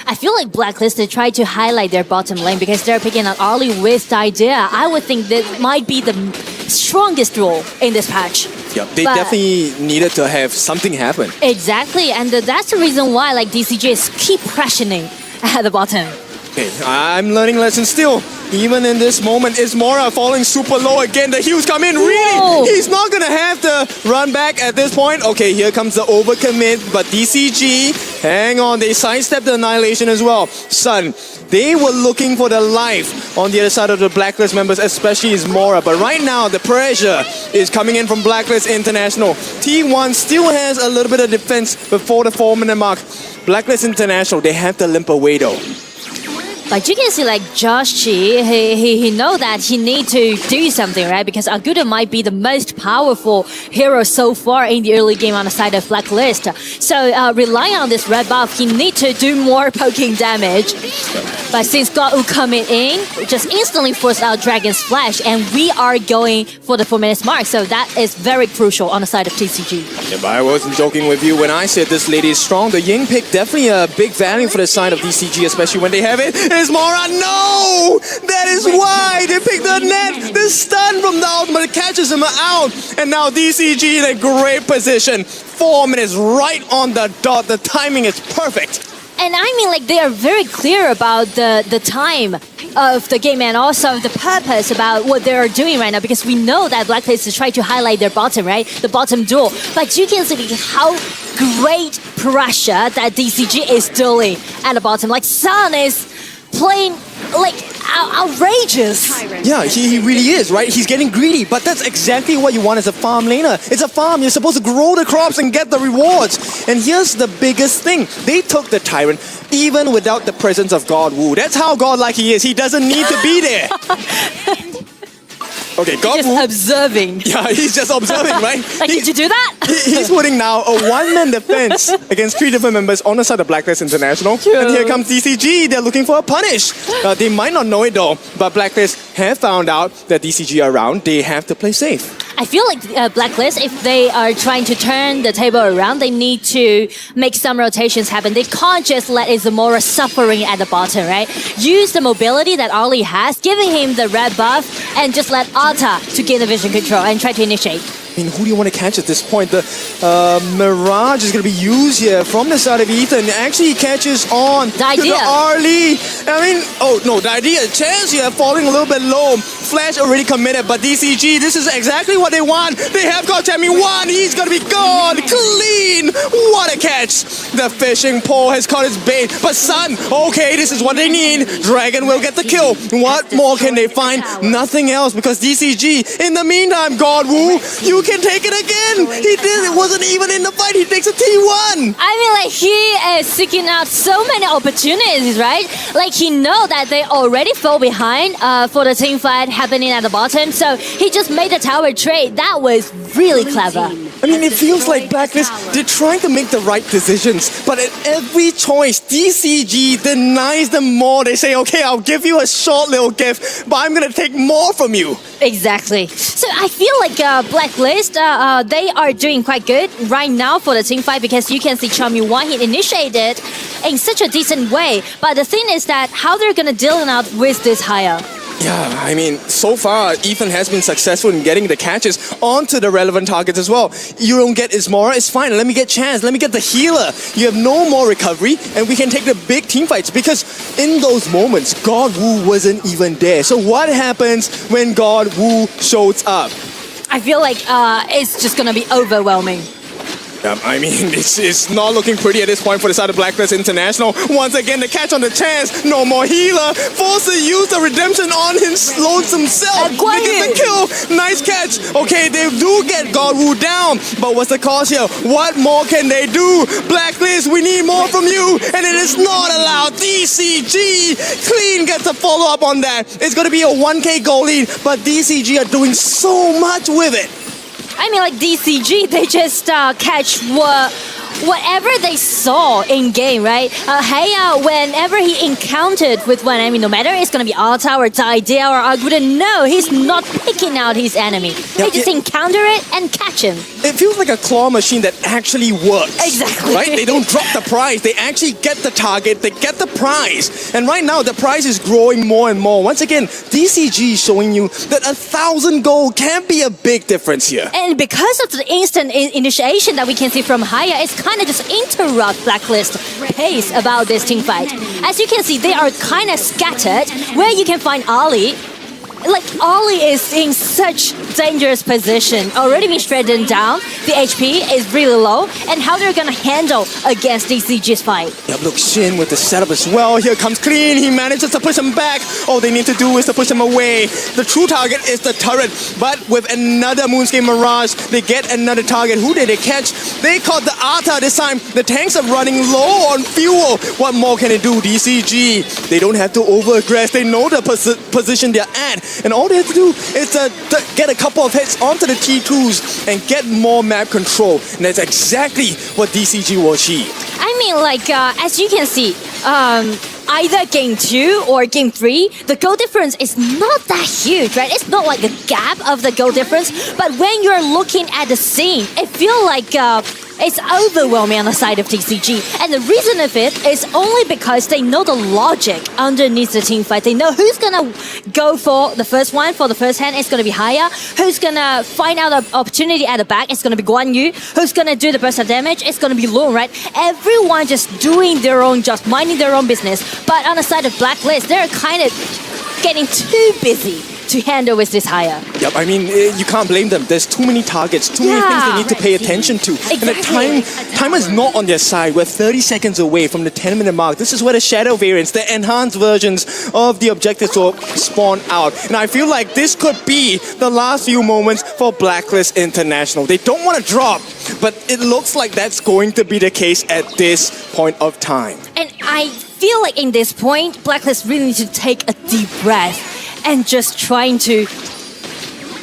I feel like Blacklist, they try to highlight their bottom lane because they're picking up Ollie with the idea. I would think that might be the strongest role in this patch. Yeah, they definitely needed to have something happen. Exactly, and that's the reason why like DCG keep pressuring at the bottom. Okay, I'm learning lessons still. Even in this moment, Ismora falling super low again. The heals come in. Really? Whoa. He's not going to have to run back at this point. Okay, here comes the overcommit. But DCG, hang on. They sidestepped the Annihilation as well. Sun, they were looking for the life on the other side of the Blacklist members, especially Ismora. But right now, the pressure is coming in from Blacklist International. T1 still has a little bit of defense before the 4-minute mark. Blacklist International, they have to limp away though. But you can see like Josh Chi, he know that he need to do something, right? Because Aguda might be the most powerful hero so far in the early game on the side of Blacklist. So relying on this red buff, he need to do more poking damage. But since Goku coming in, just instantly forced out Dragon's Flash, and we are going for the 4 minutes mark. So that is very crucial on the side of TCG. Yeah, but I wasn't joking with you when I said this lady is strong. The Ying pick definitely a big value for the side of DCG, especially when they have it. Ismora, no! That is why they picked the net. The stun from the ultimate catches him out. And now DCG in a great position. 4 minutes right on the dot. The timing is perfect. And I mean, like, they are very clear about the time of the game and also the purpose about what they are doing right now, because we know that Blacklist is trying to highlight their bottom, right? The bottom duel. But you can see how great pressure that DCG is doing at the bottom. Like, Sun is playing, like, outrageous. Yeah, he really is, right? He's getting greedy, but that's exactly what you want as a farm laner. It's a farm. You're supposed to grow the crops and get the rewards. And here's the biggest thing. They took the Tyrant even without the presence of Godwoo. That's how godlike he is. He doesn't need to be there. Okay, Godwoo. Just observing. Yeah, he's just observing, right? Like, did you do that? He's putting now a one-man defense against 3 different members on the side of Blacklist International. True. And here comes DCG. They're looking for a punish. They might not know it though, but Blacklist have found out that DCG are around. They have to play safe. I feel like Blacklist, if they are trying to turn the table around, they need to make some rotations happen. They can't just let Izamora suffering at the bottom, right? Use the mobility that Ollie has, giving him the red buff, and just let Ata to gain the vision control and try to initiate. I mean, who do you want to catch at this point? The Mirage is going to be used here from the side of Ethan. Actually, he catches on the idea. To the Arlie. I mean, oh no, the idea. Chance here falling a little bit low. Flash already committed, but DCG, this is exactly what they want. They have got Tammy 1. He's going to be gone. Clean. What a catch. The fishing pole has caught his bait. But Sun, okay, this is what they need. Dragon will get the kill. What more can they find? Nothing else, because DCG, in the meantime, Godwoo, you can take it again. He did. It wasn't even in the fight. He takes a T1. I mean, like, he is seeking out so many opportunities, right? Like, he know that they already fell behind for the team fight happening at the bottom, so he just made a tower trade. That was really clever. I mean, it feels like Blacklist, they're trying to make the right decisions, but at every choice, DCG denies them more. They say, okay, I'll give you a short little gift, but I'm going to take more from you. Exactly. So I feel like Blacklist, they are doing quite good right now for the team fight, because you can see Chami 1, he initiated in such a decent way. But the thing is that how they're going to deal out with this hire. Yeah, I mean, so far, Ethan has been successful in getting the catches onto the relevant targets as well. You don't get Ismora, it's fine. Let me get Chance, let me get the healer. You have no more recovery, and we can take the big team fights because in those moments, God Wu wasn't even there. So what happens when God Wu shows up? I feel like it's just gonna be overwhelming. I mean, it's not looking pretty at this point for the side of Blacklist International. Once again, the catch on the Chance. No more healer. Forced to use the redemption on his lonesome self. They get the kill. Nice catch. Okay, they do get God Wu down. But what's the cause here? What more can they do? Blacklist, we need more from you. And it is not allowed. DCG. Clean gets a follow-up on that. It's going to be a 1K goal lead. But DCG are doing so much with it. I mean, like DCG, they just catch whatever they saw in game, right? Heya, whenever he encountered with one enemy, no matter it's gonna be Alta or Daidea or Aguden, no, he's not picking out his enemy. They just encounter it and catch him. It feels like a claw machine that actually works. Exactly. Right? They don't drop the prize. They actually get the target. They get the prize. And right now, the prize is growing more and more. Once again, DCG is showing you that 1,000 gold can be a big difference here. And because of the instant initiation that we can see from Haya, it's kind of just interrupt Blacklist pace about this team fight. As you can see, they are kind of scattered. Where you can find Ali, like Ollie is in such dangerous position, already been straightened down. The HP is really low, and how they're gonna handle against DCG's fight. Yep, look, Shin with the setup as well. Here comes Clean. He manages to push him back. All they need to do is to push him away. The true target is the turret, but with another Moonscape Mirage, they get another target. Who did they catch? They caught the Arta this time. The tanks are running low on fuel. What more can they do? DCG, they don't have to over-aggress. They know the position they're at. And all they have to do is to get a couple of hits onto the T2s and get more map control. And that's exactly what DCG will achieve. I mean, like, as you can see, either game 2 or game 3, the goal difference is not that huge, right? It's not like a gap of the goal difference, but when you're looking at the scene, it feels like it's overwhelming on the side of DCG. And the reason of it is only because they know the logic underneath the team fight. They know who's gonna go for the first one, for the first hand, it's gonna be Haya. Who's gonna find out an opportunity at the back, it's gonna be Guan Yu. Who's gonna do the burst of damage, it's gonna be Loon, right? Everyone just doing their own jobs, minding their own business. But on the side of Blacklist, they're kind of getting too busy to handle with this Haya. Yep, I mean, you can't blame them. There's too many targets, too many things they need to pay attention to. Exactly. And the time is not on their side. We're 30 seconds away from the 10-minute mark. This is where the shadow variants, the enhanced versions of the objectives will spawn out. And I feel like this could be the last few moments for Blacklist International. They don't want to drop, but it looks like that's going to be the case at this point of time. And I feel like in this point, Blacklist really need to take a deep breath and just trying to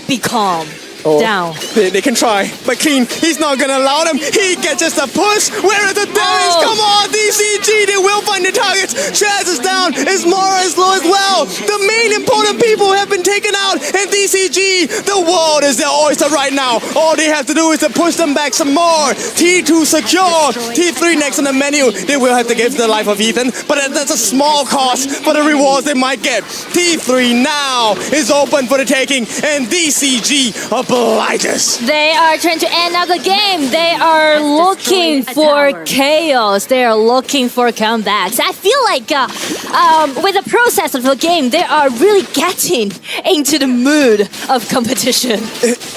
be calm. Down. They can try, but Clean, he's not gonna allow them. He gets just a push. Where is the damage? Come on, DCG, they will find the targets. Chaz is down. Ismora is low as well. The main important people have been taken out, and DCG, the world is their oyster right now. All they have to do is to push them back some more. T2 secure. T3 next on the menu. They will have to give the life of Ethan, but that's a small cost for the rewards they might get. T3 now is open for the taking, and DCG obliges. They are trying to end up the game. They are looking for chaos. They are looking for comebacks. I feel like with the process of the game, they are really getting into the mood of competition.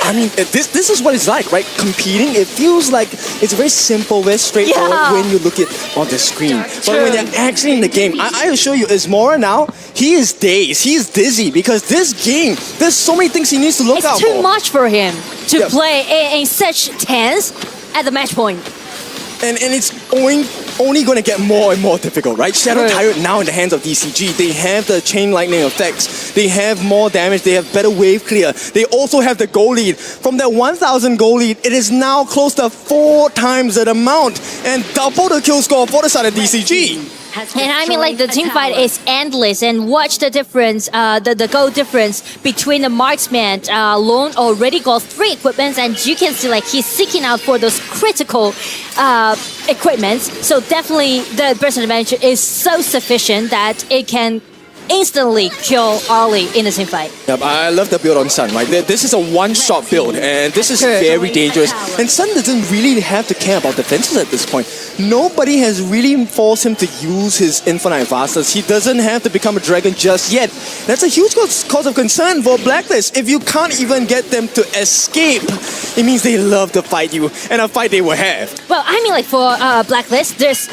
I mean, this is what it's like, right? Competing, it feels like it's very simple, very straightforward when you look at on the screen. But when you're actually in the game, I assure you, Ismora now, he is dazed, he is dizzy, because this game, there's so many things he needs to look out for. It's too much for him to play in such tense at the match point. And it's only going to get more and more difficult, right? Shadow Tyrant now in the hands of DCG. They have the chain lightning effects. They have more damage. They have better wave clear. They also have the goal lead. From that 1,000 goal lead, it is now close to 4 times that amount and double the kill score for the side of DCG. And I mean, like, the team fight is endless, and watch the difference, the goal difference between the marksman. Lone already got 3 equipments, and you can see, like, he's seeking out for those critical equipments. So definitely the burst advantage is so sufficient that it can instantly kill early in the team fight. Yep, I love the build on Sun, right? This is a one-shot build, and this is very dangerous. And Sun doesn't really have to care about defenses at this point. Nobody has really forced him to use his infinite Vastas. He doesn't have to become a dragon just yet. That's a huge cause of concern for Blacklist. If you can't even get them to escape, it means they love to fight you, and a fight they will have. Well, I mean, like for Blacklist, there's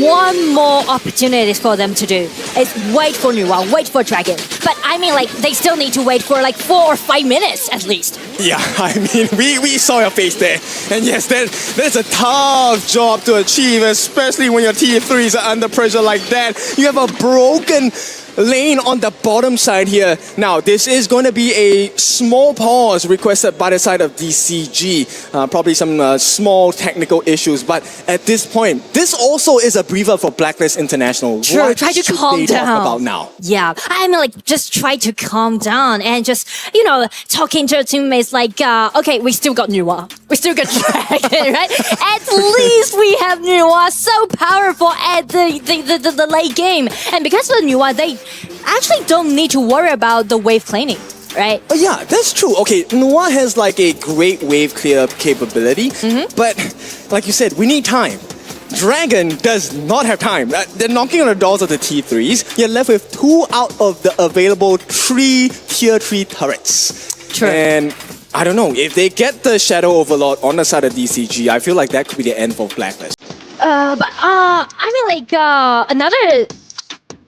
one more opportunity for them to do. It's wait for Nuwa, wait for Dragon. But I mean, like they still need to wait for like 4 or 5 minutes at least. Yeah, I mean, we saw your face there. And yes, that's a tough job to achieve, especially when your T3s are under pressure like that. You have a broken lane on the bottom side here. Now, this is going to be a small pause requested by the side of DCG. Probably some small technical issues, but at this point, this also is a breather for Blacklist International. Sure, what try to should calm they talk down. about now? Yeah, I mean, like just try to calm down and just talking to your teammates like, okay, we still got Nuwa, we still got Dragon, right? At least we have Nuwa, so powerful at the late game, and because of the Nuwa, they actually don't need to worry about the wave cleaning, right? Yeah, that's true. Okay, Nuwa has like a great wave clear capability, but like you said, we need time. Dragon does not have time. They're knocking on the doors of the T3s. You're left with 2 out of the available 3 tier 3 turrets. True. And I don't know, if they get the Shadow Overlord on the side of DCG, I feel like that could be the end for Blacklist. I mean, like another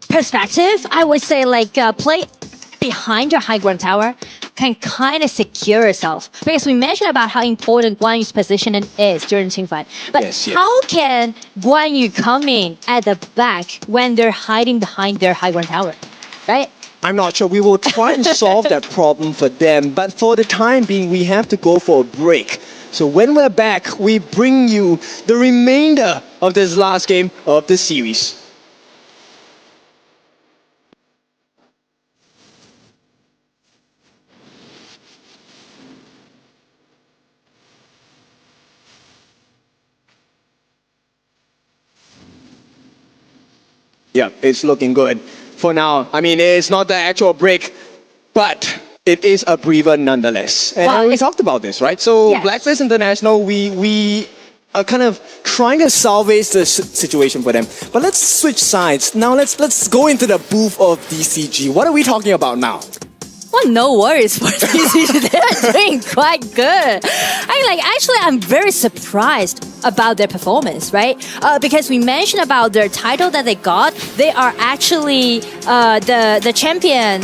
perspective, I would say like play behind your high ground tower can kind of secure yourself, because we mentioned about how important Guan Yu's positioning is during team fight. But Yes. how can Guan Yu come in at the back when they're hiding behind their high ground tower, right? I'm not sure. We will try and solve that problem for them, but for the time being, we have to go for a break. So when we're back, we bring you the remainder of this last game of the series. Yeah, it's looking good. For now, I mean, it's not the actual break, but it is a breather nonetheless. And we talked about this, right? So Yes. Blacklist International, we are kind of trying to salvage the situation for them. But let's switch sides. Now let's go into the booth of DCG. What are we talking about now? Well, no worries for DCG. They're doing quite good. I mean, like, actually, I'm very surprised about their performance, right? Because we mentioned about their title that they got. They are actually the champion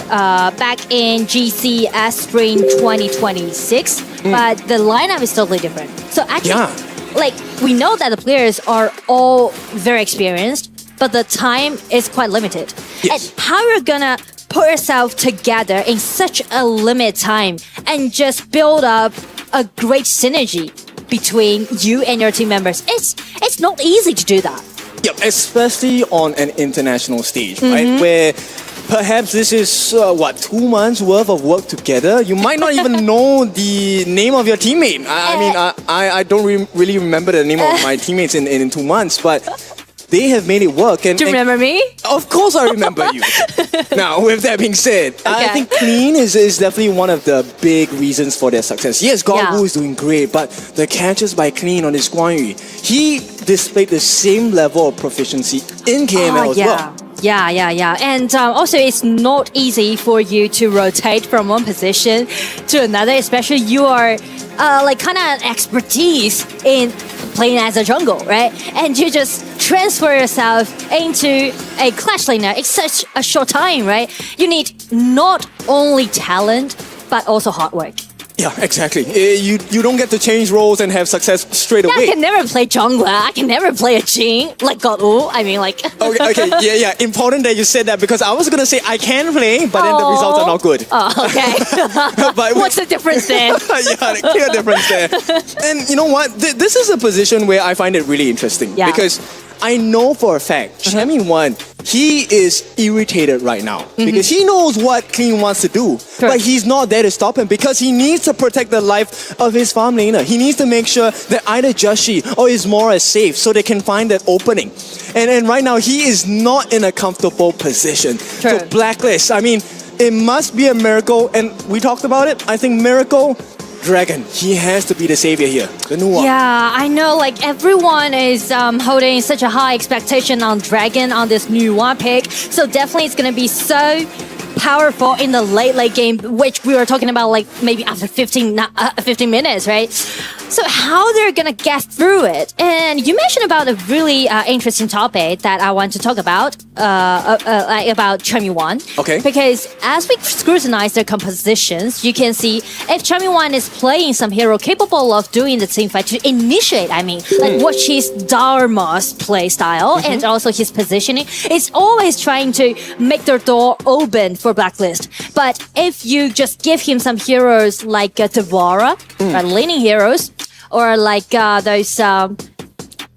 back in GCS Spring 2026, but the lineup is totally different. So actually, like, we know that the players are all very experienced, but the time is quite limited. And how you're gonna put yourself together in such a limited time and just build up a great synergy between you and your team members? It's not easy to do that. Yep, especially on an international stage, right? Where perhaps this is, 2 months worth of work together? You might not even know the name of your teammate. I mean, I don't really remember the name of my teammates in 2 months, but they have made it work. And, Do you remember me? Of course I remember you. Now, with that being said, I think Clean is definitely one of the big reasons for their success. Yes, God Wu is doing great, but the catches by Clean on his Guan Yu, he displayed the same level of proficiency in KML as well. Yeah. And also, it's not easy for you to rotate from one position to another, especially you are like kind of expertise in playing as a jungle, right? And you just transfer yourself into a clash laner in such a short time, right? You need not only talent, but also hard work. Yeah, exactly. You don't get to change roles and have success straight away. I can never play jungler. I can never play a Jhin like God Wu. I mean, like. Okay. Yeah. Important that you said that, because I was gonna say I can play, but then the results are not good. Oh, okay. But what's the difference then? Yeah, the clear difference there. And you know what? This is a position where I find it really interesting, because I know for a fact, Champion 1 he is irritated right now because he knows what Clean wants to do, but he's not there to stop him because he needs to protect the life of his farm laner. He needs to make sure that either Joshi or Ismora is safe so they can find that opening. And right now, he is not in a comfortable position. So Blacklist, I mean, it must be a miracle, and we talked about it. I think miracle, Dragon, he has to be the savior here, the new one. Yeah, I know, like everyone is holding such a high expectation on Dragon on this new one pick. So definitely it's gonna be so powerful in the late game, which we were talking about like maybe after 15 minutes, right? So how they're gonna get through it. And you mentioned about a really interesting topic that I want to talk about Chummy1. Okay. Because as we scrutinize their compositions, you can see if Chummy1 is playing some hero capable of doing the team fight to initiate, like watch his Dharma's play style and also his positioning. It's always trying to make their door open for Blacklist. But if you just give him some heroes like Devora, laning heroes, or like those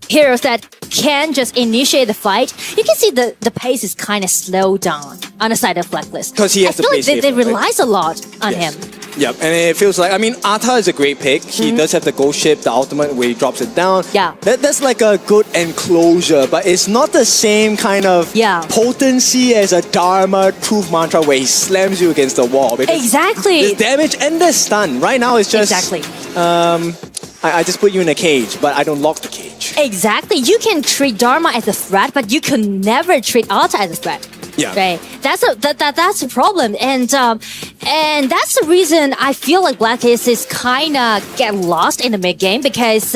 heroes that can just initiate the fight, you can see the pace is kind of slowed down on the side of Blacklist. Because he has to play safe, they relies a lot on him. Yep, and it feels like, I mean, Arta is a great pick. He does have the ghost ship, the ultimate where he drops it down. Yeah. That's like a good enclosure, but it's not the same kind of potency as a Dharma Truth Mantra where he slams you against the wall. Exactly. The damage and the stun. Right now it's just... Exactly. I just put you in a cage, but I don't lock the cage. Exactly. You can treat Dharma as a threat, but you can never treat Arta as a threat. Yeah. Right. That's a problem, and that's the reason I feel like Blacklist is kind of get lost in the mid game because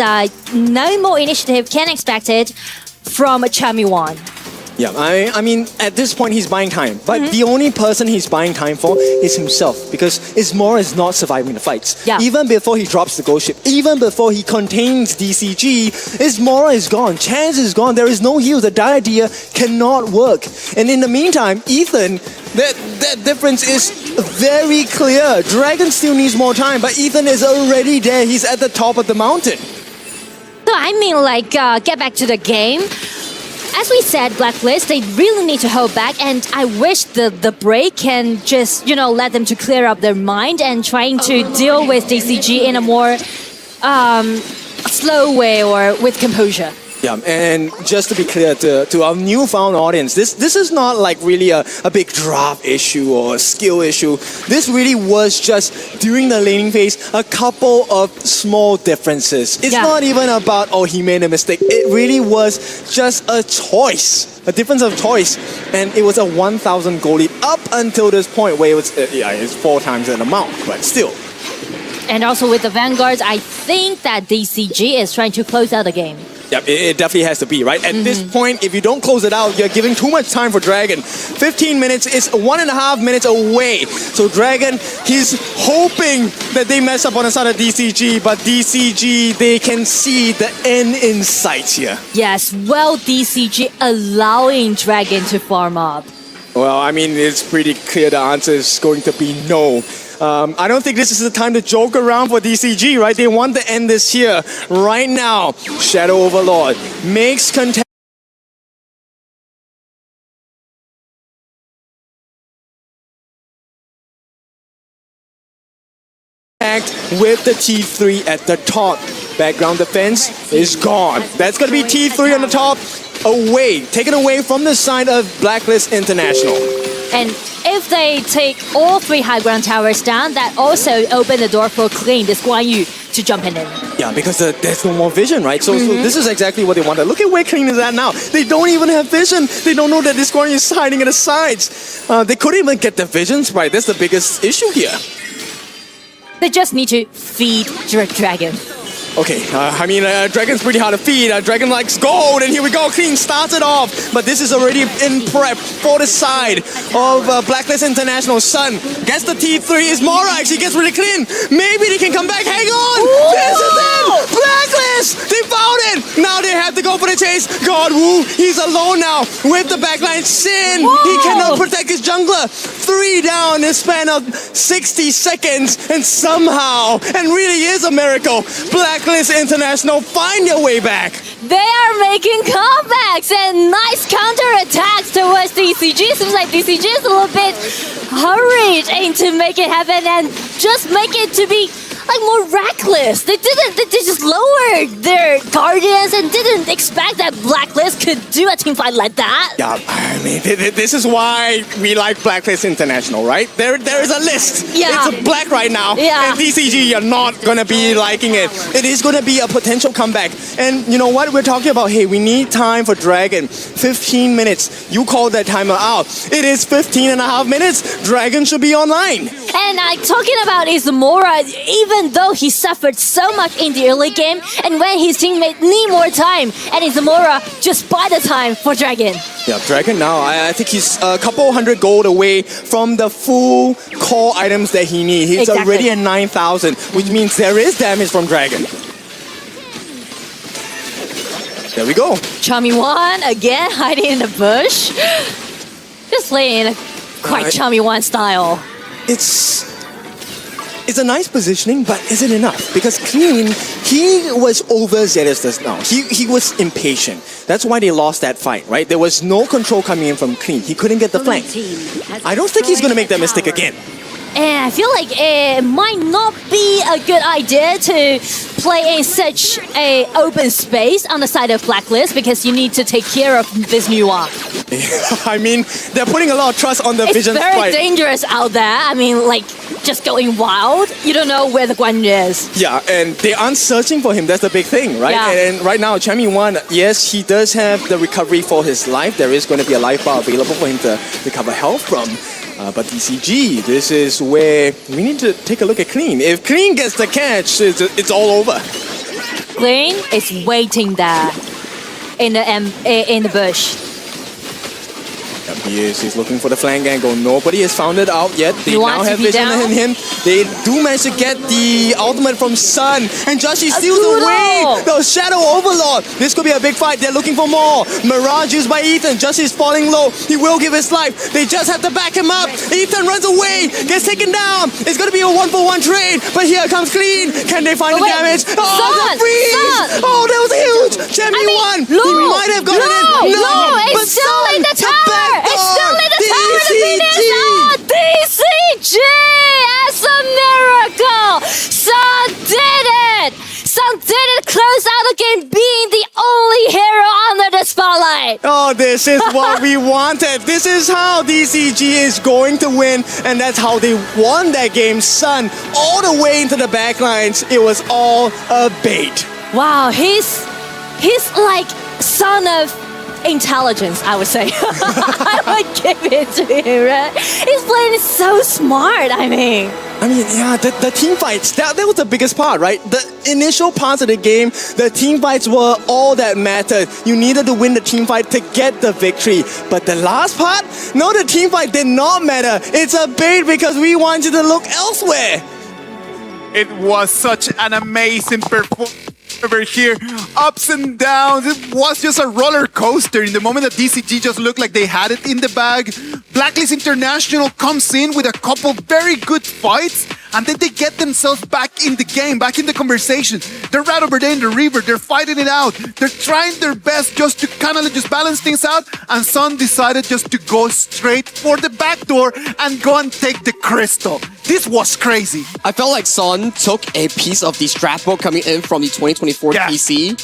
no more initiative can expect it from Chummy1. Yeah, I mean, at this point, he's buying time. But the only person he's buying time for is himself. Because Ismora is not surviving the fights. Yeah. Even before he drops the ghost ship, even before he contains DCG, Ismora is gone. Chance is gone. There is no heal. The dire idea cannot work. And in the meantime, Ethan, that difference is very clear. Dragon still needs more time, but Ethan is already there. He's at the top of the mountain. So I mean, like, get back to the game. As we said, Blacklist, they really need to hold back, and I wish the break can just, let them to clear up their mind and trying to deal with DCG in a more slow way or with composure. Yeah, and just to be clear to our newfound audience, this is not like really a big drop issue or a skill issue. This really was just, during the laning phase, a couple of small differences. It's not even about, he made a mistake. It really was just a choice, a difference of choice. And it was a 1,000 goal lead up until this point where it was, it's 4 times that amount, but still. And also with the Vanguards, I think that DCG is trying to close out the game. Yep, it definitely has to be, right? At this point, if you don't close it out, you're giving too much time for Dragon. 15 minutes is 1.5 minutes away. So Dragon, he's hoping that they mess up on the side of DCG, but DCG, they can see the end in sight here. Yes, well, DCG allowing Dragon to farm up. Well, I mean, it's pretty clear the answer is going to be no. I don't think this is the time to joke around for DCG, right? They want to end this here, right now. Shadow Overlord makes contact with the T3 at the top. Background defense is gone. That's going to be T3 on the top. Taken away from the side of Blacklist International. And if they take all 3 high ground towers down, that also open the door for Clean, this Guan Yu, to jump in. Yeah, because there's no more vision, right? So this is exactly what they wanted. Look at where Clean is at now. They don't even have vision. They don't know that this Guan Yu is hiding at the sides. They couldn't even get the visions right. That's the biggest issue here. They just need to feed Dragon. Okay, Dragon's pretty hard to feed. Dragon likes gold, and here we go. Clean starts it off, but this is already in prep for the side of Blacklist International. Sun gets the T3. Ismora actually gets really clean. Maybe they can come back. Hang on! Ooh! This is it! Blacklist! Yes, they found it. Now they have to go for the chase. God Wu, he's alone now with the backline. Sin, he cannot protect his jungler. 3 down in the span of 60 seconds, and somehow, and really is a miracle, Blacklist International find their way back. They are making comebacks and nice counter-attacks towards DCG. Seems like DCG is a little bit hurried to make it happen and just make it to be like more reckless. They just lowered their Guardians and didn't expect that Blacklist could do a team fight like that. Yeah, I mean, this is why we like Blacklist International, right? There is a list. Yeah. It's black right now. Yeah. And DCG, you're not gonna be liking it. It is gonna be a potential comeback. And you know what? We're talking about, hey, we need time for Dragon. 15 minutes. You called that timer out. It is 15 and a half minutes. Dragon should be online. And talking about Izumura, even though he suffered so much in the early game, and when his teammate need more time, and Izumura just buy the time for Dragon. Yeah, Dragon now, I think he's a couple hundred gold away from the full core items that he needs. He's already at 9,000, which means there is damage from Dragon. There we go. Chummy1 again hiding in the bush. Just playing a quite Chummy1 style. It's a nice positioning, but is it enough? Because Clean, he was overzealous just now. He was impatient. That's why they lost that fight, right? There was no control coming in from Clean. He couldn't get the flank. I don't think he's going to make that mistake again. And I feel like it might not be a good idea to play in such a open space on the side of Blacklist because you need to take care of this Nuwa. I mean, they're putting a lot of trust on the Vision It's very fight. dangerous out there. I mean, like, just going wild. You don't know where the Guan is. Yeah, and they aren't searching for him. That's the big thing, right? Yeah. And right now, Chummy1, yes, he does have the recovery for his life. There is going to be a life bar available for him to recover health from. But DCG, this is where we need to take a look at Clean. If Clean gets the catch, it's all over. Clean is waiting there in the bush. He is. He's looking for the flank angle. Nobody has found it out yet. They now have vision on him. They do manage to get the ultimate from Sun. And Joshi steals away the Shadow Overlord. This could be a big fight. They're looking for more. Mirage used by Ethan. Joshi is falling low. He will give his life. They just have to back him up. Ethan runs away. Gets taken down. It's going to be a 1-for-1 trade. But here comes Clean. Can they find the damage? Oh, the freeze! Oh, that was huge. Chummy1. He might have gotten it. No, it's still in the tower. It's still in the tower. The finish. Oh, DCG as a miracle. Sun did it. Sun did it. Close out the game, being the only hero under the spotlight. Oh, this is what we wanted. This is how DCG is going to win, and that's how they won that game. Sun all the way into the backlines. It was all a bait. Wow, he's like son of intelligence, I would say. I would give it to him, right? He's playing so smart, I mean, yeah, the team fights, that was the biggest part, right? The initial parts of the game, the team fights were all that mattered. You needed to win the team fight to get the victory. But the last part, no, the team fight did not matter. It's a bait because we want you to look elsewhere. It was such an amazing performance over here. Ups and downs. It was just a roller coaster. In the moment that DCG just looked like they had it in the bag, Blacklist International comes in with a couple very good fights, and then they get themselves back in the game, back in the conversation. They're right over there in the river. They're fighting it out. They're trying their best just to kind of just balance things out, and Sun decided just to go straight for the back door and go and take the crystal. This was crazy. I felt like Son took a piece of the scrapbook coming in from the 2024 PC,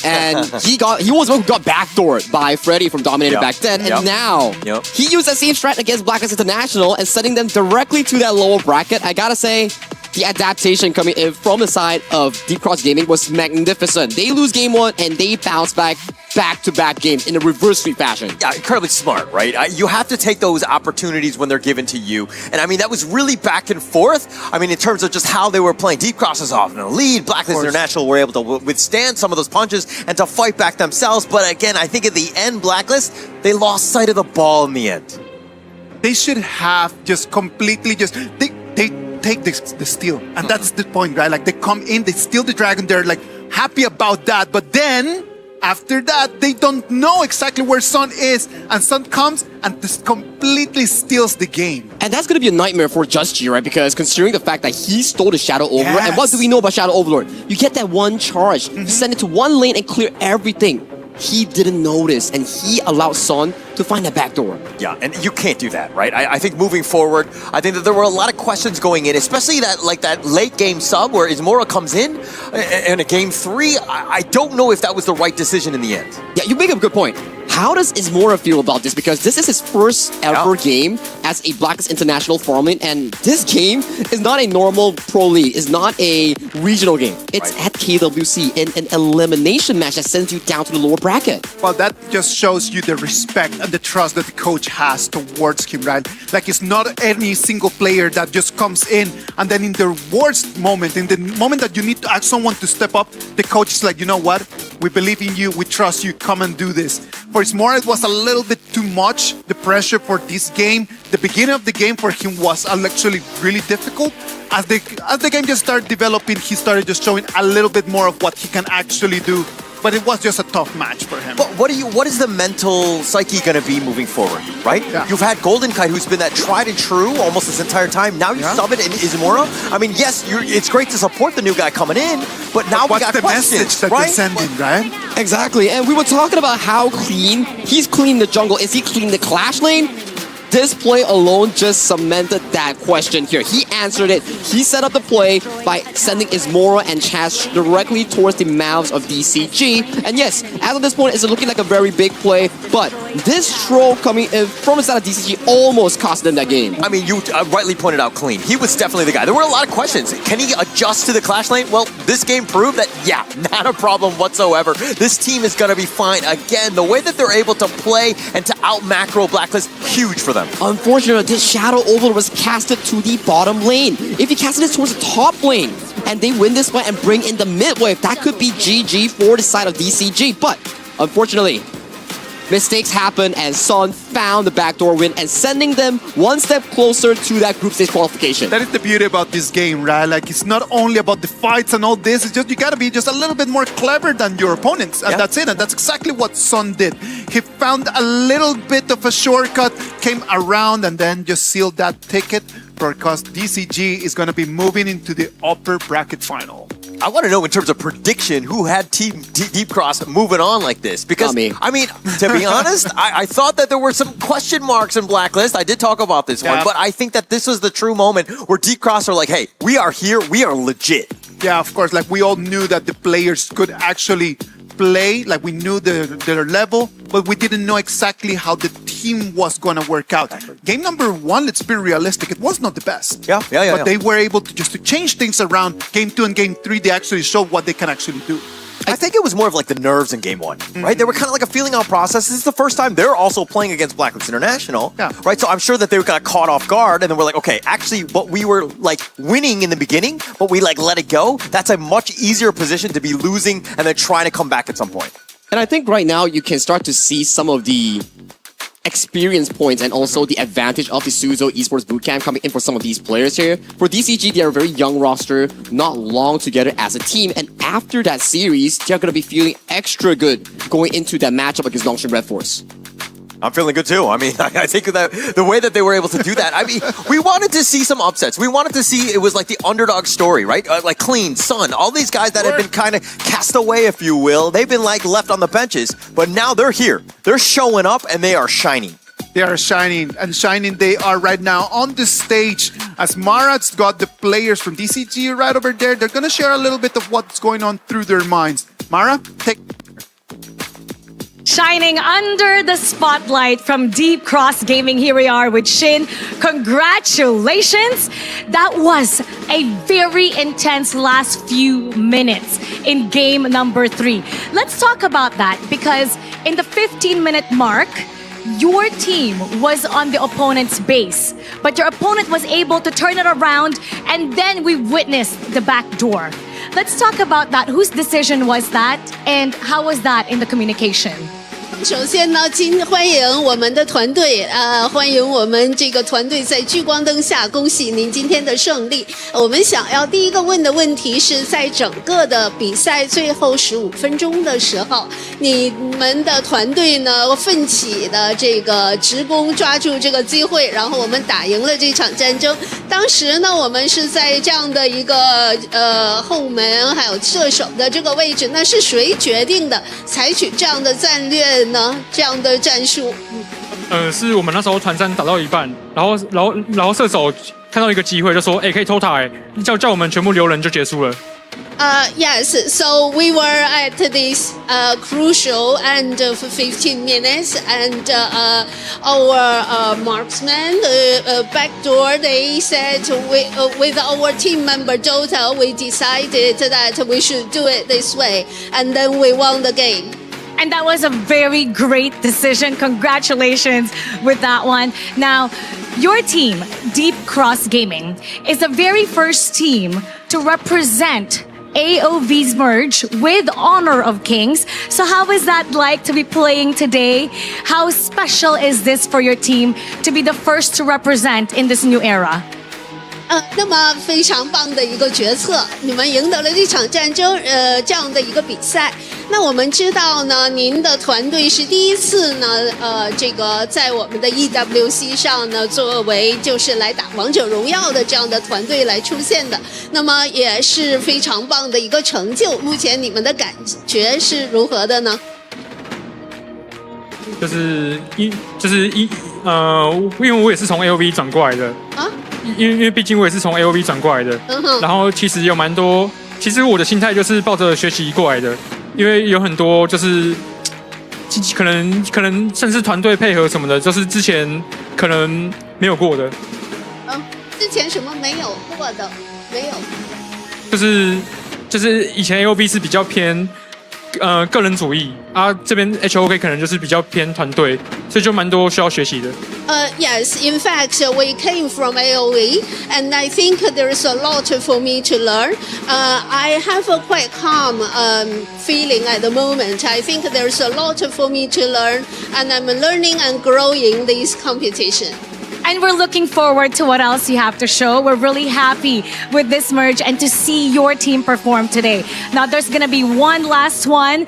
and he was the one who got backdoored by Freddy from Dominator back then, and now he used that same strat against Blacklist International and sending them directly to that lower bracket. I gotta say, the adaptation coming in from the side of Deep Cross Gaming was magnificent. They lose game one and they bounce back-to-back games in a reverse sweep fashion. Yeah, incredibly smart, right? You have to take those opportunities when they're given to you. And I mean, that was really back and forth. I mean, in terms of just how they were playing. Deep Cross is off in the lead. Blacklist International were able to withstand some of those punches and to fight back themselves. But again, I think at the end, Blacklist, they lost sight of the ball in the end. They should have just completely just... They take the steal. And that's the point, right? Like, they come in, they steal the dragon. They're like happy about that. But then, after that, they don't know exactly where Sun is, and Sun comes and just completely steals the game. And that's going to be a nightmare for Just G, right? Because considering the fact that he stole the Shadow Overlord, and what do we know about Shadow Overlord? You get that one charge, you send it to one lane and clear everything. He didn't notice, and he allowed Son to find that back door. Yeah, and you can't do that, right? I think moving forward, I think that there were a lot of questions going in, especially that late game sub where Ismora comes in a game 3. I don't know if that was the right decision in the end. Yeah, you make a good point. How does Ismora feel about this? Because this is his first ever game as a Blacklist International farming, and this game is not a normal pro league. It's not a regional game. It's at KWC in an elimination match that sends you down to the lower bracket. Well, that just shows you the respect and the trust that the coach has towards him, right? Like, it's not any single player that just comes in and then in the worst moment, in the moment that you need to ask someone to step up, the coach is like, you know what? We believe in you. We trust you. Come and do this. For Ismora, it was a little bit too much, the pressure for this game. The beginning of the game for him was actually really difficult. As the game just started developing, he started just showing a little bit more of what he can actually do. But it was just a tough match for him. But what is the mental psyche going to be moving forward, right? Yeah. You've had Golden Kite, who's been that tried and true almost this entire time. Now you sub it in Ismora. I mean, yes, it's great to support the new guy coming in, but now we got the questions, message that right? you're sending, right? Exactly, and we were talking about how clean he's cleaning the jungle. Is he cleaning the clash lane? This play alone just cemented that question here. He answered it. He set up the play by sending Ismora and Chaz directly towards the mouths of DCG. And yes, as of this point, it's looking like a very big play, but this throw coming in from inside of DCG almost cost them that game. I mean, you rightly pointed out clean. He was definitely the guy. There were a lot of questions. Can he adjust to the clash lane? Well, this game proved that, yeah, not a problem whatsoever. This team is going to be fine. Again, the way that they're able to play and to out-macro Blacklist, huge for them. Unfortunately, this Shadow Overlord was casted to the bottom lane. If he casted this towards the top lane, and they win this fight and bring in the mid wave, that could be GG for the side of DCG. But, unfortunately, mistakes happen, and Son found the backdoor win and sending them one step closer to that group stage qualification. That is the beauty about this game, right? Like, it's not only about the fights and all this, it's just you gotta be just a little bit more clever than your opponents, and that's it. And that's exactly what Son did. He found a little bit of a shortcut, came around, and then just sealed that ticket because DCG is gonna be moving into the upper bracket final. I want to know in terms of prediction, who had Team Deep Cross moving on like this? Because, I mean, to be honest, I thought that there were some question marks in Blacklist. I did talk about this one, but I think that this was the true moment where Deep Cross are like, hey, we are here, we are legit. Yeah, of course, like we all knew that the players could actually play, like we knew their level, but we didn't know exactly how the team was going to work out. Game number 1, let's be realistic, it was not the best. But they were able to just to change things around. Game 2 and game 3, they actually showed what they can actually do. I think it was more of like the nerves in game 1, right? They were kind of like a feeling out process. This is the first time they're also playing against Blacklist International, right? So I'm sure that they got caught off guard and then we're like, okay, actually what we were like winning in the beginning, but we like let it go. That's a much easier position to be losing and then trying to come back at some point. And I think right now you can start to see some of the experience points and also the advantage of the Suzo Esports Bootcamp coming in for some of these players here. For DCG, they are a very young roster, not long together as a team, and after that series, they're going to be feeling extra good going into that matchup against Longshan Red Force. I'm feeling good too. I mean, I think that the way that they were able to do that, I mean, we wanted to see some upsets. We wanted to see, it was like the underdog story, right? Like Clean, Sun, all these guys that have been kind of cast away, if you will. They've been like left on the benches, but now they're here. They're showing up and they are shining. They are shining, and shining they are right now on the stage. As Marat's got the players from DCG right over there, they're going to share a little bit of what's going on through their minds. Mara, take... Shining under the spotlight from Deep Cross Gaming, here we are with Shin. Congratulations! That was a very intense last few minutes in game number 3. Let's talk about that because in the 15-minute mark, your team was on the opponent's base, but your opponent was able to turn it around, and then we witnessed the back door. Let's talk about that. Whose decision was that, and how was that in the communication? 首先呢，欢迎我们的团队，欢迎我们这个团队在聚光灯下，恭喜您今天的胜利。我们想要第一个问的问题是在整个的比赛最后15分钟的时候，你们的团队呢奋起的这个职工抓住这个机会，然后我们打赢了这场战争。当时呢，我们是在这样的一个后门还有射手的这个位置，那是谁决定的采取这样的战略呢？这样的战术？是我们那时候团战打到一半，然后射手看到一个机会就说，可以偷塔，叫我们全部留人就结束了。Yes, so we were at this crucial end of 15 minutes, and our marksman backdoor, they said with our team member Dota, we decided that we should do it this way, and then we won the game. And that was a very great decision. Congratulations with that one. Now, your team, Deep Cross Gaming, is the very first team to represent AOV's merge with Honor of Kings. So how is that like to be playing today? How special is this for your team to be the first to represent in this new era? 那么非常棒的一个决策，你们赢得了这场战争，这样的一个比赛。那我们知道呢，您的团队是第一次呢，这个在我们的 EWC 上呢，作为就是来打王者荣耀的这样的团队来出现的，那么也是非常棒的一个成就。目前你们的感觉是如何的呢？因为我也是从 AOV 转过来的啊。因为毕竟我也是从 AOV 转过来的，然后其实有蛮多，其实我的心态就是抱着学习过来的，因为有很多就是可能甚至团队配合什么的，就是之前可能没有过的。之前什么没有过的？没有。就是以前 AOV 是比较偏个人主义啊，这边 HOK 可能就是比较偏团队，所以就蛮多需要学习的。Yes, in fact, we came from AOE, and I think there's a lot for me to learn. I have a quite calm feeling at the moment. I think there's a lot for me to learn, and I'm learning and growing this competition. And we're looking forward to what else you have to show. We're really happy with this merge and to see your team perform today. Now, there's going to be one last one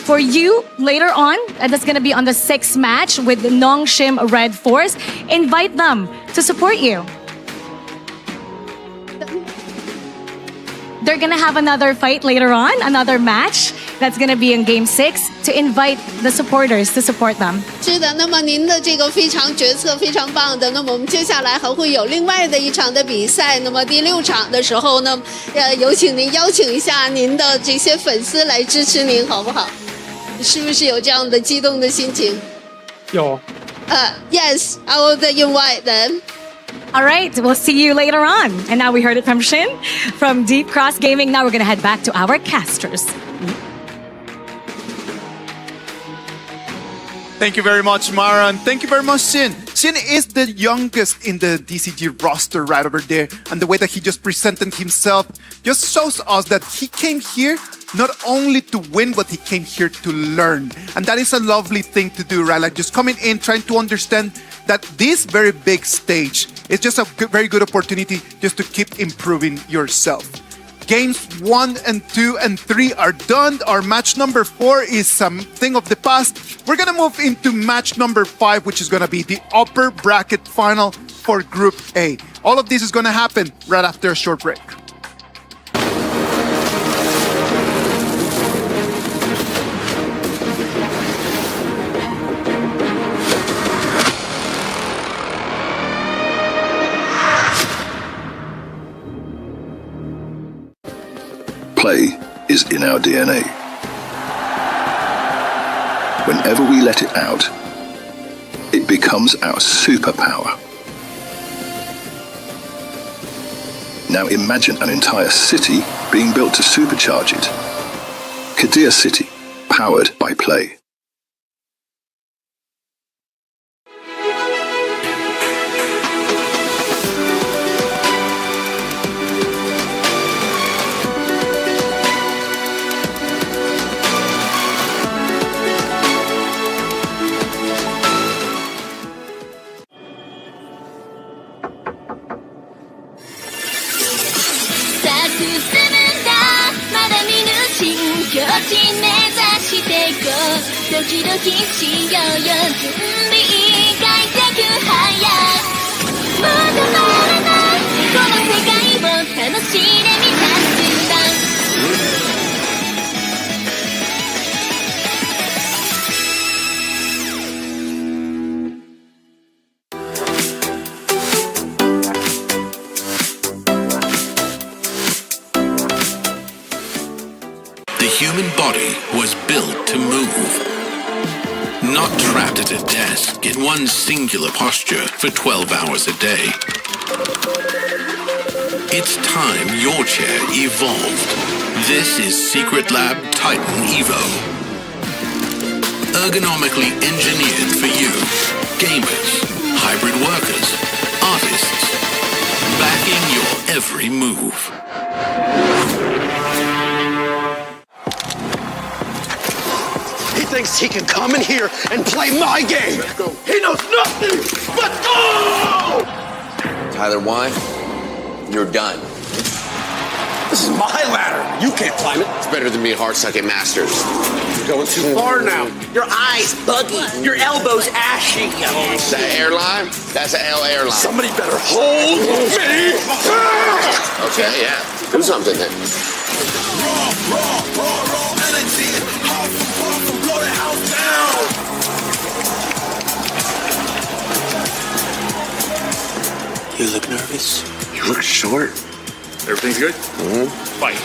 for you later on, and that's going to be on the 6th match with Nongshim Red Force. Invite them to support you. They're going to have another fight later on, another match that's going to be in Game 6 to invite the supporters to support them. 是的，那么您的这个非常决策非常棒的。那么我们接下来还会有另外的一场的比赛。那么第6场的时候呢，有请您邀请一下您的这些粉丝来支持您，好不好？是不是有这样的激动的心情？有。Yes, I will invite them. All right, we'll see you later on. And now we heard it from Shin, from Deep Cross Gaming. Now we're going to head back to our casters. Thank you very much, Mara, and thank you very much, Shin. Shin is the youngest in the DCG roster right over there, and the way that he just presented himself just shows us that he came here not only to win, but he came here to learn. And that is a lovely thing to do, right? Like just coming in, trying to understand that this very big stage is just a very good opportunity just to keep improving yourself. Games 1 and 2 and 3 are done. Our match number 4 is something of the past. We're gonna move into match number 5, which is gonna be the upper bracket final for Group A. All of this is gonna happen right after a short break. Play is in our DNA. Whenever we let it out, it becomes our superpower. Now imagine an entire city being built to supercharge it. Kadir City, powered by Play. キドキしようよ準備快適早まだまだないこの世界を楽しんでみたんだ The human body was built to move. Not trapped at a desk in one singular posture for 12 hours a day. It's time your chair evolved. This is Secret Lab Titan Evo. Ergonomically engineered for you, gamers, hybrid workers, artists, backing your every move. He thinks he can come in here and play my game. He knows nothing but go! Tyler Wine, you're done. This is my ladder. You can't climb it. It's better than being hard-sucking masters. You're going too far now. Your eyes buggy. Your elbows ashy. Is that airline? That's an L airline. Somebody better hold me. Okay, yeah. Do something then. You look nervous. You look short. Everything's good? Mm-hmm. Fight.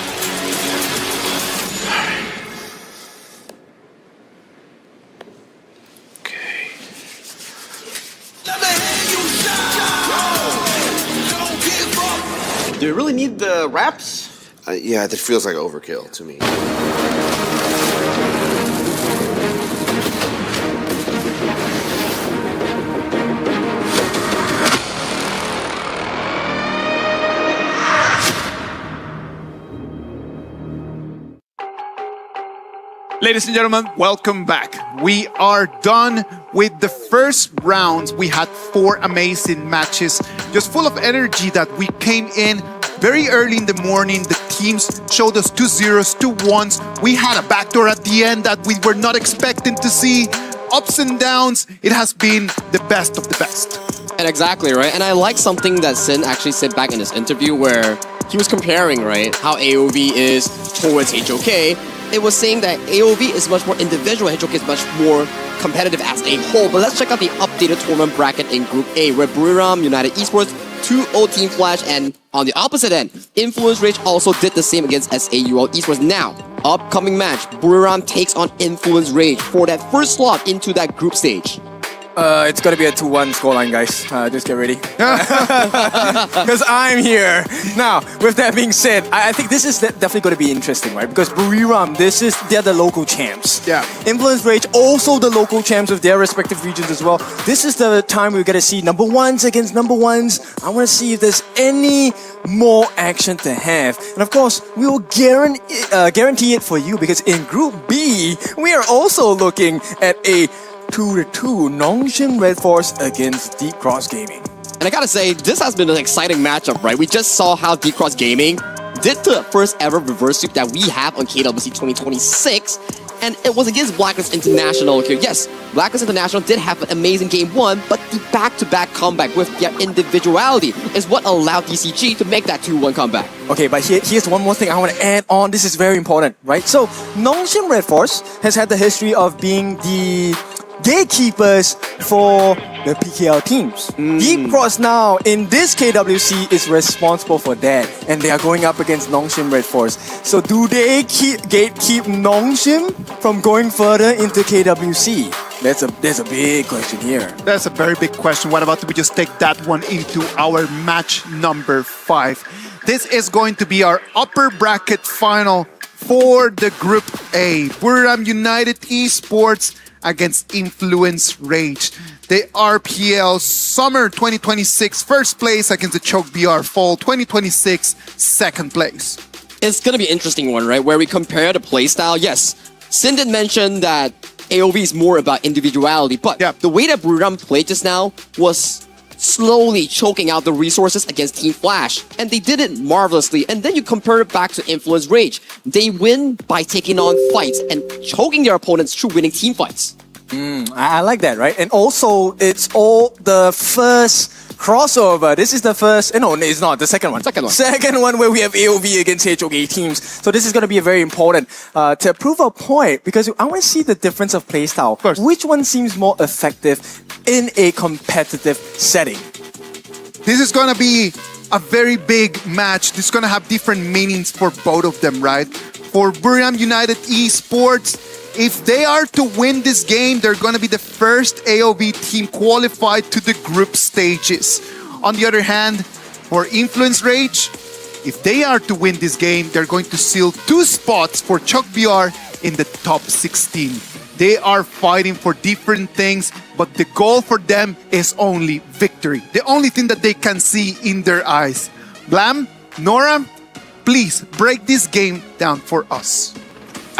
Do you really need the wraps? Yeah, that feels like overkill to me. Ladies and gentlemen, welcome back. We are done with the first rounds. We had 4 amazing matches, just full of energy that we came in very early in the morning. The teams showed us 2 zeros, 2 1s. We had a backdoor at the end that we were not expecting to see. Ups and downs. It has been the best of the best. And exactly, right? And I like something that Sin actually said back in his interview where he was comparing, right, how AOV is towards HOK. It was saying that AOV is much more individual, HOK is much more competitive as a whole. But let's check out the updated tournament bracket in Group A, where Buriram, United Esports, 2-0 Team Flash, and on the opposite end, Influence Rage also did the same against SAUL Esports. Now, upcoming match, Buriram takes on Influence Rage for that first slot into that group stage. It's gonna be a 2-1 scoreline, guys. Just get ready. Because I'm here. Now, with that being said, I think this is definitely gonna be interesting, right? Because Buriram, they're the local champs. Yeah. Influence Rage, also the local champs of their respective regions as well. This is the time we're gonna see number 1s against number 1s. I wanna see if there's any more action to have. And of course, we will guarantee it for you because in Group B, we are also looking at a 2-2 Nongshim Red Force against Deep Cross Gaming. And I gotta say, this has been an exciting matchup, right? We just saw how Deep Cross Gaming did the first ever reverse sweep that we have on KWC 2026, and it was against Blacklist International here. Yes, Blacklist International did have an amazing game 1, but the back-to-back comeback with their individuality is what allowed DCG to make that 2-1 comeback. Okay, but here's one more thing I want to add on. This is very important, right? So, Nongshim Red Force has had the history of being the gatekeepers for the PKL teams. Deep Cross now in this KWC is responsible for that, and they are going up against Nongshim Red Force. So do they gatekeep Nongshim from going further into KWC? There's a big question here. That's a very big question. What about we just take that one into our match number 5? This is going to be our upper bracket final for the Group A. Buriram United Esports against Influence Rage. The RPL Summer 2026 first place against the Choke BR Fall 2026 second place. It's gonna be an interesting one, right? Where we compare the playstyle. Yes, Sin did mention that AOV is more about individuality, but the way that Buriram played just now was slowly choking out the resources against Team Flash. And they did it marvelously. And then you compare it back to Influence Rage. They win by taking on fights and choking their opponents through winning team fights. I like that, right? And also, it's all the first crossover. This is the first. No, it's not. The second one. Second one where we have AOV against HOK teams. So this is going to be very important to prove a point because I want to see the difference of playstyle. Of course. Which one seems more effective in a competitive setting? This is going to be a very big match. This is going to have different meanings for both of them, right? For Buriram United Esports, if they are to win this game, they're going to be the first AOV team qualified to the group stages. On the other hand, for Influence Rage, if they are to win this game, they're going to seal 2 spots for Chuck BR in the top 16. They are fighting for different things, but the goal for them is only victory. The only thing that they can see in their eyes. Blam, Nora, please break this game down for us.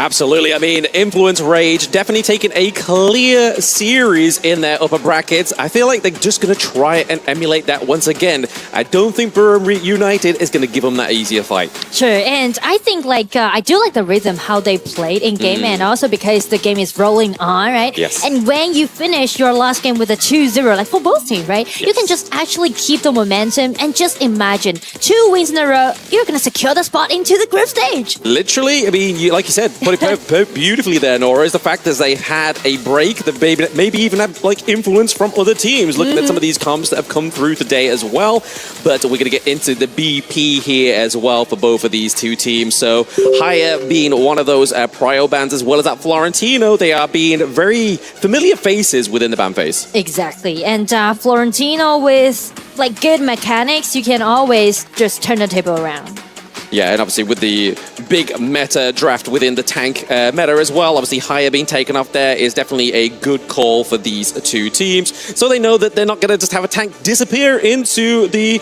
Absolutely. I mean, Influence Rage definitely taking a clear series in their upper brackets. I feel like they're just going to try and emulate that once again. I don't think Buriram United is going to give them that easier fight. Sure, and I think I do like the rhythm how they played in game, and also because the game is rolling on, right? Yes. And when you finish your last game with a 2-0, like for both teams, right? Yes. You can just actually keep the momentum and just imagine 2 wins in a row, you're going to secure the spot into the group stage. Literally, I mean, like you said, put it beautifully there, Nora, is the fact that they had a break, that maybe even had influence from other teams, looking at some of these comps that have come through today as well. But we're going to get into the BP here as well for both of these 2 teams. So Haya being one of those prio bands, as well as that Florentino, they are being very familiar faces within the band phase. Exactly, and Florentino with good mechanics, you can always just turn the table around. Yeah, and obviously with the big meta draft within the tank meta as well, obviously Haya being taken off there is definitely a good call for these 2 teams. So they know that they're not going to just have a tank disappear into the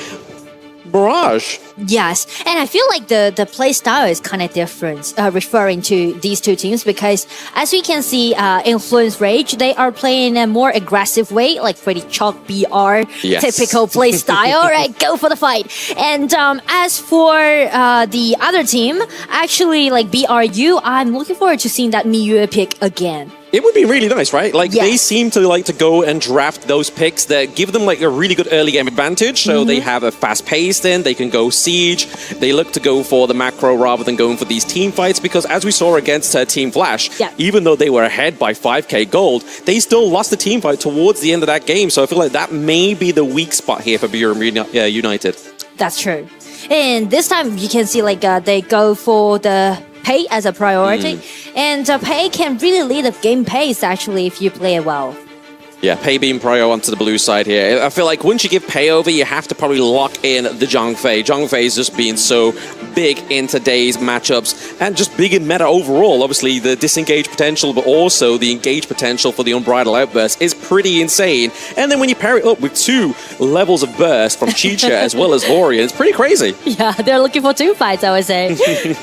barrage. Yes, and I feel like the play style is kind of different, referring to these 2 teams, because as we can see, Influence Rage, they are playing a more aggressive way, like pretty Chalk BR, typical play style, right? Go for the fight. And as for the other team, actually BRU, I'm looking forward to seeing that Miyu pick again. It would be really nice, right? They seem to go and draft those picks that give them a really good early game advantage. So they have a fast pace in, they can go siege. They look to go for the macro rather than going for these team fights, because as we saw against Team Flash, even though they were ahead by 5k gold, they still lost the team fight towards the end of that game. So I feel like that may be the weak spot here for Buriram United. That's true. And this time you can see they go for the pay as a priority, and pay can really lead the game pace actually if you play it well. Yeah, Pei being prio onto the blue side here. I feel like once you give Pei over, you have to probably lock in the Zhangfei. Zhangfei is just being so big in today's matchups and just big in meta overall. Obviously, the disengage potential, but also the engage potential for the Unbridled Outburst is pretty insane. And then when you pair it up with 2 levels of burst from Chicha as well as Lorian, it's pretty crazy. Yeah, they're looking for 2 fights, I would say.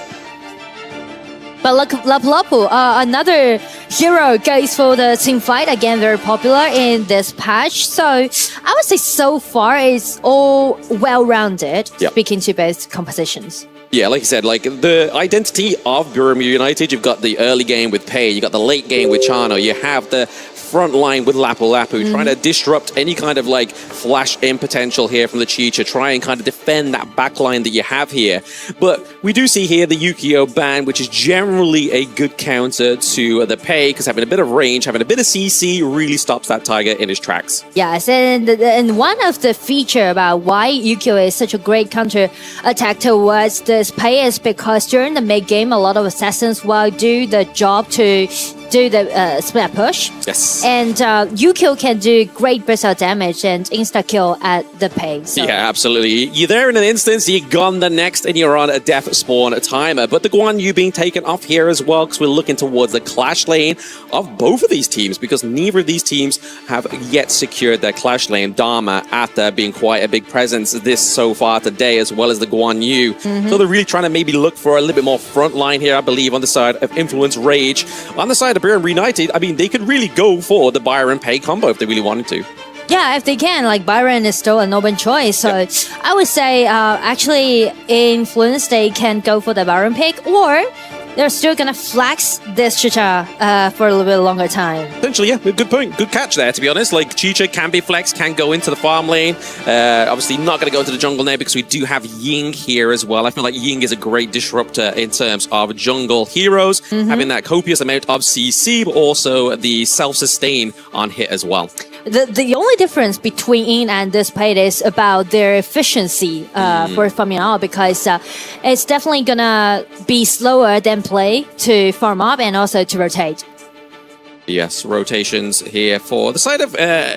But Lapu Lapu, another hero, goes for the team fight. Again, very popular in this patch. So I would say so far it's all well-rounded, speaking to both compositions. Yeah, like you said, the identity of Buriram United, you've got the early game with Pei, you got the late game with Chano, you have the front line with Lapu Lapu, trying to disrupt any kind of flash in potential here from the Chicha, try and kind of defend that back line that you have here. But we do see here the Yukio ban, which is generally a good counter to the Pei, because having a bit of range, having a bit of CC really stops that Tiger in his tracks. Yes, and one of the feature about why Yukio is such a great counter attack towards this Pei is because during the mid game, a lot of assassins will do the job to do the split push. Yes. And Yukio can do great burst out damage and insta-kill at the Pei. So. Yeah, absolutely. You're there in an instance, you're gone the next, and you're on a death spawn timer. But the Guan Yu being taken off here as well, because we're looking towards the clash lane of both of these teams, because neither of these teams have yet secured their clash lane. Dharma, after being quite a big presence this so far today, as well as the Guan Yu. So they're really trying to maybe look for a little bit more front line here, I believe, on the side of Influence Rage. On the side of Buriram United, I mean, they could really go for the Byron Pei combo if they really wanted to. Yeah, if they can, like Byron is still an open choice. So I would say actually Influence, they can go for the Byron pick, or they're still going to flex this Chicha for a little bit longer time. Essentially, yeah, good point. Good catch there, to be honest. Like, Chicha can be flexed, can go into the farm lane. Obviously, not going to go into the jungle now because we do have Ying here as well. I feel like Ying is a great disruptor in terms of jungle heroes, having that copious amount of CC, but also the self-sustain on hit as well. The only difference between In and this play is about their efficiency for farming out, because it's definitely gonna be slower than play to farm up and also to rotate. Yes, rotations here for the side of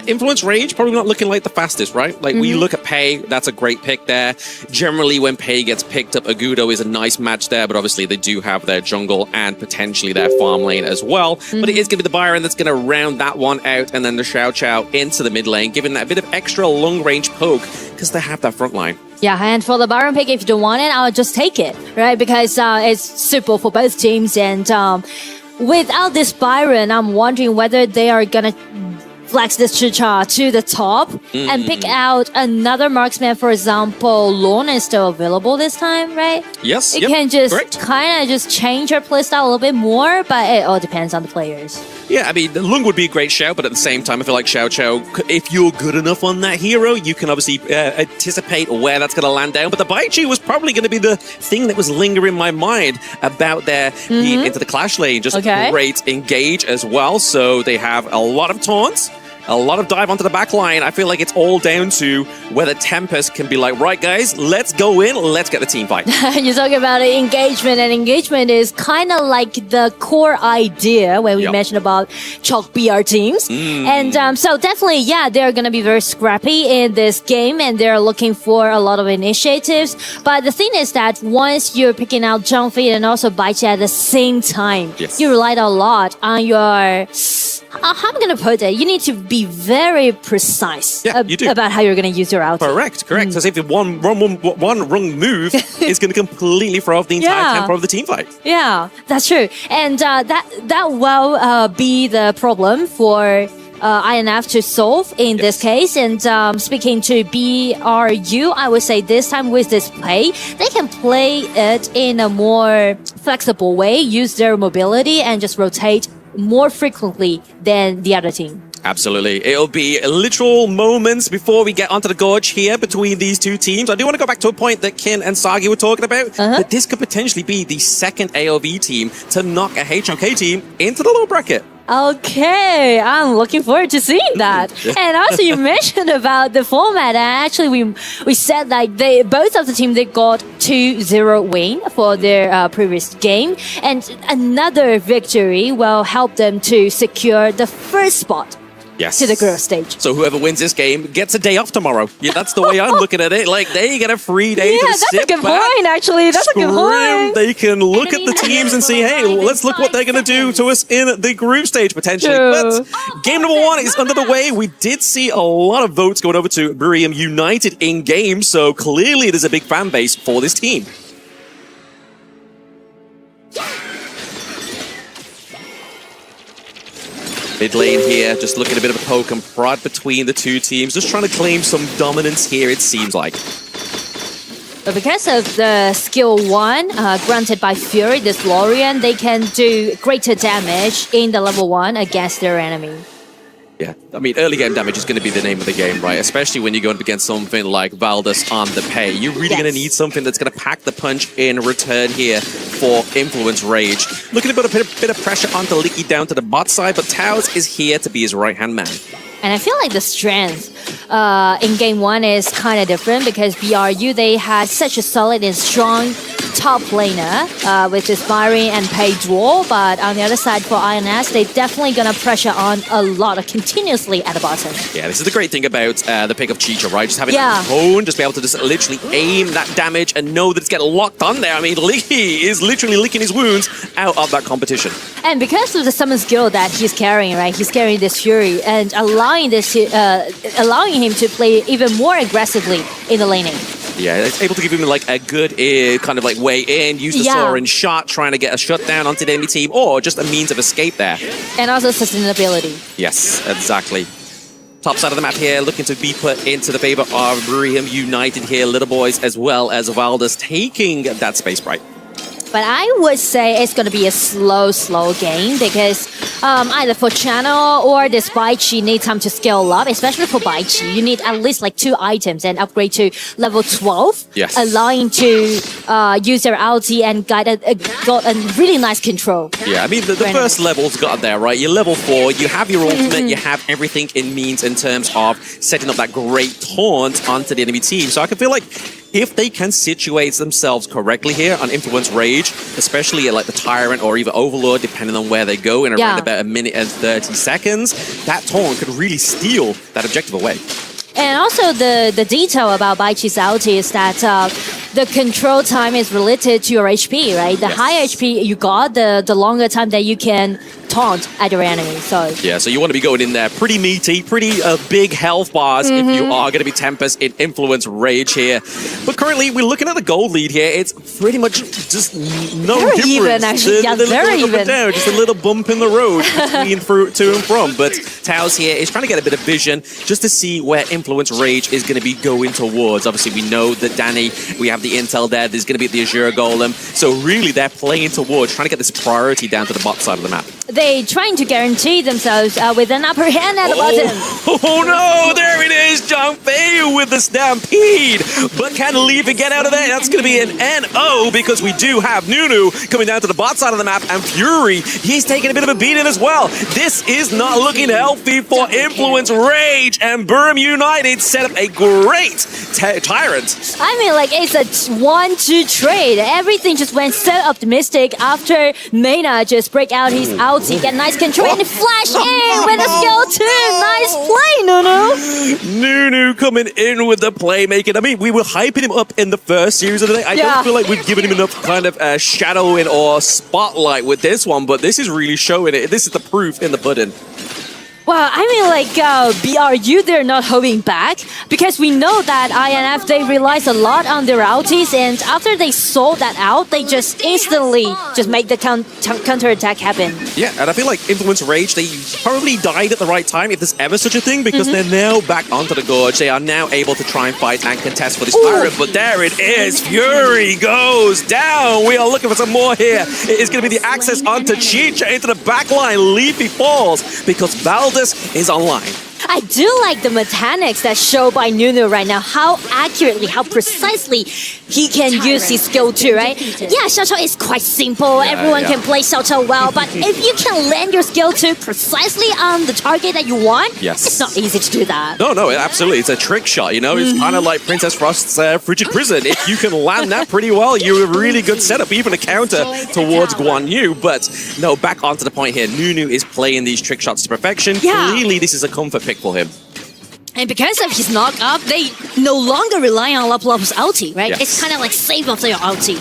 Influence Rage, probably not looking like the fastest, right? Like, we look at Pei, that's a great pick there. Generally, when Pei gets picked up, Agudo is a nice match there, but obviously they do have their jungle and potentially their farm lane as well. But it is going to be the Byron that's going to round that one out, and then the Xiao Qiao into the mid lane, giving that a bit of extra long-range poke, because they have that front line. Yeah, and for the Byron pick, if you don't want it, I'll just take it, right? Because it's suitable for both teams, and without this Byron, I'm wondering whether they are gonna flex this Chicha to the top and pick out another marksman. For example, Lorna is still available this time, right? Yes, it can just kind of just change her playstyle a little bit more, but it all depends on the players. Yeah, I mean, Lung would be a great shout, but at the same time, I feel like Xiao Qiao, if you're good enough on that hero, you can obviously anticipate where that's going to land down. But the Baichi was probably going to be the thing that was lingering in my mind about their being into the clash lane. Just great engage as well. So they have a lot of taunts, a lot of dive onto the back line. I feel like it's all down to whether Tempest can be like, right, guys, let's go in, let's get the team fight. You're talking about engagement, and engagement is kind of like the core idea when we mentioned about Chalk BR teams. And so definitely, yeah, they're going to be very scrappy in this game, and they're looking for a lot of initiatives. But the thing is that once you're picking out Zhangfei and also Baichi at the same time, you relied a lot on your... how am I going to put it? You need to be very precise about how you're going to use your outfit. Correct. As if one wrong move is going to completely throw off the entire tempo of the team fight. Yeah, that's true. And that will be the problem for INF to solve in this case. And speaking to BRU, I would say this time with this play, they can play it in a more flexible way, use their mobility, and just rotate more frequently than the other team. Absolutely. It'll be literal moments before we get onto the gorge here between these two teams. I do want to go back to a point that Kin and Sagi were talking about, that this could potentially be the second AOV team to knock a HOK team into the lower bracket. Okay, I'm looking forward to seeing that. And also, you mentioned about the format, and actually we said like both of the team, they got 2-0 win for their previous game, and another victory will help them to secure the first spot to the group stage. So whoever wins this game gets a day off tomorrow. Yeah, that's the way I'm looking at it. Like, they get a free day to that's sit a good back, point, actually. That's a good point. They can look at the teams and see, hey, let's look what they're going to do to us in the group stage, potentially. But game number 1 is under the way. We did see a lot of votes going over to Buriram United in game, so clearly there's a big fan base for this team. Mid lane here, just looking a bit of a poke and prod between the two teams, just trying to claim some dominance here, it seems like. But because of the skill 1 granted by Fury, this Lorian, they can do greater damage in the level 1 against their enemy. Yeah, I mean, early game damage is going to be the name of the game, right? Especially when you're going up against something like Valdez on the Pei. You're really going to need something that's going to pack the punch in return here for Influence Rage. Looking to put a bit of pressure onto Licky down to the bot side, but Taos is here to be his right-hand man. And I feel like the strength in game 1 is kind of different, because BRU, they had such a solid and strong top laner with this Byron and Pei duel, but on the other side for INS, they're definitely gonna pressure on a lot of continuously at the bottom. Yeah, this is the great thing about the pick of Chicha, right? Just having that tone, just be able to just literally aim that damage and know that it's getting locked on there. I mean, Licky is literally licking his wounds out of that competition. And because of the summon skill that he's carrying, right? He's carrying this Fury and allowing him to play even more aggressively in the laning. Yeah, it's able to give him like a good kind of like way in, use the Soaring shot, trying to get a shutdown onto the enemy team, or just a means of escape there. And also sustainability. Yes, exactly. Top side of the map here, looking to be put into the favor of Buriram United here. Little Boys as well as Valdez taking that space right. But I would say it's going to be a slow game because either for Channel or this Baichi need time to scale up, especially for Baichi. You need at least like 2 items and upgrade to level 12, yes, allowing to use their ulti and got a really nice control. Yeah, I mean, the first level's got there, right? You're level 4, you have your ultimate, you have everything it means in terms of setting up that great taunt onto the enemy team. So I can feel like if they can situate themselves correctly here on Influence Rage, especially at like the Tyrant or even Overlord, depending on where they go in around about 1 minute and 30 seconds, that taunt could really steal that objective away. And also the detail about Baichi's ulti is that the control time is related to your HP, right? The higher HP you got, the longer time that you can taunt at your enemy. So yeah, so you want to be going in there pretty meaty, pretty big health bars if you are going to be Tempest in Influence Rage here. But currently, we're looking at the gold lead here. It's pretty much just no very difference. Even, actually. Yeah, very even. Down, just a little bump in the road between to and from. But Taos here is trying to get a bit of vision just to see where Influence Rage is going to be going towards. Obviously, we know that Danny, we have the intel there. There's going to be the Azure Golem. So really, they're playing towards trying to get this priority down to the bot side of the map. They trying to guarantee themselves with an upper hand at the bottom. Oh no, there it is, Zhang with the Stampede. But can Leafy get out of there? That's going to be an NO because we do have Nunu coming down to the bot side of the map, and Fury, he's taking a bit of a beating as well. This is not looking healthy for Influence Rage, and Buriram United set up a great Tyrant. I mean, like, it's a 1-2 trade. Everything just went so optimistic after Mena just break out his ulti, get nice control, and flash in with a skill 2. Nice play, Nunu. Nunu coming in with the playmaking. I mean, we were hyping him up in the first series of the day. I don't feel like we've given him enough kind of shadowing or spotlight with this one, but this is really showing it. This is the proof in the pudding. Well, I mean, like, BRU, they're not holding back because we know that INF, they relies a lot on their ultis, and after they sold that out, they just instantly just make the counter-attack happen. Yeah, and I feel like Influence Rage, they probably died at the right time, if there's ever such a thing, because they're now back onto the gorge. They are now able to try and fight and contest for this Tyrant, but there it is. Fury goes down. We are looking for some more here. It is going to be the access onto Chicha into the backline. Leafy falls because Valdez is online. I do like the mechanics that show by Nunu right now, how accurately, how precisely he can use his skill 2, right? Yeah, Xiao Chao is quite simple, everyone can play Xiao Chao well, but if you can land your skill 2 precisely on the target that you want, it's not easy to do that. No, absolutely. It's a trick shot, you know? It's kind of like Princess Frost's Frigid Prison. If you can land that pretty well, you're a really good setup, even a counter towards Guan Yu. But no, back onto the point here. Nunu is playing these trick shots to perfection. Clearly, this is a comfort pick for him. And because of his knock-up, they no longer rely on Lapla's ulti, right? Yes. It's kind of like save of their ulti.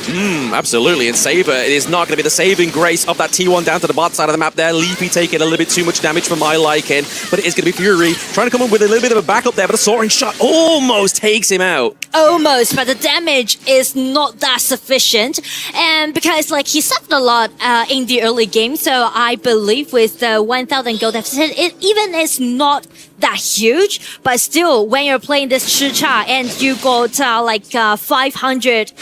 Absolutely, and Saber, it is not going to be the saving grace of that T1 down to the bot side of the map there. Leafy taking a little bit too much damage for my liking, but it is going to be Fury trying to come up with a little bit of a backup there, but a soaring shot almost takes him out. Almost, but the damage is not that sufficient. And because like he suffered a lot in the early game, so I believe with the 1,000 gold deficit, it even is not that huge, but still when you're playing this Chicha and you got 500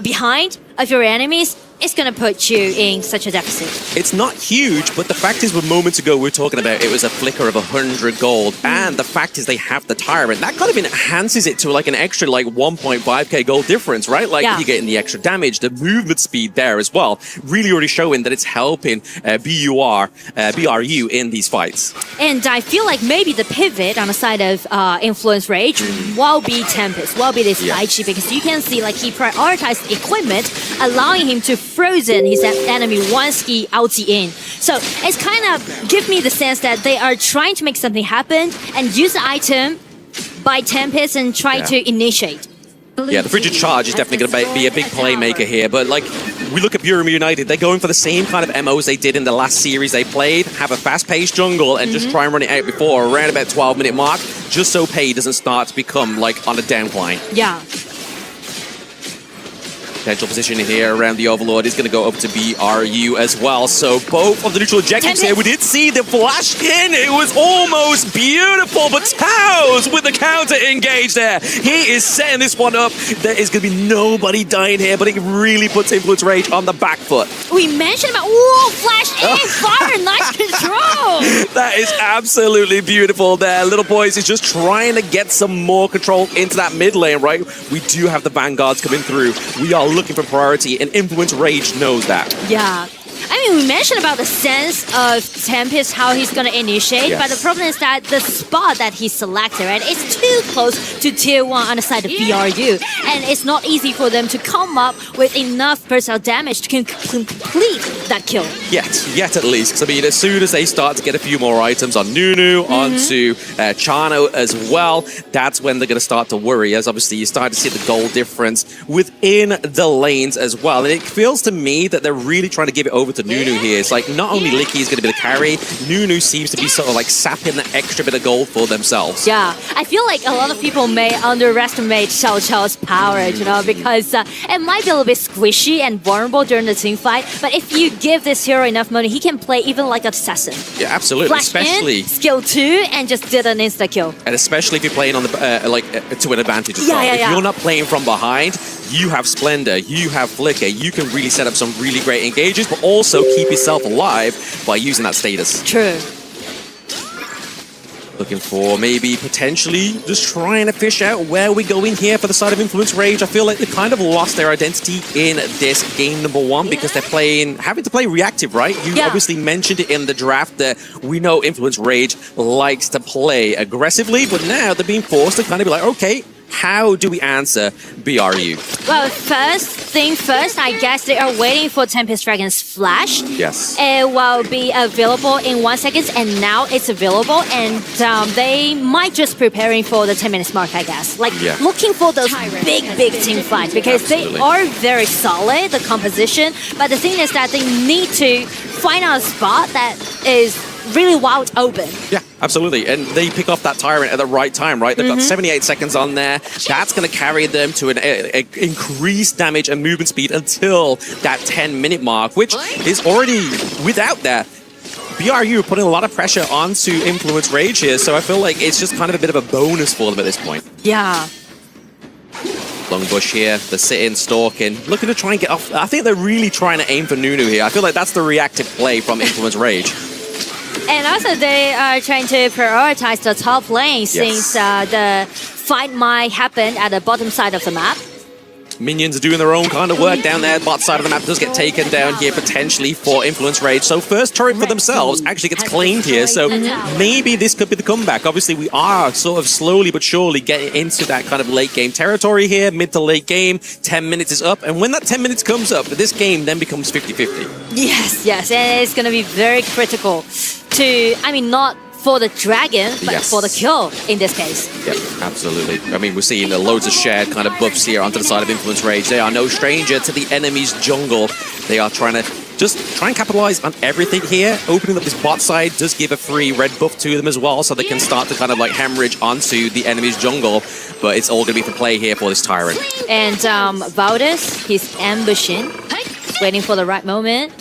behind of your enemies, it's going to put you in such a deficit. It's not huge, but the fact is, moments ago we were talking about it was a flicker of 100 gold, and the fact is they have the Tyrant. That kind of enhances it to like an extra like 1.5k gold difference, right? Like you're getting the extra damage, the movement speed there as well, really already showing that it's helping BRU in these fights. And I feel like maybe the pivot on the side of Influence Rage will be Tempest, will be this Daichi, because you can see like he prioritized equipment, allowing him to frozen his enemy once he ulti in. So it's kind of give me the sense that they are trying to make something happen and use the item by Tempest and try to initiate. Yeah, the Frigid Charge is definitely going to be a big playmaker here, but like, we look at Buriram United, they're going for the same kind of MOs they did in the last series they played, have a fast-paced jungle and just try and run it out before around about 12-minute mark, just so Pei doesn't start to become like on a downcline. Yeah. Potential position here around the Overlord is going to go over to BRU as well. So both of the neutral objectives here, we did see the flash in. It was almost beautiful, but Taos with the counter engage there. He is setting this one up. There is going to be nobody dying here, but it really puts Influence Rage on the back foot. We mentioned about, whoa, flash in, fire, nice control. That is absolutely beautiful there. Little Boys is just trying to get some more control into that mid lane, right? We do have the Vanguards coming through. We are looking for priority, and Influence Rage knows that. Yeah. I mean, we mentioned about the sense of Tempest, how he's going to initiate, but the problem is that the spot that he selected, right, it's too close to tier 1 on the side of BRU, and it's not easy for them to come up with enough personal damage to complete that kill. Yet at least. 'Cause I mean, as soon as they start to get a few more items on Nunu, onto Chano as well, that's when they're going to start to worry, as obviously you start to see the goal difference within the lanes as well. And it feels to me that they're really trying to give it over to Nunu here. It's like not only Licky is going to be the carry, Nunu seems to be sort of like sapping the extra bit of gold for themselves. Yeah, I feel like a lot of people may underestimate Xiao Chao's power, you know, because it might be a little bit squishy and vulnerable during the team fight, but if you give this hero enough money, he can play even like an assassin. Yeah, absolutely. Flash especially in, skill 2, and just did an insta kill. And especially if you're playing on the to an advantage as well. If you're not playing from behind, you have Splendor, you have Flicker, you can really set up some really great engages, but also keep yourself alive by using that status. True. Looking for maybe potentially just trying to fish out where we go in here for the side of Influence Rage. I feel like they kind of lost their identity in this game number 1 because they're having to play reactive, right? You obviously mentioned it in the draft that we know Influence Rage likes to play aggressively, but now they're being forced to kind of be like, okay, how do we answer BRU? Well, first thing first, I guess they are waiting for Tempest Dragon's flash. Yes. It will be available in 1 second, and now it's available, and they might just preparing for the 10 minutes mark, I guess. Like, looking for those big team fights, because they are very solid, the composition, but the thing is that they need to find out a spot that is really wide open. Yeah, absolutely. And they pick off that Tyrant at the right time, right? They've got 78 seconds on there. That's going to carry them to an increased damage and movement speed until that 10-minute mark, which is already without that. BRU putting a lot of pressure onto Influence Rage here, so I feel like it's just kind of a bit of a bonus for them at this point. Yeah. Long bush here, the sit-in, stalking, looking to try and get off. I think they're really trying to aim for Nunu here. I feel like that's the reactive play from Influence Rage. And also they are trying to prioritize the top lane since the fight might happen at the bottom side of the map. Minions are doing their own kind of work down there. Bot side of the map does get taken down here potentially for Influence Rage. So first turret for themselves actually gets claimed here. So maybe this could be the comeback. Obviously, we are sort of slowly but surely getting into that kind of late game territory here. Mid to late game, 10 minutes is up. And when that 10 minutes comes up, this game then becomes 50-50. Yes. And it's going to be very critical to, I mean, not for the dragon, but for the kill in this case. Yep, absolutely. I mean, we're seeing loads of shared kind of buffs here onto the side of Influence Rage. They are no stranger to the enemy's jungle. They are trying to just try and capitalize on everything here. Opening up this bot side does give a free red buff to them as well, so they can start to kind of like hemorrhage onto the enemy's jungle. But it's all going to be for play here for this Tyrant. And Valdez, he's ambushing, waiting for the right moment.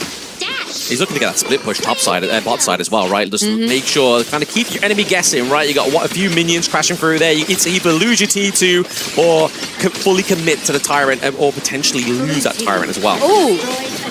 He's looking to get that split push top side, bot side as well, right? Just make sure, kind of keep your enemy guessing, right? You got a few minions crashing through there. It's either lose your T2 or fully commit to the Tyrant or potentially lose that Tyrant as well. Ooh.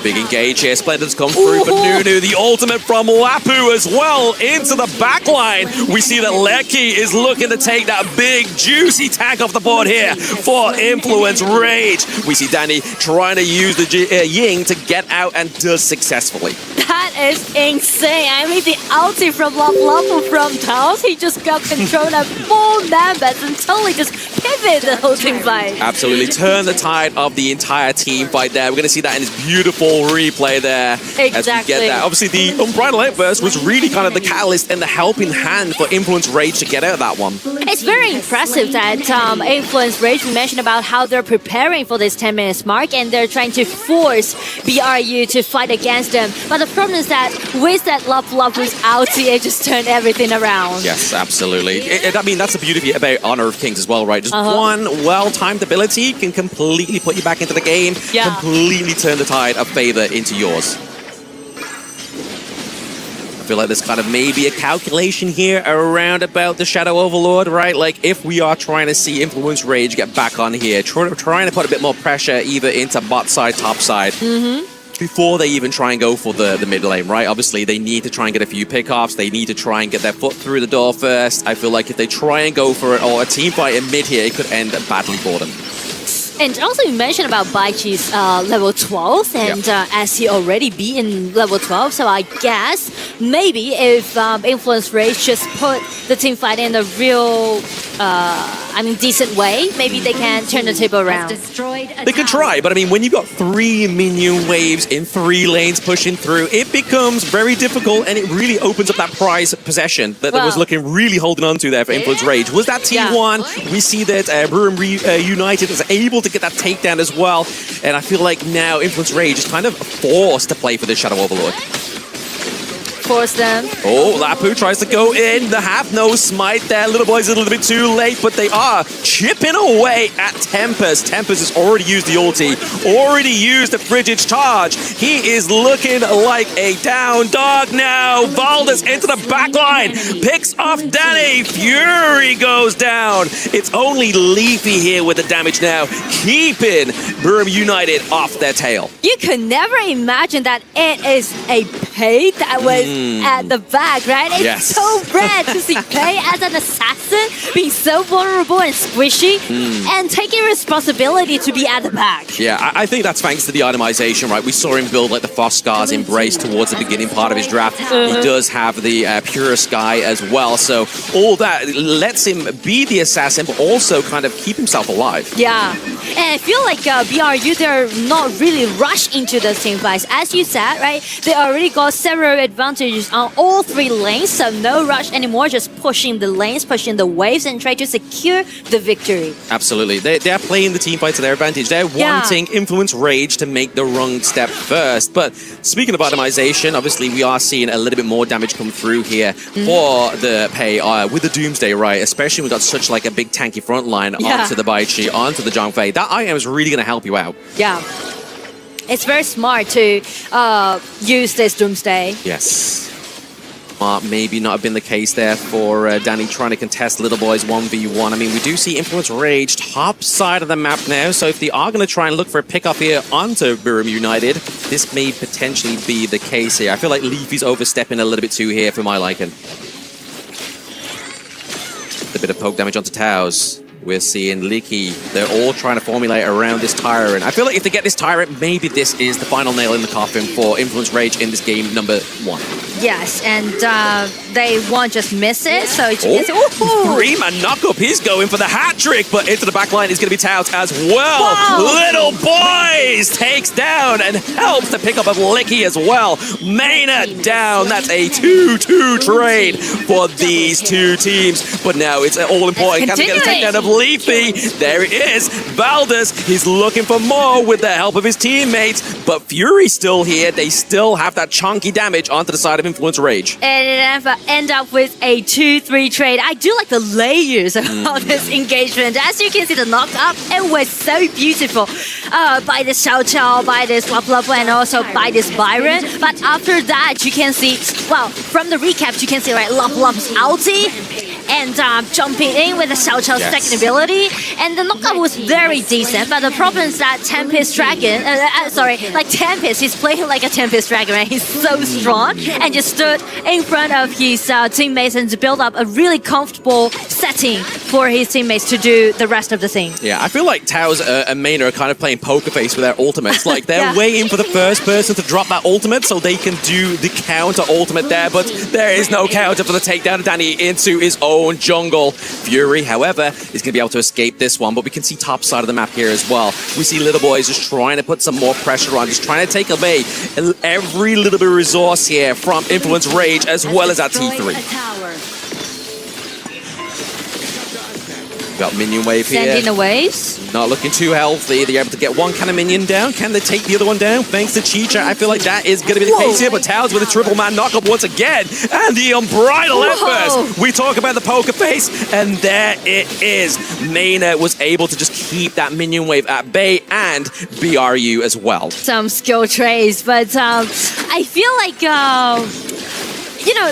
Big engage here. Splendor's come through for Nunu. The ultimate from Lapu as well into the backline. We see that Lecky is looking to take that big, juicy tag off the board here for Influence Rage. We see Danny trying to use the Ying to get out and does successfully. That is insane. I mean, the ulti from Lapu from Taos, he just got control of full numbers and totally just pivot the whole team fight. Absolutely. Turn the tide of the entire team fight there. We're going to see that in this beautiful replay there. Exactly. As we get that. Obviously, the Unbridled Outburst was really kind of the catalyst and the helping hand for Influence Rage to get out of that one. It's very impressive that Influence Rage mentioned about how they're preparing for this 10 minutes mark and they're trying to force BRU to fight against them. But the problem is that with that Lapu's ulti, it just turned everything around. Yes, absolutely. I mean, that's the beauty about Honor of Kings as well, right? Just one well-timed ability can completely put you back into the game, completely turn the tide of favor into yours. I feel like there's kind of maybe a calculation here around about the Shadow Overlord, right? Like if we are trying to see Influence Rage get back on here, trying to put a bit more pressure either into bot side, top side, before they even try and go for the mid lane, right? Obviously, they need to try and get a few pickoffs. They need to try and get their foot through the door first. I feel like if they try and go for it, or a team fight in mid here, it could end badly for them. And also you mentioned about Baichi's level 12, and as he already be in level 12, so I guess maybe if Influence Rage just put the team fight in a real, decent way, maybe they can turn the table around. They could try, but I mean, when you've got 3 minion waves in 3 lanes pushing through, it becomes very difficult, and it really opens up that prize possession that was looking really holding on to there for Influence Rage. Was that T1? We see that Bruin United is able to get that takedown as well, and I feel like now Influence Rage is kind of forced to play for the Shadow Overlord. Force them. Oh, Lapu tries to go in. The half-no smite there. Little boy's a little bit too late, but they are chipping away at Tempest. Tempest has already used the ulti, already used the frigid charge. He is looking like a down dog now. Valdez into the backline, picks off Danny. Fury goes down. It's only Leafy here with the damage now, keeping Burm United off their tail. You could never imagine that it is a Pei that was at the back, right? It's so rare to see Pei as an assassin being so vulnerable and squishy and taking responsibility to be at the back. Yeah, I think that's thanks to the itemization, right? We saw him build like the Foscar's Embrace towards the beginning part of his draft. He does have the Pure Sky as well, so all that lets him be the assassin, but also kind of keep himself alive. Yeah, and I feel like BRU, they're not really rushed into the team fights. As you said, right? They already got several advantages on all 3 lanes, so no rush anymore, just pushing the lanes, pushing the waves, and try to secure the victory. Absolutely. They're playing the team fight to their advantage. They're wanting Influence Rage to make the wrong step first. But speaking of itemization, obviously we are seeing a little bit more damage come through here for the Pei with the Doomsday, right? Especially when we got such like a big tanky front line onto the Baichi, onto the Zhangfei. That item is really going to help you out. Yeah. It's very smart to use this Doomsday. Yes. Maybe not have been the case there for Danny trying to contest Little Boy's 1v1. I mean, we do see Influence Rage top side of the map now, so if they are going to try and look for a pickup here onto Burm United, this may potentially be the case here. I feel like Leafy's overstepping a little bit too here for my liking. A bit of poke damage onto Taos. We're seeing Leaky. They're all trying to formulate around this Tyrant. I feel like if they get this Tyrant, maybe this is the final nail in the coffin for Influence Rage in this game number 1. Yes, and they won't just miss it, so it's... Three-man knock-up. He's going for the hat trick, but into the back line is going to be Taos as well. Wow. Little Boys takes down and helps to pick up a Licky as well. Maynard down. That's a 2-2 trade for these 2 teams. But now it's all important. Can they get the takedown of Leafy? There it is. Valdez, he's looking for more with the help of his teammates, but Fury's still here. They still have that chunky damage onto the side of Influence Rage. And it end up with a 2-3 trade. I do like the layers of this engagement. As you can see, the knock-up, it was so beautiful by this Xiao Qiao, by this Lop Lop, and also by this Byron. But after that, you can see, well, from the recap, you can see, right, Lop Lop's ulti, and jumping in with the Xiao Qiao's second ability. And the knockup was very decent, but the problem is that Tempest Dragon, Tempest, he's playing like a Tempest Dragon, right? He's so strong, and just stood in front of his teammates and to build up a really comfortable setting for his teammates to do the rest of the thing. Yeah, I feel like Taos and Maynard are kind of playing poker face with their ultimates. Like, they're waiting for the first person to drop that ultimate so they can do the counter ultimate there, but there is no counter for the takedown of Danny into his own jungle. Fury, however, is going to be able to escape this one, but we can see top side of the map here as well. We see Little Boys just trying to put some more pressure on, just trying to take away every little bit of resource here from Influence Rage as well as our T3. Got minion wave here. Sending the waves. Not looking too healthy. They're able to get one kind of minion down. Can they take the other one down? Thanks to Chicha. I feel like that is going to be the case here. But Towers with a triple man knockup once again. And the unbridled efforts. We talk about the poker face. And there it is. Mayna was able to just keep that minion wave at bay. And BRU as well. Some skill traits. But I feel like...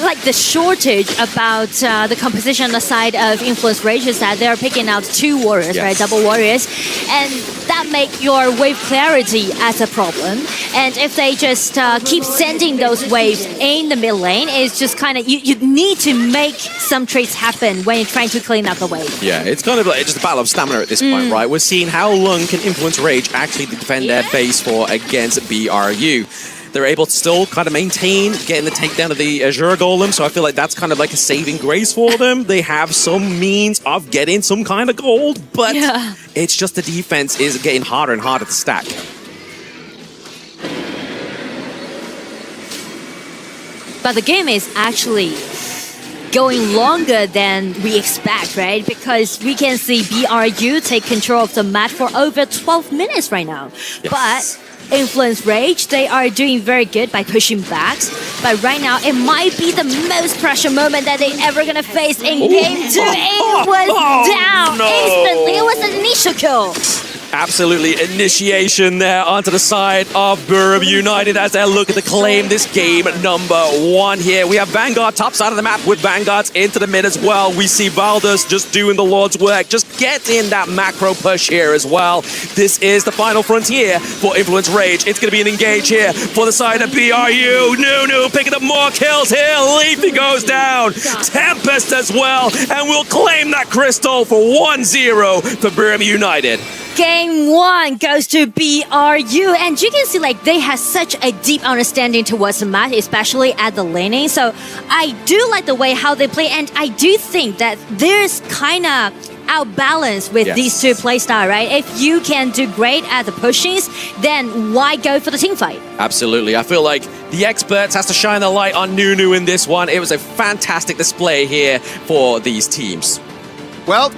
like the shortage about the composition on the side of Influence Rage is that they're picking out two warriors, right? Double warriors. And that make your wave clarity as a problem. And if they just keep sending those waves in the mid lane, it's just kind of, you need to make some trades happen when you're trying to clean up the wave. Yeah, it's kind of like just a battle of stamina at this point, right? We're seeing how long can Influence Rage actually defend their base for against BRU. They're able to still kind of maintain getting the takedown of the Azure Golem, so I feel like that's kind of like a saving grace for them. They have some means of getting some kind of gold, but it's just the defense is getting harder and harder to stack. But the game is actually going longer than we expect, right? Because we can see BRU take control of the match for over 12 minutes right now. Yes. But Influence Rage, they are doing very good by pushing backs. But right now, it might be the most pressure moment that they're ever gonna face in Game 2. It was down instantly. It was an initial kill. Absolutely, initiation there onto the side of BRU United as they look to claim this game number 1 here. We have Vanguard top side of the map with Vanguards into the mid as well. We see Valdez just doing the Lord's work, just getting that macro push here as well. This is the final frontier for Influence Rage. It's going to be an engage here for the side of BRU. Nunu picking up more kills here. Leafy goes down. Tempest as well. And we'll claim that crystal for 1-0 for BRU United. Game 1 goes to BRU, and you can see like they have such a deep understanding towards the match, especially at the laning. So I do like the way how they play, and I do think that there's kind of outbalance with these two playstyle, right? If you can do great at the pushings, then why go for the team fight? Absolutely. I feel like the experts has to shine the light on Nunu in this one. It was a fantastic display here for these teams. Well,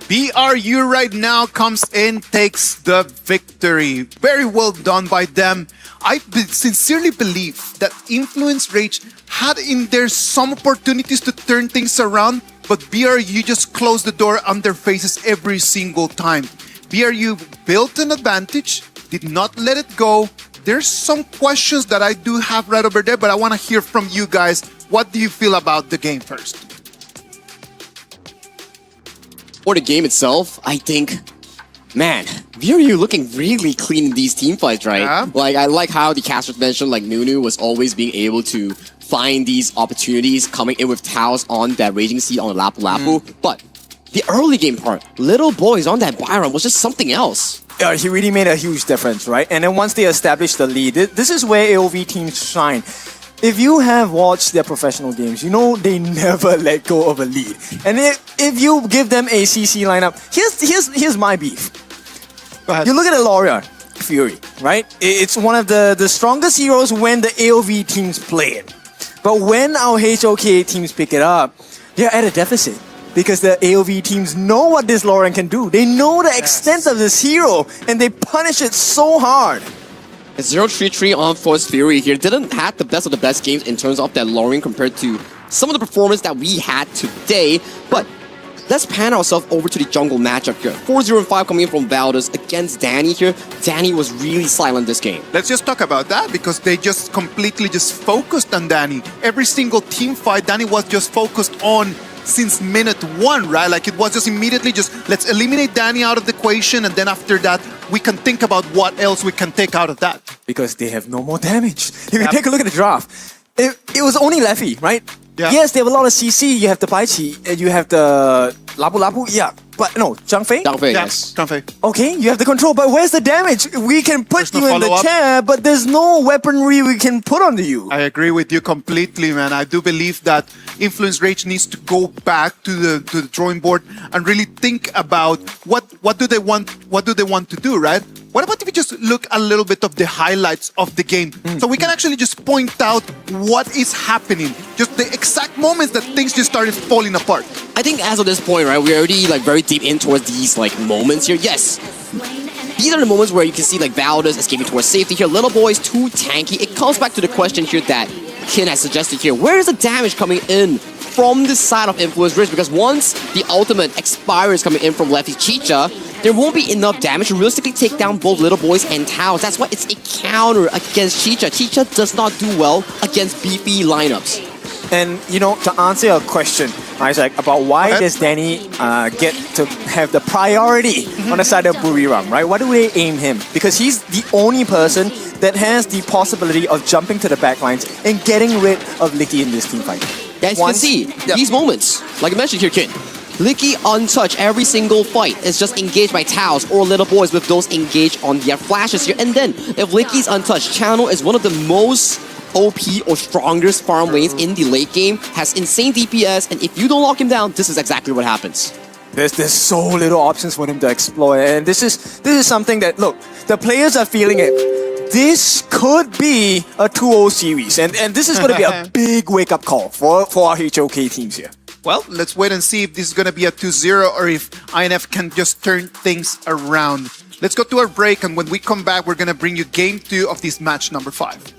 BRU right now comes in, takes the victory. Very well done by them. I sincerely believe that Influence Rage had in there some opportunities to turn things around, but BRU just closed the door on their faces every single time. BRU built an advantage, did not let it go. There's some questions that I do have right over there, but I want to hear from you guys. What do you feel about the game first? For the game itself, I think, man, BRU looking really clean in these team fights, right? Yeah. Like, I like how the casters mentioned, like, Nunu was always being able to find these opportunities coming in with Taos on that Raging Sea on Lapu Lapu. But the early game part, Little Boys on that Byron was just something else. He really made a huge difference, right? And then once they established the lead, this is where AOV teams shine. If you have watched their professional games, you know they never let go of a lead. And if you give them a CC lineup, here's my beef. Go ahead. You look at the Laureate, Fury, right? It's one of the strongest heroes when the AOV teams play it. But when our HOK teams pick it up, they're at a deficit. Because the AOV teams know what this Laureate can do. They know the extent of this hero, and they punish it so hard. 0-3-3 on Force Fury here didn't have the best of the best games in terms of that Laureate compared to some of the performance that we had today. But let's pan ourselves over to the jungle matchup here. 4-0-5 coming in from Valdez against Danny here. Danny was really silent this game. Let's just talk about that because they just completely just focused on Danny. Every single team fight, Danny was just focused on since minute 1, right? Like it was just immediately just let's eliminate Danny out of the equation, and then after that we can think about what else we can take out of that. Because they have no more damage. If you take a look at the draft, it was only Leffy, right? Yeah. Yes, they have a lot of CC. You have the Baiqi, and you have the Lapu Lapu. Yeah, but no, Zhang Fei? Zhang Fei, yes. Zhang Fei. Okay, you have the control, but where's the damage? We can put you in the chair, but there's no weaponry we can put onto you. I agree with you completely, man. I do believe that Influence Rage needs to go back to the drawing board and really think about what do they want to do, right? What about if we just look a little bit of the highlights of the game so we can actually just point out what is happening, just the exact moments that things just started falling apart. I think as of this point, right, we're already like very deep in towards these like moments here. Yes, these are the moments where you can see like Valdez escaping towards safety here. Little Boy is too tanky. It comes back to the question here that Kin has suggested here. Where is the damage coming in from the side of Influence Ridge? Because once the ultimate expires coming in from Lefty Chicha, there won't be enough damage to realistically take down both Little Boys and Towers. That's why it's a counter against Chicha. Chicha does not do well against beefy lineups. And, you know, to answer your question, Isaac, about why does Danny get to have the priority on the side of Buriram, right? Why do they aim him? Because he's the only person that has the possibility of jumping to the backlines and getting rid of Licky in this team fight. As you can see, these moments, like I mentioned here, Kid, Licky untouched every single fight is just engaged by Taos or Little Boys with those engaged on their flashes here. And then, if Licky's untouched, Channel is one of the most OP or strongest farm lanes in the late game, has insane DPS, and if you don't lock him down, this is exactly what happens. There's so little options for him to exploit, and this is something that, look, the players are feeling it. This could be a 2-0 series, and this is going to be a big wake-up call for our HOK teams here. Well, let's wait and see if this is going to be a 2-0 or if INF can just turn things around. Let's go to our break, and when we come back, we're going to bring you Game 2 of this match number 5.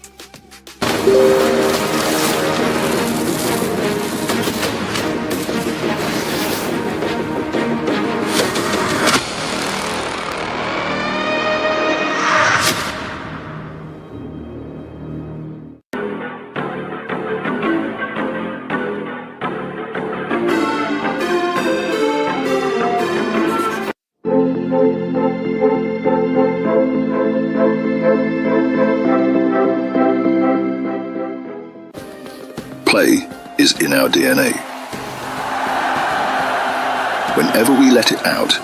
Play is in our DNA. Whenever we let it out,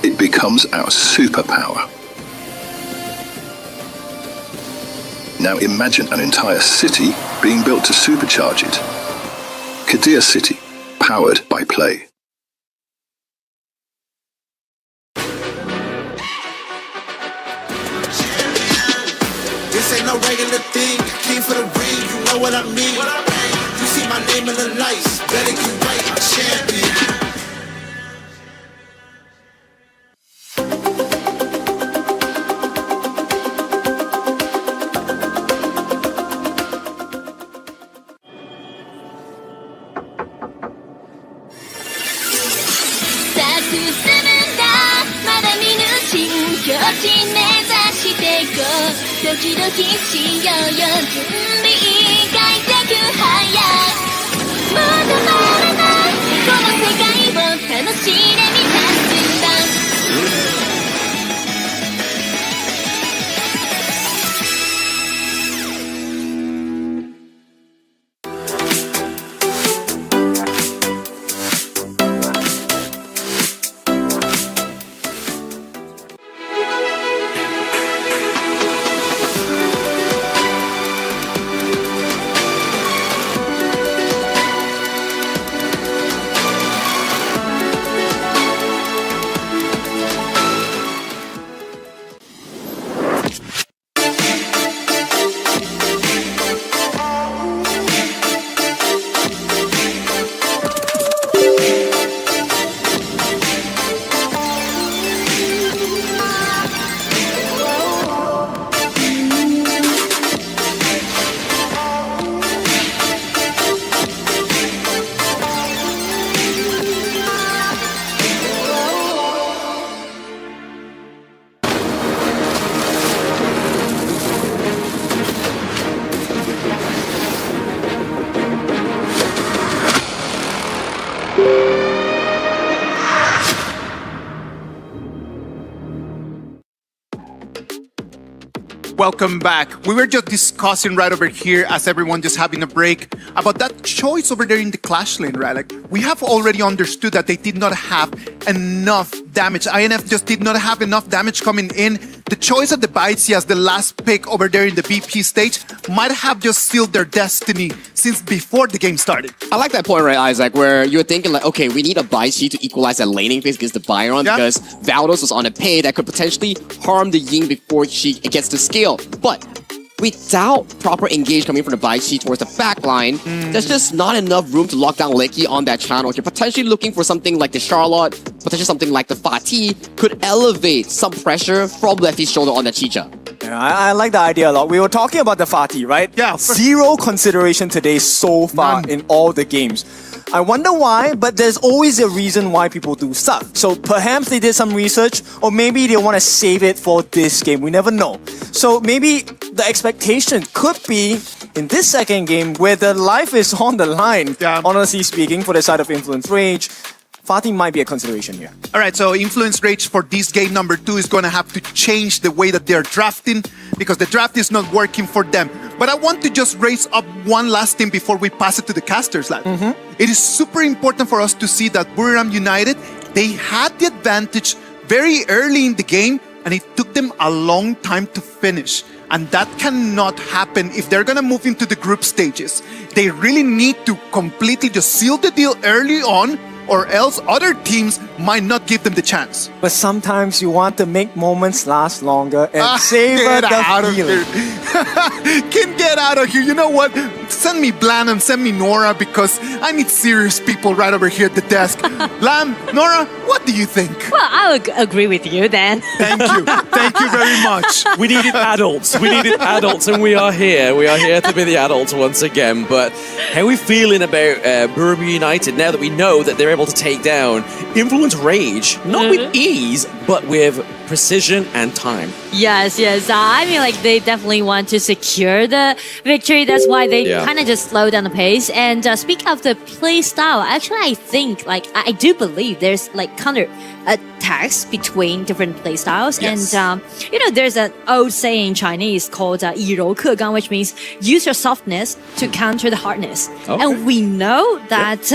it becomes our superpower. Now imagine an entire city being built to supercharge it. Kadir City, powered by Play. This ain't no regular thing. Came for the ring, you know what I mean. You see my name in the lights, better get right, I'm champion. Welcome back. We were just discussing right over here as everyone just having a break about that choice over there in the Clash lane, right? Like, we have already understood that they did not have enough damage. INF just did not have enough damage coming in the choice of the Bitesy as the last pick over there in the BP stage might have just sealed their destiny since before the game started. I like that point, right, Isaac, where you're thinking like, okay, we need a Bitesy to equalize that laning phase against the Byron because Valdos was on a pay that could potentially harm the Ying before she gets to scale. But without proper engage coming from the Bitesy towards the back line, there's just not enough room to lock down Lecky on that channel. You're potentially looking for something like the Charlotte, potentially something like the Fatih could elevate some pressure from Lefty's shoulder on the Chicha. Yeah, I like the idea a lot. We were talking about the Fatih, right? Yeah. Zero consideration today so far in all the games. I wonder why, but there's always a reason why people do stuff. So perhaps they did some research, or maybe they want to save it for this game. We never know. So maybe the expectation could be in this second game where the life is on the line, honestly speaking, for the side of Influence Rage. Fatih might be a consideration here. All right, so Influence Rage for this game number 2 is going to have to change the way that they're drafting because the draft is not working for them. But I want to just raise up one last thing before we pass it to the casters, lad. It is super important for us to see that Buriram United, they had the advantage very early in the game and it took them a long time to finish. And that cannot happen if they're going to move into the group stages. They really need to completely just seal the deal early on, or else other teams might not give them the chance. But sometimes you want to make moments last longer and savor the feeling. Can get out of here. You know what? Send me Blan and send me Nora because I need serious people right over here at the desk. Lam, Nora, what do you think? Well, I would agree with you then. Thank you. Thank you very much. We needed adults. We needed adults, and we are here. We are here to be the adults once again. But how are we feeling about Buriram United now that we know that they're able to take down Influence Rage, not with ease, but with precision and time? Yes. I mean, like, they definitely want to secure the victory. That's why they kind of just slow down the pace. And speaking of the play style, actually, I think, like, I do believe there's, like, counter attacks between different play styles. Yes. And, you know, there's an old saying in Chinese called 以柔克刚, which means use your softness to counter the hardness. Okay. And we know that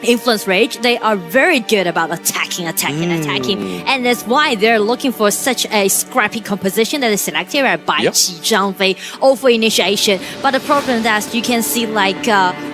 Influence Rage, they are very good about attacking. And that's why they're looking for such a scrappy composition that is selected by Qi Zhangfei, all for initiation. But the problem is that you can see, like,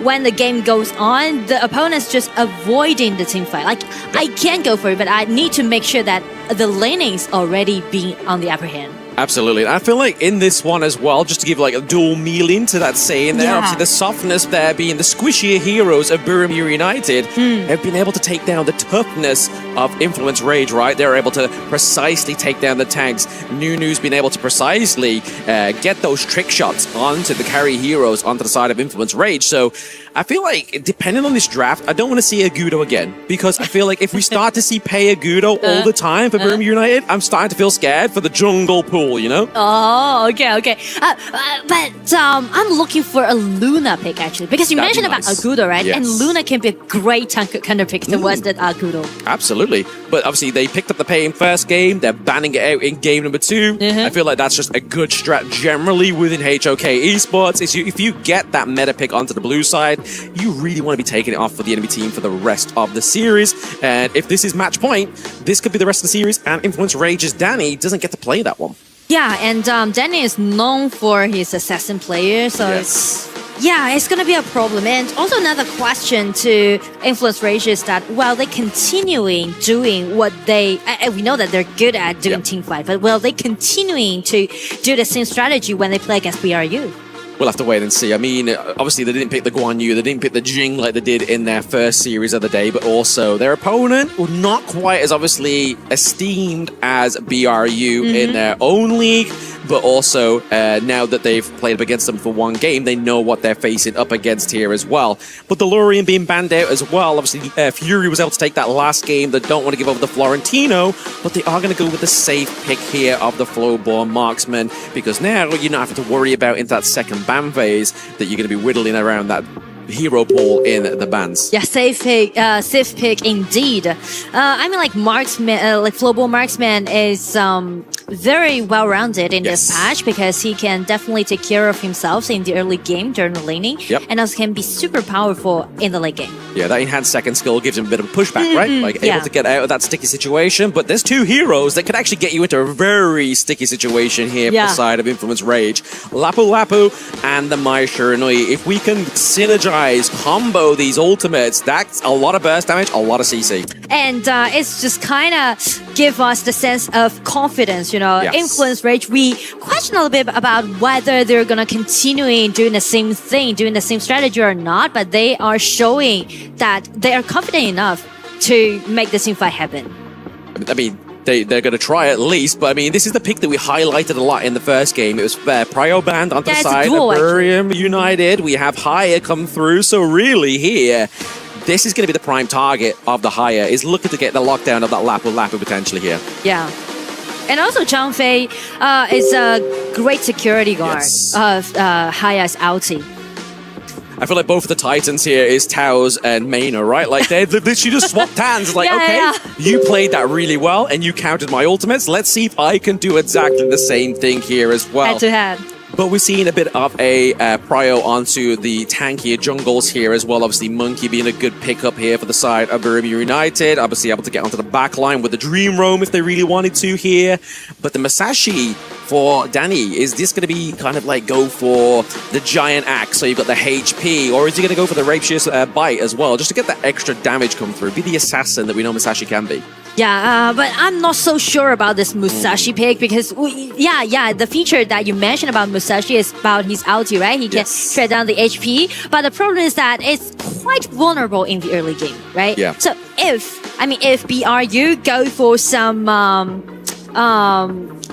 when the game goes on, the opponent's just avoiding the team fight. Like, I can go for it, but I need to make sure that the laning's already being on the upper hand. Absolutely. And I feel like in this one as well, just to give like a dual meaning to that saying there, obviously the softness there being the squishier heroes of Buriram United have been able to take down the toughness of Influence Rage, right? They're able to precisely take down the tanks. Nunu's been able to precisely get those trick shots onto the carry heroes onto the side of Influence Rage. So I feel like, depending on this draft, I don't want to see Agudo again, because I feel like if we start to see Pei Agudo all the time for Buriram United, I'm starting to feel scared for the jungle pool, you know? Oh, okay. But I'm looking for a Luna pick, actually, because you mentioned about Agudo, right? Yes. And Luna can be a great counter pick towards that Agudo. Absolutely. But obviously, they picked up the Pei in first game. They're banning it out in game number 2. I feel like that's just a good strat generally within HOK Esports. If you get that meta pick onto the blue side, you really want to be taking it off for the enemy team for the rest of the series. And if this is match point, this could be the rest of the series, and Influence Rage's Danny doesn't get to play that one. Yeah, and Danny is known for his assassin player, so it's going to be a problem. And also another question to Influence Rage is that, well, they continuing doing what they... we know that they're good at doing team fight, but will they continuing to do the same strategy when they play against BRU? We'll have to wait and see. I mean, obviously they didn't pick the Guan Yu, they didn't pick the Jing like they did in their first series of the day, but also their opponent, well, not quite as obviously esteemed as BRU in their own league, but also now that they've played up against them for one game, they know what they're facing up against here as well. But the Lurian being banned out as well, obviously Fury was able to take that last game. They don't want to give over the Florentino, but they are going to go with the safe pick here of the Flowborn Marksman, because now you're not having to worry about into that second ban phase that you're going to be whittling around that hero pool in the bans. Yeah, safe pick indeed. I mean, like Marksman, like Flowborn Marksman is very well-rounded in this patch because he can definitely take care of himself in the early game during the laning, and also can be super powerful in the late game. Yeah, that enhanced second skill gives him a bit of a pushback, right? Like able to get out of that sticky situation. But there's two heroes that could actually get you into a very sticky situation here for the side of Influence Rage. Lapu Lapu and the Mai Shiranui. If we can synergize, combo these ultimates, that's a lot of burst damage, a lot of CC. And it's just kind of give us the sense of confidence, you know. Influence Rage, we question a little bit about whether they're going to continue doing the same thing, doing the same strategy or not, but they are showing that they are confident enough to make this fight happen. I mean, they're going to try at least, but I mean, this is the pick that we highlighted a lot in the first game. It was Prio Band onto the side of Burium United. We have Haya come through, so really here, this is going to be the prime target of the Haya, is looking to get the lockdown of that Lapu Lapu potentially here. Yeah. And also Zhang Fei is a great security guard of Haya's ulti. I feel like both of the Titans here is Taos and Maina, right? Like they literally just swapped hands. It's like, you played that really well and you countered my ultimates. Let's see if I can do exactly the same thing here as well. Head to head. But we're seeing a bit of a prio onto the tankier jungles here as well. Obviously, Monkey being a good pickup here for the side of Burium United. Obviously, able to get onto the back line with the Dream Roam if they really wanted to here. But the Masashi for Danny, is this going to be kind of like go for the Giant Axe, so you've got the HP, or is he going to go for the Rapacious Bite as well, just to get that extra damage come through? Be the assassin that we know Masashi can be. Yeah, but I'm not so sure about this Musashi pick because, the feature that you mentioned about Musashi is about his ulti, right? He can shred down the HP, but the problem is that it's quite vulnerable in the early game, right? Yeah. So if BRU go for some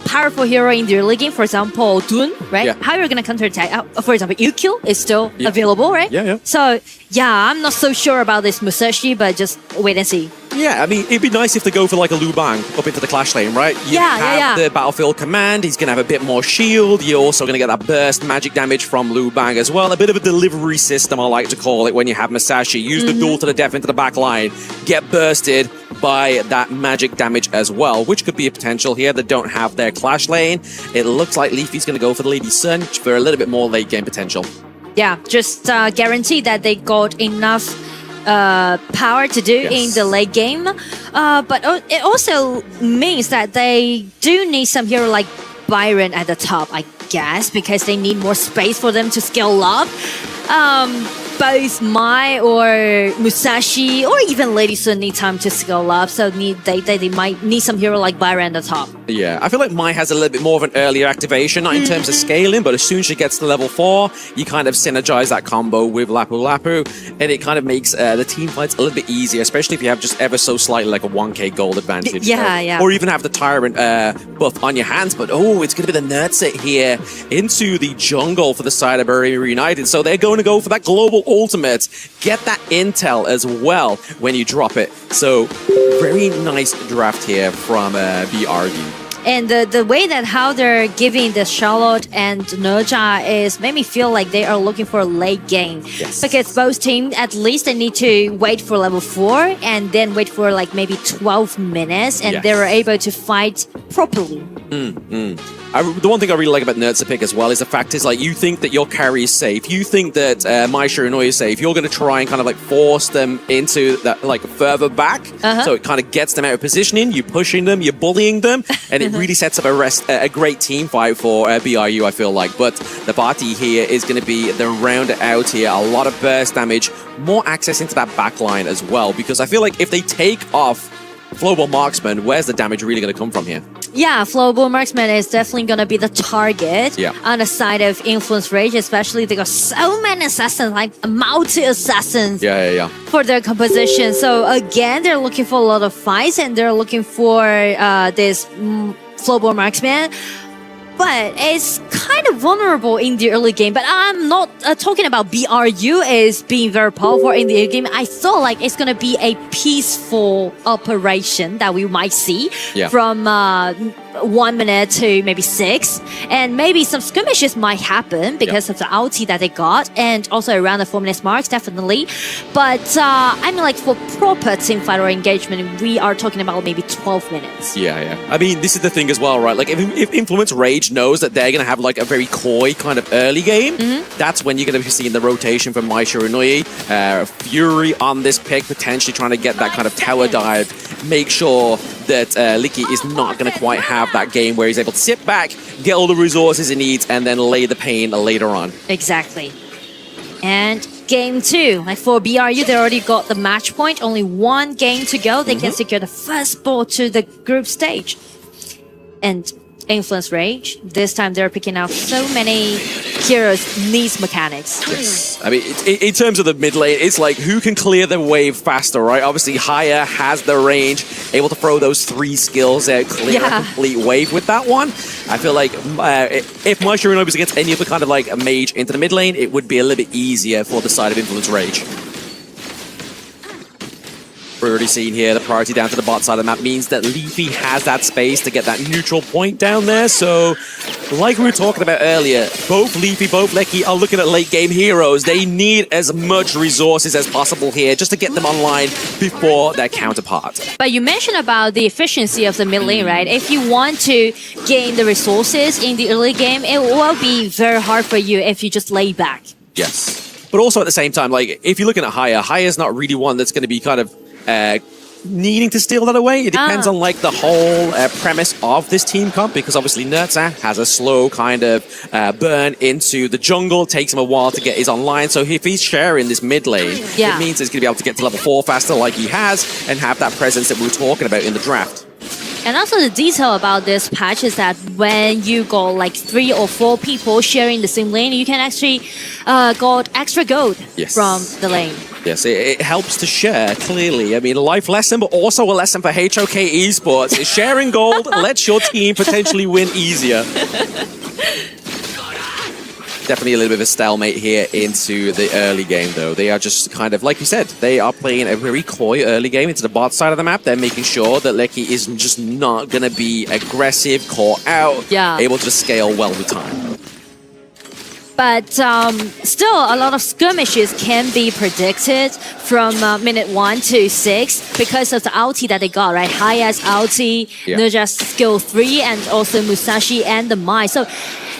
powerful hero in the early game, for example, Dun, right? Yeah. How you're gonna counterattack? For example, UQ is still available, right? Yeah. So I'm not so sure about this Musashi, but just wait and see. Yeah, I mean, it'd be nice if they go for like a Liu Bang up into the clash lane, right? You have the Battlefield Command, he's going to have a bit more shield, you're also going to get that burst magic damage from Liu Bang as well. A bit of a delivery system, I like to call it, when you have Masashi. Use the duel to the death into the back line, get bursted by that magic damage as well, which could be a potential here. They don't have their clash lane. It looks like Leafy's going to go for the Lady Sun for a little bit more late game potential. Yeah, just guarantee that they got enough power to do in the late game. But it also means that they do need some hero like Byron at the top, I guess, because they need more space for them to scale up. Both Mai or Musashi or even Lady Sun need time to scale up, so they might need some hero like Byron at the top. Yeah, I feel like Mai has a little bit more of an earlier activation, not in terms of scaling, but as soon as she gets to level 4, you kind of synergize that combo with Lapu Lapu, and it kind of makes the team fights a little bit easier, especially if you have just ever so slightly like a 1k gold advantage. Or even have the Tyrant buff on your hands, but it's going to be the Nerdset here into the jungle for the side of Burium United, so they're going to go for that global ultimate, get that intel as well when you drop it. So very nice draft here from BRU. And the way that how they're giving the Charlotte and Nerja is made me feel like they are looking for a late game. Because both teams, at least they need to wait for level 4 and then wait for like maybe 12 minutes and they were able to fight properly. The one thing I really like about Nerdsa pick as well is the fact is like you think that your carry is safe. You think that Mai Shiranui is safe. You're going to try and kind of like force them into that like further back. So it kind of gets them out of positioning. You're pushing them, you're bullying them, and it really sets up a great team fight for BRU, I feel like. But the party here is going to be the round out here. A lot of burst damage, more access into that back line as well, because I feel like if they take off Flowball Marksman, where's the damage really going to come from here? Yeah, Flowball Marksman is definitely going to be the target on the side of Influence Rage, especially they got so many assassins, like multi-assassins for their composition. So again, they're looking for a lot of fights and they're looking for this Flowball Marksman. But it's kind of vulnerable in the early game. But I'm not talking about BRU is being very powerful in the early game. I thought like it's going to be a peaceful operation that we might see from 1 minute to maybe 6, and maybe some skirmishes might happen because of the ulti that they got, and also around the 4 minutes marks, definitely. But I mean, like for proper teamfight or engagement, we are talking about maybe 12 minutes. Yeah. I mean, this is the thing as well, right? Like if Influence Rage knows that they're gonna have like a very coy kind of early game, that's when you're gonna be seeing the rotation from Mai Shiranui, Fury on this pick, potentially trying to get that kind of tower dive, make sure that Licky is not going to quite have that game where he's able to sit back, get all the resources he needs, and then lay the pain later on. Exactly. And game 2, like for BRU, they already got the match point, only 1 game to go. They can secure the first spot to the group stage. And Influence Rage, this time they're picking out so many heroes needs mechanics. Yes. I mean, in terms of the mid lane, it's like who can clear the wave faster, right? Obviously, Haya has the range, able to throw those 3 skills out, clear a complete wave with that one. I feel like if Mai Shiranui was against any other kind of like a mage into the mid lane, it would be a little bit easier for the side of Influence Rage. We're already seeing here the priority down to the bot side of the map means that Leafy has that space to get that neutral point down there. So, like we were talking about earlier, both Leafy, both Lecky are looking at late game heroes. They need as much resources as possible here just to get them online before their counterpart. But you mentioned about the efficiency of the mid lane, right? If you want to gain the resources in the early game, it will be very hard for you if you just lay back. Yes. But also at the same time, like if you're looking at Haya's not really one that's going to be kind of needing to steal that away. It depends on like the whole premise of this team comp, because obviously Nertza has a slow kind of burn into the jungle, takes him a while to get his online, so if he's sharing this mid lane, it means he's going to be able to get to level 4 faster like he has and have that presence that we were talking about in the draft. And also the detail about this patch is that when you got like 3 or 4 people sharing the same lane, you can actually got extra gold from the lane. Yes, it helps to share, clearly. I mean, a life lesson, but also a lesson for HOK Esports. Sharing gold lets your team potentially win easier. Definitely a little bit of a stalemate here into the early game, though. They are just kind of, like you said, they are playing a very coy early game into the bot side of the map. They're making sure that Lecky is just not going to be aggressive, caught out, able to scale well with time. But still, a lot of skirmishes can be predicted from minute 1 to 6 because of the ulti that they got, right? Haya's ulti, Nerja's skill 3, and also Musashi and the Mai. So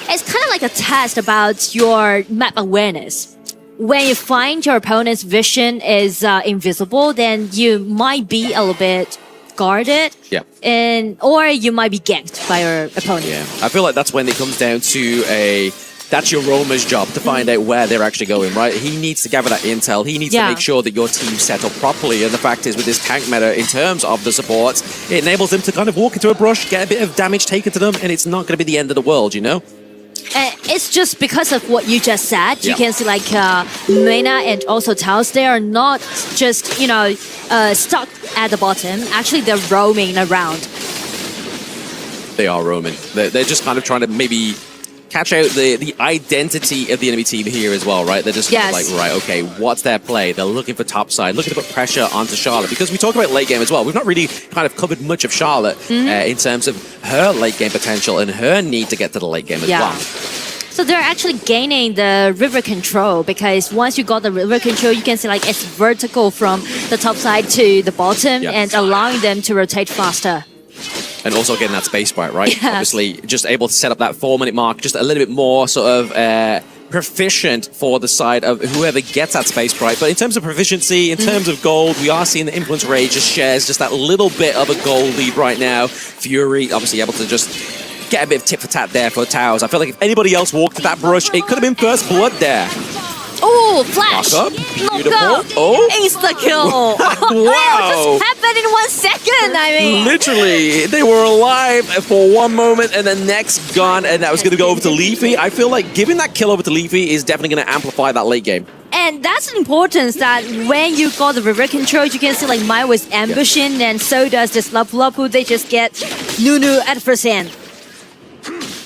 it's kind of like a test about your map awareness. When you find your opponent's vision is invisible, then you might be a little bit guarded, or you might be ganked by your opponent. Yeah, I feel like that's when it comes down to that's your roamer's job to find out where they're actually going, right? He needs to gather that intel. He needs to make sure that your team's set up properly. And the fact is, with this tank meta, in terms of the supports, it enables them to kind of walk into a brush, get a bit of damage taken to them, and it's not going to be the end of the world, you know? It's just because of what you just said. You can see like Mena and also Taos, they are not just, you know, stuck at the bottom. Actually, they're roaming around. They are roaming. They're just kind of trying to maybe catch out the identity of the enemy team here as well, right? They're just kind of like, right, okay, what's their play? They're looking for top side, looking to put pressure onto Charlotte, because we talk about late game as well. We've not really kind of covered much of Charlotte in terms of her late game potential and her need to get to the late game as well. So they're actually gaining the river control, because once you got the river control, you can see like it's vertical from the top side to the bottom and allowing them to rotate faster. And also getting that space right, right? Obviously, just able to set up that 4 minute mark, just a little bit more sort of proficient for the side of whoever gets that space right. But in terms of proficiency, in terms of gold, we are seeing the Influence Rage just shares just that little bit of a gold lead right now. Fury obviously able to just get a bit of tit for tat there for Towers. I feel like if anybody else walked to that brush, it could have been first blood there. Oh, flash! Knockup. Oh, insta-kill! Wow! It just happened in 1 second, I mean. Literally, they were alive for one moment and then next gone, and that was going to go over to Leafy. I feel like giving that kill over to Leafy is definitely going to amplify that late game. And that's the importance that when you got the river control, you can see like Mai was ambushing, and so does this Lapu Lapu. They just get Nunu at first hand.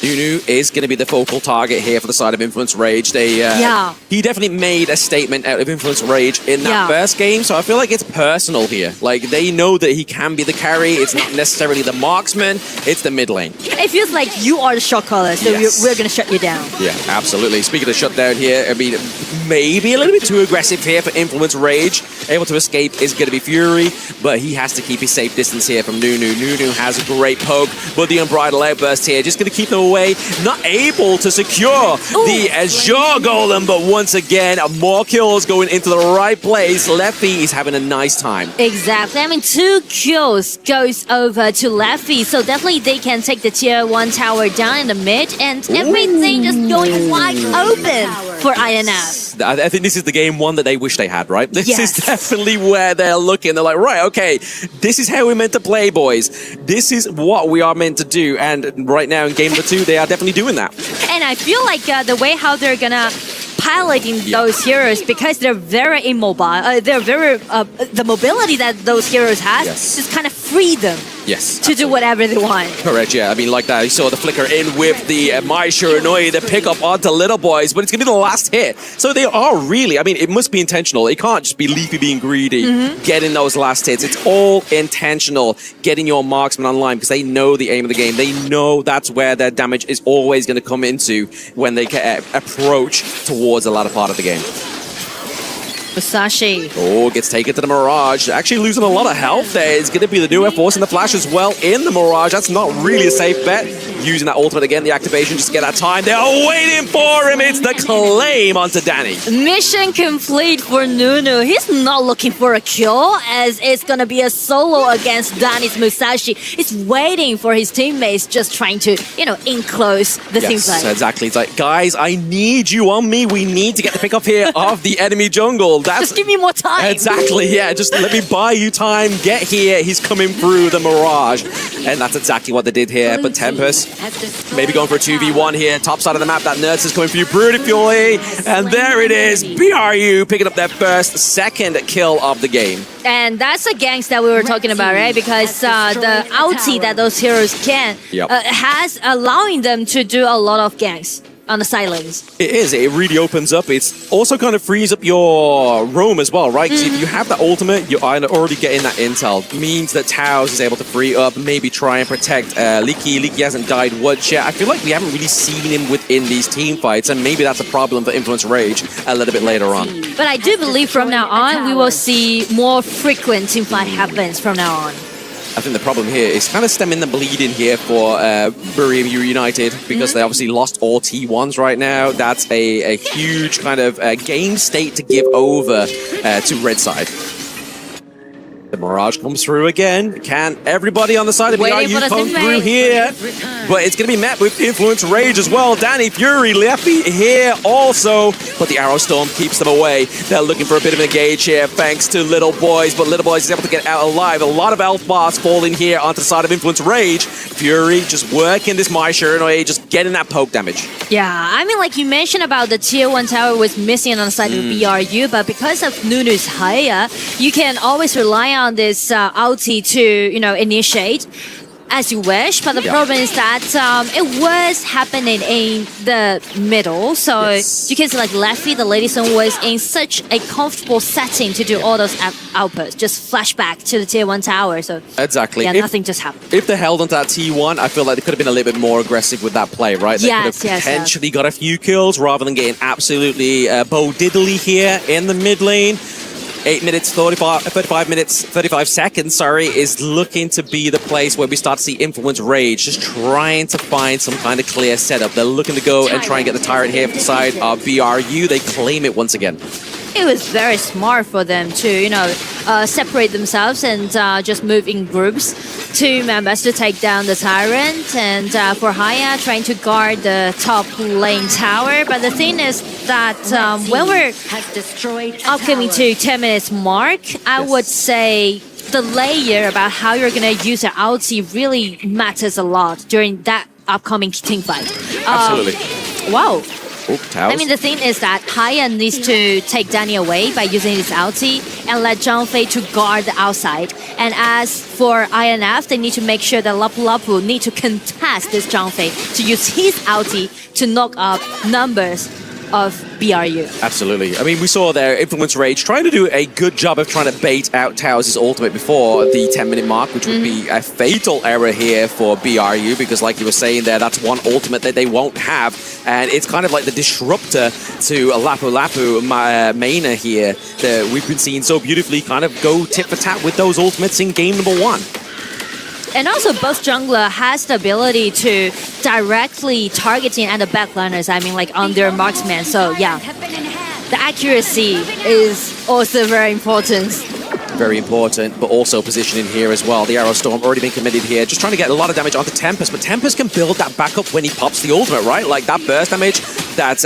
Nunu is going to be the focal target here for the side of Influence Rage. He definitely made a statement out of Influence Rage in that first game, so I feel like it's personal here. Like, they know that he can be the carry. It's not necessarily the marksman, it's the mid lane. It feels like you are the shot caller, so we're going to shut you down. Yeah, absolutely. Speaking of shutdown here, I mean, maybe a little bit too aggressive here for Influence Rage. Able to escape is going to be Fury, but he has to keep his safe distance here from Nunu. Nunu has a great poke, but the Unbridled Outburst here just going to keep them away. Not able to secure the Azure Golem, but once again, more kills going into the right place. Leffy is having a nice time. Exactly. I mean, 2 kills goes over to Leffy, so definitely they can take the tier 1 tower down in the mid, and everything just going wide open for INF. I think this is the game one that they wish they had, right? This is definitely where they're looking. They're like, right, okay, this is how we're meant to play, boys. This is what we are meant to do. And right now in game number 2, they are definitely doing that. And I feel like the way how they're gonna piloting those heroes, because they're very immobile, they're very the mobility that those heroes have just kind of free them to do whatever they want. Correct, yeah. I mean, like that, you saw the flicker in with the Mai Shiranui, the pick up onto Little Boys, but it's going to be the last hit. So they are really, I mean, it must be intentional. It can't just be Leafy being greedy, getting those last hits. It's all intentional, getting your marksman online, because they know the aim of the game. They know that's where their damage is always going to come into when they approach towards the latter part of the game. Musashi. Oh, gets taken to the Mirage. Actually losing a lot of health there. It's going to be the new F-Force and the Flash as well in the Mirage. That's not really a safe bet. Using that ultimate again, the activation, just to get that time. They're waiting for him. It's the claim onto Danny. Mission complete for Nunu. He's not looking for a kill, as it's going to be a solo against Danny's Musashi. He's waiting for his teammates, just trying to, enclose the team play. Yes, exactly. It's like, guys, I need you on me. We need to get the pick up here of the enemy jungle. Just give me more time. Exactly, yeah. Just let me buy you time. Get here. He's coming through the Mirage. And that's exactly what they did here. But Tempest, maybe going for a 2v1 here. Top side of the map. That Nurse is coming for you brutally. And there it is. BRU picking up their second kill of the game. And that's the ganks that we were talking about, right? Because the ulti that those heroes can has allowing them to do a lot of ganks on the side lanes. It is. It really opens up. It's also kind of frees up your roam as well, right? Because if you have that ultimate, you're already getting that intel. It means that Taos is able to free up, maybe try and protect Leaky. Leaky hasn't died once yet. I feel like we haven't really seen him within these team fights, and maybe that's a problem for Influence Rage a little bit later on. But I do believe from now on, we will see more frequent team fight happens from now on. I think the problem here is kind of stemming the bleeding here for Buriam United, because they obviously lost all T1s right now. That's a huge kind of game state to give over to Red Side. The Mirage comes through again. Can everybody on the side of BRU come through here? But it's going to be met with Influence Rage as well. Danny Fury, Leffy here also. But the Arrow Storm keeps them away. They're looking for a bit of an engage here thanks to Little Boys. But Little Boys is able to get out alive. A lot of health bars falling here onto the side of Influence Rage. Fury just working this Mai Shiranui, just getting that poke damage. Yeah, I mean, like you mentioned about the tier 1 tower was missing on the side of BRU, but because of Nunu's Haya, you can always rely on this ulti to, initiate as you wish. But the problem is that it was happening in the middle. So you can see like Leffy, the Lady Sun, was in such a comfortable setting to do all those outputs. Just flashback to the tier 1 tower. So exactly. Yeah, nothing just happened. If they held onto that T1, I feel like they could have been a little bit more aggressive with that play, right? They could have potentially got a few kills rather than getting absolutely Bo Diddley here in the mid lane. 8 minutes, 35 seconds, is looking to be the place where we start to see Influence Rage, just trying to find some kind of clear setup. They're looking to go and try and get the tyrant here from the side of BRU. They claim it once again. It was very smart for them to, separate themselves and just move in groups. 2 members to take down the tyrant, and for Haya trying to guard the top lane tower. But the thing is that when we're upcoming to 10 minutes mark, I would say the layer about how you're going to use your ulti really matters a lot during that upcoming team fight. Absolutely. Wow. I mean, the thing is that Haya needs to take Danny away by using his ulti and let Zhang Fei to guard the outside. And as for INF, they need to make sure that Lapu Lapu need to contest this Zhang Fei to use his ulti to knock up numbers of BRU. Absolutely. I mean, we saw their Influence Rage trying to do a good job of trying to bait out Taos' ultimate before the 10-minute mark, which would be a fatal error here for BRU, because like you were saying there, that's one ultimate that they won't have, and it's kind of like the disruptor to Lapu Lapu Maina here that we've been seeing so beautifully kind of go tit for tat with those ultimates in game number 1. And also, both jungler has the ability to directly targeting at the backliners. I mean, like on their marksman. So yeah, the accuracy is also very important. Very important, but also positioning here as well. The Arrow Storm already been committed here, just trying to get a lot of damage onto Tempest, but Tempest can build that back up when he pops the ultimate, right? Like that burst damage, that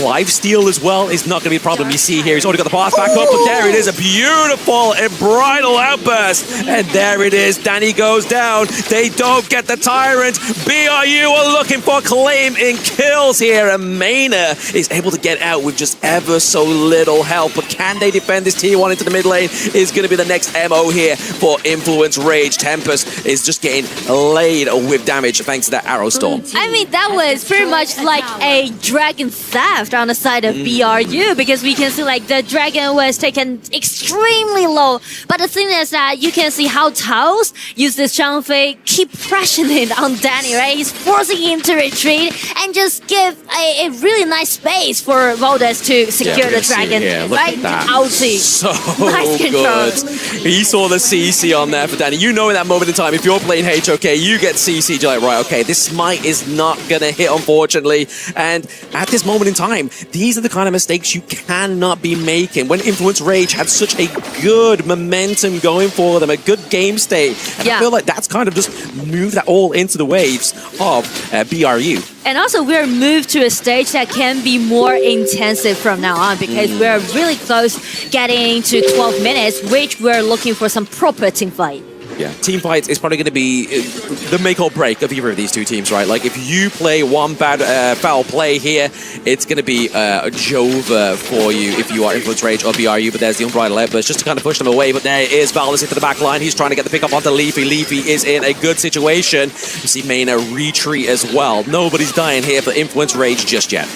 life steal as well is not going to be a problem. You see here, he's already got the path back up, but there it is, a beautiful bridal outburst, and there it is, Danny goes down. They don't get the Tyrant. BRU are looking for claim in kills here, and Maina is able to get out with just ever so little help, but can they defend this tier 1 into the mid lane? Is going to be the next MO here for Influence Rage. Tempest is just getting laid with damage thanks to that Arrow Storm. I mean, that was pretty much like a dragon theft on the side of BRU, because we can see like the dragon was taken extremely low. But the thing is that you can see how Taos use this Zhang Fei, keep pressuring on Danny, right? He's forcing him to retreat and just give a really nice space for Voldes to secure the dragon. Right? Ouchie. So nice control. He saw the CC on there for Danny. You know in that moment in time, if you're playing HOK, you get CC, you're like, right, okay, this smite is not going to hit, unfortunately. And at this moment in time, these are the kind of mistakes you cannot be making. When Influence Rage had such a good momentum going for them, a good game state, and I feel like that's kind of just moved that all into the waves of BRU. And also, we're moved to a stage that can be more intensive from now on, because we're really close getting to 12 minutes, which we're looking for some proper team fight. Yeah, team fights is probably going to be the make or break of either of these two teams, right? Like, if you play one bad foul play here, it's going to be a Jova for you if you are Influence Rage or BRU, but there's the Unbridled Outburst just to kind of push them away, but there is Valdez into the back line. He's trying to get the pick up onto Leafy. Leafy is in a good situation. You see Maina retreat as well. Nobody's dying here for Influence Rage just yet.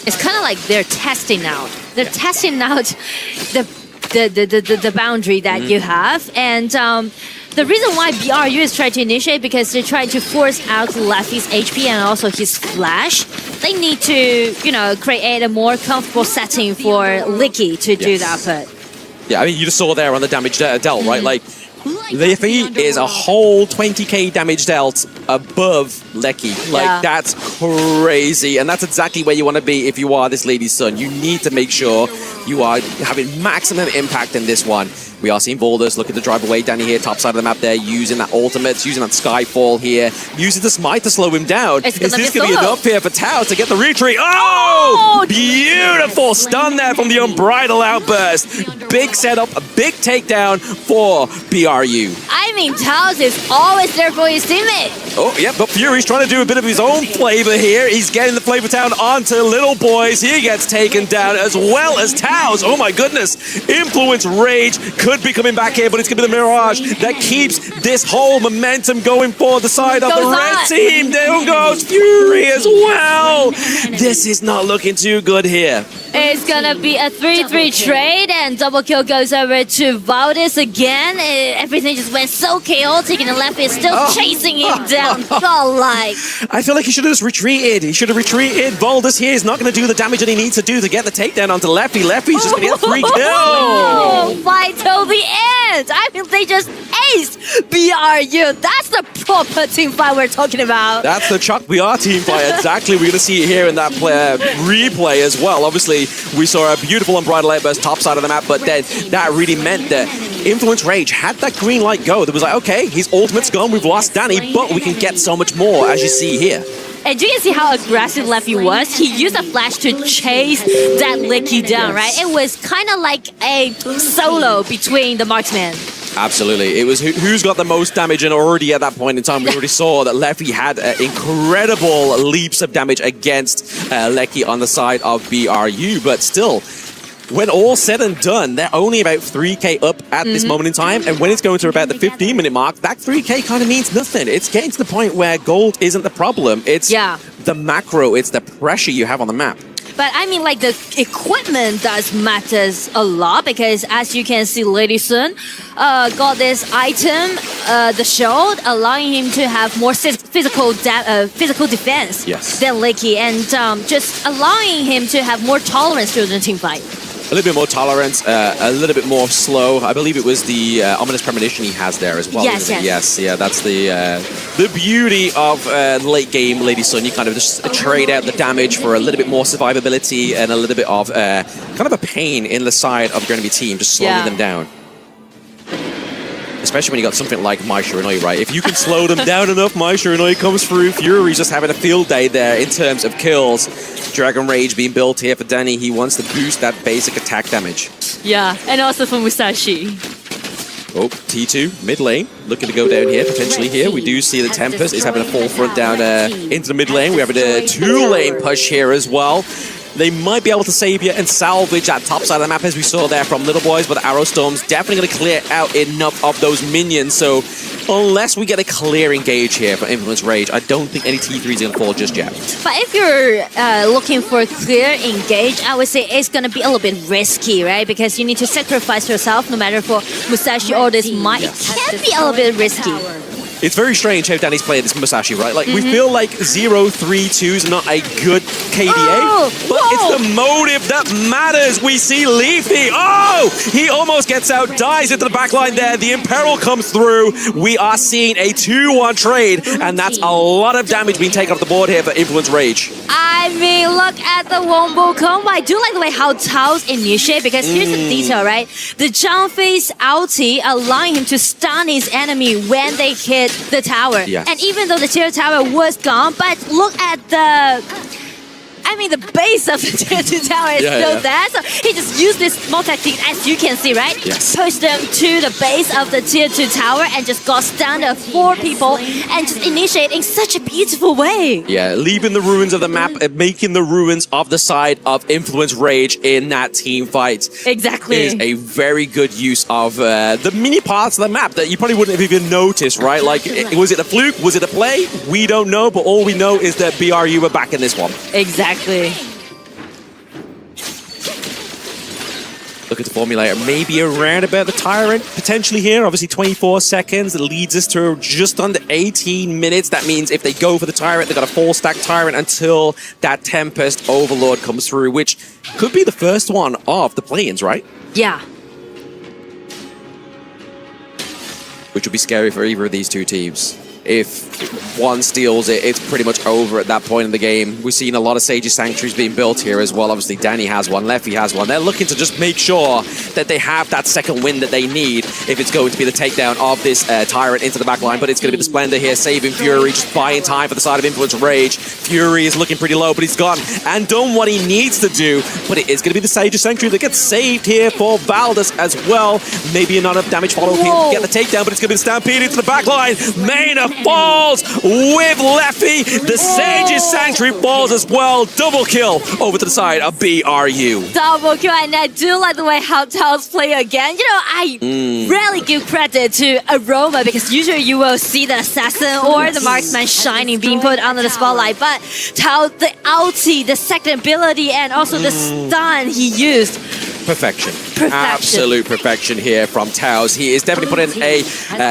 It's kind of like they're testing out. They're testing out the boundary that you have, and the reason why BRU is trying to initiate, because they're trying to force out Leffy's HP and also his flash. They need to, you know, create a more comfortable setting for Licky to do that. But yeah, I mean, you just saw there on the damage dealt, right? Like, Liffy is a whole 20k damage dealt above Lecky. Like, that's crazy. And that's exactly where you want to be if you are this lady's son. You need to make sure you are having maximum impact in this one. We are seeing Boulders looking to drive away Danny here, top side of the map there, using that ultimate, using that Skyfall here, using the smite to slow him down. Is this going to be enough here for Tao to get the retreat? Oh! Beautiful stun there from the Unbridled Outburst. Big setup, a big takedown for BRU. I mean, Taos is always there for his teammate. Oh, yeah, but Fury's trying to do a bit of his own flavor here. He's getting the flavor down onto Little Boys. He gets taken down as well as Taos. Oh my goodness. Influence Rage could be coming back here, but it's going to be the Mirage that keeps this whole momentum going for the side of the red team. There goes Fury as well. This is not looking too good here. It's going to be a 3-3 trade, and double kill goes over to Valdez again. Everything just went so chaotic, and the left is still chasing him down. Godlike. I feel like he should have just retreated. He should have retreated. Valdez here is not going to do the damage that he needs to do to get the takedown onto Leffy. Leffy's just going to get 3 kills. Oh, fight till the end. I mean, they just aced BRU. That's the proper team fight we're talking about. That's the Chuck BR team fight. Exactly. We're going to see it here in that replay as well. Obviously, we saw a beautiful Unbridled Outburst top side of the map, but then that really meant that Influence Rage had that green light go. That was like, okay, his ultimate's gone, we've lost Danny, but we can get so much more, as you see here. And you can see how aggressive Leffy was. He used a flash to chase that Licky down, right? It was kind of like a solo between the marksmen. Absolutely. It was who's got the most damage, and already at that point in time, we already saw that Leffy had incredible leaps of damage against Lecky on the side of BRU, but still, when all said and done, they're only about 3k up at this moment in time, and when it's going to about the 15-minute mark, that 3k kind of means nothing. It's getting to the point where gold isn't the problem. It's the macro, it's the pressure you have on the map. But I mean, like, the equipment does matters a lot, because as you can see, Lady Sun got this item, the shield, allowing him to have more physical defense than Lecky, and just allowing him to have more tolerance to the team fight. A little bit more tolerance, a little bit more slow. I believe it was the ominous premonition he has there as well. Yes, yeah, that's the beauty of late game Lady Sun. You kind of just trade out the damage for a little bit more survivability and a little bit of kind of a pain in the side of your enemy team, just slowing them down. Especially when you got something like Mai Shiranui, right? If you can slow them down enough, Mai Shiranui comes through. Fury's just having a field day there in terms of kills. Dragon Rage being built here for Danny. He wants to boost that basic attack damage. Yeah, and also for Musashi. Oh, T2, mid lane, looking to go down here, potentially here. We do see the Tempest is having a full front down into the mid lane. We have a 2-lane push here as well. They might be able to save you and salvage that top side of the map, as we saw there from Little Boys, but Arrow Storm's definitely going to clear out enough of those minions. So unless we get a clear engage here for Influence Rage, I don't think any T3 is going to fall just yet. But if you're looking for a clear engage, I would say it's going to be a little bit risky, right? Because you need to sacrifice yourself, no matter for Musashi or this Might. It can be a little bit risky. It's very strange how Danny's playing this Musashi, right? Like, we feel like 0-3-2 is not a good KDA, but it's the motive that matters. We see Leafy. Oh! He almost gets out, dies into the backline there. The Imperil comes through. We are seeing a 2-1 trade, and that's a lot of damage being taken off the board here for Influence Rage. I mean, look at the Wombo combo. I do like the way how Tao's initiate, because here's the detail, right? The jump phase ulti allowing him to stun his enemy when they hit the tower. Yes. And even though the tier tower was gone, but look at the base of the tier 2 tower is still there. So he just used this small tactic, as you can see, right? Yes. Pushed them to the base of the tier 2 tower and just got stunned 4 people and just initiate in such a beautiful way. Yeah, leaving the ruins of the map and making the ruins of the side of Influence Rage in that team fight. Exactly. Is a very good use of the mini parts of the map that you probably wouldn't have even noticed, right? Like, was it a fluke? Was it a play? We don't know, but all we know is that BRU were back in this one. Exactly. Look at the formulator, maybe around about the Tyrant potentially here. Obviously 24 seconds, that leads us to just under 18 minutes. That means if they go for the Tyrant, they've got a full stack Tyrant until that Tempest Overlord comes through, which could be the first one of the play-ins, right? Yeah. Which would be scary for either of these two teams. If one steals it, it's pretty much over at that point in the game. We've seen a lot of Sage's Sanctuaries being built here as well. Obviously, Danny has one, Leffy has one. They're looking to just make sure that they have that second win that they need if it's going to be the takedown of this Tyrant into the backline. But it's going to be the Splendor here, saving Fury, just buying time for the side of Influence Rage. Fury is looking pretty low, but he's gone and done what he needs to do. But it is going to be the Sage's Sanctuary that gets saved here for Valdez as well. Maybe not enough damage follow to get the takedown, but it's going to be the Stampede into the backline. Maina falls with Leffy. The Sage's Sanctuary falls as well. Double kill over to the side of BRU. Double kill, and I do like the way how Tao's play again. You know, I rarely give credit to Aroma, because usually you will see the Assassin or the Marksman shining, being put under the spotlight. But Tao, the ulti, the second ability, and also the stun he used. Perfection. Absolute perfection here from Taos. He is definitely putting a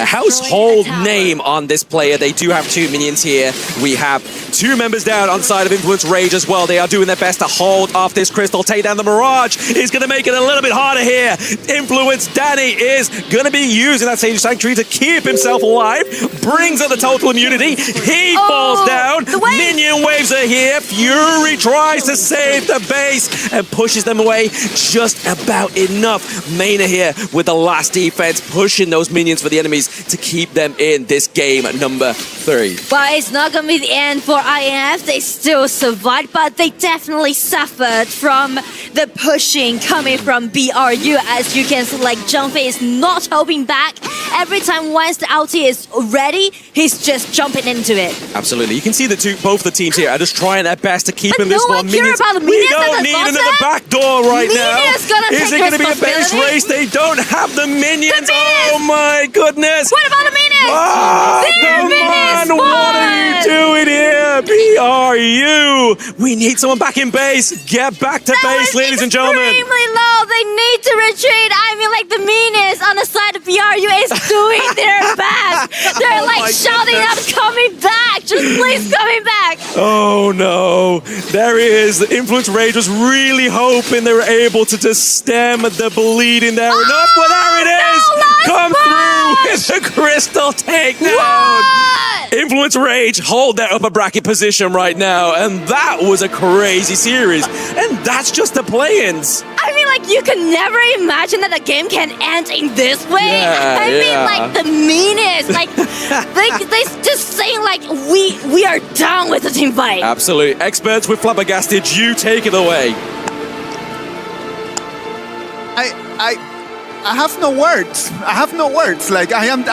household name on this player. They do have 2 minions here. We have 2 members down on the side of Influence Rage as well. They are doing their best to hold off this Crystal. Take down the Mirage. He's going to make it a little bit harder here. Influence Danny is going to be using that Sage Sanctuary to keep himself alive. Brings up the total immunity. He falls down. Minion waves are here. Fury tries to save the base and pushes them away just about enough. enough. Maina here with the last defense, pushing those minions for the enemies to keep them in this game at number 3. But it's not gonna be the end for INF. They still survived, but they definitely suffered from the pushing coming from BRU. As you can see, like Zhengfei is not helping back. Every time once the ulti is ready, he's just jumping into it. Absolutely. You can see both the teams here are just trying their best to keep in this one. About the we minions don't need another back door right now. Is it going to be a base race? They don't have the minions. Oh my goodness. What about the minions? Oh, come on. What are you doing here? BRU. We need someone back in base. Get back to base, ladies and gentlemen. Extremely low. They need to retreat. I mean, like the minions on the side of BRU is doing their best. They're like shouting out, coming back. Just please coming back. Oh no. There he is. The Influence Rage was really hoping they were able to just stem the bleeding there enough. But there it is. Come through with the crystal takedown. Influence Rage hold their upper bracket position right now. And that was a crazy series. And that's just the play-ins. I mean, like, you can never imagine that a game can end in this way. Yeah, I mean, like, the meanest. Like, they just saying, like, we are done with the team fight. Absolutely. Experts with Flabbergasted, you take it away. I have no words. I have no words. Like I am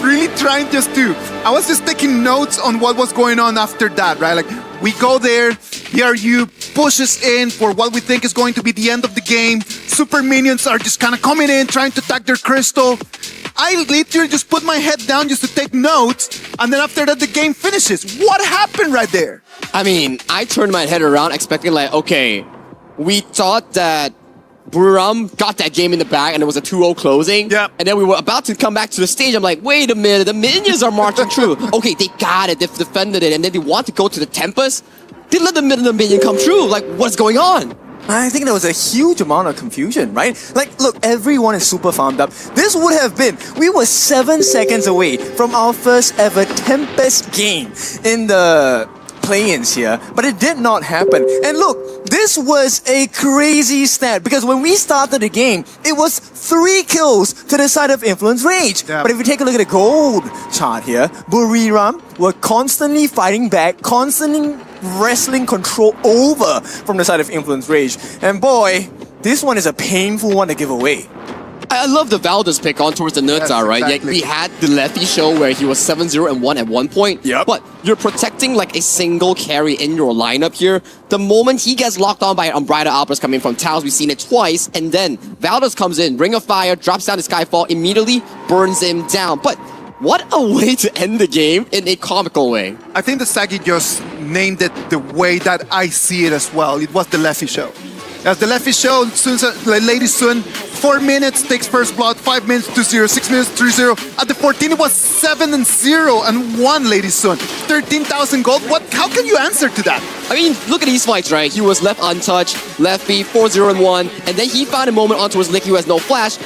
really trying just to. I was just taking notes on what was going on after that, right? Like we go there, BRU pushes in for what we think is going to be the end of the game. Super minions are just kind of coming in, trying to attack their crystal. I literally just put my head down just to take notes, and then after that the game finishes. What happened right there? I mean, I turned my head around expecting like, okay, we thought that Buriram got that game in the bag and it was a 2-0 closing. Yep. And then we were about to come back to the stage. I'm like, wait a minute, the minions are marching through. Okay, they got it, they've defended it, and then they want to go to the Tempest. They let the minion come through. Like, what's going on? I think there was a huge amount of confusion, right? Like, look, everyone is super farmed up. This would have been, we were 7 seconds away from our first ever Tempest game in the play-ins here, but it did not happen. And look, this was a crazy stat because when we started the game, it was 3 kills to the side of Influence Rage. Yeah. But if you take a look at the gold chart here, Buriram were constantly fighting back, constantly wrestling control over from the side of Influence Rage. And boy, this one is a painful one to give away. I love the Valdez pick on towards the Nerdsar, right? Exactly. Yeah, we had the Lefty show where he was 7-0-1 at one point. Yep. But you're protecting like a single carry in your lineup here. The moment he gets locked on by an Umbrella Outburst coming from Taos, we've seen it twice. And then Valdez comes in, Ring of Fire, drops down to Skyfall, immediately burns him down. But what a way to end the game in a comical way. I think the Sagi just named it the way that I see it as well. It was the Leffy show. As the Leffy show, Lady Sun, 4 minutes takes first blood, 5 minutes 2-0, 6 minutes 3-0. At the 14, it was 7-0 and 1 Lady Sun. 13,000 gold. How can you answer to that? I mean, look at these fights, right? He was left untouched, left B, 4-0-1, and then he found a moment on towards Licky who has no flash.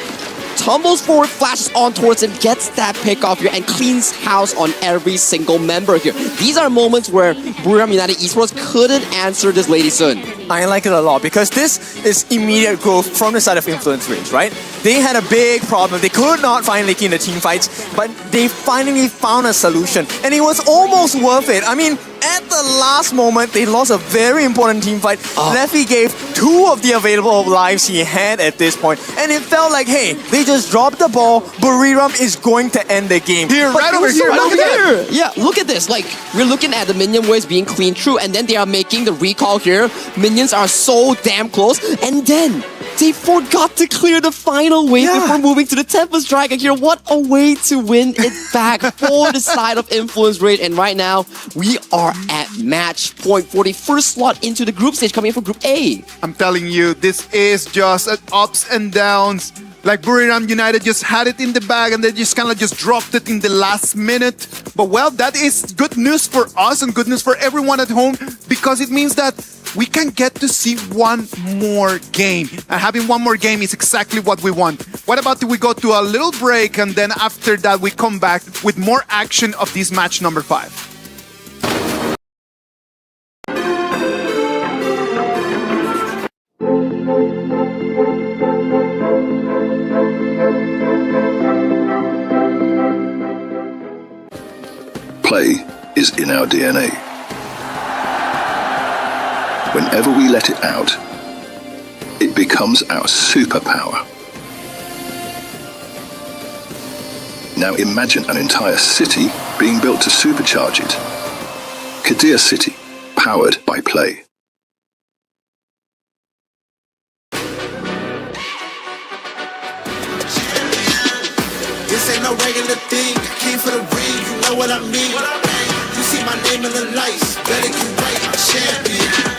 Tumbles forward, flashes on towards him, gets that pick off here, and cleans house on every single member here. These are moments where Buriram United Esports couldn't answer this Lady Sun. I like it a lot because this is immediate growth from the side of Influence Rage, right? They had a big problem. They could not find Licky in the team fights, but they finally found a solution, and it was almost worth it. I mean, at the last moment, they lost a very important team fight. Leffy gave 2 of the available lives he had at this point, and it felt like, hey, they just dropped the ball. Buriram is going to end the game. Here, But right it over was here, so look at clear. Yeah, look at this. Like, we're looking at the minion waves being cleaned through, and then they are making the recall here. Minions are so damn close, and then they forgot to clear the final wave before moving to the Tempest Dragon here. What a way to win it back for the side of Influence Rage. And right now, we are at match point for the first slot into the group stage coming in from Group A. I'm telling you, this is just ups and downs. Like Buriram United just had it in the bag and they just kind of just dropped it in the last minute. But well, that is good news for us and good news for everyone at home because it means that we can get to see one more game. And having one more game is exactly what we want. What about if we go to a little break and then after that we come back with more action of this match number 5. Play is in our DNA. Whenever we let it out, it becomes our superpower. Now imagine an entire city being built to supercharge it. Kadir City, powered by Play. This ain't no regular thing. I came for the ring, you know what I mean. You see my name in the lights, better get right, I'm champion.